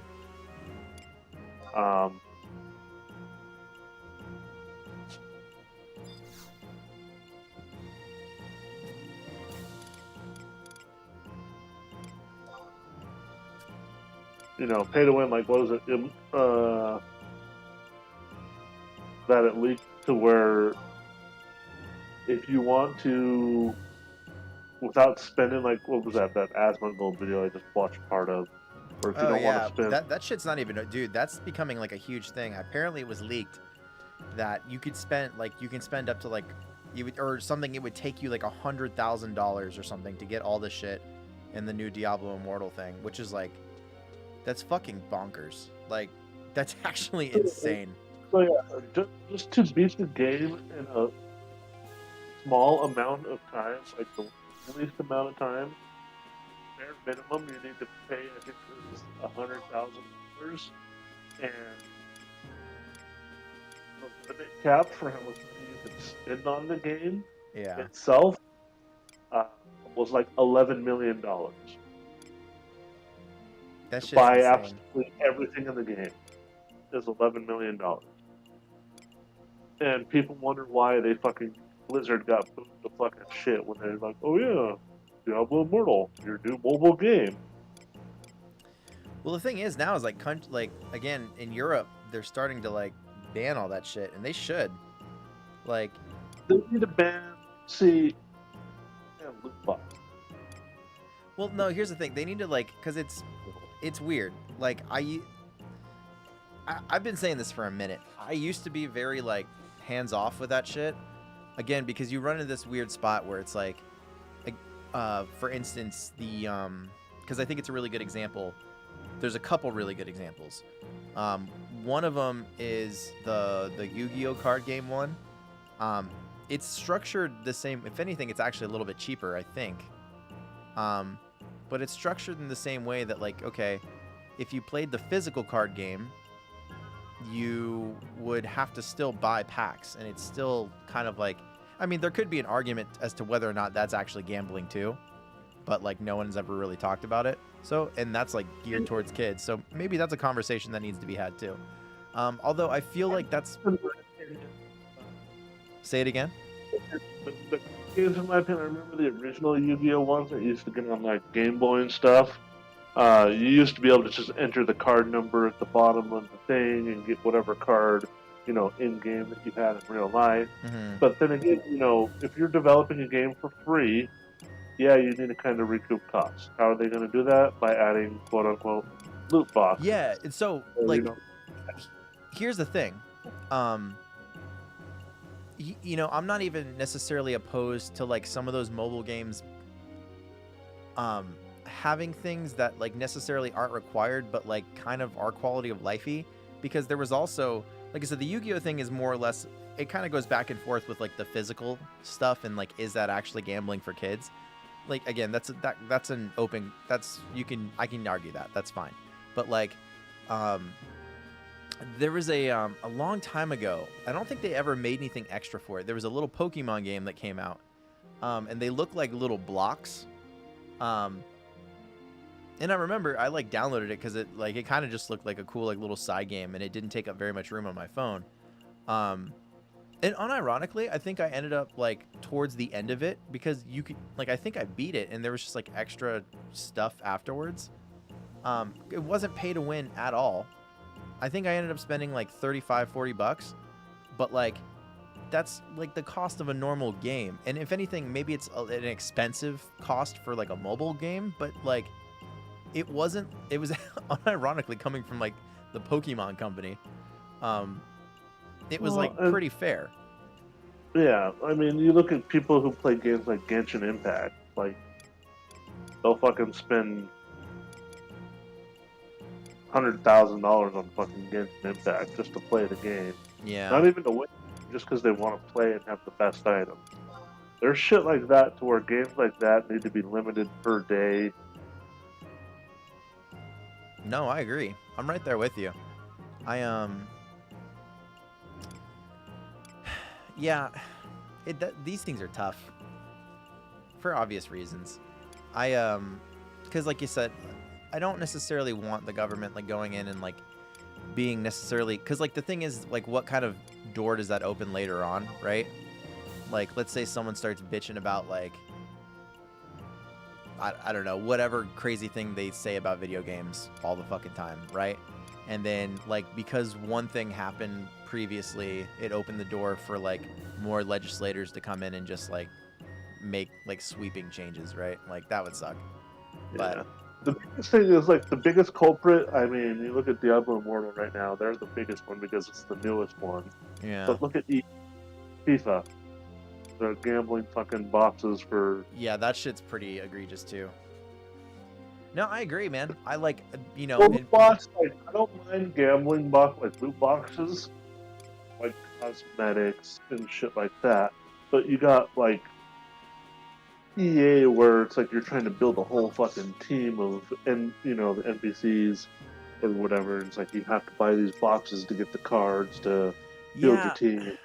You know, pay to win, like, what was it? That it leaked to where if you want to, without spending, like, what was that Asmongold video I just watched part of, where if you don't want to spend... that shit's not even, dude, that's becoming, like, a huge thing. Apparently it was leaked that you could spend, like, you can spend up to, like, or something, it would take you, like, $100,000 or something to get all this shit in the new Diablo Immortal thing, which is, like, that's fucking bonkers. Like, that's actually insane. So yeah, just to beat the game in a small amount of time, like the least amount of time, bare minimum you need to pay, I think it was $100,000, and the limit cap for how much money you can spend on the game itself was like $11 million. That shit's buy insane. absolutely everything in the game is $11 million. And people wonder why Blizzard got booed to fucking shit when they're like, oh yeah, Diablo Immortal, your new mobile game. Well, the thing is now is like again in Europe they're starting to like ban all that shit, and they should. Like they need to ban loot box. Well, no, here's the thing. They need to like because it's weird. Like I've been saying this for a minute. I used to be very like hands off with that shit. Again, because you run into this weird spot where it's like for instance, the because I think it's a really good example. There's a couple really good examples. One of them is the Yu-Gi-Oh card game one. It's structured the same. If anything, it's actually a little bit cheaper, I think. But it's structured in the same way that, like, okay, if you played the physical card game, you would have to still buy packs, and it's still kind of like, I mean, there could be an argument as to whether or not that's actually gambling too, but like no one's ever really talked about it. So, and that's like geared towards kids. So maybe that's a conversation that needs to be had too. Although I feel like that's. Say it again. But in my opinion, I remember the original Yu-Gi-Oh ones that used to get on like Game Boy and stuff. You used to be able to just enter the card number at the bottom of the thing and get whatever card, you know, in game that you had in real life. Mm-hmm. But then again, you know, if you're developing a game for free, yeah, you need to kind of recoup costs. How are they going to do that? By adding quote unquote loot boxes. Yeah, and so like, you know, here's the thing. You know, I'm not even necessarily opposed to like some of those mobile games having things that like necessarily aren't required, but like kind of are quality of lifey, because there was also, like I said, the Yu-Gi-Oh thing is more or less, it kind of goes back and forth with like the physical stuff and like, is that actually gambling for kids? Like, again, that's an open, I can argue that, that's fine. But like, there was a long time ago, I don't think they ever made anything extra for it. There was a little Pokemon game that came out, and they looked like little blocks. And I remember I like downloaded it because it kind of just looked like a cool like little side game, and it didn't take up very much room on my phone. And unironically, I think I ended up like towards the end of it, because you could like, I think I beat it and there was just like extra stuff afterwards. It wasn't pay to win at all. I think I ended up spending like $35-40, but like that's like the cost of a normal game. And if anything, maybe it's an expensive cost for like a mobile game, but like it was unironically coming from like the Pokemon company. It was like pretty fair. Yeah, I mean, you look at people who play games like Genshin Impact. like they'll fucking spend $100,000 on fucking Genshin Impact just to play the game. Yeah. Not even to win, just because they want to play and have the best items. There's shit like that to where games like that need to be limited per day. No, I agree. I'm right there with you. Yeah, these things are tough for obvious reasons. Because like you said, I don't necessarily want the government like going in and like being necessarily, because like the thing is like what kind of door does that open later on, right? Like let's say someone starts bitching about like I don't know, whatever crazy thing they say about video games all the fucking time, right? And then like because one thing happened previously, it opened the door for like more legislators to come in and just like make like sweeping changes, right? Like that would suck. Yeah. The biggest thing is like the biggest culprit. I mean, you look at Diablo Immortal right now; they're the biggest one because it's the newest one. Yeah. But look at FIFA, the gambling fucking boxes for. Yeah, that shit's pretty egregious too. No, I agree, man. I like, you know, Loot box, like I don't mind gambling box like loot boxes, like cosmetics and shit like that. But you got like EA where it's like you're trying to build a whole fucking team of, and you know, the NPCs or whatever. It's like you have to buy these boxes to get the cards to build your team.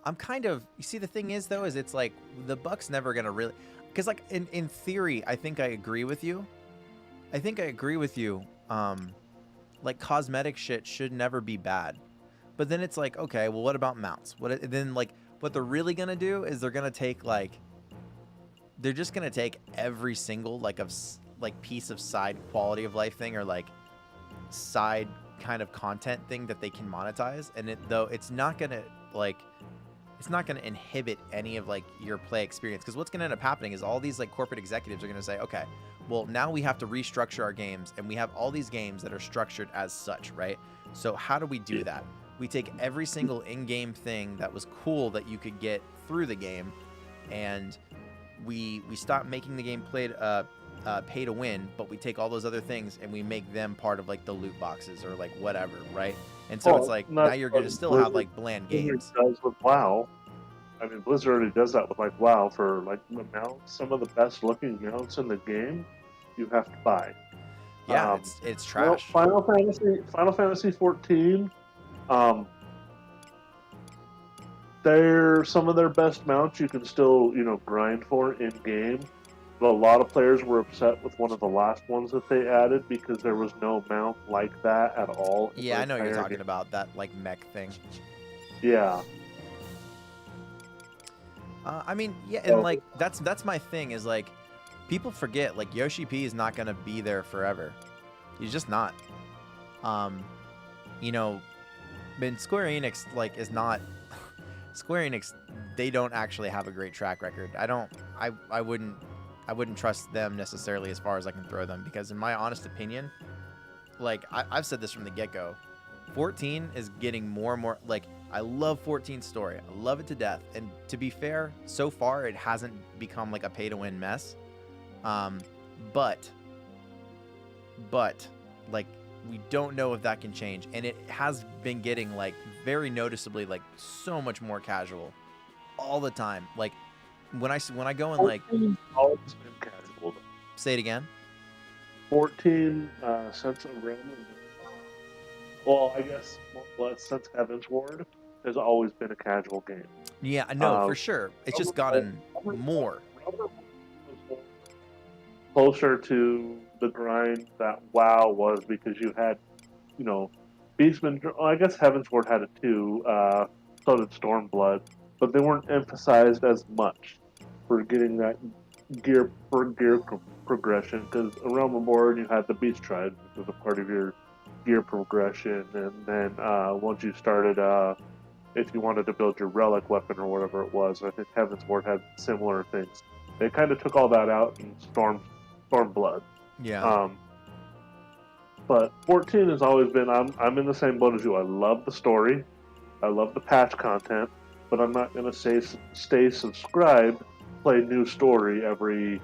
I'm kind of, you see, the thing is though, is it's like the Buck's never gonna really, because like in theory, I think I agree with you. Like cosmetic shit should never be bad, but then it's like, okay, well, what about mounts? Then like what they're really gonna do is they're gonna take like. They're just gonna take every single like piece of side quality of life thing or like side kind of content thing that they can monetize, and it's not gonna inhibit any of like your play experience, because what's gonna end up happening is all these like corporate executives are gonna say, okay, well now we have to restructure our games, and we have all these games that are structured as such, right? So how do we do that? We take every single in-game thing that was cool that you could get through the game, and we stop making the game pay to win, but we take all those other things and we make them part of like the loot boxes or like whatever, right? And so it's like now you're gonna still have like bland games. Blizzard does with WoW. I mean, Blizzard already does that with like WoW for like the mounts. Some of the best looking mounts in the game, you have to buy. Yeah, it's trash. Final Fantasy 14. They're some of their best mounts you can still, you know, grind for in game. But a lot of players were upset with one of the last ones that they added because there was no mount like that at all. Yeah, I know what you're talking about, that like mech thing. Yeah. I mean, yeah, and like that's my thing is like people forget like Yoshi P is not gonna be there forever. He's just not. You know, but Square Enix like is not. Square Enix, they don't actually have a great track record. I wouldn't trust them necessarily as far as I can throw them, because in my honest opinion, like I've said this from the get-go, 14 is getting more and more, like I love 14's story. I love it to death. And to be fair, so far it hasn't become like a pay-to-win mess. But like we don't know if that can change, and it has been getting like very noticeably like so much more casual all the time. Like when I go and like always been casual. Say it again. 14 since Rome. Well, I guess since Heaven's Ward has always been a casual game. Yeah, no, for sure. It's just gotten more closer to the grind that WoW was, because you had, you know, Beastman. Well, I guess Heaven's Ward had it too. So did Stormblood, but they weren't emphasized as much for getting that gear progression. Because around the board you had the Beast Tribe, which was a part of your gear progression, and then once you started, if you wanted to build your relic weapon or whatever it was, I think Heaven's Ward had similar things. They kind of took all that out in Stormblood. Yeah. But 14 has always been, I'm in the same boat as you. I love the story. I love the patch content, but I'm not going to stay subscribed, play new story every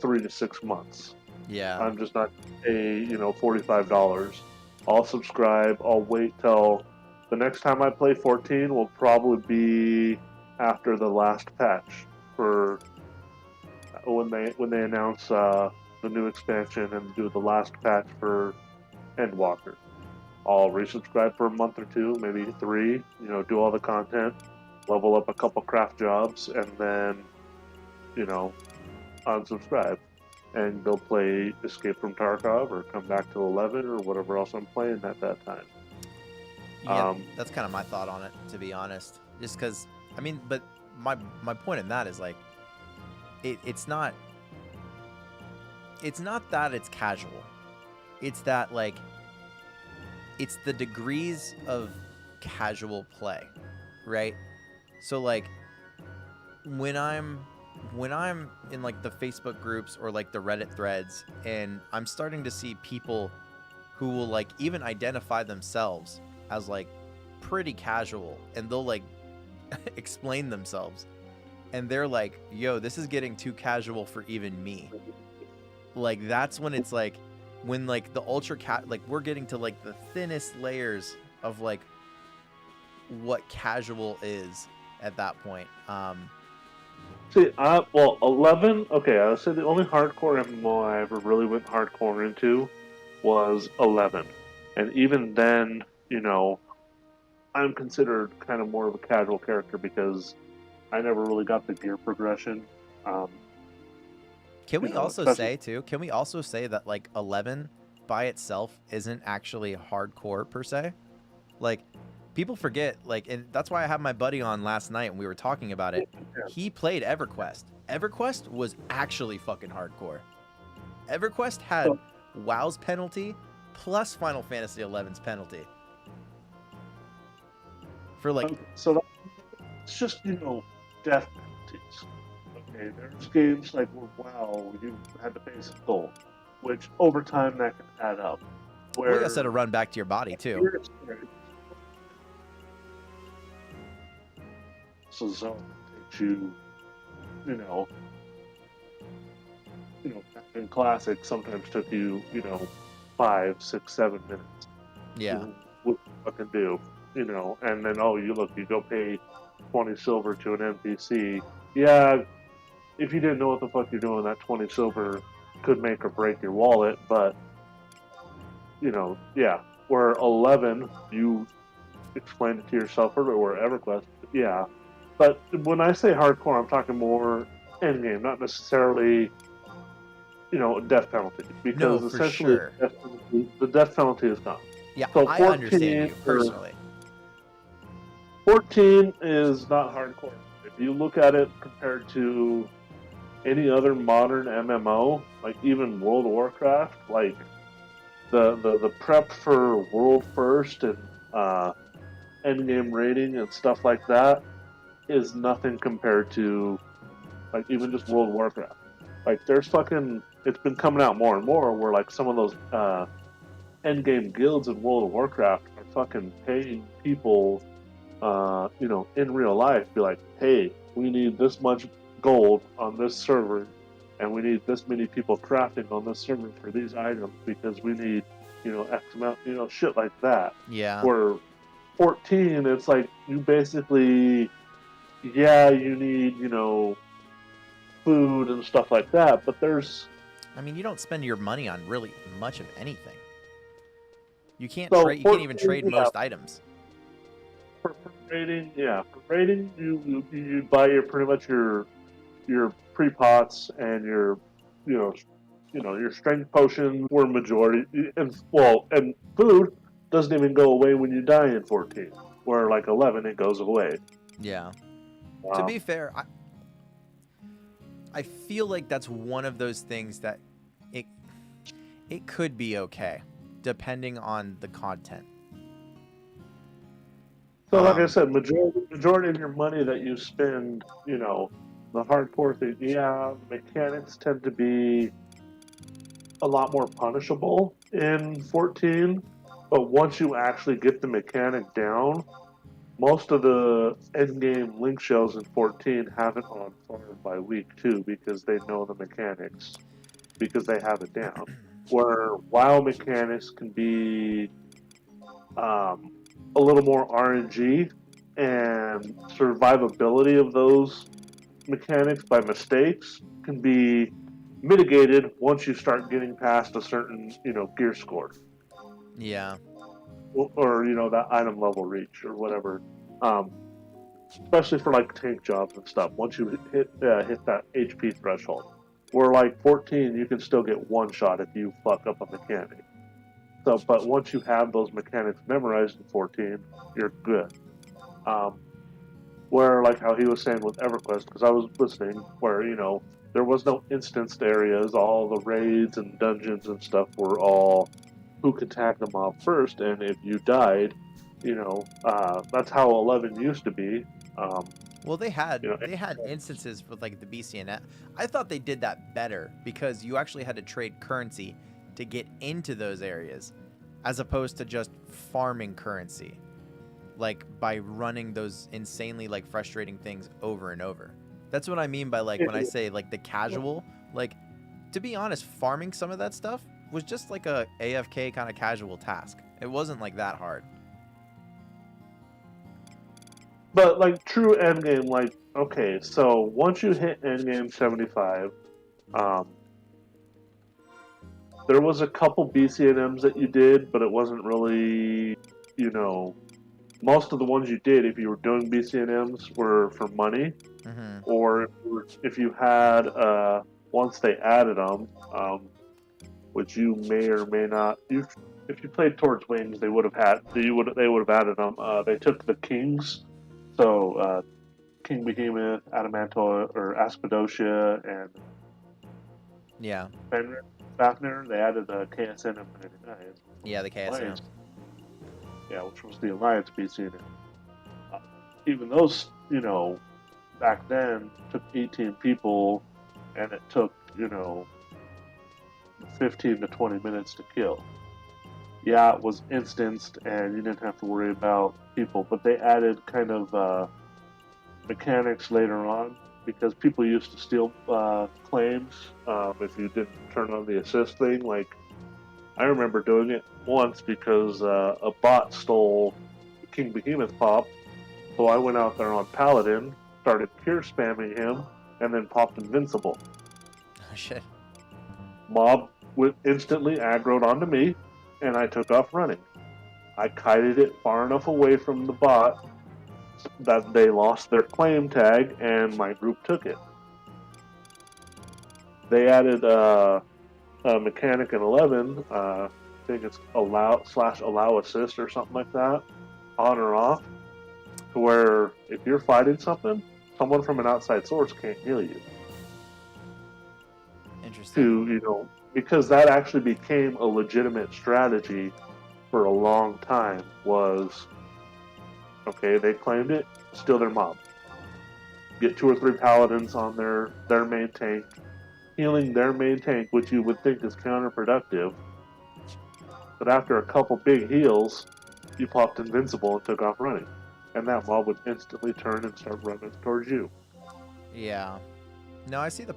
3 to 6 months. Yeah. I'm just not pay, $45. I'll subscribe. I'll wait till the next time I play 14 will probably be after the last patch for when they announce the new expansion and do the last patch for Endwalker. I'll resubscribe for a month or two, maybe 3. Do all the content, level up a couple craft jobs, and then unsubscribe and go play Escape from Tarkov or come back to 11 or whatever else I'm playing at that time. Yeah, that's kind of my thought on it, to be honest. Just because, but my point in that is like, it's not that it's casual. It's that like, it's the degrees of casual play, right? So like, when I'm in like the Facebook groups or like the Reddit threads, and I'm starting to see people who will like even identify themselves as like pretty casual, and they'll like explain themselves, and they're like, yo, this is getting too casual for even me. Like, that's when it's like, when like the like we're getting to like the thinnest layers of like what casual is at that point. See, 11, okay, I would say the only hardcore MMO I ever really went hardcore into was 11. And even then, I'm considered kind of more of a casual character because I never really got the gear progression. Can we also say that like 11 by itself isn't actually hardcore per se? Like, people forget, like, and that's why I had my buddy on last night and we were talking about it. He played EverQuest. EverQuest was actually fucking hardcore. EverQuest had WoW's penalty plus Final Fantasy XI's penalty. For like, so it's just death penalties. Okay, there's games like WoW, you had to pay some gold, which over time that can add up. Well, you gotta set a run back to your body too. So zone takes you, in classic sometimes took you, 5, 6, 7 minutes. Yeah. What fucking do, and then you go pay 20 silver to an NPC. Yeah, if you didn't know what the fuck you're doing, that 20 silver could make or break your wallet, but yeah. Where 11, you explained it to yourself earlier, or EverQuest, yeah. But when I say hardcore, I'm talking more endgame, not necessarily, death penalty. Because essentially, the death penalty is gone. Yeah, so I understand you personally. 14 is not hardcore. If you look at it compared to any other modern MMO, like even World of Warcraft, like the prep for World First and endgame rating and stuff like that is nothing compared to like even just World of Warcraft. Like there's it's been coming out more and more where like some of those endgame guilds in World of Warcraft are fucking paying people in real life, be like, hey, we need this much gold on this server and we need this many people crafting on this server for these items because we need X amount, shit like that. Yeah. Where 14, it's like you basically, you need, food and stuff like that, but there's... you don't spend your money on really much of anything. You can't you can't even trade most items. For raiding, you buy pretty much your pre-pots and your, your strength potion were majority, and food doesn't even go away when you die in 14, where like 11 it goes away. Yeah. To be fair, I feel like that's one of those things that it could be okay, depending on the content. So like I said, majority of your money that you spend, the hardcore thing, mechanics tend to be a lot more punishable in 14, but once you actually get the mechanic down, most of the endgame link shells in 14 have it on farm by week 2 because they know the mechanics, because they have it down. Where WoW mechanics can be a little more RNG, and survivability of those mechanics by mistakes can be mitigated once you start getting past a certain, gear score. Yeah. Or that item level reach or whatever. Especially for like tank jobs and stuff. Once you hit that HP threshold, where like 14, you can still get one shot if you fuck up a mechanic. So, but once you have those mechanics memorized in 14, you're good. Where like how he was saying with EverQuest, because I was listening, where there was no instanced areas, all the raids and dungeons and stuff were all who could tag the mob first, and if you died, that's how 11 used to be. Well, they had instances with like the BCNF. I thought they did that better because you actually had to trade currency to get into those areas, as opposed to just farming currency, like by running those insanely like frustrating things over and over. That's what I mean by like when I say like the casual. Like, to be honest, farming some of that stuff was just like a AFK kind of casual task. It wasn't like that hard. But like true endgame, like okay, so once you hit endgame 75, there was a couple BCNMs that you did, but it wasn't really, most of the ones you did, if you were doing BCNMs, were for money, or if you had once they added them, which you may or may not. If you played towards Wings, they would have added them. They took the kings, so King Behemoth, Adamantoid, or Asphodocia, and Fafnir. They added the KSN in 99. Yeah, the KSN. Alliance. Yeah, which was the Alliance BCN. Even those, back then took 18 people, and it took 15 to 20 minutes to kill. Yeah, it was instanced, and you didn't have to worry about people, but they added kind of mechanics later on, because people used to steal claims if you didn't turn on the assist thing. Like, I remember doing it once because a bot stole King Behemoth pop, so I went out there on Paladin, started pure spamming him, and then popped Invincible. Oh, shit. Mob instantly aggroed onto me, and I took off running. I kited it far enough away from the bot that they lost their claim tag, and my group took it. They added a mechanic in 11, I think it's allow assist or something like that, on or off, to where if you're fighting something, someone from an outside source can't heal you. Interesting. Because that actually became a legitimate strategy for a long time. Was okay, they claimed it, steal their mob, get 2 or 3 paladins on their main tank, healing their main tank, which you would think is counterproductive. But after a couple big heals, you popped Invincible and took off running, and that mob would instantly turn and start running towards you. Yeah. No, I see the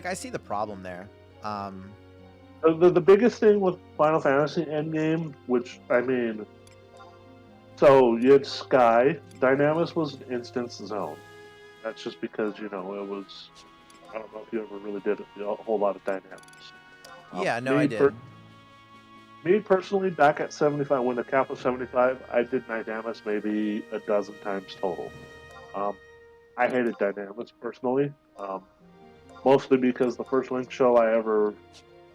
I see the problem there. The biggest thing with Final Fantasy Endgame, which, so you had Sky. Dynamis was an instance zone. That's just because, it was, I don't know if you ever really did a whole lot of Dynamis. Yeah, no, I did. Me personally, back at 75, when the cap was 75, I did Dynamis maybe a dozen times total. I hated Dynamis personally, mostly because the first Link show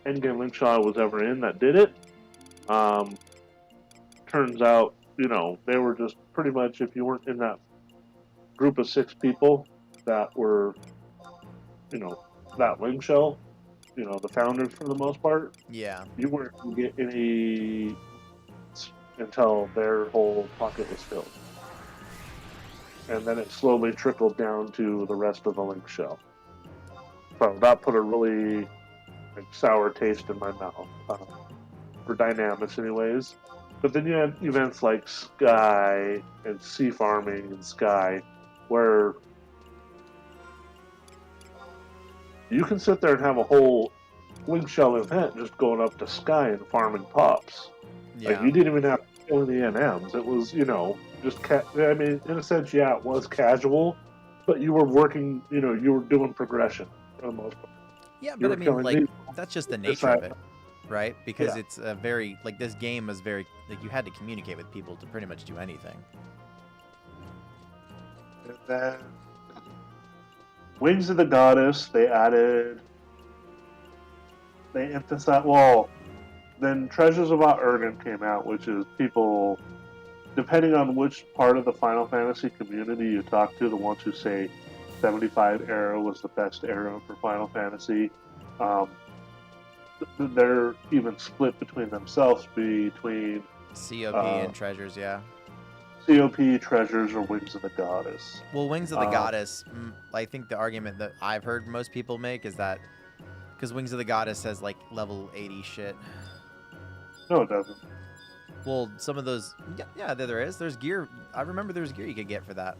Endgame Link show I was ever in that did it, turns out, they were just pretty much, if you weren't in that group of 6 people that were, that Link show, the founders for the most part. Yeah. You weren't going to get any until their whole pocket was filled. And then it slowly trickled down to the rest of the Link show. So that put a really sour taste in my mouth. For Dynamis anyways. But then you had events like Sky and Sea Farming and Sky, where you can sit there and have a whole wing shell event just going up to Sky and farming pops. Yeah. Like, you didn't even have to kill the NMs. It was, just I mean, in a sense, yeah, it was casual, but you were working, you were doing progression for the most part. Yeah, but I mean, like, that's just the nature of it, right? Because it's a very, like, this game was very, like, you had to communicate with people to pretty much do anything. And then Wings of the Goddess, they emphasized, then Treasures of Erden came out, which is people, depending on which part of the Final Fantasy community you talk to, the ones who say 75 era was the best era for Final Fantasy, they're even split between themselves between COP and Treasures, yeah. COP, Treasures, or Wings of the Goddess. Well, Wings of the Goddess, I think the argument that I've heard most people make is that because Wings of the Goddess has like level 80 shit. No, it doesn't. Well, some of those, yeah, there is. There's gear. I remember there's gear you could get for that.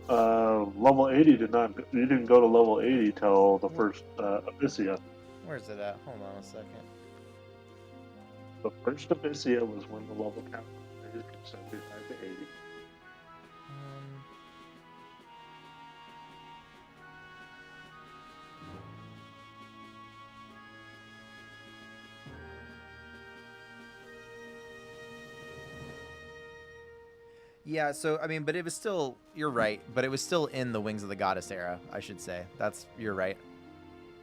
Level 80 you didn't go to level 80 till the first Abyssia. Where's it at? Hold on a second. The first Abyssia was when the level count was from 75 to 80. Yeah, so, I mean, but it was still, you're right, but it was still in the Wings of the Goddess era, I should say. You're right.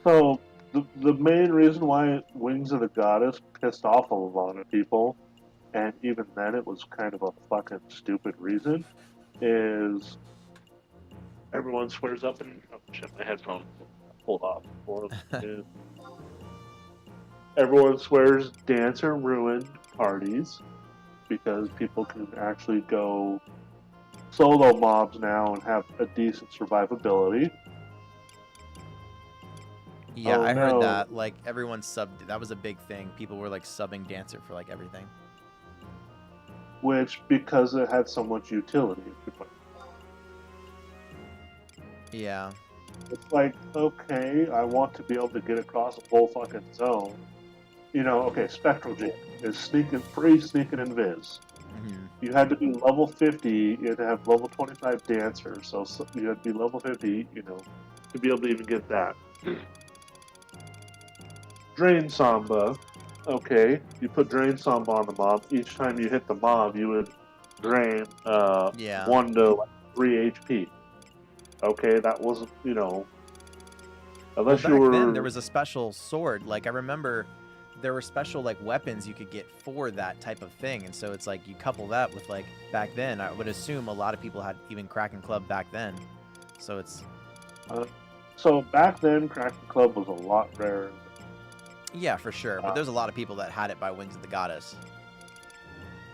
So, the main reason why Wings of the Goddess pissed off a lot of people, and even then it was kind of a fucking stupid reason, is everyone swears up and... Oh shit, my headphone pulled off. Everyone swears Dancer ruined parties, because people can actually go solo mobs now and have a decent survivability. Yeah, I heard that. Like, everyone subbed. That was a big thing. People were, like, subbing Dancer for, like, everything. Which, because it had so much utility. Yeah. It's like, okay, I want to be able to get across a whole fucking zone. Okay, Spectral Jam is free sneaking and Viz. Mm-hmm. You had to be level 50, you had to have level 25 Dancer, so you had to be level 50, to be able to even get that. Drain Samba, okay, you put Drain Samba on the mob. Each time you hit the mob, you would drain 1 to 3 HP. Okay, that wasn't, unless you were... then there was a special sword. Like, I remember there were special, like, weapons you could get for that type of thing. And so it's like, you couple that with, like, back then, I would assume a lot of people had even Kraken Club back then. So it's... so back then, Kraken Club was a lot rarer. Yeah, for sure. But there's a lot of people that had it by Wings of the Goddess.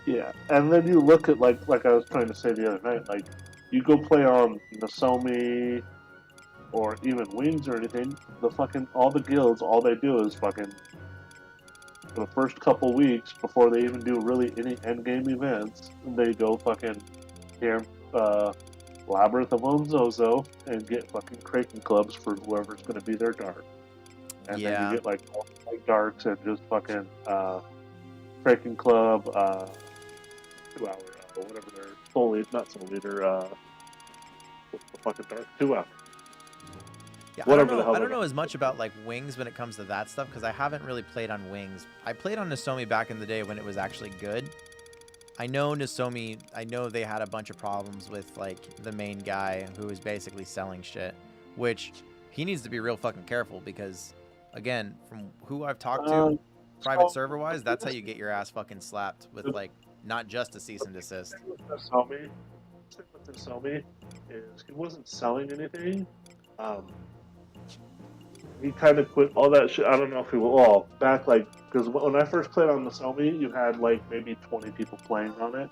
Yeah, and then you look at, like I was trying to say the other night, like, you go play on Nozomi or even Wings or anything, all the guilds, all they do is fucking, for the first couple weeks, before they even do really any endgame events, they go fucking camp Labyrinth of Onzozo and get fucking Kraken Clubs for whoever's going to be their dart. And then you get, like darts and just fucking Kraken Club, 2 hour, whatever they're, not Soul Leader, what's the fucking dart? 2 hour. Yeah, I don't know as much about, like, Wings when it comes to that stuff, because I haven't really played on Wings. I played on Nozomi back in the day when it was actually good. I know Nozomi, I know they had a bunch of problems with, like, the main guy who was basically selling shit, which he needs to be real fucking careful because, again, from who I've talked to, private server-wise, that's how you get your ass fucking slapped with, like, not just a cease and desist. Nozomi is he wasn't selling anything. He kind of quit all that shit. I don't know if he will. Back, like, because when I first played on Nozomi, you had, like, maybe 20 people playing on it.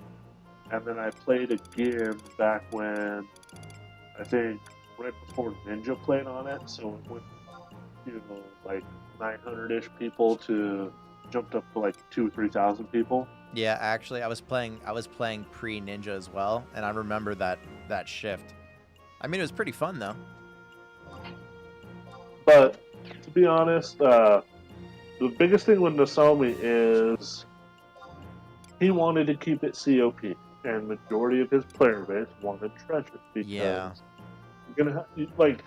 And then I played again back when, I think, right before Ninja played on it. So it went, like, 900-ish people to jumped up to like 2,000 or 3,000 people. Yeah, actually, I was playing pre-Ninja as well, and I remember that shift. I mean, it was pretty fun though. But to be honest, the biggest thing with Nozomi is he wanted to keep it COP, and majority of his player base wanted treasure because you're gonna have, like,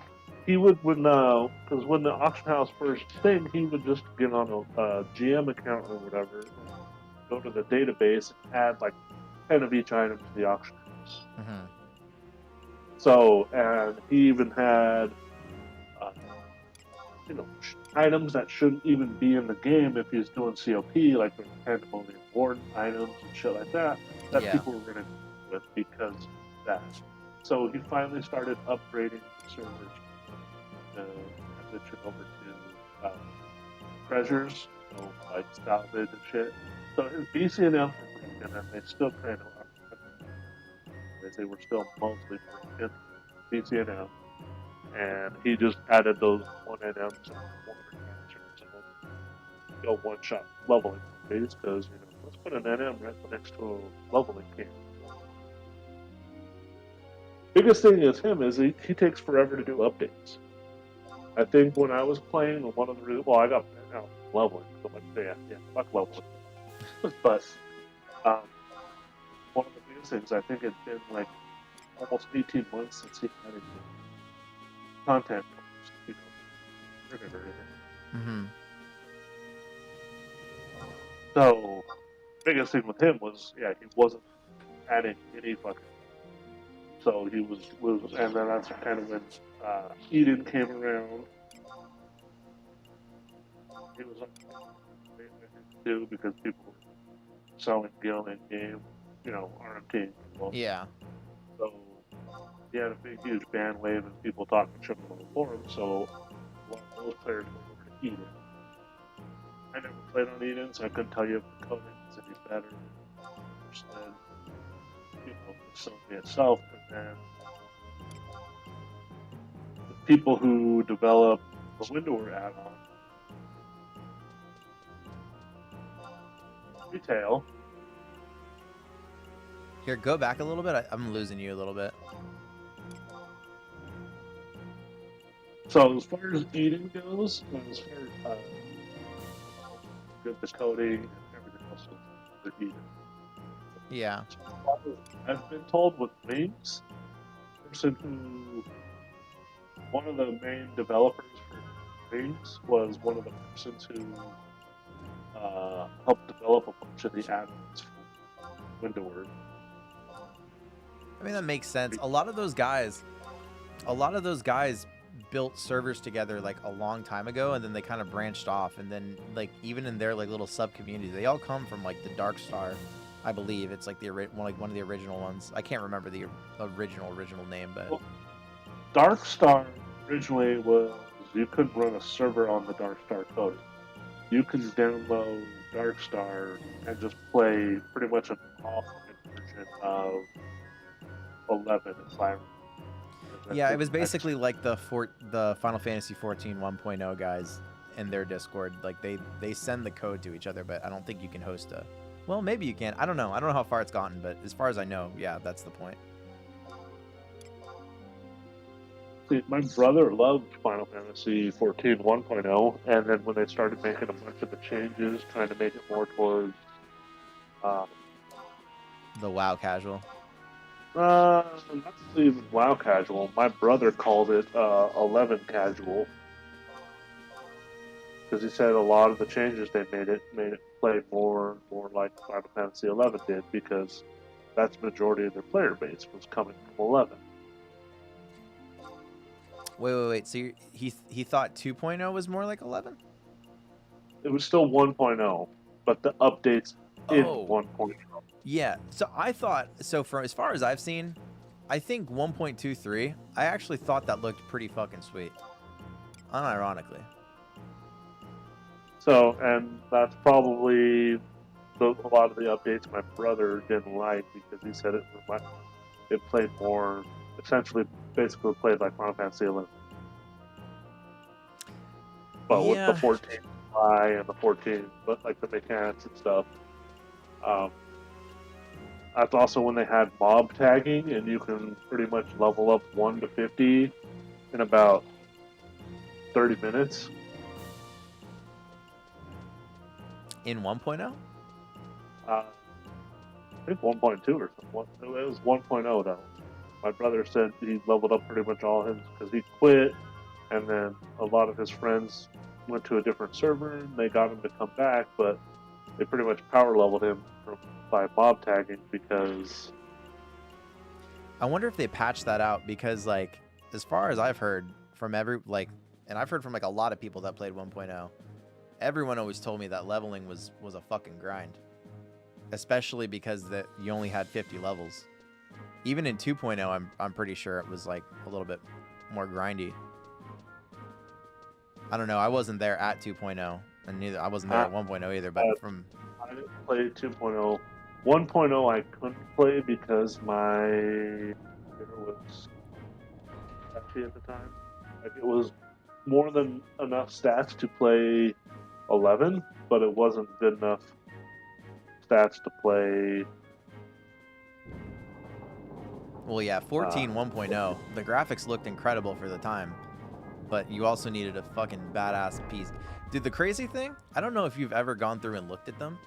he would because when the auction house first thing, he would just get on a GM account or whatever, go to the database and add like 10 of each item to the auction house. Mm-hmm. So, and he even had items that shouldn't even be in the game if he's doing COP, like the pandemonium warden items and shit like that people were gonna do with because of that. So he finally started upgrading the servers to transition over to treasures, like salvage and shit. So his BCNM and they still kind of they were still mostly in BCNM, and he just added those 1NMs and 100 and go one shot leveling phase because let's put an NM right next to a leveling game. Biggest thing is him is he takes forever to do updates. I think when I was playing, one of the reasons, I got leveling, so like fuck leveling. But one of the biggest things, I think it's been like almost 18 months since he had any content, or anything. Mm-hmm. So, biggest thing with him was, he wasn't adding any fucking. So he was, and then that's kind of when Eden came around. He was like too because people were selling gil in game, RMT. Well, yeah. So he had a big, huge ban wave and people talking shit on the forum. So a lot of those players went over to Eden. I never played on Eden, so I couldn't tell you if the coding was any better than Sony itself. And then the people who develop the Windower add-on, retail. Here, go back a little bit. I'm losing you a little bit. So as far as Eden goes, as far as the coding and everything else with Eden. Yeah. I've been told with Wings, one of the main developers for Wings was one of the persons who helped develop a bunch of the add-ons for Windower. I mean, that makes sense. A lot of those guys built servers together like a long time ago, and then they kind of branched off, and then like even in their like little sub community, they all come from like the Dark Star. I believe it's like one of the original ones. I can't remember the original name, but Dark Star originally was you couldn't run a server on the Dark Star code. You can download Dark Star and just play pretty much an offline version of 11 if I remember. Yeah, it was basically like the Final Fantasy 14 1.0 guys in their Discord. Like they send the code to each other, but I don't think you can host a. Well, maybe you can. I don't know. I don't know how far it's gotten, but as far as I know, yeah, that's the point. See, my brother loved Final Fantasy 14 1.0, and then when they started making a bunch of the changes, trying to make it more towards the WoW casual. Not even WoW casual. My brother called it 11 casual because he said a lot of the changes they made it play more like Final Fantasy 11 did because that's the majority of their player base was coming from 11. Wait. So he thought 2.0 was more like 11? It was still 1.0, but the updates in 1.0. Yeah. So I thought from as far as I've seen, I think 1.23. I actually thought that looked pretty fucking sweet. Unironically. So, and that's probably a lot of the updates my brother didn't like because he said it played more, basically played like Final Fantasy 11. But with the FFXI and the 14, but like the mechanics and stuff. That's also when they had mob tagging, and you can pretty much level up 1 to 50 in about 30 minutes. In 1.0? I think 1.2 or something. It was 1.0 though. My brother said he leveled up pretty much all his because he quit, and then a lot of his friends went to a different server and they got him to come back, but they pretty much power leveled him by mob tagging because. I wonder if they patched that out because, like, as far as I've heard from and I've heard from like a lot of people that played 1.0, everyone always told me that leveling was a fucking grind, especially because that you only had 50 levels. Even in 2.0, I'm pretty sure it was like a little bit more grindy. I don't know. I wasn't there at 2.0, and I wasn't there at 1.0 either. But I didn't play 2.0. 1.0 I couldn't play because my computer was patchy at the time. Like it was more than enough stats to play 11, but it wasn't good enough stats to play. Well, yeah, 14 1.0. The graphics looked incredible for the time, but you also needed a fucking badass piece. Dude, the crazy thing, I don't know if you've ever gone through and looked at them.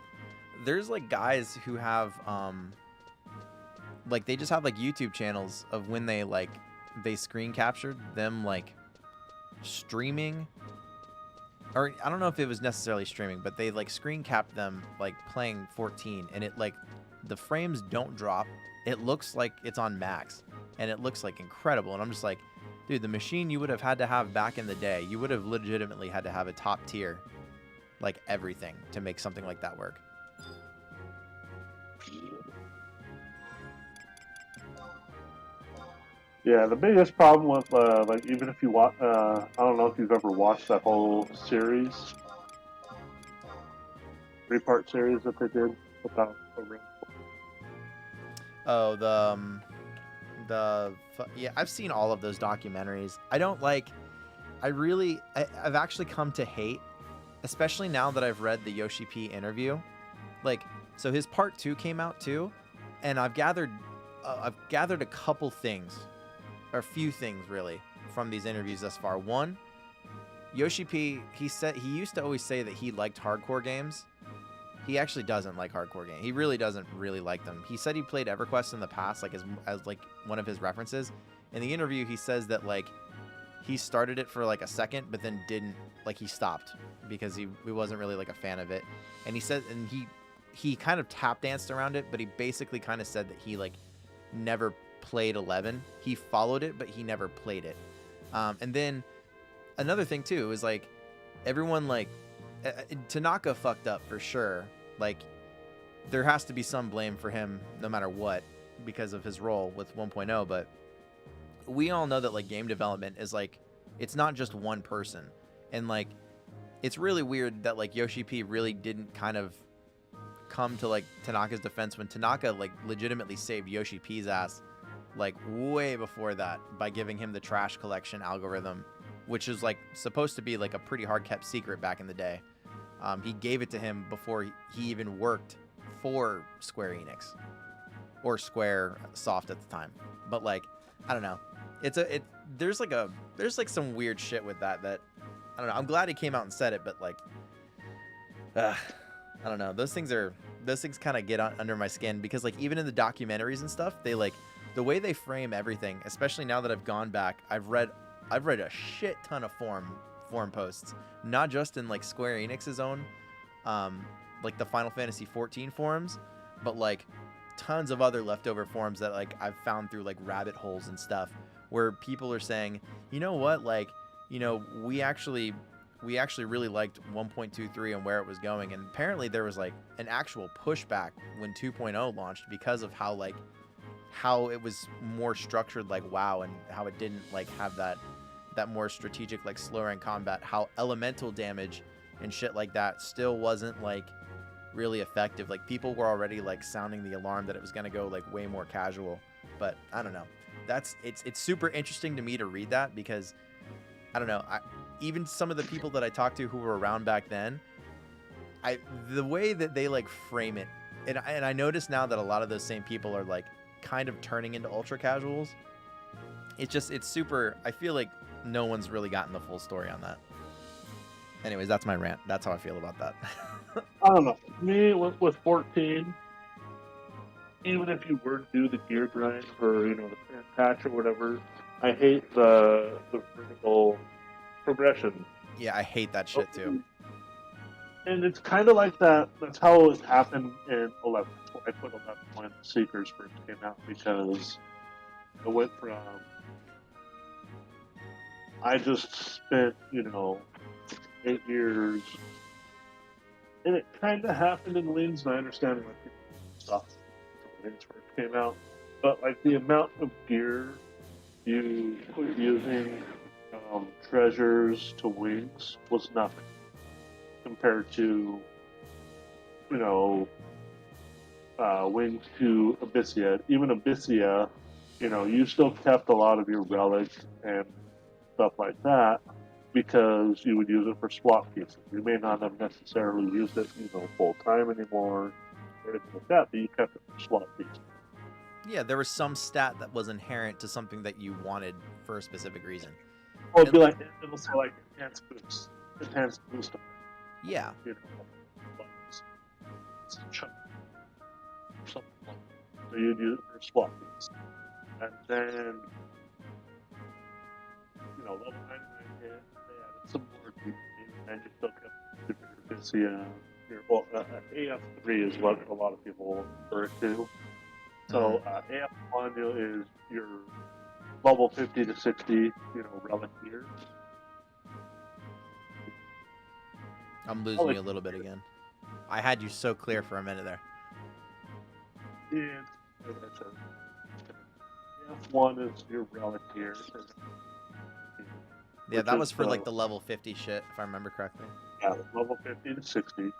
There's like guys who have like they just have like YouTube channels of when they screen captured them like streaming, or I don't know if it was necessarily streaming, but they like screen capped them like playing 14, and it like the frames don't drop. It looks like it's on max, and it looks like incredible. And I'm just like, dude, the machine you would have had to have back in the day, you would have legitimately had to have a top tier, like everything to make something like that work. Yeah, the biggest problem with like even if you watch, I don't know if you've ever watched that whole series, 3-part series that they did about the ring. Oh, yeah, I've seen all of those documentaries. I've actually come to hate, especially now that I've read the Yoshi P interview. Like, so his part 2 came out too, and I've gathered a couple things, or a few things really, from these interviews thus far. One, Yoshi P, he used to always say that he liked hardcore games. He actually doesn't like hardcore games. He really doesn't really like them. He said he played EverQuest in the past, like as like one of his references. In the interview, he says that like he started it for like a second, but then didn't, like he stopped because he wasn't really like a fan of it. And he said, and he kind of tap danced around it, but he basically kind of said that he like never played 11. He followed it, but he never played it. And then another thing too is like everyone like. Tanaka fucked up for sure. Like, there has to be some blame for him no matter what because of his role with 1.0, but we all know that like game development is like, it's not just one person. And like, it's really weird that like Yoshi P really didn't kind of come to like Tanaka's defense when Tanaka like legitimately saved Yoshi P's ass like way before that by giving him the trash collection algorithm, which is like supposed to be like a pretty hard kept secret back in the day. He gave it to him before he even worked for Square Enix or Square Soft at the time. But like, I don't know. There's like some weird shit with that I don't know. I'm glad he came out and said it, but like, I don't know. Those things kind of get under my skin because like even in the documentaries and stuff, they like the way they frame everything, especially now that I've gone back, I've read a shit ton of forum posts, not just in like Square Enix's own like the Final Fantasy 14 forums, but like tons of other leftover forums that like I've found through like rabbit holes and stuff where people are saying, you know what, like, you know, we actually really liked 1.23 and where it was going, and apparently there was like an actual pushback when 2.0 launched because of how it was more structured like WoW, and how it didn't like have that more strategic like slower in combat, how elemental damage and shit like that still wasn't like really effective. Like people were already like sounding the alarm that it was going to go like way more casual. But I don't know, it's super interesting to me to read that because I don't know, even some of the people that I talked to who were around back then, the way that they like frame it, and I notice now that a lot of those same people are like kind of turning into ultra casuals. It's super. I feel like no one's really gotten the full story on that. Anyways, that's my rant. That's how I feel about that. I don't know. Me with 14, even if you were to do the gear grind for the fan patch or whatever, I hate the vertical progression. Yeah, I hate that shit too. And it's kind of like that. That's how it happened in 11. That's why I put 11 when Seekers first came out, because it went from I just spent 8 years, and it kind of happened in Wings, and I understand why people stuff when Wings first came out, but like the amount of gear you put using treasures to Wings was nothing compared to Wings to Abyssia. Even Abyssia, you still kept a lot of your relics and stuff like that because you would use it for swap pieces. You may not have necessarily used it full time anymore or anything like that, but you kept it for swap pieces. Yeah, there was some stat that was inherent to something that you wanted for a specific reason. Or it'd be like enhanced boost. Enhanced boost. Yeah. Something like that. So you'd use it for swap pieces. And then level 99 hit, they added some more deep, and you still kept Abyssia. AF3 is what a lot of people refer to. So AF1 is your level 50 to 60, relic gear. I'm losing you a little bit again. I had you so clear for a minute there. Yeah, AF1 is your relic gear. Yeah, that was for like the level 50 shit, if I remember correctly. Yeah, level 50 to 60.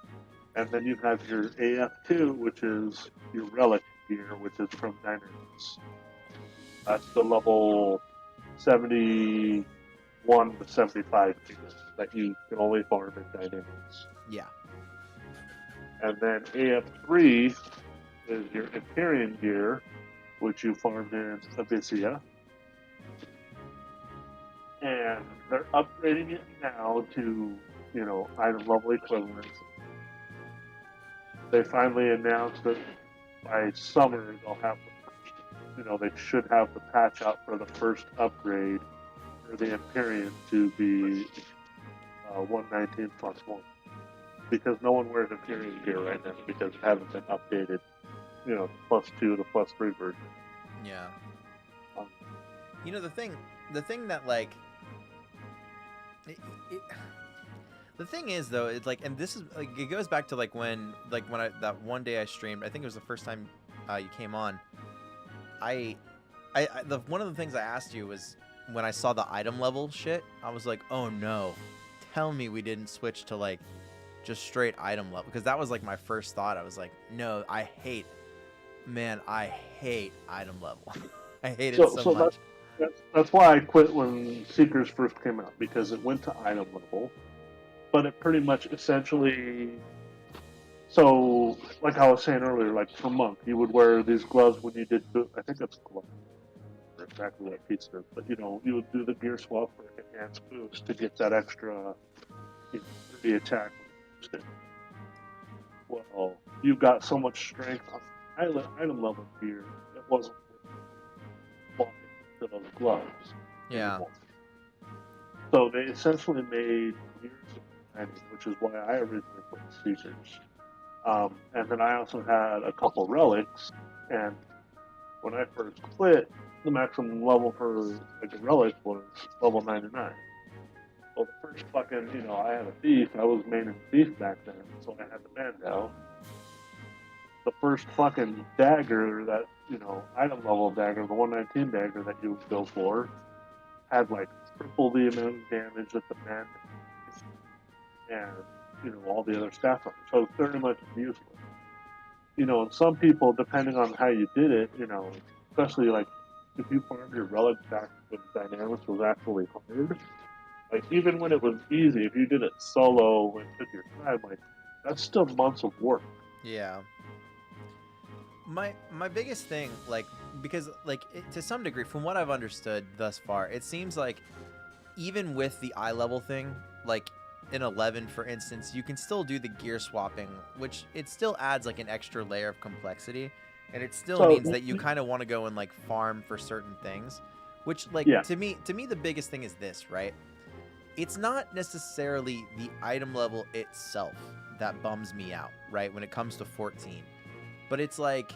And then you have your AF2, which is your relic gear, which is from Dynamics. That's the level 71 to 75 gear that you can only farm in Dynamics. Yeah. And then AF3 is your Empyrean gear, which you farmed in Abyssia. And they're upgrading it now to, item level equivalents. They finally announced that by summer they'll have the first, they should have the patch out for the first upgrade for the Empyrean to be 119 plus 1. Because no one wears Empyrean gear right now because it hasn't been updated, plus 2 to plus 3 version. Yeah. The thing that like the thing is though, it's like, and this is like, it goes back to like when I that one day I streamed, I think it was the first time you came on. One of the things I asked you was when I saw the item level shit, I was like, oh no, tell me we didn't switch to like just straight item level, because that was like my first thought. I was like, no, I hate item level. I hate it so much. That's why I quit when Seekers first came out, because it went to item level, but it pretty much essentially. So, like I was saying earlier, like for Monk, you would wear these gloves when you did. I think that's glove. Or exactly what Pete said, but you would do the gear swap for enhanced boost to get that extra, the attack. Well, you got so much strength on item level gear, it wasn't worth to those gloves. Yeah. Anymore. So they essentially made gears of grinding, which is why I originally put Seekers. And then I also had a couple relics, and when I first quit, the maximum level for like a relic was level 99. Well, the first fucking, I had a thief. I was maining thief back then, so I had the Mandel. The first fucking dagger that, item level dagger, the 119 dagger that you would go for, had like triple the amount of damage that the man and, all the other stats on it. So it's very much useless. And some people, depending on how you did it, especially like if you farmed your relic back when Dynamics was actually hard, Like, even when it was easy, if you did it solo and took your time, like, that's still months of work. Yeah. My biggest thing, like, because, like, to some degree, from what I've understood thus far, it seems like even with the eye level thing, like in 11, for instance, you can still do the gear swapping, which it still adds like an extra layer of complexity, and it still means that you kind of want to go and like farm for certain things, which, like, to me the biggest thing is this, right? It's not necessarily the item level itself that bums me out, right, when it comes to 14. But it's like,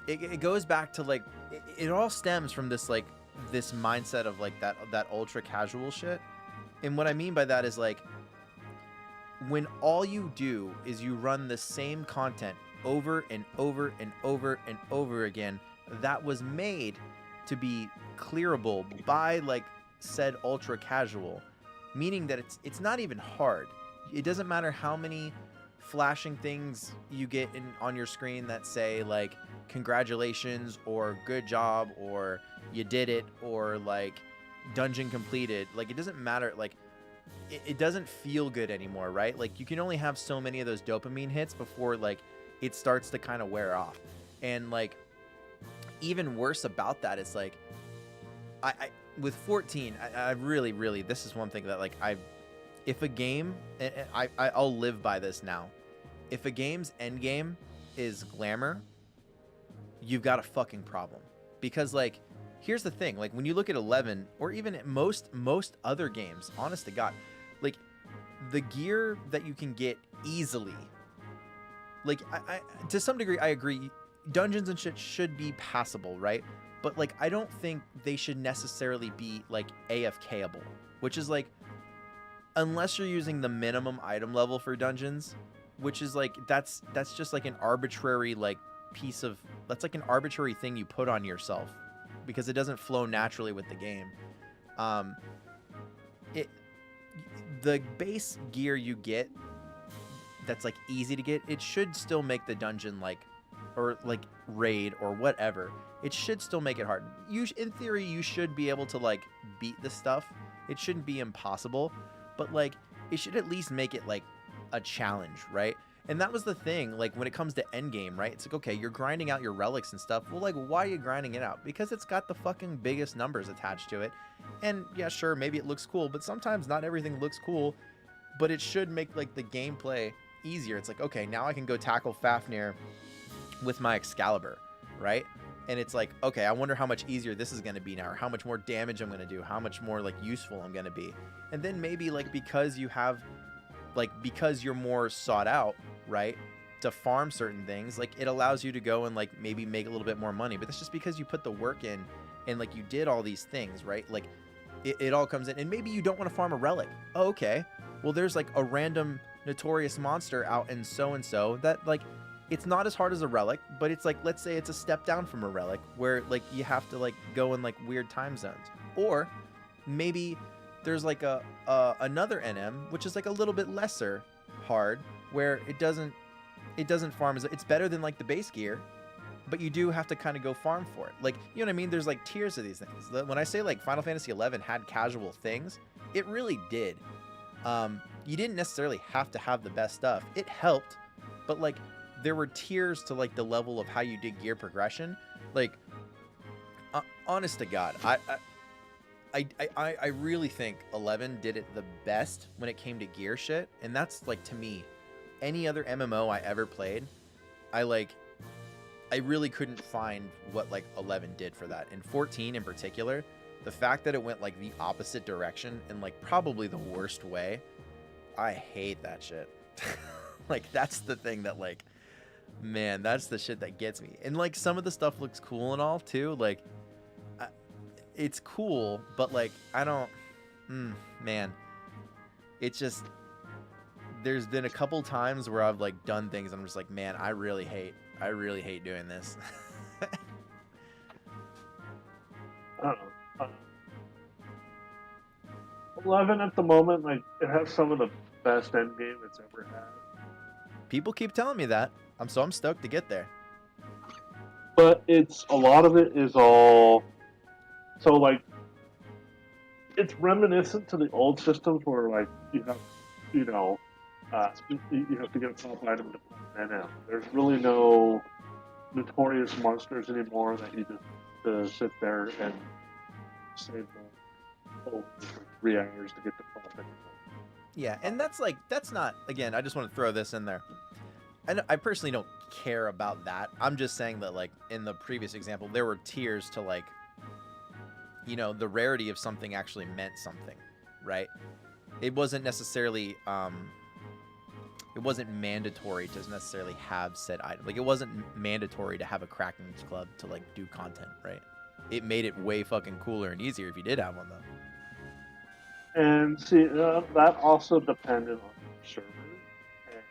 it goes back to, like, it all stems from this, like, this mindset of, like, that ultra casual shit. And what I mean by that is, like, when all you do is you run the same content over and over and over and over again that was made to be clearable by, like, said ultra casual, meaning that it's not even hard. It doesn't matter how many flashing things you get on your screen that say, like, congratulations or good job or you did it or, like, dungeon completed. Like, it doesn't matter. Like, it doesn't feel good anymore, right? Like, you can only have so many of those dopamine hits before, like, it starts to kind of wear off. And, like, even worse about that is, like, I with 14, I really, this is one thing that, like, if a game, and I'll live by this now, if a game's end game is glamour, you've got a fucking problem. Because, like, here's the thing, like, when you look at 11, or even at most other games, honest to God, like, the gear that you can get easily, like, I to some degree, I agree, dungeons and shit should be passable, right? But, like, I don't think they should necessarily be, like, AFKable, which is, like, unless you're using the minimum item level for dungeons, which is, like, that's just, like, an arbitrary, like, piece of, that's, like, an arbitrary thing you put on yourself because it doesn't flow naturally with the game. The base gear you get that's, like, easy to get, it should still make the dungeon, like, or, like, raid or whatever, it should still make it hard. In theory, you should be able to, like, beat the stuff. It shouldn't be impossible, but, like, it should at least make it, like, a challenge, right? And that was the thing, like, when it comes to endgame, right? It's like, okay, you're grinding out your relics and stuff. Well, like, why are you grinding it out? Because it's got the fucking biggest numbers attached to it. And yeah, sure, maybe it looks cool, but sometimes not everything looks cool, but it should make, like, the gameplay easier. It's like, okay, now I can go tackle Fafnir with my Excalibur, right? And it's like, okay, I wonder how much easier this is going to be now, or how much more damage I'm going to do, how much more, like, useful I'm going to be. And then maybe, like, because you have, like, because you're more sought out, right, to farm certain things, like, it allows you to go and, like, maybe make a little bit more money. But that's just because you put the work in and, like, you did all these things, right? Like, it all comes in. And maybe you don't want to farm a relic. Oh, okay. Well, there's, like, a random notorious monster out in so-and-so that, like, it's not as hard as a relic, but it's, like, let's say it's a step down from a relic where, like, you have to, like, go in, like, weird time zones. Or maybe there's, like, another NM, which is, like, a little bit lesser hard, where it doesn't farm as, it's better than, like, the base gear, but you do have to kind of go farm for it. Like, you know what I mean? There's, like, tiers of these things. When I say, like, Final Fantasy XI had casual things, it really did. You didn't necessarily have to have the best stuff. It helped, but, like, there were tiers to, like, the level of how you did gear progression. Like, honest to God, I really think 11 did it the best when it came to gear shit. And that's, like, to me, any other MMO I ever played, I really couldn't find what, like, 11 did for that. And 14 in particular, the fact that it went, like, the opposite direction in, like, probably the worst way, I hate that shit. Like, that's the thing that, like, man, that's the shit that gets me. And, like, some of the stuff looks cool and all too, like, it's cool, but, like, I don't, man, it's just, there's been a couple times where I've, like, done things and I'm just like, man, I really hate doing this. I don't know. 11 at the moment, like, it has some of the best endgame it's ever had. People keep telling me that. I'm stoked to get there. But a lot of it is all, so, like, it's reminiscent to the old systems where like you have, you know, you have to get a top item to put that out. There's really no notorious monsters anymore that you just sit there and save for 3 hours to get the pop item. Yeah, and that's not, again, I just want to throw this in there. I personally don't care about that. I'm just saying that, like, in the previous example, there were tiers to, like, you know, the rarity of something actually meant something, right? It wasn't necessarily, it wasn't mandatory to necessarily have said item. Like, it wasn't mandatory to have a Kraken Club to, like, do content, right? It made it way fucking cooler and easier if you did have one, though. And see, that also depended on the server and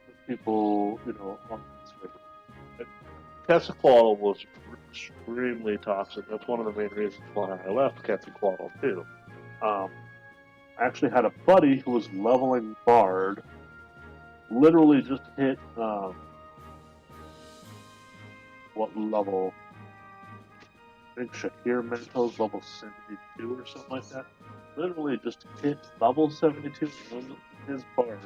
the people, you know, on the server. Quetzalcoatl was extremely toxic. That's one of the main reasons why I left Quetzalcoatl too. I actually had a buddy who was leveling Bard, literally just hit what level? I think Shahir Mentos level 72 or something like that. Literally just hit level 72 on his Bard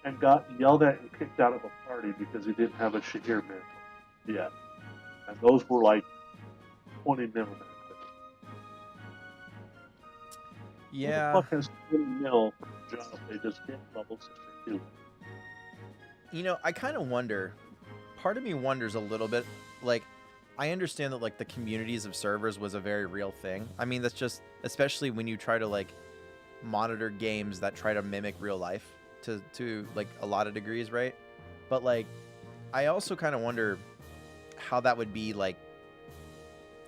and got yelled at and kicked out of a party because he didn't have a Shahir Mental yet. And those were like 20 mil. Yeah. Who the fuck has 20 mil for a job? They just hit level 62. You know, I kind of wonder, part of me wonders a little bit, like, I understand that, like, the communities of servers was a very real thing. I mean, that's just, especially when you try to, like, monitor games that try to mimic real life to like, a lot of degrees, right? But, like, I also kind of wonder how that would be, like,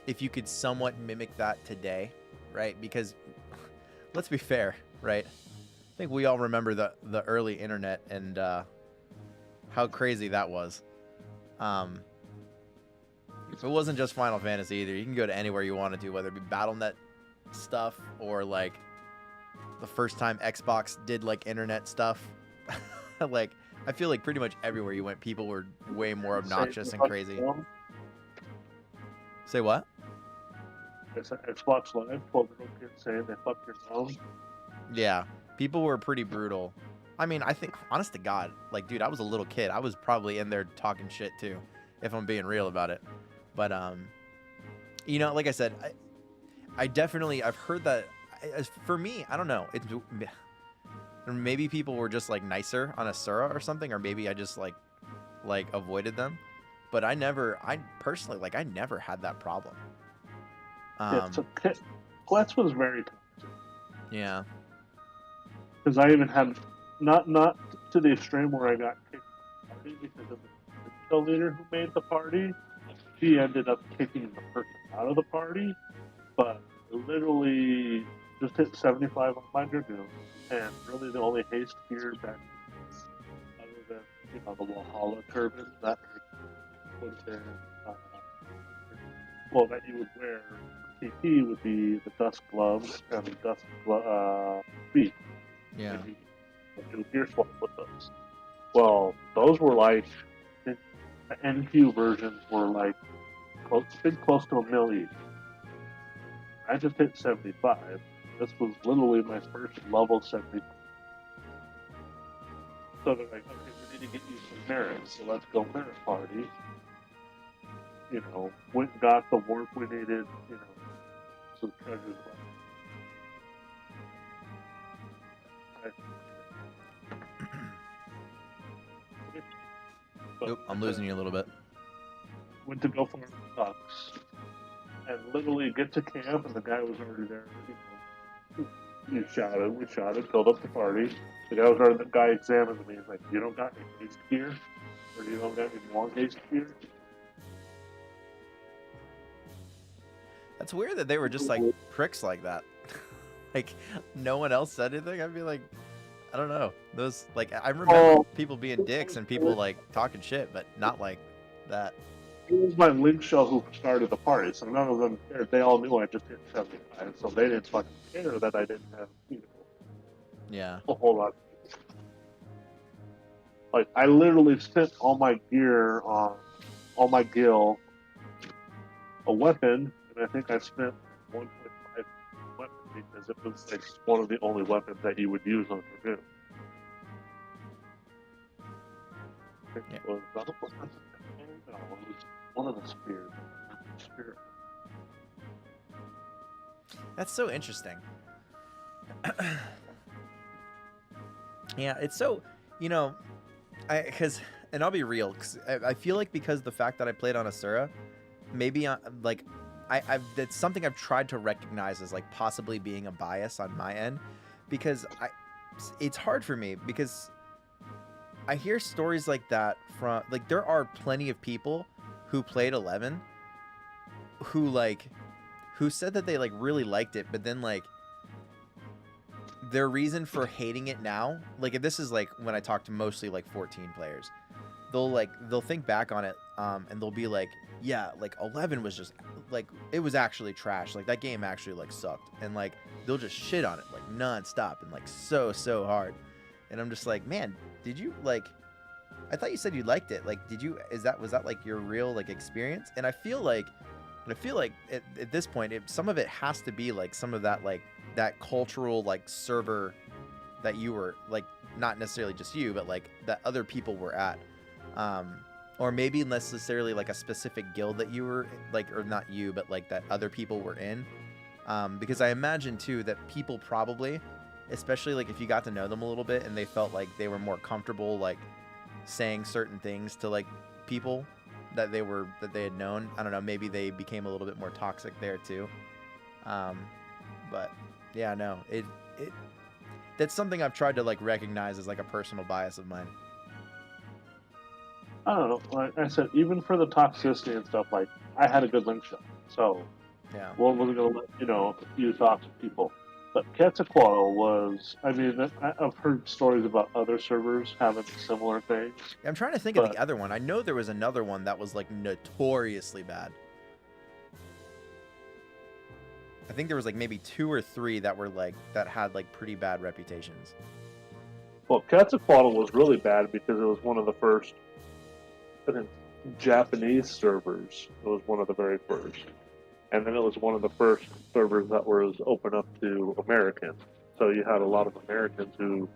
if you could somewhat mimic that today, right? Because, let's be fair, right? I think we all remember the early internet and how crazy that was. It wasn't just Final Fantasy either. You can go to anywhere you wanted to, whether it be BattleNet stuff or, like, the first time Xbox did, like, internet stuff. Like, I feel like pretty much everywhere you went, people were way more obnoxious and crazy. Say what? It's Xbox Live, 12-year-old kids saying they fucked your mom. Yeah, people were pretty brutal. I mean, I think, honest to God, like, dude, I was a little kid. I was probably in there talking shit, too, if I'm being real about it. But, you know, like I said, I've heard that, for me, I don't know. Maybe people were just, like, nicer on Asura or something, or maybe I just, like avoided them. But I never had that problem. Yeah, so Quetz was very toxic. Yeah. Because I even had, not to the extreme where I got kicked from the party because of the leader who made the party. She ended up kicking the person out of the party, but literally just hit 75 on my Dragoon, and really the only haste gear that, other than, you know, the Valhalla turban, that would have been, that you would wear TP would be the dust gloves and the dust feet. Yeah. Do gear swap with those. Well, those were like, the NQ versions were like close to $1 million. I just hit 75. This was literally my first level 75. So they're like, okay, we need to get you some merit, so let's go merit party. You know, went and got the warp we needed, you know, some treasures left. Nope, I'm losing you a little bit. Went to go farm ducks, and literally get to camp, and the guy was already there. You know, we shouted, filled up the party. The guy examined me. He's like, "You don't got any haste gear, or you don't got any more haste gear?" That's weird that they were just like pricks like that. Like, no one else said anything. I'd be like, I don't know. Those, like, I remember people being dicks and people like talking shit, but not like that. It was my link shell who started the party, so none of them cared. They all knew I just hit 75, so they didn't fucking care that I didn't have, you know, a whole lot. Like, I literally spent all my gear on, all my gil, a weapon, and I think I spent 1.5 because it was like one of the only weapons that you would use on Dragoon. Yeah. It was one of the spears. That's so interesting. Yeah, it's so, you know, and I'll be real, because I feel like because the fact that I played on Asura, maybe like that's something I've tried to recognize as like possibly being a bias on my end, because it's hard for me because I hear stories like that from, like, there are plenty of people who played 11 who said that they like really liked it, but then like their reason for hating it now, like if this is like when I talk to mostly like 14 players, they'll think back on it and they'll be like, yeah, like 11 was just like, it was actually trash, like that game actually like sucked, and like they'll just shit on it like non-stop and like so hard. And I'm just like, man, did you like, I thought you said you liked it, like did you, was that like your real like experience? And I feel like at this point some of it has to be like some of that, like that cultural like server that you were like, not necessarily just you, but like that other people were at, or maybe necessarily like a specific guild that you were like, or not you, but like that other people were in, because I imagine too that people probably, especially like if you got to know them a little bit and they felt like they were more comfortable like saying certain things to like people that they had known, I don't know, maybe they became a little bit more toxic there too. But yeah, no, that's something I've tried to like recognize as like a personal bias of mine. I don't know. Like I said, even for the toxicity and stuff, like I had a good link shot, so yeah, one wasn't gonna let you talk to people. But Quetzalcoatl was, I mean, I've heard stories about other servers having similar things. I'm trying to think of the other one. I know there was another one that was like notoriously bad. I think there was like maybe 2 or 3 that were like, that had like pretty bad reputations. Well, Quetzalcoatl was really bad because it was one of the first, I think, Japanese servers. It was one of the very first. And then it was one of the first servers that was open up to Americans. So you had a lot of Americans who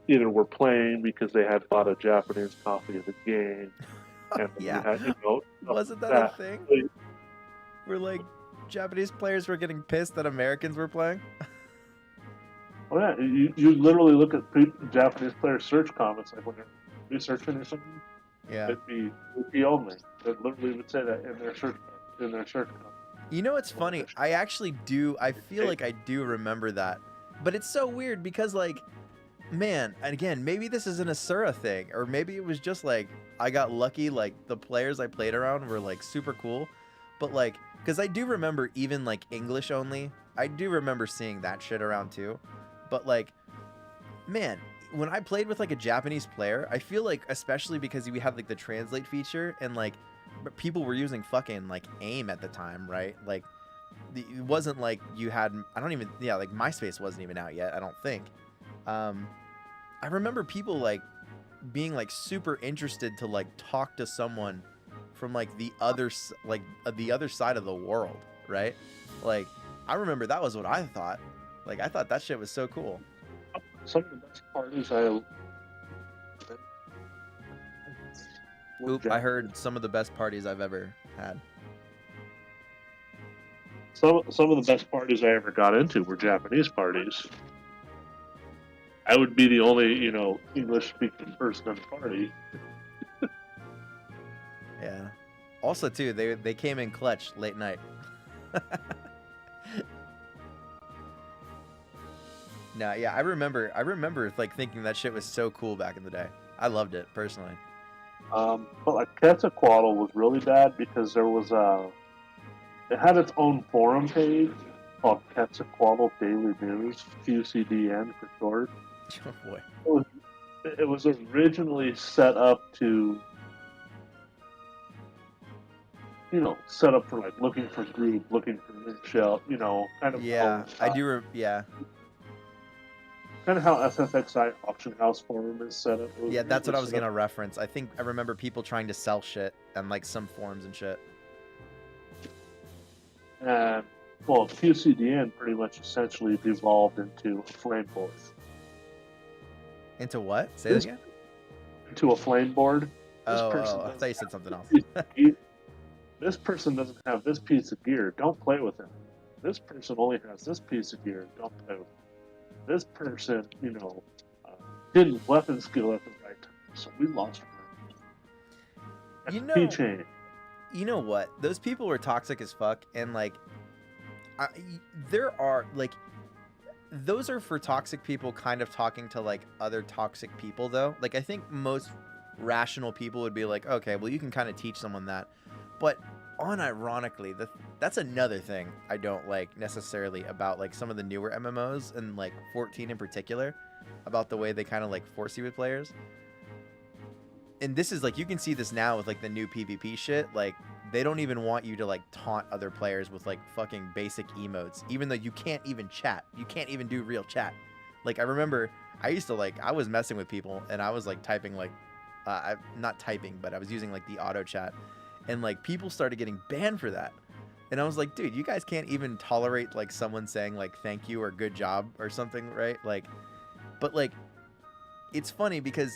either were playing because they had bought a Japanese copy of the game. And yeah. you had, wasn't that a thing? Where like Japanese players were getting pissed that Americans were playing? Oh yeah, you literally look at Japanese players' search comments, like when they're researching or something. Yeah. It'd be only. They literally would say that in their search comment. You know what's funny? I feel like I do remember that. But it's so weird because like, man, and again, maybe this is an Asura thing, or maybe it was just like I got lucky, like the players I played around were like super cool. But like, because I do remember even like English only, I do remember seeing that shit around too. But like, man, when I played with like a Japanese player, I feel like, especially because we had like the translate feature and like people were using fucking like AIM at the time, right? Like it wasn't like you had, like MySpace wasn't even out yet, I don't think. I remember people like being like super interested to like talk to someone from like the other side of the world, right? Like I remember that was what I thought. Like I thought that shit was so cool. Some of the best parties I heard some of the best parties I've ever had. Some of the best parties I ever got into were Japanese parties. I would be the only, English-speaking person at the party. Yeah. Also, too, they came in clutch late night. No, yeah, I remember like thinking that shit was so cool back in the day. I loved it personally. But like Quetzalcoatl was really bad because there was it had its own forum page called Quetzalcoatl Daily News, QCDN for short. Oh boy. It was originally set up to, set up for like looking for group, looking for link shell, kind of. Yeah, I do. Yeah. Kind of how FFXI Auction House Forum is set up. Yeah, that's what I was gonna reference. I think I remember people trying to sell shit on like some forums and shit. And Well, QCDN pretty much essentially devolved into a flame board. Into what? Say that again? Into a flame board. I thought you said something else. This person doesn't have this piece of gear. Don't play with him. This person only has this piece of gear. Don't play with him. This person, didn't weapon skill at the right time, so we lost her. You know what? Those people were toxic as fuck, and like, there are like, those are for toxic people kind of talking to like other toxic people though. Like I think most rational people would be like, okay, well you can kind of teach someone that, but unironically, that's another thing I don't like necessarily about like some of the newer MMOs and like 14 in particular, about the way they kind of like force you with players. And this is like, you can see this now with like the new PvP shit. Like they don't even want you to like taunt other players with like fucking basic emotes, even though you can't even chat. You can't even do real chat. Like I remember I used to like, I was messing with people and I was like typing like, not typing, but I was using like the auto chat, and like people started getting banned for that. And I was like, dude, you guys can't even tolerate like someone saying like thank you or good job or something, right? Like, but like, it's funny because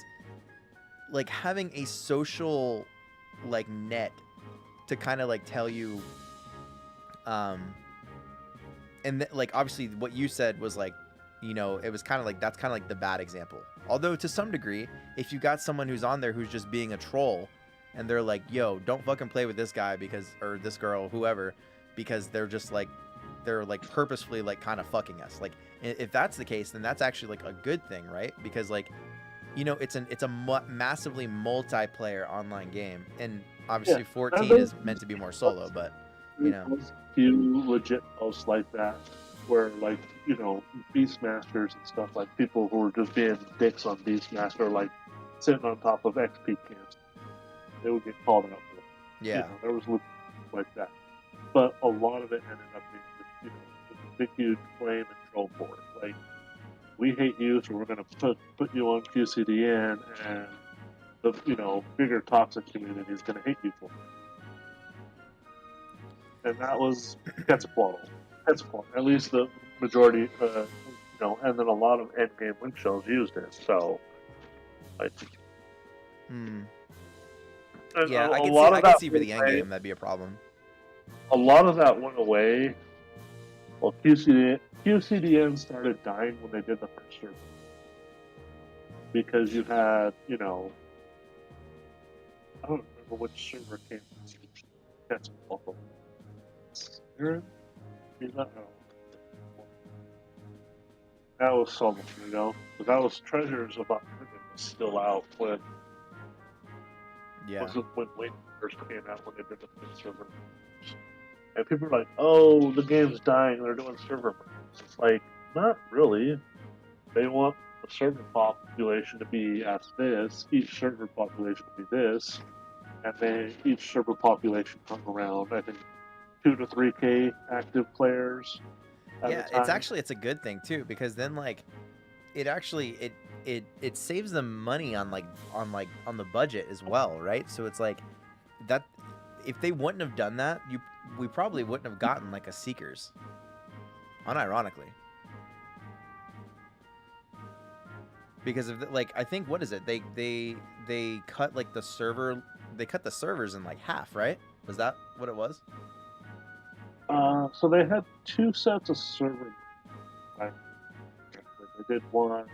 like having a social like net to kind of like tell you, and like obviously what you said was like, it was kind of like, that's kind of like the bad example. Although to some degree, if you got someone who's on there who's just being a troll, and they're like, yo, don't fucking play with this guy because, or this girl, whoever, because they're just like, they're like purposefully like kind of fucking us. Like if that's the case, then that's actually like a good thing, right? Because like, it's a massively multiplayer online game, and obviously 14 is meant to be more solo, but there's a few legit posts like that where like, Beastmasters and stuff, like people who were just being dicks on Beastmaster, like sitting on top of XP camps. They would get called out for it. Yeah. There was like that. But a lot of it ended up being, a big, huge flame and troll board. Like, we hate you, so we're going to put you on QCDN, and the, bigger toxic community is going to hate you for it. And that was Quetzalcoatl. At least the majority, and then a lot of endgame link shows used it. So, like... Yeah, I can see for the end game that'd be a problem. A lot of that went away. Well, QCDN started dying when they did the first server. Because you had, I don't remember which server came first. That's awful. That was something, But that was Treasures of Opportunity was still out when... Yeah. Was when Wayne first came out, when they did the first server. And people are like, oh, the game's dying, they're doing server merges. It's like, not really. They want the server population to be as this, each server population to be this, and then each server population hung around, I think, 2 to 3K active players. Yeah, it's a good thing too, because then like it actually it saves them money on the budget as well, right? So it's like that, if they wouldn't have done that, we probably wouldn't have gotten like a Seekers, unironically, because of like, I think, what is it, they cut like the servers in like half, right? Was that what it was? So they had 2 sets of servers. They did one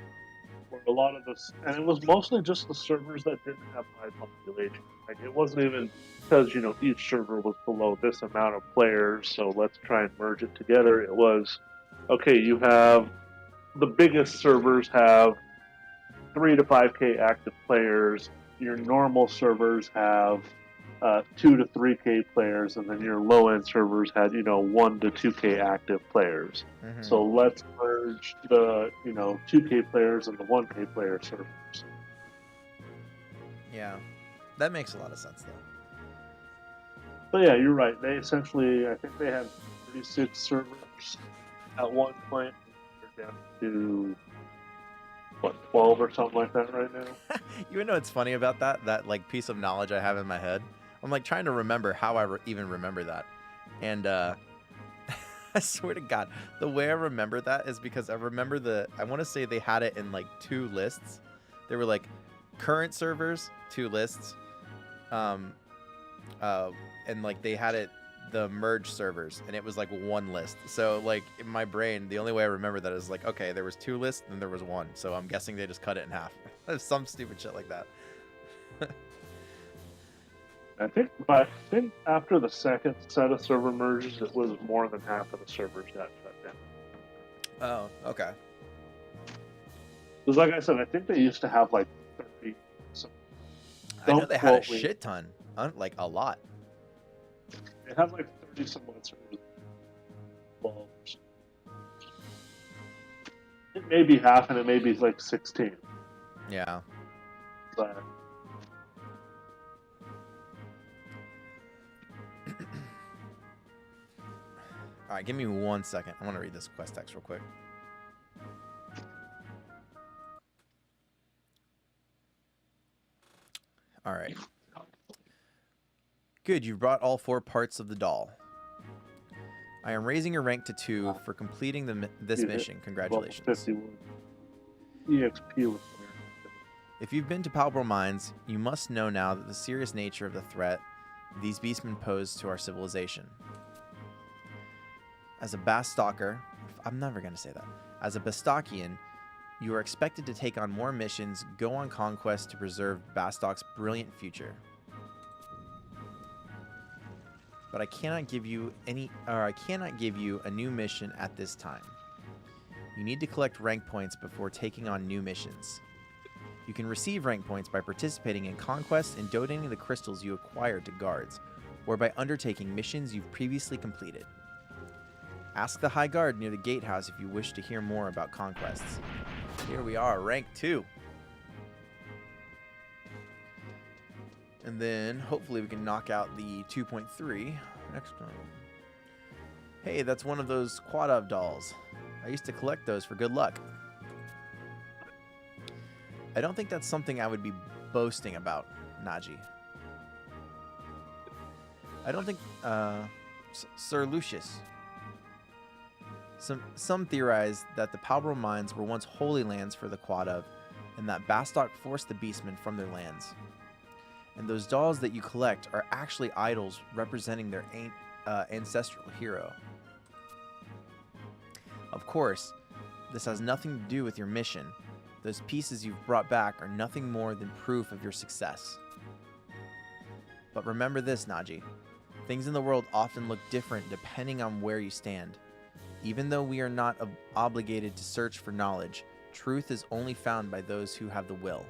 where a lot of this, and it was mostly just the servers that didn't have high population. Like, it wasn't even because, each server was below this amount of players, so let's try and merge it together. It was, okay, you have the biggest servers have 3 to 5K active players. Your normal servers have 2 to 3K players, and then your low-end servers had, 1 to 2K active players. Mm-hmm. So let's merge the, 2K players and the 1K player servers. Yeah, that makes a lot of sense, though. But yeah, you're right. They essentially, I think they had 36 servers at one point. They're down to, 12 or something like that right now? You know what's funny about that like piece of knowledge I have in my head? I'm like trying to remember how I even remember that, and I swear to God, the way I remember that is because I remember I want to say they had it in like 2 lists. They were like current servers, 2 lists, and like they had it the merge servers, and it was like 1 list. So like in my brain, the only way I remember that is like, okay, there was 2 lists, and there was 1. So I'm guessing they just cut it in half. Some stupid shit like that. I think after the second set of server merges, it was more than half of the servers got shut down. Oh, okay. Because like I said, I think they used to have like 30. So I know they had a shit ton, like a lot. They had like 30 some odd servers. Well, it may be half, and it may be like 16. Yeah. But all right, give me 1 second. I want to read this quest text real quick. All right. Good, you've brought all 4 parts of the doll. I am raising your rank to 2 for completing this mission. Congratulations. EXP was there. If you've been to Palbral Mines, you must know now that the serious nature of the threat these beastmen pose to our civilization. As a Bastalker, I'm never going to say that. As a Bastakian, you are expected to take on more missions, go on conquest to preserve Bastok's brilliant future. But I cannot give you a new mission at this time. You need to collect rank points before taking on new missions. You can receive rank points by participating in conquests and donating the crystals you acquired to guards, or by undertaking missions you've previously completed. Ask the High Guard near the gatehouse if you wish to hear more about conquests. Here we are, rank 2. And then, hopefully we can knock out the 2.3 next time. Hey, that's one of those Quadov dolls. I used to collect those for good luck. I don't think that's something I would be boasting about, Naji. I don't think, Sir Lucius. Some theorize that the Palbral Mines were once holy lands for the Quadov, and that Bastok forced the beastmen from their lands. And those dolls that you collect are actually idols representing their ancestral hero. Of course, this has nothing to do with your mission. Those pieces you've brought back are nothing more than proof of your success. But remember this, Naji. Things in the world often look different depending on where you stand. Even though we are not obligated to search for knowledge, truth is only found by those who have the will.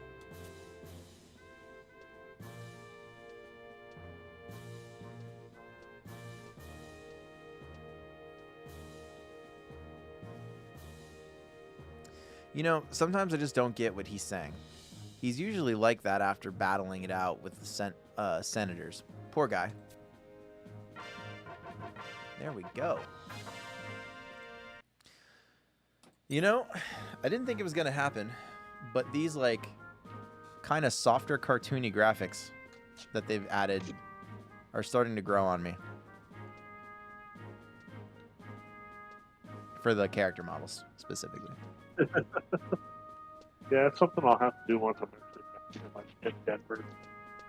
You know, sometimes I just don't get what he's saying. He's usually like that after battling it out with the senators. Poor guy. There we go. You know, I didn't think it was going to happen, but these, like, kind of softer cartoony graphics that they've added are starting to grow on me. For the character models, specifically. Yeah, it's something I'll have to do once I'm actually back in Denver.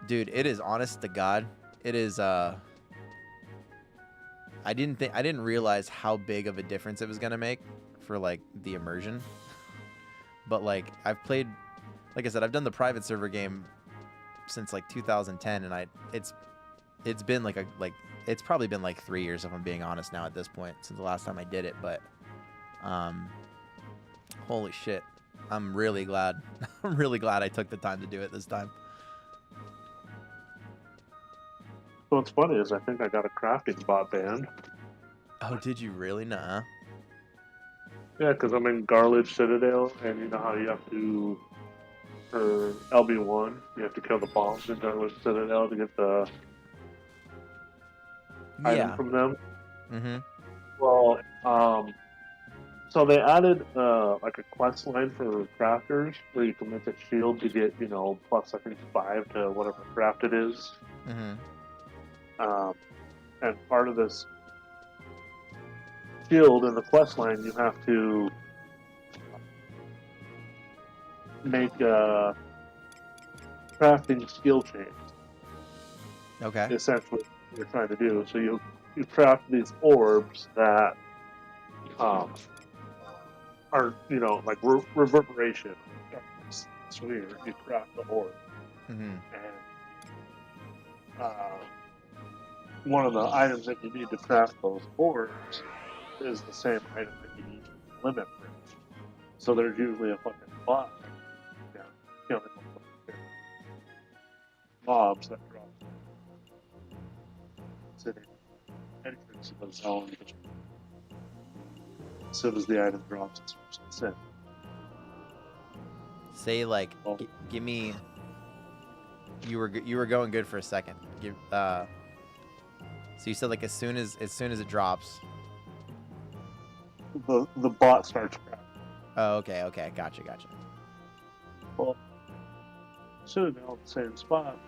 Dude, it is honest to God. It is, I didn't realize how big of a difference it was going to make for like the immersion, but like I've played, like I said, I've done the private server game since like 2010, and it's been it's probably been like 3 years if I'm being honest now at this point since the last time I did it. But holy shit, I'm really glad I took the time to do it this time. So what's funny is I think I got a crafting bot banned. Oh, did you really? Nah. Yeah, because I'm in Garledge Citadel, and you know how you have to, for LB1, you have to kill the bombs in Garledge Citadel to get the item from them. Mm-hmm. Well, so they added like a quest line for crafters where you can make a shield to get, you know, plus I think 5 to whatever craft it is. Mm-hmm. And part of this shield in the quest line, you have to make crafting skill chains. Okay. Essentially, what you're trying to do. So you craft these orbs that are like reverberation. So here you craft the orb, and one of the items that you need to craft those orbs is the same item that you need to limit bridge. So there's usually a fucking bot killing mobs that drop sitting entrance to the zone as soon as the item drops, it's sent. Say like, give me. You were going good for a second. So you said like as soon as it drops. The bot starts crashing. Oh, okay, gotcha. Well, soon they're all in the same spot.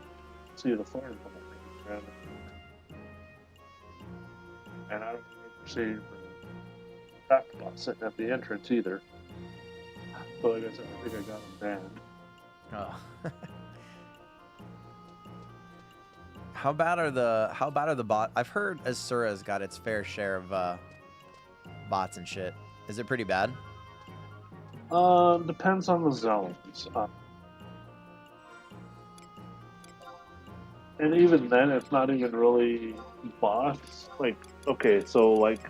See the farm around it. And I don't remember seeing the craft bot sitting at the entrance either. So like I said, I think I got them banned. Oh. How bad are the bot? I've heard Asura's got its fair share of bots and shit. Is it pretty bad? Depends on the zones. And even then, it's not even really bots. Like, okay, so like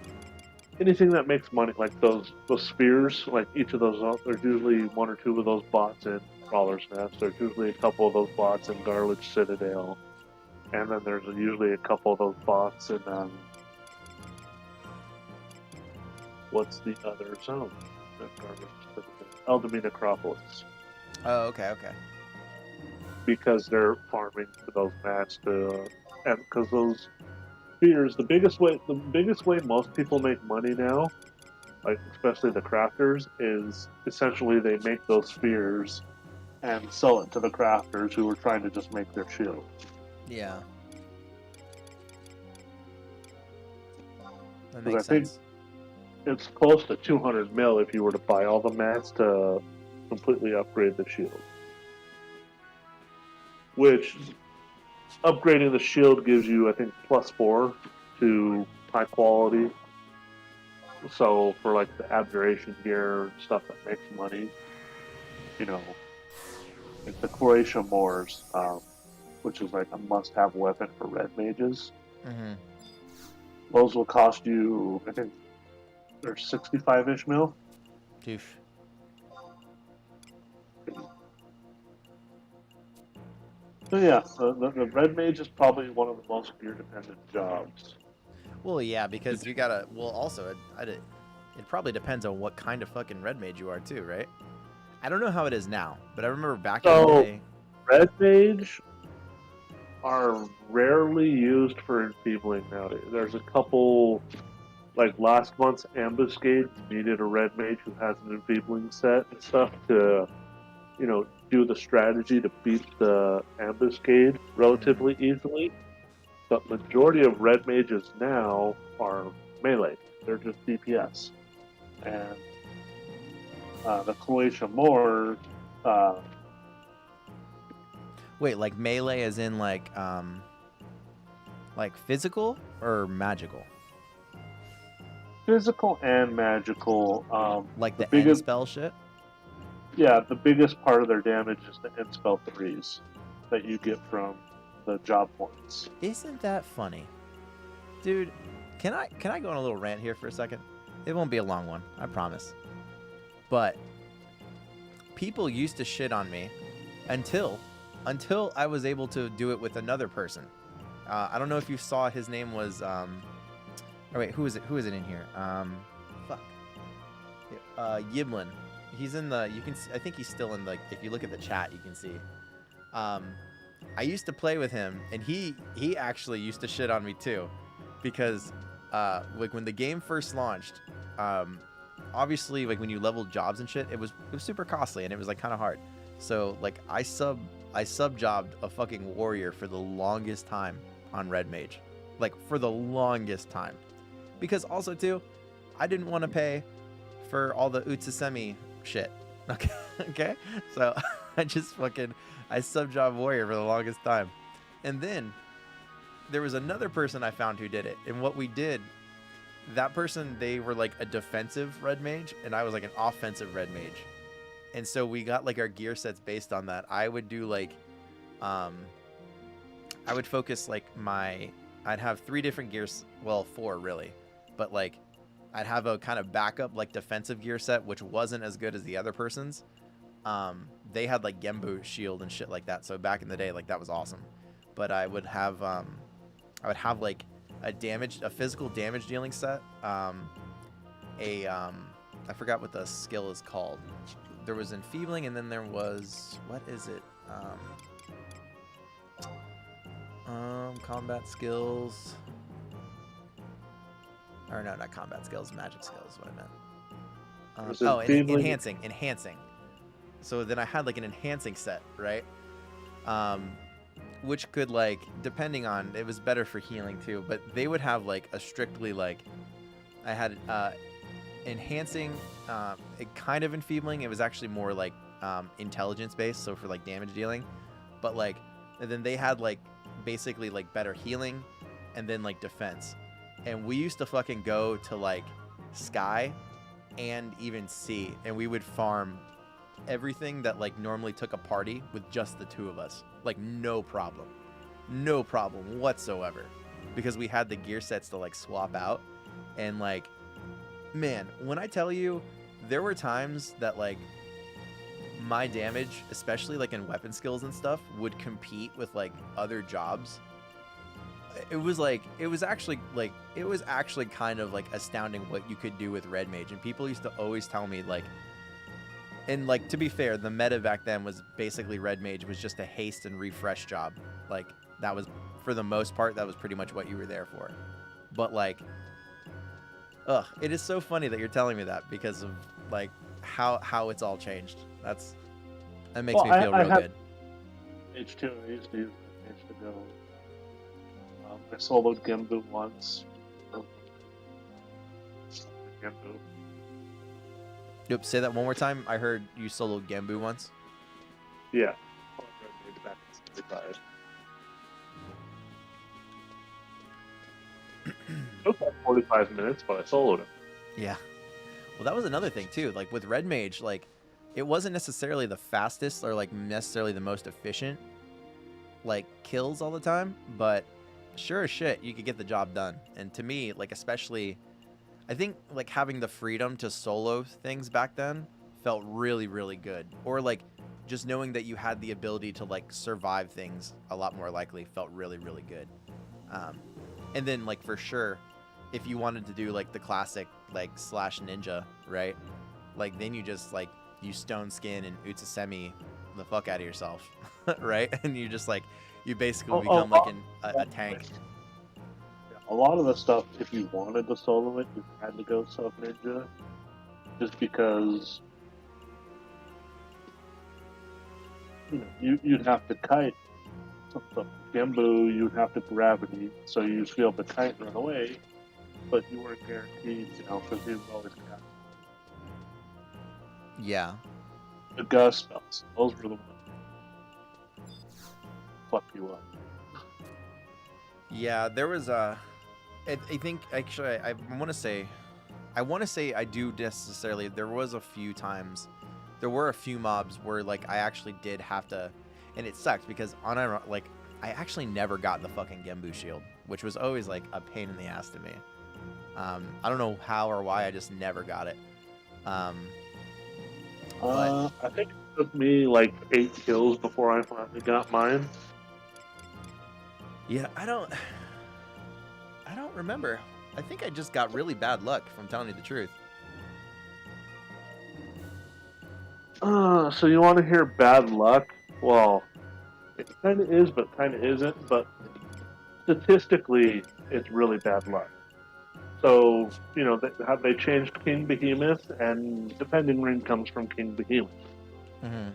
anything that makes money, like those spheres, like each of those, there's usually one or two of those bots in Crawler's Nest. There's usually a couple of those bots in Garlich Citadel. And then there's usually a couple of those bots in, what's the other zone? Eldamine Necropolis. Oh, okay. Because they're farming for those mats and because those spheres, the biggest way most people make money now, like especially the crafters, is essentially they make those spheres and sell it to the crafters who are trying to just make their shield. Yeah. That makes sense. It's close to 200 mil if you were to buy all the mats to completely upgrade the shield. Which, upgrading the shield gives you, I think, +4 to high quality. So, for like the abjuration gear, stuff that makes money, like the Croatia Moors, which is like a must-have weapon for red mages. Mm-hmm. Those will cost you, I think, they're 65-ish mil. Oof. So yeah, the red mage is probably one of the most gear-dependent jobs. Well, yeah, because you gotta. Well, also, it probably depends on what kind of fucking red mage you are too, right? I don't know how it is now, but I remember back in the day. Red mage are rarely used for enfeebling nowadays. There's a couple, like last month's ambuscade needed a red mage who has an enfeebling set and stuff to, do the strategy to beat the ambuscade relatively easily. But majority of red mages now are melee. They're just DPS. And the Croatia Moor. Wait, like melee as in like physical or magical? Physical and magical. Like the biggest spell shit? Yeah, the biggest part of their damage is the end spell 3s that you get from the job points. Isn't that funny? Dude, can I go on a little rant here for a second? It won't be a long one, I promise. But people used to shit on me until I was able to do it with another person. I don't know if you saw, his name was wait, who is it in here? Yiblin. He's in the, you can see, I think he's still in, like, if you look at the chat, you can see. I used to play with him, and he actually used to shit on me too, because like when the game first launched, obviously like when you leveled jobs and shit, it was super costly and it was like kind of hard. So like I sub jobbed a fucking warrior for the longest time on red mage, like for the longest time, because also too, I didn't want to pay for all the Utsusemi shit. Okay, okay. So I just I sub job warrior for the longest time, and then there was another person I found who did it. And what we did, that person, they were like a defensive red mage, and I was like an offensive red mage. And so we got like our gear sets based on that. I would do like, I would focus like I'd have 3 different gears, well, 4 really, but like I'd have a kind of backup like defensive gear set, which wasn't as good as the other person's. They had like Gembu shield and shit like that. So back in the day, like that was awesome. But I would have like a physical damage dealing set. I forgot what the skill is called. There was enfeebling, and then there was, what is it? Combat skills. Or no, not combat skills, magic skills, what I meant. Enhancing. So then I had like an enhancing set, right? Which could like, depending on, it was better for healing too, but they would have like a strictly like, I had enhancing, it kind of enfeebling. It was actually more like intelligence based, so for like damage dealing. But like, and then they had like basically like better healing and then like defense. And we used to fucking go to like Sky and even Sea, and we would farm everything that like normally took a party with just the 2 of us. Like no problem whatsoever, because we had the gear sets to like swap out. And like, man, when I tell you, there were times that like my damage, especially like in weapon skills and stuff, would compete with like other jobs. It was actually kind of like astounding what you could do with red mage. And people used to always tell me like, and like, to be fair, the meta back then was basically red mage was just a haste and refresh job. Like that was, for the most part, that was pretty much what you were there for. But like, it is so funny that you're telling me that, because of like how it's all changed. That makes me feel real good. H2, I used to use H to go. I soloed Gembu once. Gembu. Yep, say that one more time. I heard you soloed Gembu once. Yeah. It took like 45 minutes, but I soloed him. Yeah. Well, that was another thing too. Like with red mage, like it wasn't necessarily the fastest or like necessarily the most efficient like kills all the time, but sure as shit you could get the job done. And to me, like, especially, I think like having the freedom to solo things back then felt really, really good. Or like just knowing that you had the ability to like survive things a lot more likely felt really, really good. And then like for sure, if you wanted to do like the classic like slash ninja, right? Like then you just like, you stone skin and Utsusemi the fuck out of yourself, right? And you just like, you basically become like a tank. A lot of the stuff, if you wanted to solo it, you had to go sub ninja, just because you'd have to kite. So Gembu, you'd have to gravity, so you'd feel the kite run away, but you weren't guaranteed, because you always got. Yeah. The gust spells, those were the ones fuck you up. Yeah, there was I think actually I want to say I do necessarily, there was a few times, there were a few mobs where like I actually did have to, and it sucked because I actually never got the fucking Gembu shield, which was always like a pain in the ass to me. I don't know how or why, I just never got it. I think it took me like 8 kills before I finally got mine. Yeah, I don't remember. I think I just got really bad luck, if I'm telling you the truth. So you want to hear bad luck? Well, it kind of is, but kind of isn't. But statistically, it's really bad luck. So, they changed King Behemoth, and Defending Ring comes from King Behemoth. Mm-hmm.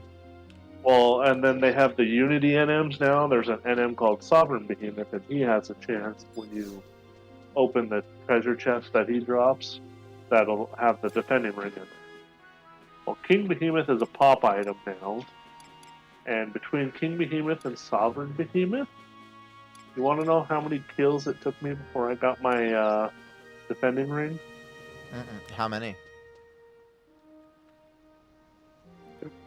Well, and then they have the Unity NMs now. There's an NM called Sovereign Behemoth, and he has a chance when you open the treasure chest that he drops. that'll have the defending ring in it. Well, King Behemoth is a pop item now, and between King Behemoth and Sovereign Behemoth, you want to know how many kills it took me before I got my defending ring? How many?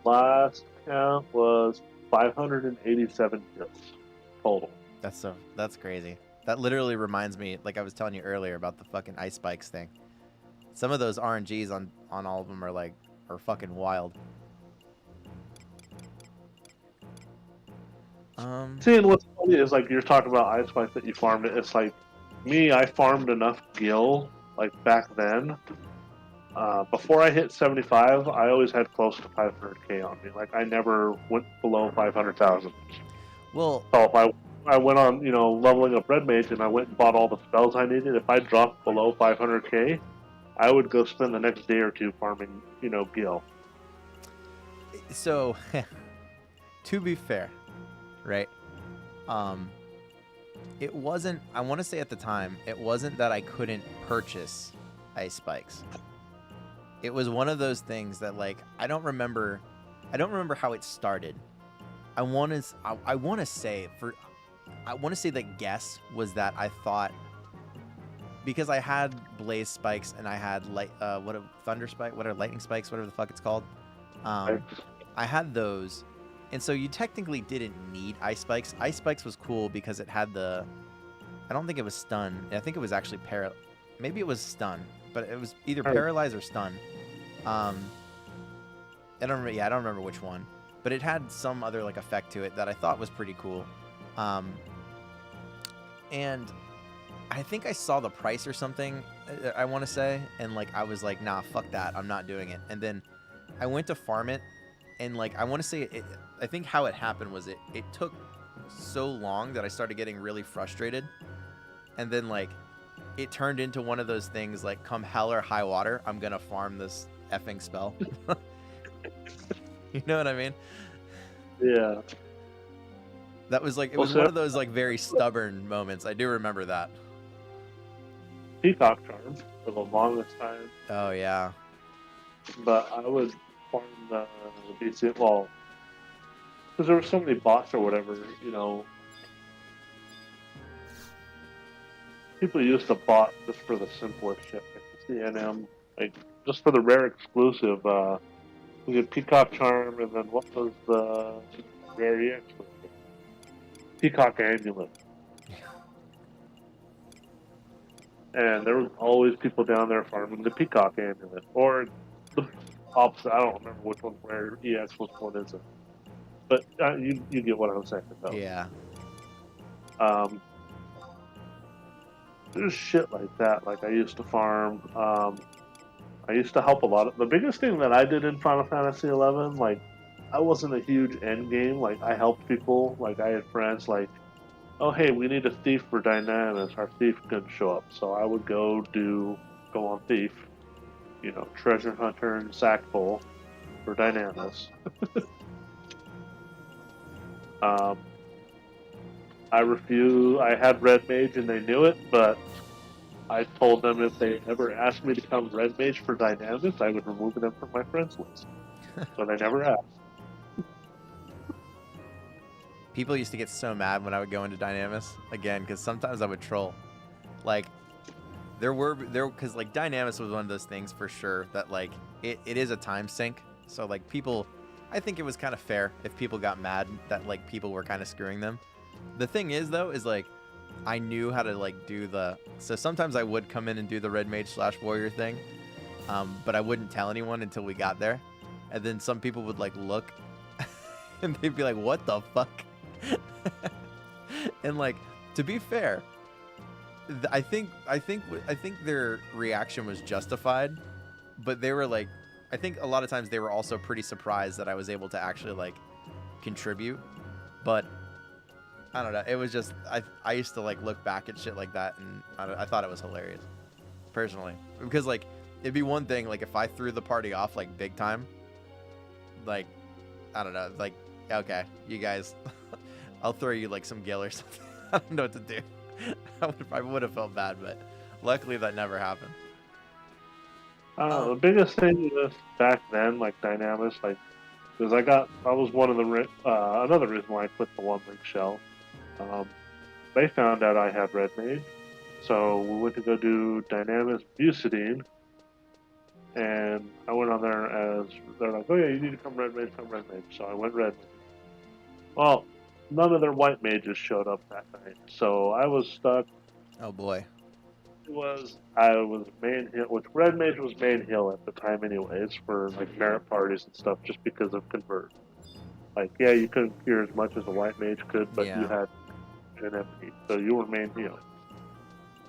Last count was 587 kills total. That's crazy. That literally reminds me, like I was telling you earlier about the fucking ice spikes thing. Some of those RNGs on all of them are fucking wild. Seeing what's funny is like you're talking about ice spikes that you farmed it. It's like me, I farmed enough gil like back then. Before I hit 75, I always had close to 500k on me. Like I never went below 500,000. Well, so if I went on, leveling up Red Mage and I went and bought all the spells I needed, if I dropped below 500k, I would go spend the next day or two farming, gil. So, to be fair, right? It wasn't, I want to say at the time, it wasn't that I couldn't purchase ice spikes. It was one of those things that, like, I don't remember how it started. I want to say that guess was that I thought, because I had blaze spikes and I had thunder spike, lightning spikes, whatever the fuck it's called. I had those, and so you technically didn't need ice spikes. Ice spikes was cool because it had I don't think it was stun. I think it was actually maybe it was stun, but it was either paralyze or stun. I don't remember which one, but it had some other like effect to it that I thought was pretty cool. And I think I saw the price or something, I want to say, and like I was like, nah, fuck that, I'm not doing it. And then I went to farm it, and like I want to say I think how it happened was it took so long that I started getting really frustrated, and then like it turned into one of those things like, come hell or high water, I'm gonna farm this effing spell. You know what I mean? Yeah. That was like, it was one of those like very stubborn moments. I do remember that. Peacock Charm for the longest time. Oh yeah. But I would farm the BC, well, because there were so many bots or whatever, people used the bot just for the simplest shit, like the CNM, like just for the rare exclusive. We had Peacock Charm, and then what was the rare EX? Peacock Amulet. And there was always people down there farming the Peacock Amulet, or the opposite. I don't remember which one rare EX, which one isn't. But you get what I'm saying, though. Yeah. There's shit like that. Like I used to farm. I used to help a lot. The biggest thing that I did in Final Fantasy XI, like, I wasn't a huge end game. Like I helped people. Like I had friends. Like, oh hey, we need a thief for Dynamis. Our thief couldn't show up, so I would go on thief. Treasure hunter and sack full for Dynamis. I refused. I had Red Mage and they knew it, but I told them if they ever asked me to come Red Mage for Dynamis, I would remove them from my friends list. So they never asked. People used to get so mad when I would go into Dynamis again, because sometimes I would troll. Like, because like Dynamis was one of those things for sure that like it is a time sink. So like people, I think it was kind of fair if people got mad that like people were kind of screwing them. The thing is though, is like I knew how to like do so sometimes I would come in and do the Red Mage / Warrior thing, but I wouldn't tell anyone until we got there, and then some people would like look, and they'd be like, "What the fuck?" And like, to be fair, I think their reaction was justified, but they were like, I think a lot of times they were also pretty surprised that I was able to actually like contribute, but I don't know. It was just I used to like look back at shit like that, and I thought it was hilarious, personally, because like it'd be one thing like if I threw the party off like big time, like I don't know, like okay, you guys, I'll throw you like some gil or something. I don't know what to do. I would have felt bad, but luckily that never happened. The biggest thing was back then, like Dynamis, like, because I was one of the another reason why I quit the One Link Shell. They found out I had Red Mage, so we went to go do Dynamis Bucidine, and I went on there as they're like, oh yeah, you need to come Red Mage, so I went Red Mage. Well, none of their White Mages showed up that night, so I was stuck. Oh boy. I was main heal, which Red Mage was main heal at the time anyways, for like merit parties and stuff, just because of convert. Like, yeah, you couldn't cure as much as a White Mage could, but you had an MP, so you were main heal.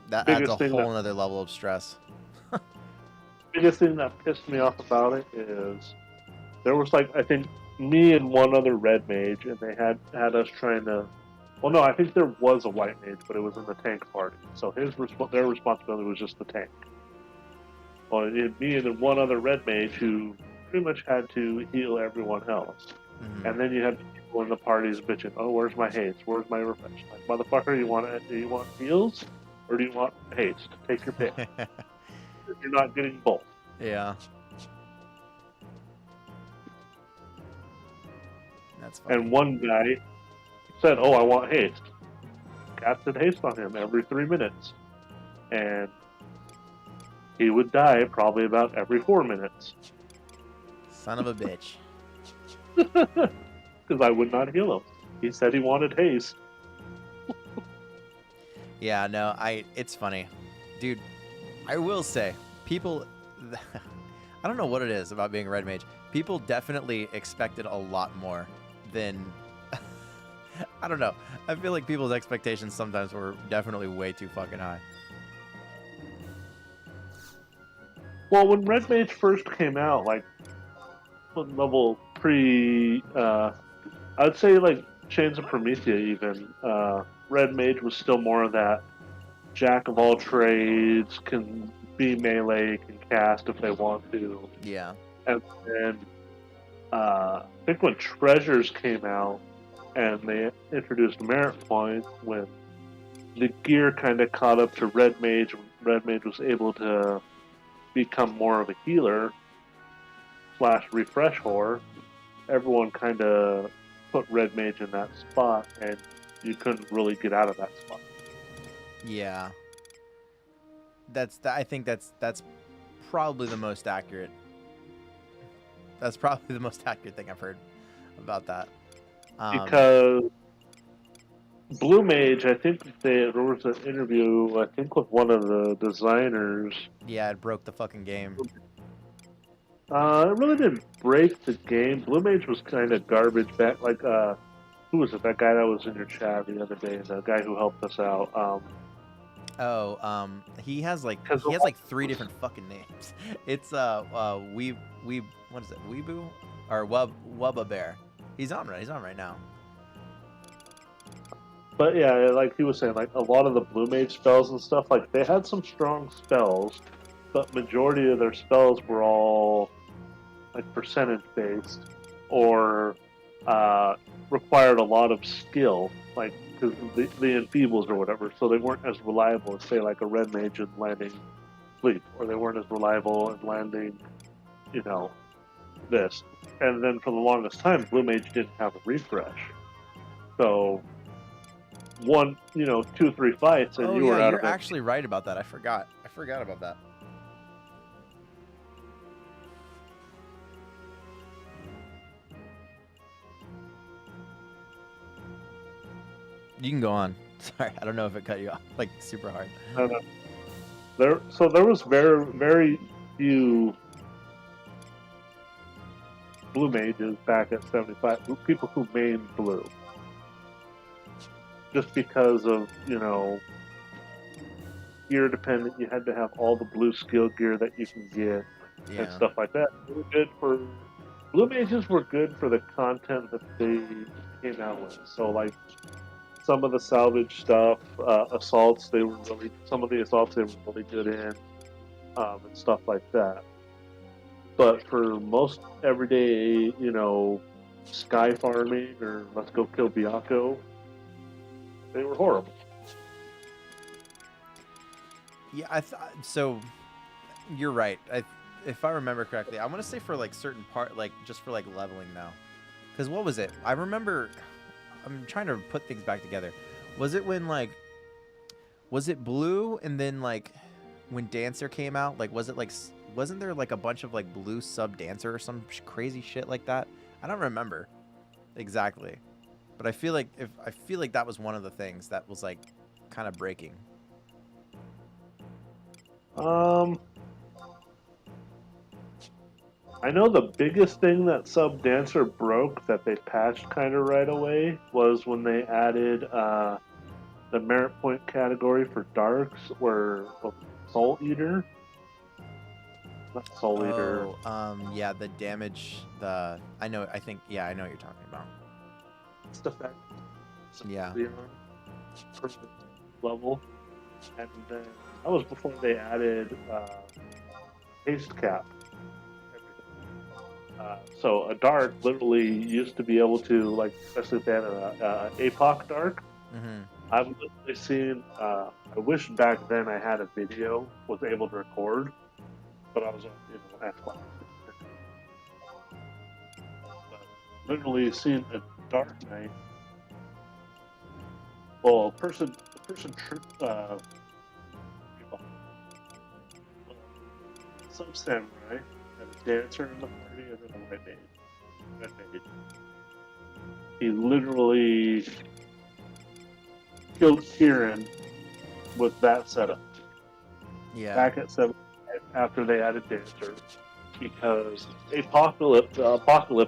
That adds a whole other level of stress. Biggest thing that pissed me off about it is there was like, I think me and one other Red Mage, and they had us trying to. Well, no, I think there was a White Mage, but it was in the tank party. So their responsibility was just the tank. Well, it had me and then one other Red Mage who pretty much had to heal everyone else. Mm-hmm. And then you had people in the parties bitching, "Oh, where's my haste? Where's my refresh?" Like, motherfucker, do you want heals or do you want haste? Take your pick. You're not getting both. Yeah. That's funny. And one guy said, "Oh, I want haste." Casted haste on him every 3 minutes, and he would die probably about every 4 minutes. Son of a bitch. Because I would not heal him. He said he wanted haste. Yeah, no, it's funny. Dude, I will say, people, I don't know what it is about being a Red Mage. People definitely expected a lot more than, I don't know. I feel like people's expectations sometimes were definitely way too fucking high. Well, when Red Mage first came out, like, level I'd say like Chains of Promethea even, Red Mage was still more of that jack of all trades, can be melee, can cast if they want to. Yeah. And then I think when Treasures came out and they introduced merit points, when the gear kind of caught up to Red Mage was able to become more of a healer / refresh whore, everyone kind of put Red Mage in that spot, and you couldn't really get out of that spot. Yeah. I think that's probably the most accurate. That's probably the most accurate thing I've heard about that. Because Blue Mage, I think there was an interview, I think with one of the designers. Yeah, it broke the fucking game. It really didn't break the game. Blue Mage was kind of garbage back. Like, who was it? That guy that was in your chat the other day. The guy who helped us out. He has like 3 different fucking names. It's what is it? Weeboo or Wubba Bear. He's on right now. But yeah, like he was saying, like a lot of the Blue Mage spells and stuff, like they had some strong spells, but majority of their spells were all like percentage based or required a lot of skill, like because the enfeebles or whatever. So they weren't as reliable as say like a Red Mage in landing Fleet, or they weren't as reliable in landing, this. And then for the longest time, Blue Mage didn't have a refresh. So 1, 2, 3 fights, and you were out of it. You're actually right about that. I forgot about that. You can go on. Sorry, I don't know if it cut you off like super hard. There was very, very few Blue Mages back at 75. People who mained blue, just because of gear dependent. You had to have all the blue skill gear that you can get and stuff like that. They were good for Blue Mages were good for the content that they came out with. So like some of the salvage stuff, assaults, some of the assaults they were really good in, and stuff like that. But for most everyday, sky farming or let's go kill Biako, they were horrible. Yeah, so you're right. if I remember correctly, I want to say for like certain part, like just for like leveling now. Because what was it? I remember. I'm trying to put things back together. Was it when like? Was it blue and then like when Dancer came out? Like was it like? Wasn't there like a bunch of like blue sub Dancer or some crazy shit like that? I don't remember exactly, but I feel like that was one of the things that was like kind of breaking. I know the biggest thing that Sub Dancer broke that they patched kind of right away was when they added the merit point category for Darks, where Soul Eater. Not Soul Eater. Yeah, the damage, I know what you're talking about. It's effect. Yeah. First level. And then that was before they added haste cap. So a Dark literally used to be able to, like, especially if they had an APOC Dark. Mm-hmm. I've literally seen, I wish back then I had a video, was able to record, but I was on, Xbox. But literally seen a Dark Knight. Well, some samurai, and a dancer in the party, and then a red mage. He literally killed Kieran with that setup. Yeah. Back at 7 after they added dancer, because Apocalypse,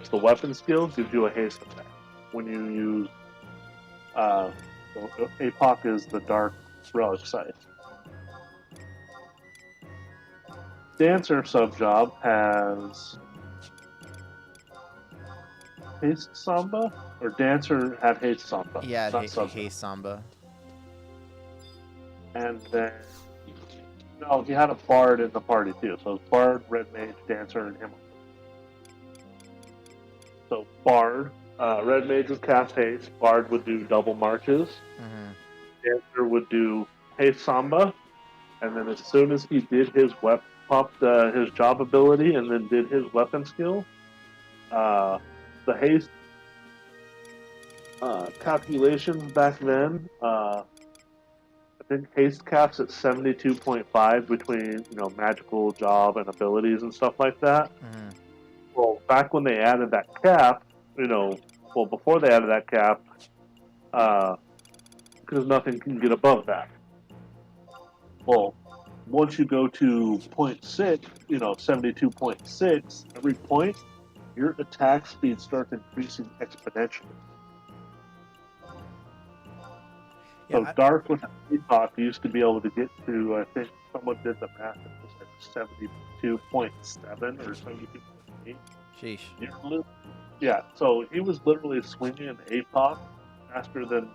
the weapon skill gives you a haste attack when you use. Apoc is the dark relic scythe. Dancer sub job has haste samba, or dancer had haste samba. Yeah, haste samba. And then no, he had a bard in the party too. So it's bard, red mage, dancer, and Immortal. So bard, red mage would cast haste. Bard would do double marches. Mm-hmm. Dancer would do haste samba, and then as soon as he did his popped his job ability and then did his weapon skill, the haste calculations back then, I think haste caps at 72.5 between magical job and abilities and stuff like that. Mm-hmm. Well, back when they added that cap, before they added that cap, because nothing can get above that. Well, once you go to 0.6, 72.6, every point, your attack speed starts increasing exponentially. So Dark with Epoch used to be able to get to, I think someone did the math, it was like 72.7 or 72.8. Sheesh. Yeah, so he was literally swinging an APOC faster than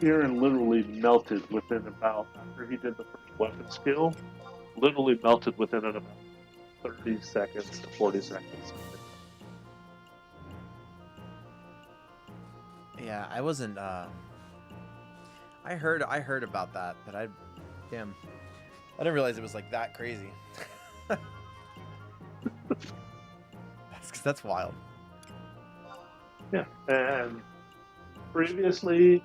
Kieran literally melted within about, after he did the first weapon skill, literally melted within about 30 seconds to 40 seconds. Yeah, I wasn't, I heard about that, but I didn't realize it was like that crazy. That's wild. Yeah, and previously,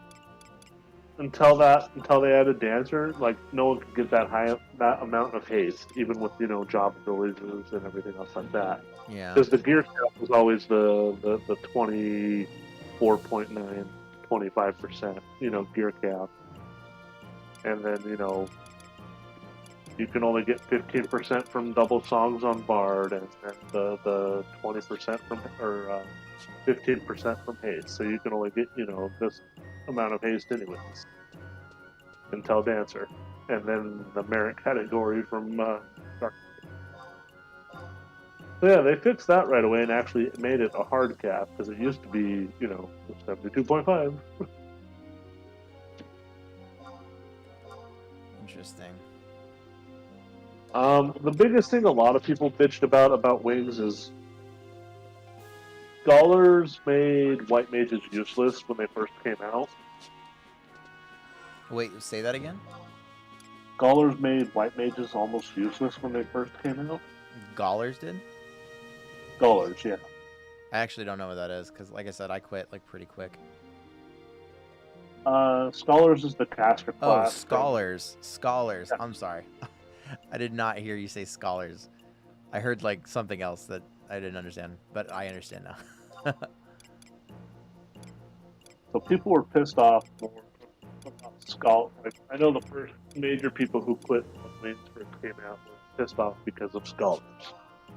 until they added dancer, like no one could get that amount of haste, even with job abilities and everything else like that. Yeah. Because the gear cap was always the 24.9, 25%, gear cap, and then you can only get 15% from double songs on Bard, and the 20% from 15% from haste. So you can only get this amount of haste anyways until dancer, and then the merit category from Dark. So yeah, they fixed that right away and actually made it a hard cap, because it used to be 72.5. Interesting. The biggest thing a lot of people bitched about wings is scholars made white mages useless when they first came out. Wait, say that again? Scholars made white mages almost useless when they first came out. Gallers did? Scholars, yeah. I actually don't know what that is, because like I said, I quit like pretty quick. Scholars is the caster class. Oh, scholars. Scholars. Yeah. I'm sorry. I did not hear you say scholars. I heard like something else that I didn't understand, but I understand now. So people were pissed off more about Scholars. Like, I know the first major people who quit when Wings first came out were pissed off because of Scholars.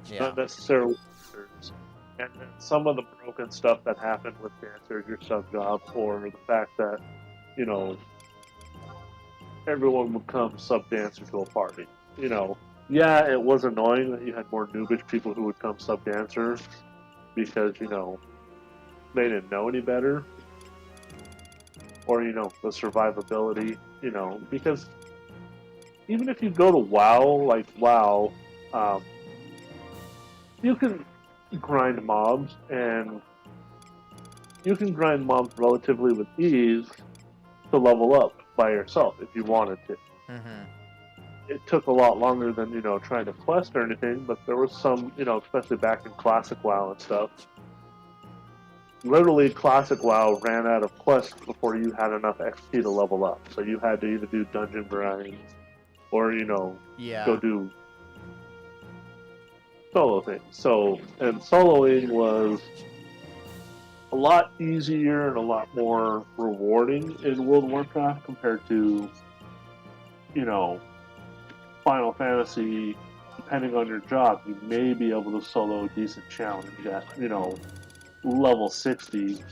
Yeah. Not necessarily Dancers. And then some of the broken stuff that happened with Dancers, your sub job, or the fact that, you know, everyone would come sub dancer to a party. You know, yeah, it was annoying that you had more noobish people who would come sub dancer because, you know, they didn't know any better. Or, you know, the survivability, you know, because even if you go to WoW, like WoW, you can grind mobs, and you can grind mobs relatively with ease to level up by yourself if you wanted to. Mm-hmm. It took a lot longer than, you know, trying to quest or anything, but there was some, you know, especially back in Classic WoW and stuff. Literally, Classic WoW ran out of quests before you had enough XP to level up. So you had to either do dungeon grinds or, you know, go do solo things. So, and soloing was a lot easier and a lot more rewarding in World of Warcraft compared to, you know, Final Fantasy. Depending on your job, you may be able to solo a decent challenge at, you know, level 60,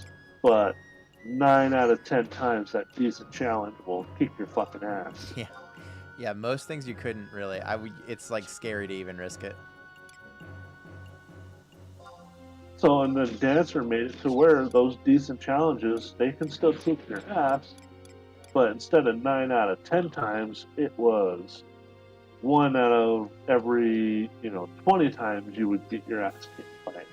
but 9 out of 10 times that decent challenge will kick your fucking ass. Yeah, most things you couldn't really. It's like scary to even risk it. So, and then Dancer made it to where those decent challenges, they can still kick your ass, but instead of 9 out of 10 times, it was 1 out of every, you know, 20 times you would get your ass kicked by it.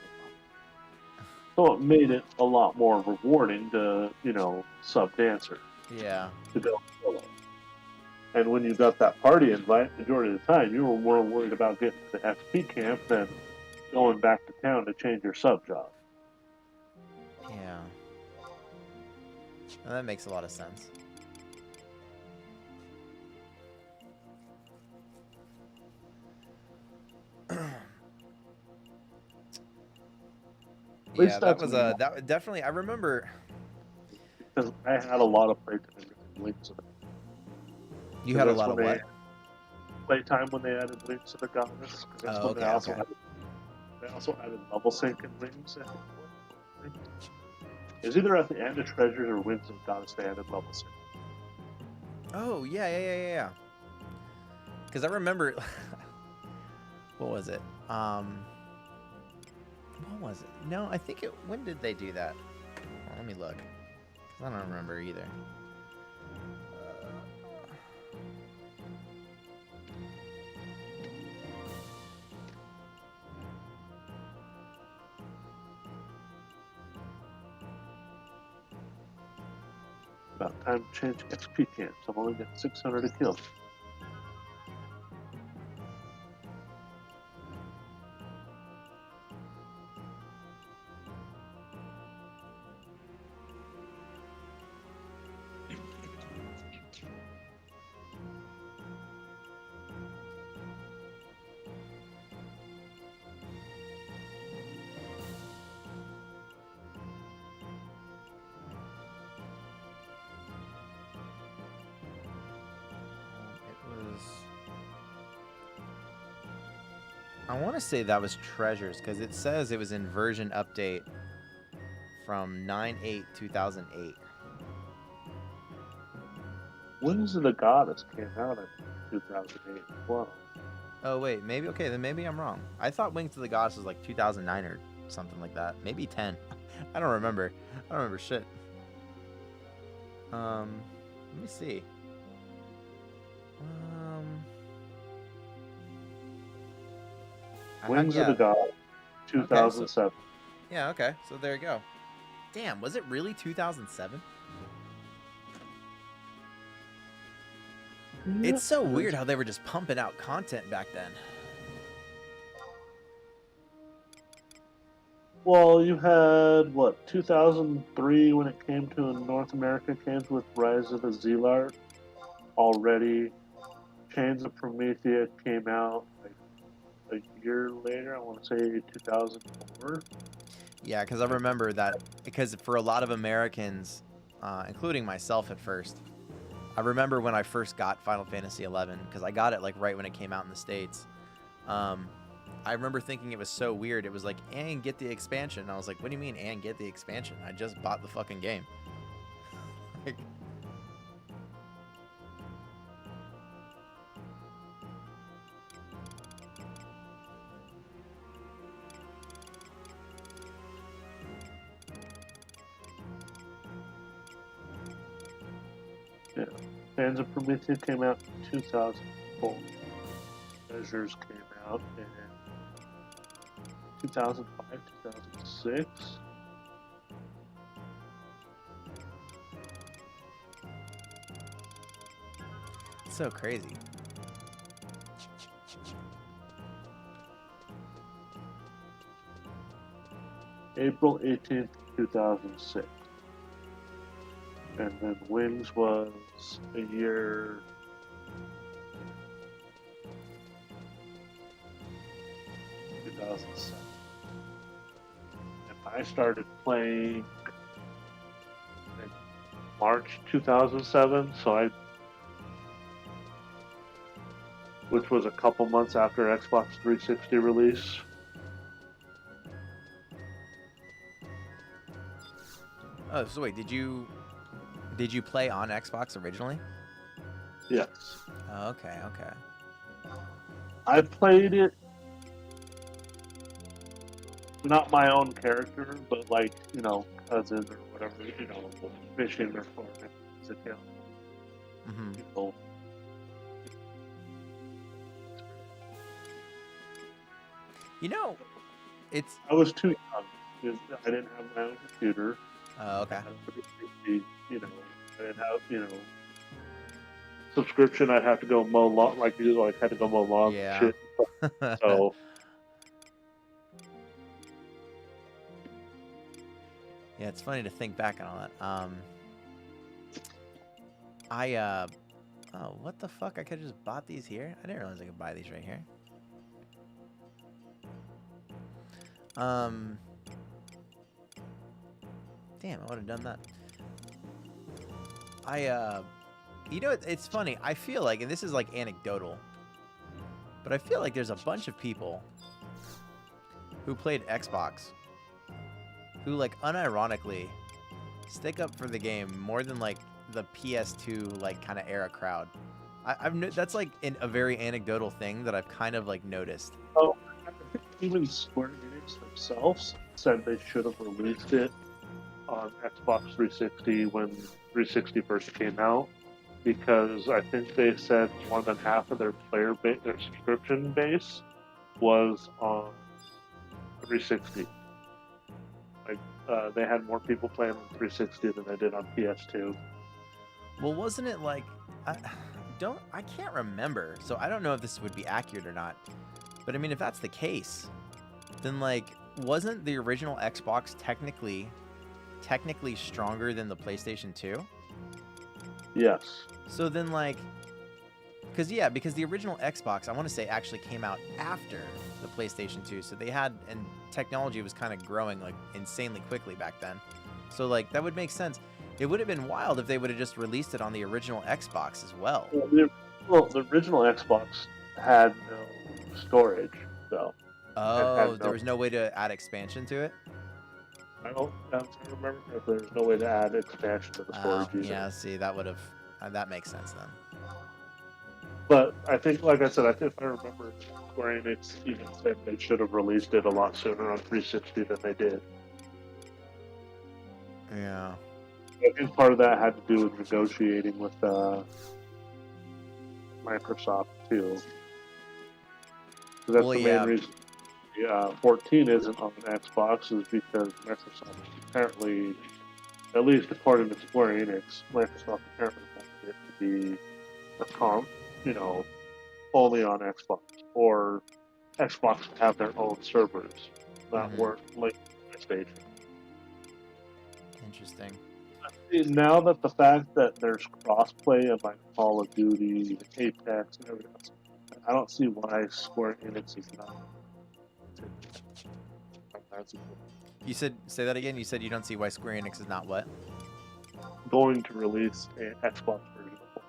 So it made it a lot more rewarding to, you know, sub Dancer. Yeah. To go solo. And when you got that party invite, majority of the time, you were more worried about getting to the XP camp than going back to town to change your sub job. Yeah. Well, that makes a lot of sense. Yeah, that was that definitely. I remember because I had a lot of playtime in Wings of the. You had a lot of what? Playtime when they added Wings of the Goddess. Oh, okay. They also added level sync in Wings. It was either at the end of Treasures or Wings of Goddess they added level sync. Oh yeah. Because I remember, what was it? What was it? No, I think it. When did they do that? Well, let me look. I don't remember either. About time to change XP camps. I've only got 600 to kill. I want to say that was Treasures, because it says it was in version update from 9/8/2008. Wings of the Goddess came out in 2008 as well. Oh wait, maybe okay. Then maybe I'm wrong. I thought Wings of the Goddess was like 2009 or something like that. Maybe 10. I don't remember. I don't remember shit. Let me see. Wings of the Goddess, 2007. Okay, yeah, okay. So there you go. Damn, was it really 2007? It's so weird how they were just pumping out content back then. Well, you had, 2003 when it came to North America games with Rise of the Zealot already. Chains of Promethea came out like a year later, I want to say 2004. Yeah, because I remember that, because for a lot of Americans, including myself at first, I remember when I first got Final Fantasy XI, because I got it like right when it came out in the States. I remember thinking it was so weird. It was like, and get the expansion. And I was like, what do you mean, and get the expansion? I just bought the fucking game. Like, yeah. Fans of Promethea came out in 2004. Measures came out in 2005, 2006. it's so crazy. April 18th, 2006. And then Wings was a year. 2007. And I started playing in March 2007, which was a couple months after Xbox 360 release. Oh, so wait, did you play on Xbox originally? Yes. Oh, okay. I played it, not my own character, but like, cousin or whatever, fishing or farming account. Mm-hmm. People. It's. I was too young. I didn't have my own computer. Oh, okay. I didn't have, subscription. I'd have to go mow lawn, like you, like had to go mow lawn Yeah. and shit. So. Yeah, it's funny to think back on all that. Oh, what the fuck? I could have just bought these here? I didn't realize I could buy these right here. Damn, I would have done that. It's funny. I feel like, and this is like anecdotal, but I feel like there's a bunch of people who played Xbox who, like, unironically stick up for the game more than, like, the PS2, like, kind of era crowd. That's, like, a very anecdotal thing that I've kind of, like, noticed. Oh, even Square Enix themselves said they should have released it on Xbox 360 when 360 first came out, because I think they said more than half of their their subscription base was on 360. Like, they had more people playing on 360 than they did on PS2. Well, wasn't it like, I can't remember, so I don't know if this would be accurate or not. But I mean, if that's the case, then like, wasn't the original Xbox technically stronger than the PlayStation 2? Yes. So then, like, because the original Xbox, I want to say, actually came out after the PlayStation 2, so they had, and technology was kind of growing like insanely quickly back then. So like, that would make sense. It would have been wild if they would have just released it on the original Xbox as well. Well, the original Xbox had no storage, though. Oh, there was no way to add expansion to it? I don't remember if there's no way to add expansion to the storage either. Yeah, see, that would have, that makes sense then. But I think, like I said, if I remember, Square Enix even said they should have released it a lot sooner on 360 than they did. Yeah. I think part of that had to do with negotiating with Microsoft too. That's the main reason 14 isn't on Xbox, is because Microsoft apparently, at least according to Square Enix, Microsoft apparently wanted it to be you know, only on Xbox, or Xbox have their own servers that work like PlayStation. Interesting. Now that the fact that there's crossplay of like Call of Duty, Apex, and everything else, I don't see why Square Enix is not. You said, say that again. You said you don't see why Square Enix is not what? Going to release an Xbox version of it.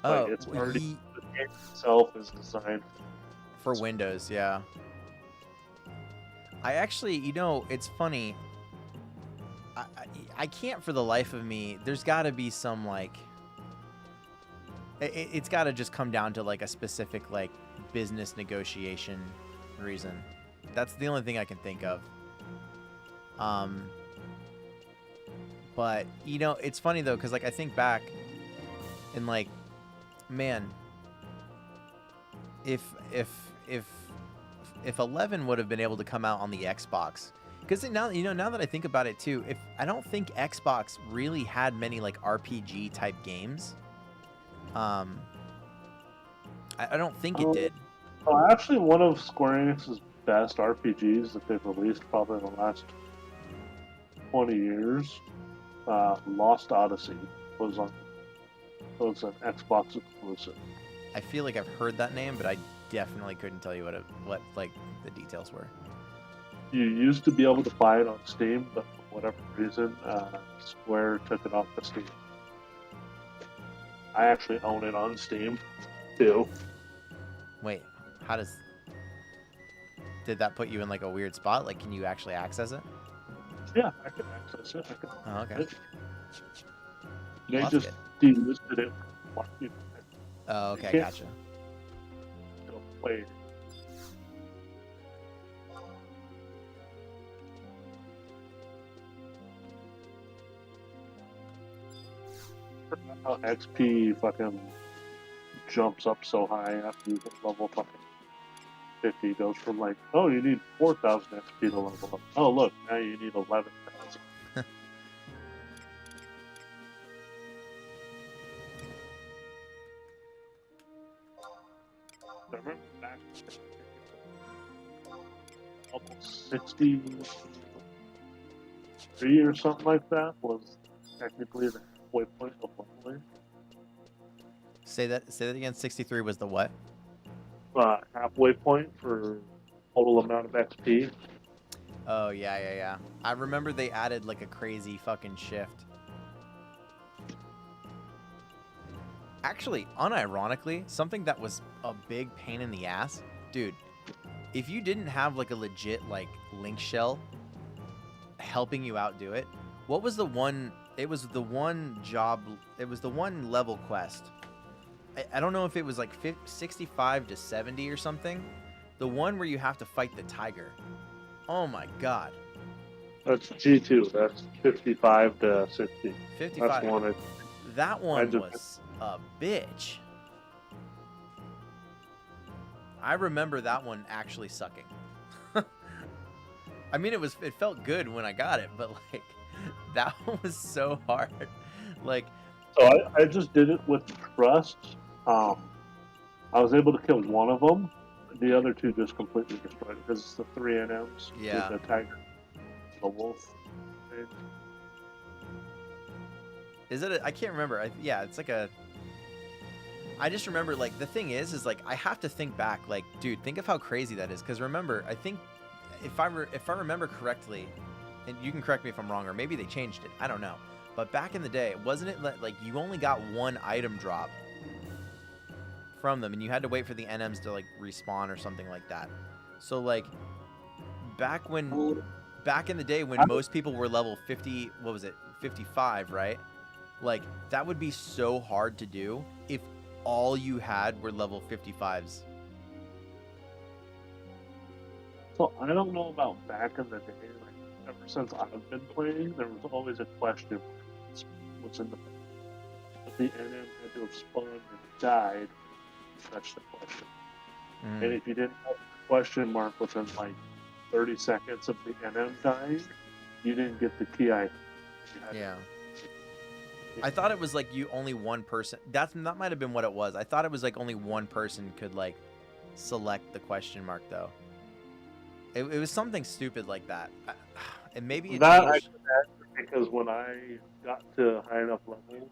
Oh, like it's already the game itself is designed for Windows. Yeah. I actually, you know, it's funny. I can't for the life of me. There's got to be some like. It's got to just come down to like a specific like business negotiation reason. That's the only thing I can think of. But you know, it's funny though, because like I think back, and like, man, if 11 would have been able to come out on the Xbox, because now now that I think about it too, if I don't think Xbox really had many like RPG type games. I don't think it did. Well, actually, one of Square Enix's best RPGs that they've released probably in the last 20 years, Lost Odyssey, was an Xbox exclusive. I feel like I've heard that name, but I definitely couldn't tell you what like the details were. You used to be able to buy it on Steam, but for whatever reason, Square took it off the Steam. I actually own it on Steam, too. Wait, did that put you in like a weird spot? Like, can you actually access it? Yeah, I can access it. Oh, okay. They just delisted it. Oh, okay, gotcha. Play. How XP fucking jumps up so high after you hit level fucking 50. Goes from like, oh, you need 4,000 XP to level up. Oh, look, now you need 11,000. I remember back almost 63 or something like that was technically the halfway point of leveling. Say that again. 63 was the what? Halfway point for total amount of XP. Oh yeah. I remember they added like a crazy fucking shift. Actually, unironically, something that was a big pain in the ass, dude. If you didn't have like a legit like link shell helping you out do it, what was the one? It was the one job. It was the one level quest. I don't know if it was like 65 to 70 or something. The one where you have to fight the tiger. Oh my god. That's G2. That's 55 to 60. 55. That's one. That one was a bitch. I remember that one actually sucking. I mean, it felt good when I got it, but like that one was so hard. Like, so I just did it with trust. I was able to kill one of them. The other two just completely destroyed it because it's the 3 NMs. Yeah. The tiger, the wolf. Is it? I can't remember. Yeah, it's like a. I just remember, like, the thing is like I have to think back. Like, dude, think of how crazy that is. Because remember, I think if I remember correctly, and you can correct me if I'm wrong, or maybe they changed it. I don't know. But back in the day, wasn't it like you only got one item drop from them, and you had to wait for the NMs to like respawn or something like that. So like back in the day when most people were level 50, what was it, 55, right? Like that would be so hard to do if all you had were level 55s. So I don't know about back in the day. Like ever since I've been playing, there was always a question: what's in the NM had to have spawned and died. That's the question. And if you didn't have the question mark within like 30 seconds of the NM dying, you didn't get the key item. Yeah. I thought it was like you only one person. That might have been what it was. I thought it was like only one person could like select the question mark though. It was something stupid like that. And maybe it that changed. Because when I got to high enough level,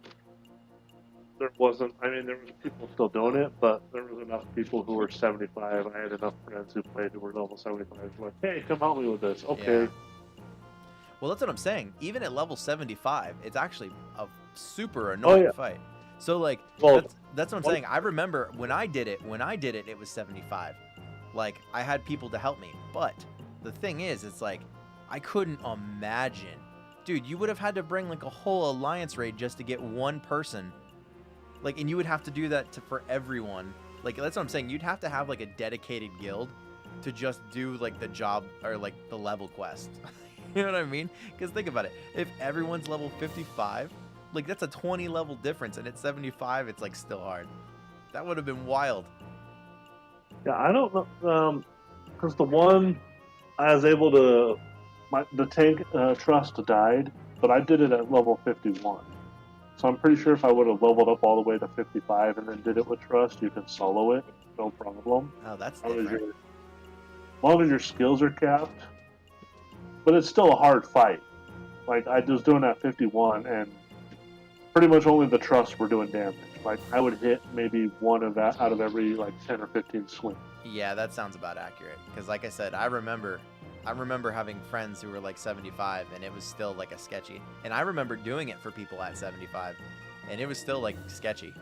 there wasn't. I mean, there was people still doing it, but there was enough people who were 75. I had enough friends who played who were level 75. Like, hey, come help me with this. Okay. Yeah. Well, that's what I'm saying. Even at level 75, it's actually a super annoying fight. So like, that's what I'm saying. I remember when I did it, it was 75. Like, I had people to help me. But the thing is, it's like, I couldn't imagine. Dude, you would have had to bring like a whole alliance raid just to get one person. Like, and you would have to do that for everyone. Like, that's what I'm saying. You'd have to have like a dedicated guild to just do like the job or like the level quest. You know what I mean? Because think about it. If everyone's level 55, like that's a 20 level difference. And at 75, it's like still hard. That would have been wild. Yeah, I don't know. Because the one I was able to, the tank trust died, but I did it at level 51. So I'm pretty sure if I would have leveled up all the way to 55 and then did it with trust, you can solo it, no problem. Oh, that's different. As long as your skills are capped, but it's still a hard fight. Like I was doing at 51, and pretty much only the trusts were doing damage. Like I would hit maybe one of that out of every like 10 or 15 swings. Yeah, that sounds about accurate. Because like I said, I remember having friends who were like 75 and it was still like a sketchy. And I remember doing it for people at 75 and it was still like sketchy.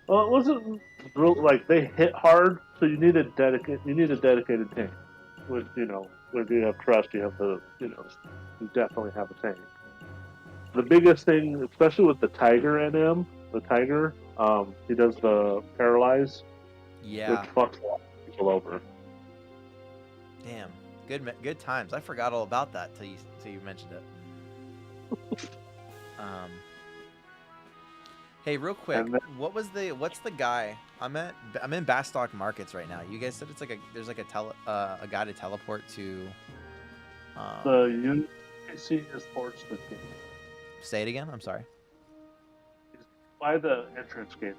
Well, it wasn't real, like they hit hard, so you need a dedicated tank. With when you have trust, you have you definitely have a tank. The biggest thing, especially with the Tiger NM, he does the paralyze, yeah, which fucks a lot of people over. Damn, good times. I forgot all about that till you mentioned it. Hey, real quick, what's the guy? I'm in Bastock Markets right now. You guys said it's like there's like a guy to teleport to. The UC is ports the game. Say it again. I'm sorry. By the entrance gate,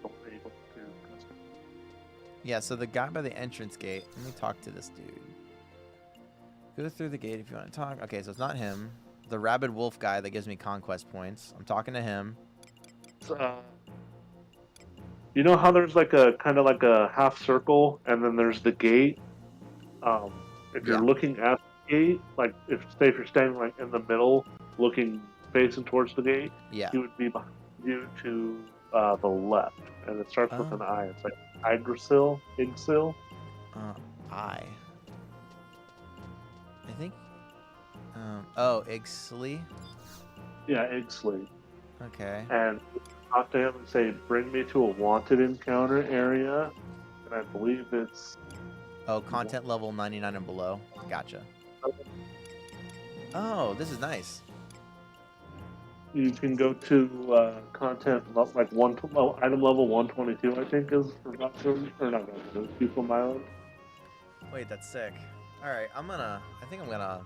Yeah, so the guy by the entrance gate. Let me talk to this dude. Go through the gate if you want to talk. Okay, so it's not him. The rabid wolf guy that gives me conquest points. I'm talking to him. You know how there's like a kind of like a half circle, and then there's the gate. If you're looking at the gate, like if you're standing like in the middle, facing towards the gate, he would be behind you to the left, and it starts with an I. It's like Yggdrasil. I think. Ixley. Yeah, Ixley. Okay. And talk to him and say, "Bring me to a wanted encounter area," and I believe it's. Oh, content level 99 and below. Gotcha. Oh, this is nice. You can go to content like item level 122, I think is for people Island. Wait, that's sick. All right, I think I'm gonna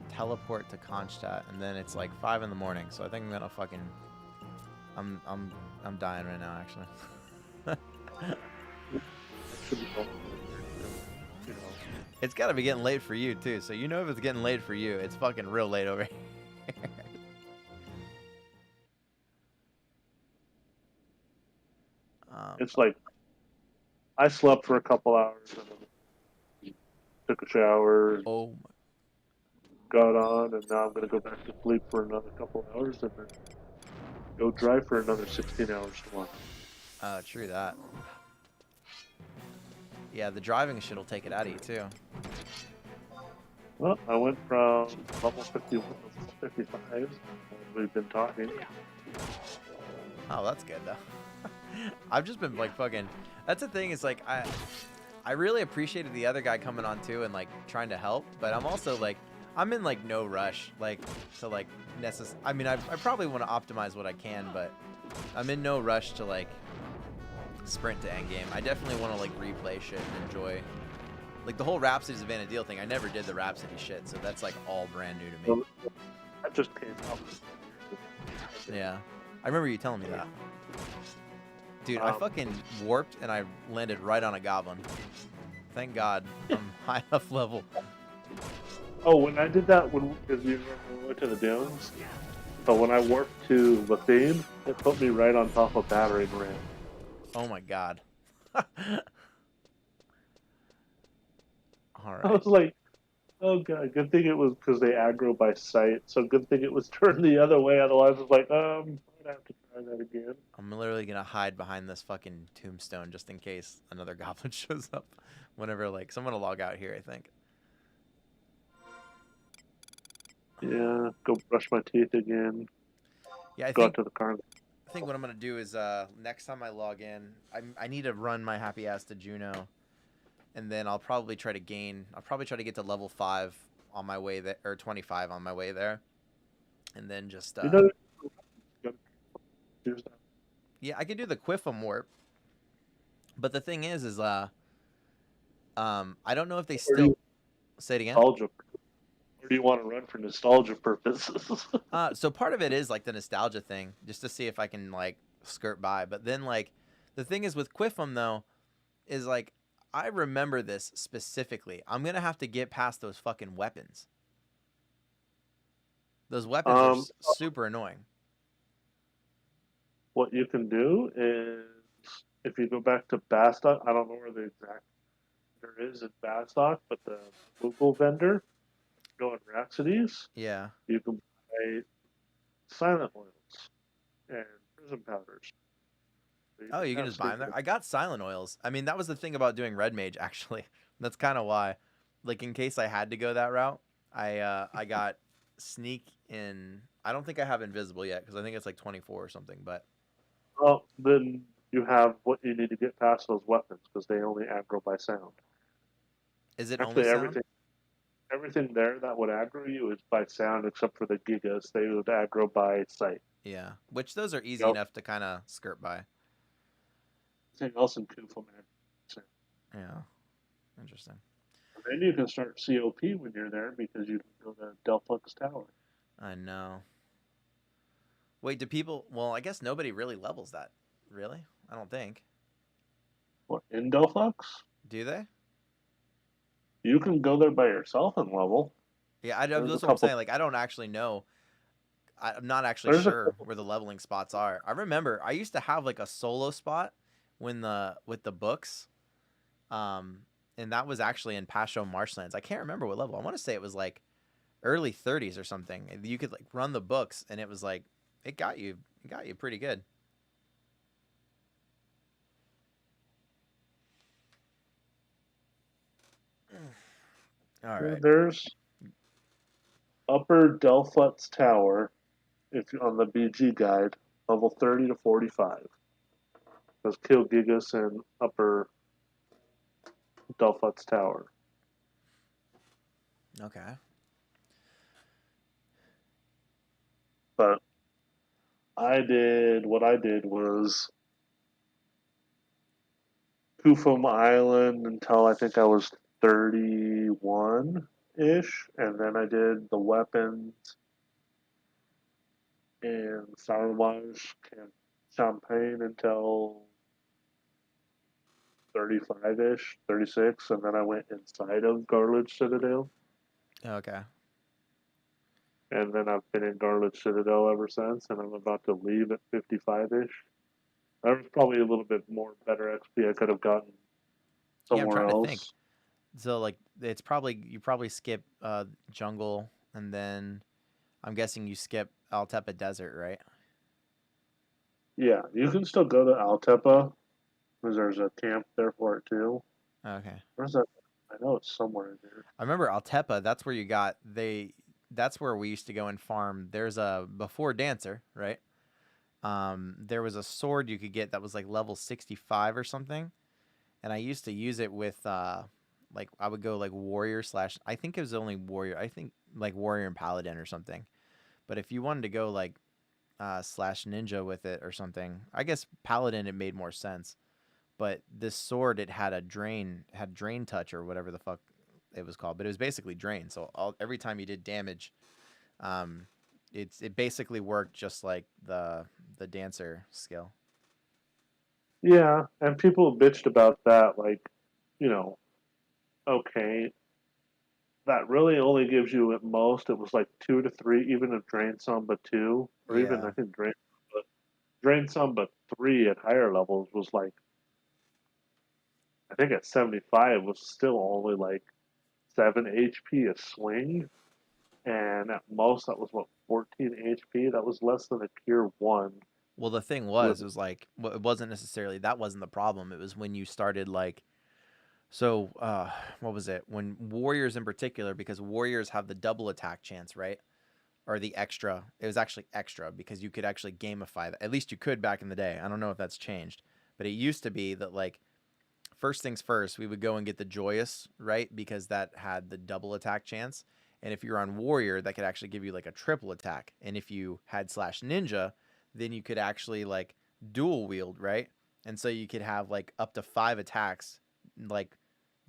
teleport to Kronstadt, and then it's like 5 in the morning, so I think I'm gonna fucking. I'm dying right now, actually. It's gotta be getting late for you too, so if it's getting late for you, it's fucking real late over here. It's like I slept for a couple hours and then took a shower. Oh. Got on, and now I'm gonna go back to sleep for another couple hours, and then go drive for another 16 hours tomorrow. True that. Yeah, the driving shit'll take it out of you too. Well, I went from level 51 to level 55. We've been talking. Oh, that's good though. I've just been like fucking. That's the thing. Is like I really appreciated the other guy coming on too and like trying to help, but I'm also like I'm in like no rush like to like I mean I probably want to optimize what I can, but I'm in no rush to like sprint to endgame. I definitely want to like replay shit and enjoy like the whole Rhapsody's a Vanadil thing. I never did the Rhapsody shit, so that's like all brand new to me. That just came out. Yeah. I remember you telling me that. Dude, I fucking warped and I landed right on a goblin. Thank God I'm high enough level. Oh, when I did that, because we went to the dunes, but when I warped to Lathine, it put me right on top of battering ram. Oh my God. All right. I was like, oh god, good thing it was because they aggro by sight. So good thing it was turned the other way. Otherwise, it's like, I'm gonna have to try that again. I'm literally gonna hide behind this fucking tombstone just in case another goblin shows up. Whenever, like, someone will log out here, I think. Yeah, go brush my teeth again. Yeah, go out to the car. I think what I'm gonna do is next time I log in, I need to run my happy ass to Juno, and then I'll probably try to get to level 5 on my way there, or 25 on my way there, and then just yeah, I could do the Quiffum warp, but the thing is I don't know if they still say it again. Nostalgia. Or do you want to run for nostalgia purposes? So part of it is like the nostalgia thing, just to see if I can like skirt by. But then like the thing is with Quiffum though, is like I remember this specifically. I'm gonna have to get past those fucking weapons. Those weapons are super annoying. What you can do is if you go back to Bastock, I don't know where the exact there is in Bastock, but the Google vendor. Go in Rhapsodies. Yeah. You can buy silent oils and prism powders. So you can just buy them there. I got silent oils. I mean, that was the thing about doing Red Mage, actually. That's kind of why. Like, in case I had to go that route, I got Sneak in. I don't think I have Invisible yet, because I think it's like 24 or something, but... Well, then you have what you need to get past those weapons, because they only aggro by sound. Is it Actually, only sound? Everything there that would aggro you is by sound, except for the Gigas. They would aggro by sight. Yeah, which those are easy enough to kind of skirt by. Everything else in Kufu, man. Yeah, interesting. And then you can start COP when you're there because you can go to Delphux Tower. I know. Wait, do people... Well, I guess nobody really levels that. Really? I don't think. What, in Delphux? Do they? You can go there by yourself and level. Yeah, that's what I'm saying. Like, I don't actually know. I'm not actually sure where the leveling spots are. I remember I used to have like a solo spot with the books, and that was actually in Pasho Marshlands. I can't remember what level. I want to say it was like early 30s or something. You could like run the books, and it was like it got you pretty good. All right. There's Upper Delphux Tower, if you're on the BG guide, level 30 to 45. There's Kill Gigas and Upper Delphux Tower. Okay. But what I did was Kufum Island until I think I was 31-ish, and then I did the weapons in Salamage and Champagne until 35-ish, 36, and then I went inside of Garledge Citadel. Okay. And then I've been in Garledge Citadel ever since, and I'm about to leave at 55-ish. That was probably a little bit more better XP I could have gotten somewhere else. To think. So like you probably skip jungle, and then I'm guessing you skip Altepa Desert, right? Yeah, you can still go to Altepa, because there's a camp there for it too. Okay. Where's that? I know it's somewhere in there. I remember Altepa. That's where that's where we used to go and farm. There's before Dancer, right? There was a sword you could get that was like level 65 or something, and I used to use it with like I would go like warrior / I think it was only warrior. I think like warrior and paladin or something. But if you wanted to go like / ninja with it or something, I guess paladin it made more sense. But this sword, it had drain touch or whatever the fuck it was called, but it was basically drain. So every time you did damage, it basically worked just like the dancer skill. Yeah, and people bitched about that, like, okay, that really only gives you at most, it was like 2 to 3, even if Drain Samba 2, or even I think Drain Samba 3 at higher levels was like, I think at 75 was still only like 7 HP a swing, and at most that was what, 14 HP. That was less than a tier 1. Well, the thing was, it was like, it wasn't necessarily, that wasn't the problem. It was when you started like, so what was it? When warriors in particular, because warriors have the double attack chance, right? Or the extra. It was actually extra because you could actually gamify that. At least you could back in the day. I don't know if that's changed, but it used to be that like, first things first, we would go and get the joyous, right? Because that had the double attack chance. And if you're on warrior, that could actually give you like a triple attack. And if you had slash ninja, then you could actually like dual wield, right? And so you could have like up to 5 attacks, like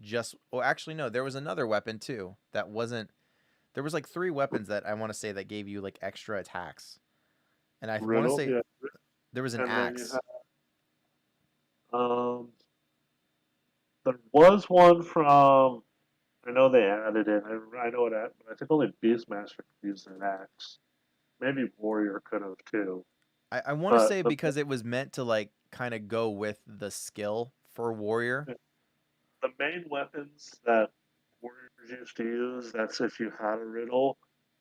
just, or actually no, there was another weapon too that wasn't, there was like 3 weapons that I want to say that gave you like extra attacks. And I want to say there was an axe. There was one from, I know they added it. I know it, but I think only Beastmaster could use an axe. Maybe Warrior could have too. I want to say because it was meant to like kind of go with the skill for Warrior. The main weapons that Warriors used to use, that's if you had a riddle,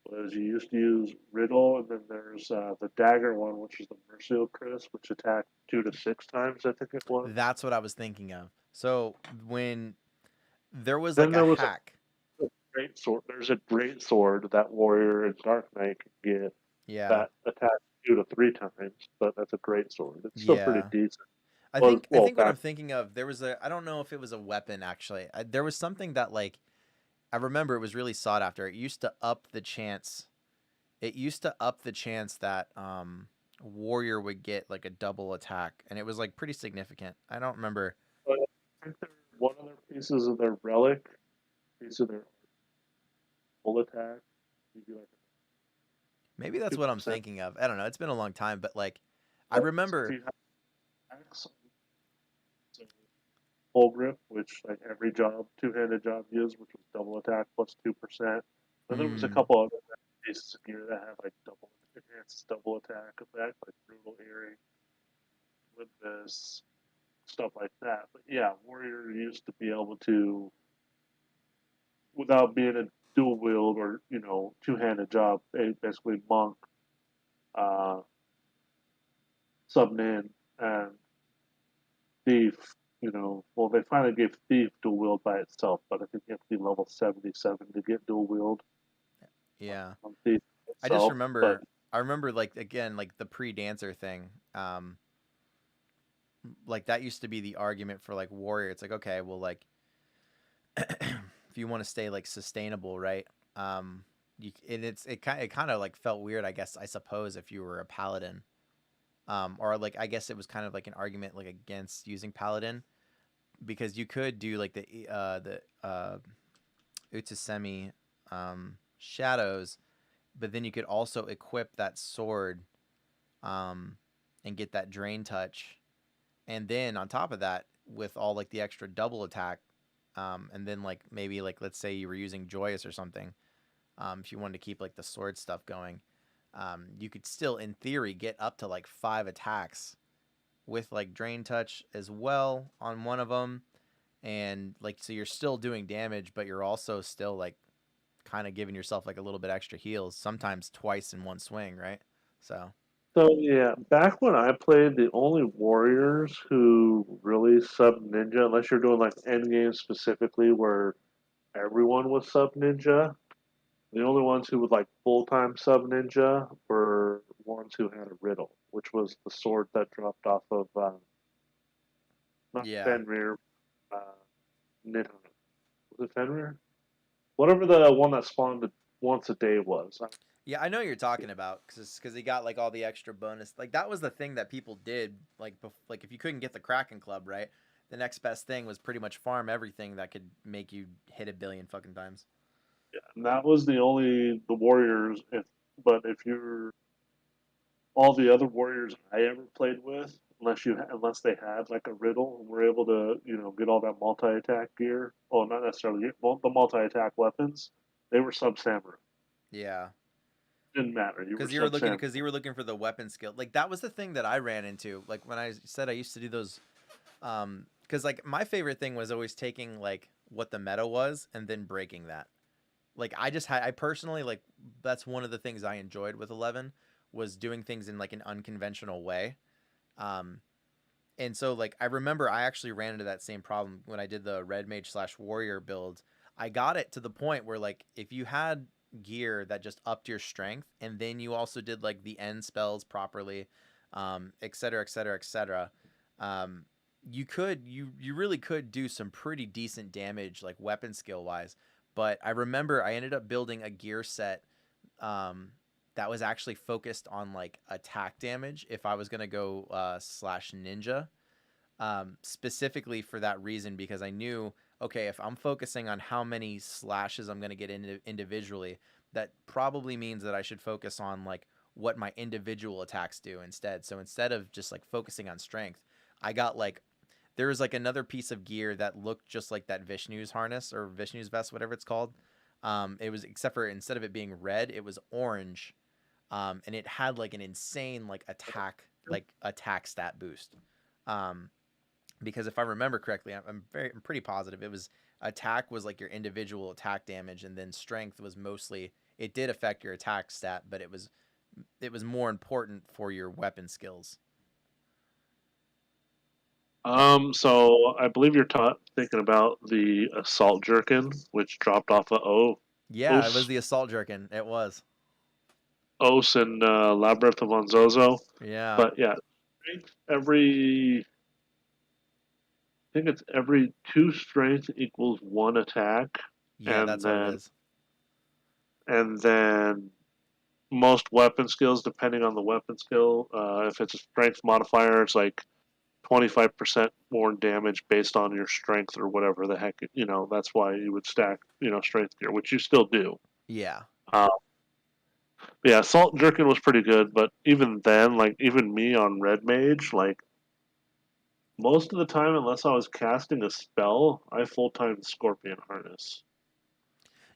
was you used to use riddle, and then there's the dagger one, which is the Mercio Chris, which attacked 2 to 6 times, I think it was. That's what I was thinking of. So when there was like a hack. Great sword. There's a great sword that Warrior and Dark Knight can get. Yeah. That attacks 2 to 3 times, but that's a great sword. It's still pretty decent. I think what I'm thinking of, there was I don't know if it was a weapon actually. There was something that like, I remember it was really sought after. It used to up the chance. It used to up the chance that Warrior would get like a double attack, and it was like pretty significant. I don't remember. But I think one of their pieces of their relic, piece of their full attack. Maybe that's what I'm thinking of. I don't know. It's been a long time, but like, I remember. Full grip, which like every job, 2-handed job used, which was double attack plus 2%. And there was a couple other pieces of gear that had like enhanced double attack effect, like brutal eerie, with this stuff like that. But yeah, Warrior used to be able to, without being a dual wield or 2-handed job, basically monk, sub nin, and thief. Well, they finally gave thief dual wield by itself, but I think you have to be level 77 to get dual wield. Yeah, thief itself, I just remember. I remember like again like the pre-dancer thing. Like that used to be the argument for like Warrior. It's like, okay, well, like if you want to stay like sustainable, right? It kind of like felt weird, I guess, I suppose, if you were a paladin, or like I guess it was kind of like an argument like against using paladin, because you could do like the Utsumi shadows, but then you could also equip that sword, and get that drain touch, and then on top of that with all like the extra double attack, and then like maybe like let's say you were using joyous or something, if you wanted to keep like the sword stuff going, you could still in theory get up to like 5 attacks with like drain touch as well on one of them, and like so you're still doing damage, but you're also still like kind of giving yourself like a little bit extra heals, sometimes twice in one swing, right? So yeah, back when I played, the only warriors who really sub ninja, unless you're doing like end game specifically where everyone was sub ninja, the only ones who would like full time sub ninja were ones who had a riddle, which was the sword that dropped off of not Fenrir, Nidhogg. Was it Fenrir? Whatever the one that spawned once a day was. Yeah, I know what you're talking about, because he got like all the extra bonus. Like that was the thing that people did. Like if you couldn't get the Kraken Club, right, the next best thing was pretty much farm everything that could make you hit 1 billion fucking times. Yeah, and that was the warriors. If but if you're all the other warriors I ever played with, unless they had like a riddle and were able to get all that multi attack gear. Well, not necessarily the multi attack weapons. They were sub samurai. Yeah. Didn't matter. Because you were looking for the weapon skill. Like that was the thing that I ran into. Like when I said I used to do those, because like my favorite thing was always taking like what the meta was and then breaking that. Like I personally like that's one of the things I enjoyed with 11 was doing things in like an unconventional way. And so like I remember I actually ran into that same problem when I did the red mage / warrior build. I got it to the point where like if you had gear that just upped your strength and then you also did like the end spells properly, et cetera, et cetera, et cetera, you really could do some pretty decent damage like weapon skill wise. But I remember I ended up building a gear set that was actually focused on like attack damage if I was going to go slash ninja, specifically for that reason, because I knew, okay, if I'm focusing on how many slashes I'm going to get individually, that probably means that I should focus on like what my individual attacks do instead. So instead of just like focusing on strength, I got like, there was like another piece of gear that looked just like that Vishnu's harness or Vishnu's vest, whatever it's called. It was, except for instead of it being red, it was orange. And it had like an insane like attack stat boost. Because if I remember correctly, I'm pretty positive it was attack was like your individual attack damage, and then strength was mostly, it did affect your attack stat, but it was more important for your weapon skills. So I believe you're thinking about the assault jerkin, which dropped off of Yeah, it was the assault jerkin. It was. Os and Labyrinth of Onzozo. Yeah. But yeah, I think it's every 2 strength equals 1 attack. Yeah, that's what it is. And then most weapon skills, depending on the weapon skill, if it's a strength modifier, it's like 25% more damage based on your strength or whatever the heck. That's why you would stack, strength gear, which you still do. Yeah. Yeah, Assault Jerkin was pretty good, but even then, like, even me on Red Mage, like, most of the time, unless I was casting a spell, I full-time Scorpion Harness.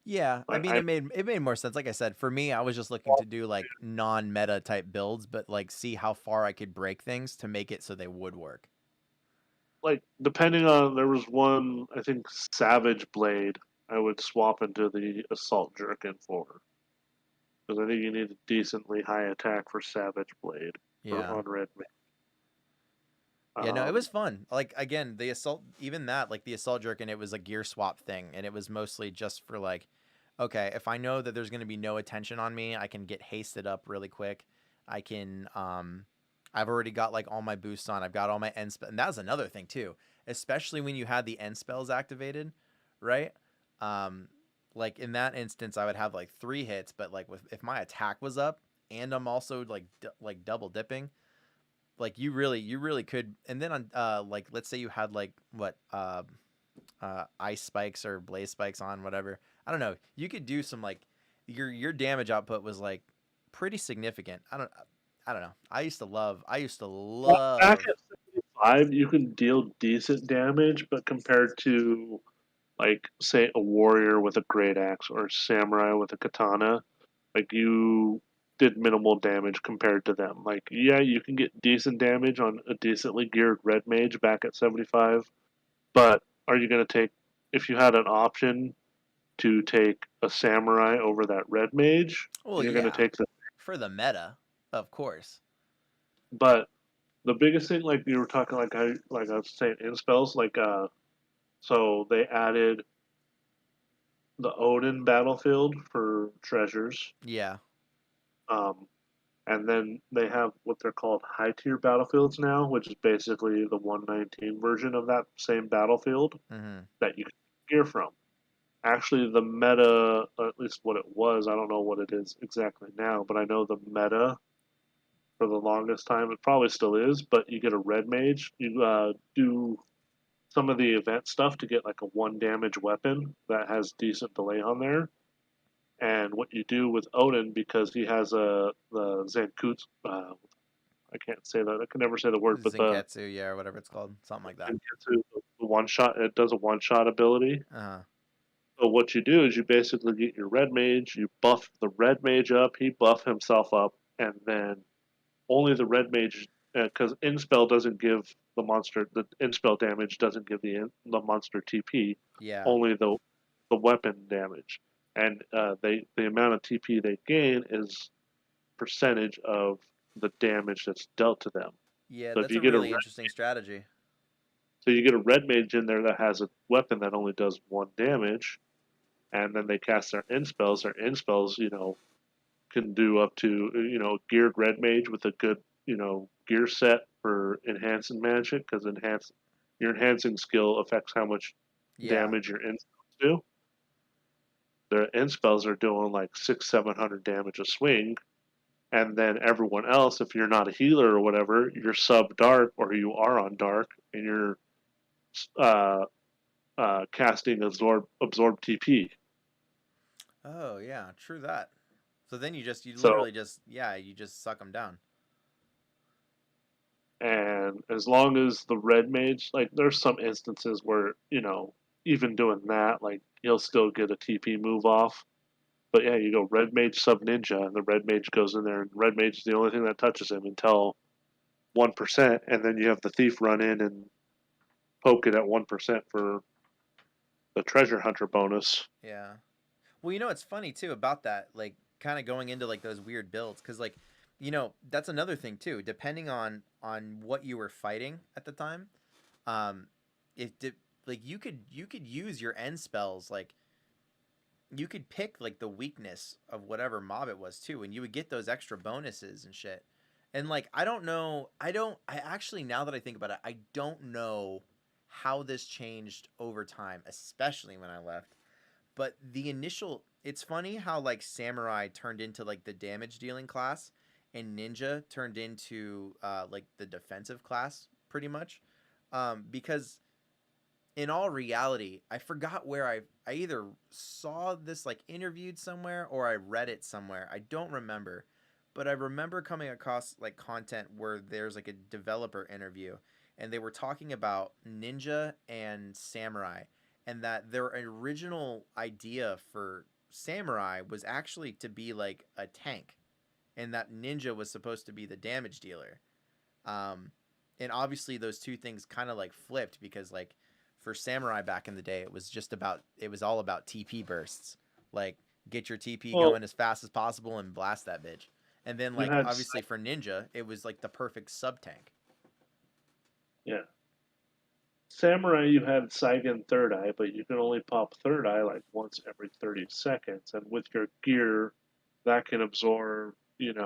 Yeah, I mean, it made more sense. Like I said, for me, I was just looking to do like non-meta type builds, but like see how far I could break things to make it so they would work. Like, depending on, there was one, I think, Savage Blade, I would swap into the Assault Jerkin for. Because I think you need a decently high attack for Savage Blade on Red Mage. Yeah, no, it was fun. Like, again, the assault, even that, like the assault jerkin, it was a gear swap thing, and it was mostly just for like, okay, if I know that there's going to be no attention on me, I can get hasted up really quick. I can, I've already got like all my boosts on. I've got all my end spells, and that was another thing too, especially when you had the end spells activated, right? Like in that instance, I would have like 3 hits, but like if my attack was up and I'm also like double dipping, like you really could. And then on like let's say you had like what ice spikes or blaze spikes on, whatever, I don't know, you could do some like your damage output was like pretty significant. I don't know, I used to love well, back at 75 you can deal decent damage, but compared to like say a warrior with a great axe or a samurai with a katana, like you did minimal damage compared to them. Like, yeah, you can get decent damage on a decently geared red mage back at 75, but are you going to take, if you had an option to take a samurai over that red mage, you're going to take for the meta, of course. But the biggest thing, like you were talking, like I was saying, in spells, like so they added the Odin battlefield for treasures. Yeah. And then they have what they're called high tier battlefields now, which is basically the 119 version of that same battlefield that you can gear from. Actually, the meta, at least what it was, I don't know what it is exactly now, but I know the meta for the longest time, it probably still is, but you get a red mage, you do some of the event stuff to get like a 1 damage weapon that has decent delay on there. And what you do with Odin, because he has the Zankutsu, I can't say that. I can never say the word, but Zenketsu, yeah, or whatever it's called, something like that. Zenketsu, the one shot. It does a one shot ability. Uh-huh. So what you do is you basically get your red mage, you buff the red mage up, he buff himself up, and then only the red mage, because Inspell doesn't give the monster, the Inspell damage doesn't give the monster TP. Yeah. Only the weapon damage, and the amount of TP they gain is percentage of the damage that's dealt to them. Yeah, so that's a really interesting strategy. So you get a red mage in there that has a weapon that only does 1 damage, and then they cast their Inspells. Their Inspells, can do up to, geared red mage with a good, gear set for enhancing magic, because your enhancing skill affects how much damage your Inspells do. Their Inspells are doing like 600-700 damage a swing, and then everyone else, if you're not a healer or whatever, you're sub dark or you are on dark, and you're casting absorb TP. Oh yeah, true that. So then you literally just suck them down. And as long as the red mage, like, there's some instances where, even doing that, like, he'll still get a TP move off. But yeah, you go red mage sub ninja, and the red mage goes in there, and red mage is the only thing that touches him until 1%, and then you have the thief run in and poke it at 1% for the treasure hunter bonus. Yeah. Well, it's funny too about that, like, kind of going into like those weird builds, because like, that's another thing too. Depending on what you were fighting at the time, like you could use your end spells, like you could pick like the weakness of whatever mob it was too, and you would get those extra bonuses and shit. And like, I actually, now that I think about it, I don't know how this changed over time, especially when I left. But it's funny how like samurai turned into like the damage dealing class, and ninja turned into like the defensive class pretty much, because in all reality, I forgot where I either saw this like interviewed somewhere or I read it somewhere. I don't remember, but I remember coming across like content where there's like a developer interview, and they were talking about ninja and samurai, and that their original idea for samurai was actually to be like a tank, and that ninja was supposed to be the damage dealer. And obviously those two things kind of like flipped, because like for samurai back in the day, it was all about TP bursts, like get your TP going as fast as possible and blast that bitch. And then like obviously for ninja, it was like the perfect sub tank. Yeah. Samurai, you had Saigon Third Eye, but you can only pop Third Eye like once every 30 seconds. And with your gear, that can absorb, and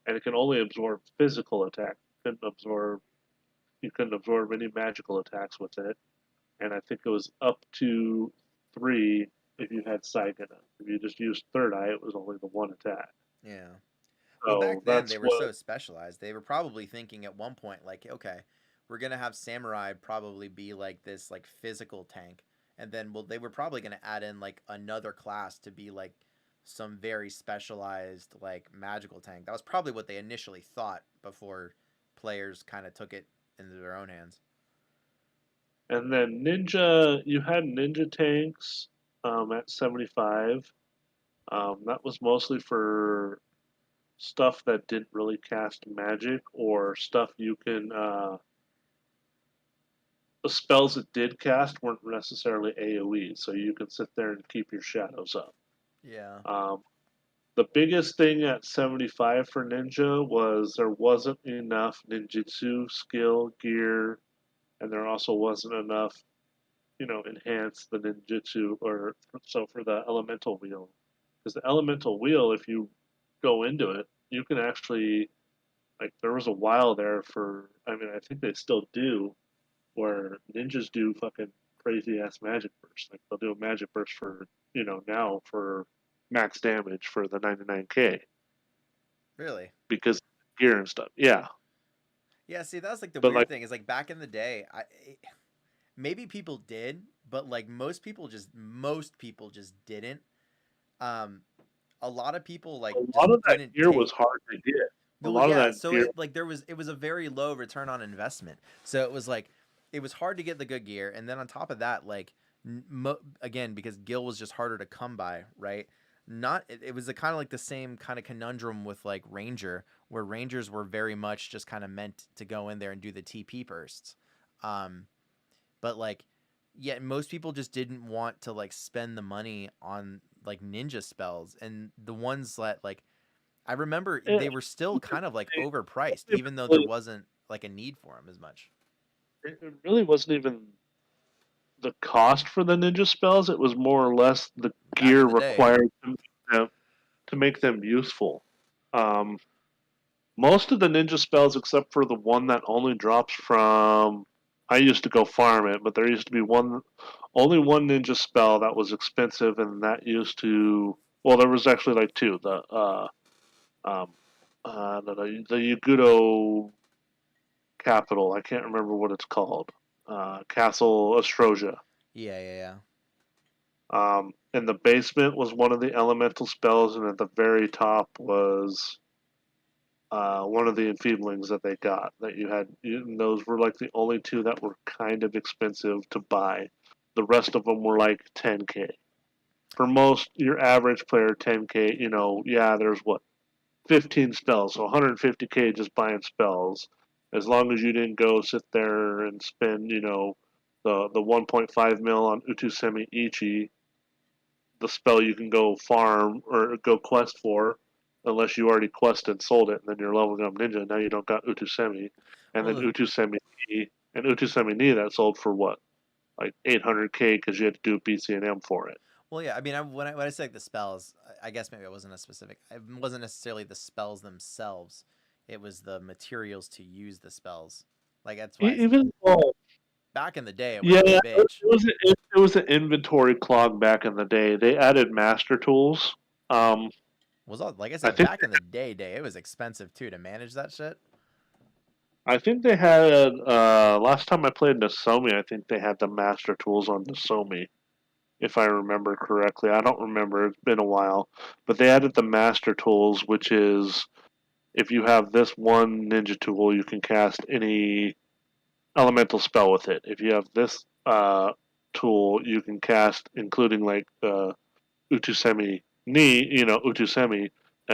it can only absorb physical attack. You couldn't absorb any magical attacks with it. And I think it was up to 3 if you had Saigon. If you just used Third Eye, it was only the 1 attack. Yeah. So well, back then they were so specialized. They were probably thinking at one point, like, okay, we're gonna have samurai probably be like this like physical tank, and then they were probably gonna add in like another class to be like some very specialized like magical tank. That was probably what they initially thought before players kind of took it into their own hands. And then ninja, you had ninja tanks at 75. That was mostly for stuff that didn't really cast magic, or stuff you can the spells it did cast weren't necessarily AoE, so you could sit there and keep your shadows up. Yeah. The biggest thing at 75 for ninja was there wasn't enough ninjutsu skill gear, and there also wasn't enough, enhance the ninjutsu, or so for the elemental wheel. Because the elemental wheel, if you go into it, you can actually, like, there was a while there I think they still do, where ninjas do fucking crazy ass magic burst. Like, they'll do a magic burst for, now for max damage for the 99k. Really? Because gear and stuff. Yeah. Yeah, see, that was like the weird thing, is like back in the day, maybe people did, but like most people just didn't. a lot of people like A just lot of that didn't gear take. was hard to get. A Well, lot of yeah, that so gear. it was a very low return on investment. So it was like it was hard to get the good gear, and then on top of that, like again because Gil was just harder to come by, right? Not it was a kind of like the same kind of conundrum with like Ranger, where Rangers were very much just kind of meant to go in there and do the TP bursts. But like yeah, most people just didn't want to like spend the money on like ninja spells, and the ones that like I remember they were still kind of like overpriced, even though there wasn't like a need for them as much. It really wasn't even the cost for the ninja spells. It was more or less the gear required to make them useful. Most of the ninja spells, except for the one that only drops from. I used to go farm it, but there used to be only one ninja spell that was expensive, and that used to. Well, there was actually like two. The Yagudo capital. I can't remember what it's called. Castle Astrosia. Yeah. In the basement was one of the elemental spells, and at the very top was one of the enfeeblings that they got. That you had. Those were like the only two that were kind of expensive to buy. The rest of them were like 10K. For most, your average player, 10K. Yeah, there's what 15 spells, so 150K just buying spells. As long as you didn't go sit there and spend, the 1.5 mil on Utusemi Ichi, the spell you can go farm or go quest for, unless you already quested and sold it, and then you're leveling up ninja. Now you don't got Utusemi, and then Utusemi and Utusemi Ni that sold for what, like 800K because you had to do a BCNM for it. Well, yeah. I mean, when I say like the spells, I guess maybe I wasn't as specific. It wasn't necessarily the spells themselves. It was the materials to use the spells. Like that's why. Even back in the day, it was a bitch. It was an inventory clog back in the day. They added master tools. Was all like I said back in the day, it was expensive too to manage that shit. I think they had last time I played Nasomi, I think they had the master tools on Nasomi, if I remember correctly. I don't remember; it's been a while, but they added the master tools, which is if you have this one ninja tool, you can cast any elemental spell with it. If you have this tool, you can cast, including like Utusemi Ni, Utusemi,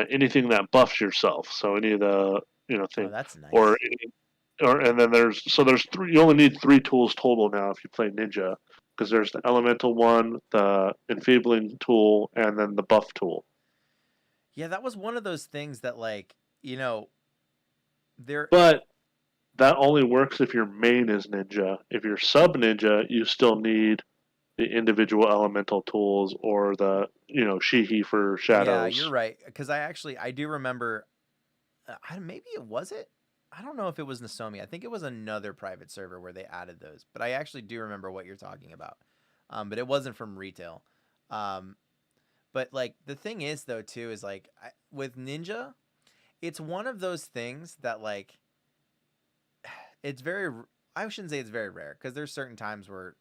anything that buffs yourself. So any of the thing. Oh, that's nice. And then there's three. You only need 3 tools total now if you play ninja, because there's the elemental one, the enfeebling tool, and then the buff tool. Yeah, that was one of those things that like there. But that only works if your main is ninja. If you're sub ninja, you still need the individual elemental tools or the Shihi for shadows. Yeah, you're right. Because I do remember. Maybe it was it. I don't know if it was Nasomi. I think it was another private server where they added those. But I actually do remember what you're talking about. But it wasn't from retail. But like the thing is though too is like with Ninja, it's one of those things that like it's very. I shouldn't say it's very rare because there's certain times where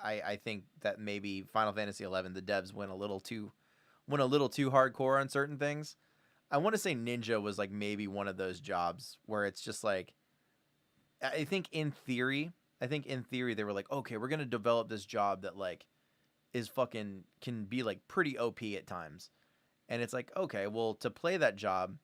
I think that maybe Final Fantasy XI the devs went a little too hardcore on certain things. I want to say Ninja was like maybe one of those jobs where it's just like I think in theory they were like, okay, we're gonna develop this job that like is fucking can be like pretty OP at times, and it's like okay, well to play that job,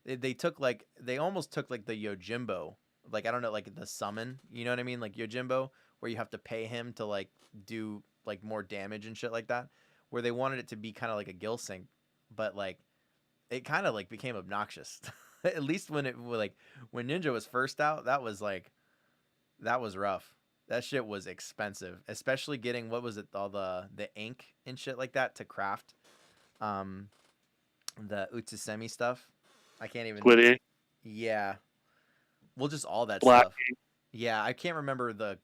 they almost took like the Yojimbo, like I don't know, like the summon, you know what I mean, like Yojimbo, where you have to pay him to like do like more damage and shit like that, where they wanted it to be kind of like a Gil sync, but like it kind of like became obnoxious. At least when Ninja was first out, that was rough. That shit was expensive, especially getting what was it, all the ink and shit like that to craft the Utsusemi stuff. I can't even. Squid ink. Yeah. Well, just all that Black stuff. Ink. Yeah, I can't remember the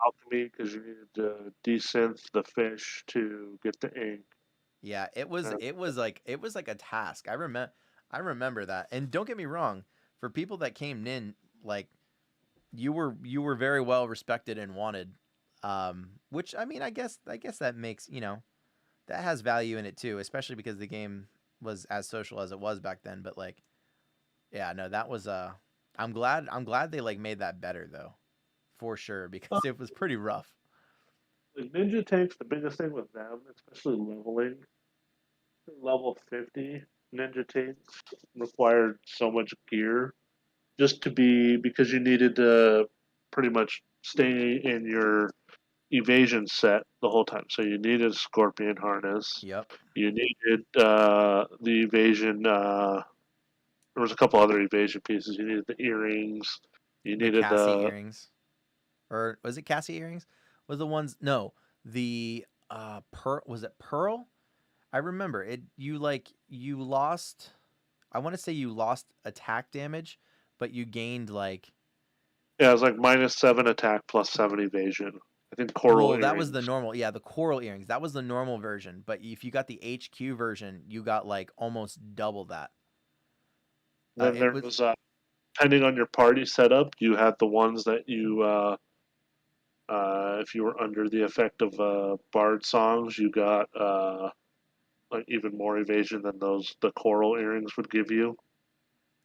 alchemy because you needed to desynth the fish to get the ink. Yeah, it was like a task. I remember that. And don't get me wrong, for people that came in, like you were very well respected and wanted. Which I mean, I guess that makes, that has value in it too, especially because the game was as social as it was back then. But like, yeah, no, that was I'm glad they like made that better though, for sure, because it was pretty rough. Like Ninja Tanks, the biggest thing with them, especially leveling, level 50 Ninja Tanks required so much gear just to be because you needed to pretty much stay in your evasion set the whole time. So you needed a scorpion harness. Yep. You needed the evasion. There was a couple other evasion pieces. You needed the earrings. You The needed Cassie the earrings, or was it Cassie earrings? Was the ones? No, the Pearl. Was it Pearl? I remember it. You lost. I want to say you lost attack damage, but you gained like. Yeah, it was like -7 attack plus 7 evasion. I think coral Well, that earrings. was the normal. Yeah, the coral earrings. That was the normal version. But if you got the HQ version, you got like almost double that. Then there was depending on your party setup, you had the ones that you if you were under the effect of bard songs, you got like even more evasion than the coral earrings would give you.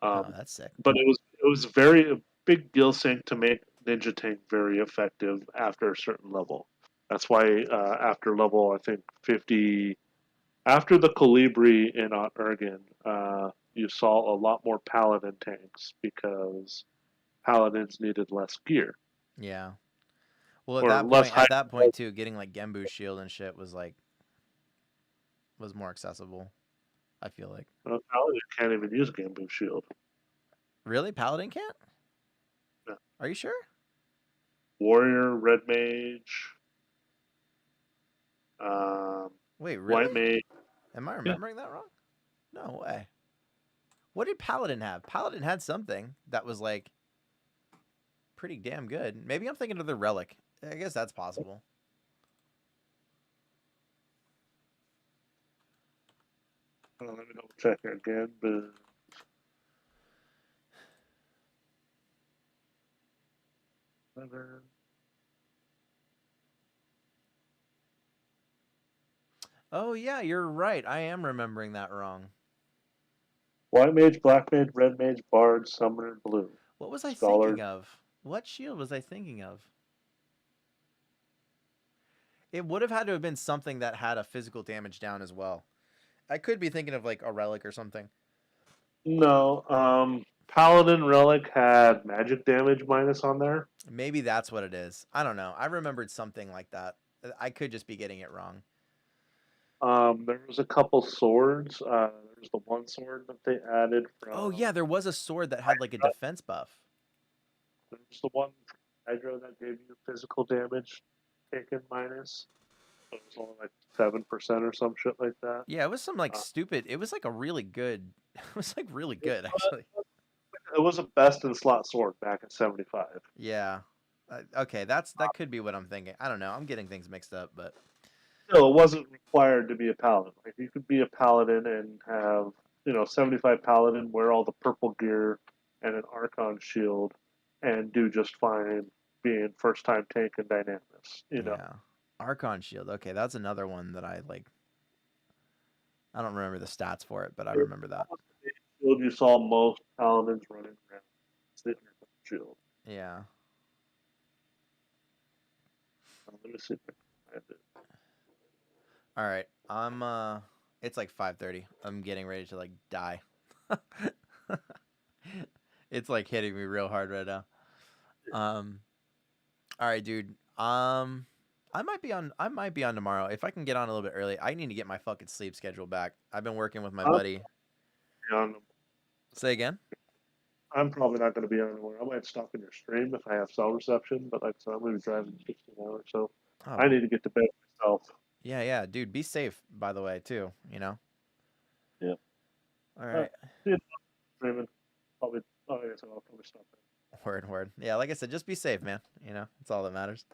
Oh, that's sick. But it was very a big deal sync to make Ninja Tank very effective after a certain level. That's why after level I think 50, after the Colibri in Ergen, you saw a lot more Paladin tanks because Paladins needed less gear. Yeah. Well, Or less at that point too, getting like Gembu's shield and shit was more accessible. I feel like. Paladin can't even use Gembu's shield. Really, Paladin can't? No. Are you sure? Warrior, Red Mage. Wait, really? White Mage. Am I remembering that wrong? No way. What did Paladin have? Paladin had something that was like pretty damn good. Maybe I'm thinking of the Relic. I guess that's possible. Let me double check again, but Oh yeah, you're right. I am remembering that wrong. White Mage, Black Mage, Red Mage, Bard, Summoner, Blue. What was I Scholar. thinking of? What shield was I thinking of? It would have had to have been something that had a physical damage down as well. I could be thinking of like a Relic or something. No, Paladin Relic had magic damage minus on there. Maybe that's what it is. I don't know. I remembered something like that. I could just be getting it wrong. There was a couple swords. There's the one sword that they added from. Oh yeah, there was a sword that had like a defense buff. There's the one Hydra that gave you physical damage taken minus. It was only like 7% or some shit like that. Yeah, it was some like stupid. It was like a really good. It was like really good actually. It was a best in slot sword back in 75. Yeah. Okay, that could be what I'm thinking. I don't know. I'm getting things mixed up, but still, it wasn't required to be a paladin. Like you could be a paladin and have 75 paladin, wear all the purple gear and an Archon shield, and do just fine being first time tank and Dynamis. Yeah, Archon shield. Okay, that's another one that I like. I don't remember the stats for it, but I remember that. Shield you saw most paladins running around. It's the Archon shield. Yeah. Let me see if I can find it. All right, it's like 5:30. I'm getting ready to like die. It's like hitting me real hard right now. All right, dude. I might be on tomorrow. If I can get on a little bit early, I need to get my fucking sleep schedule back. I've been working with my buddy. Say again? I'm probably not going to be on anymore. I might stop in your stream if I have cell reception, but like I said, I'm going to be driving 16 hours, so I need to get to bed myself. Yeah, dude. Be safe, by the way, too. Yeah. All right. Streaming. Probably. Oh, I guess I'll probably stop there. Word. Yeah, like I said, just be safe, man. That's all that matters.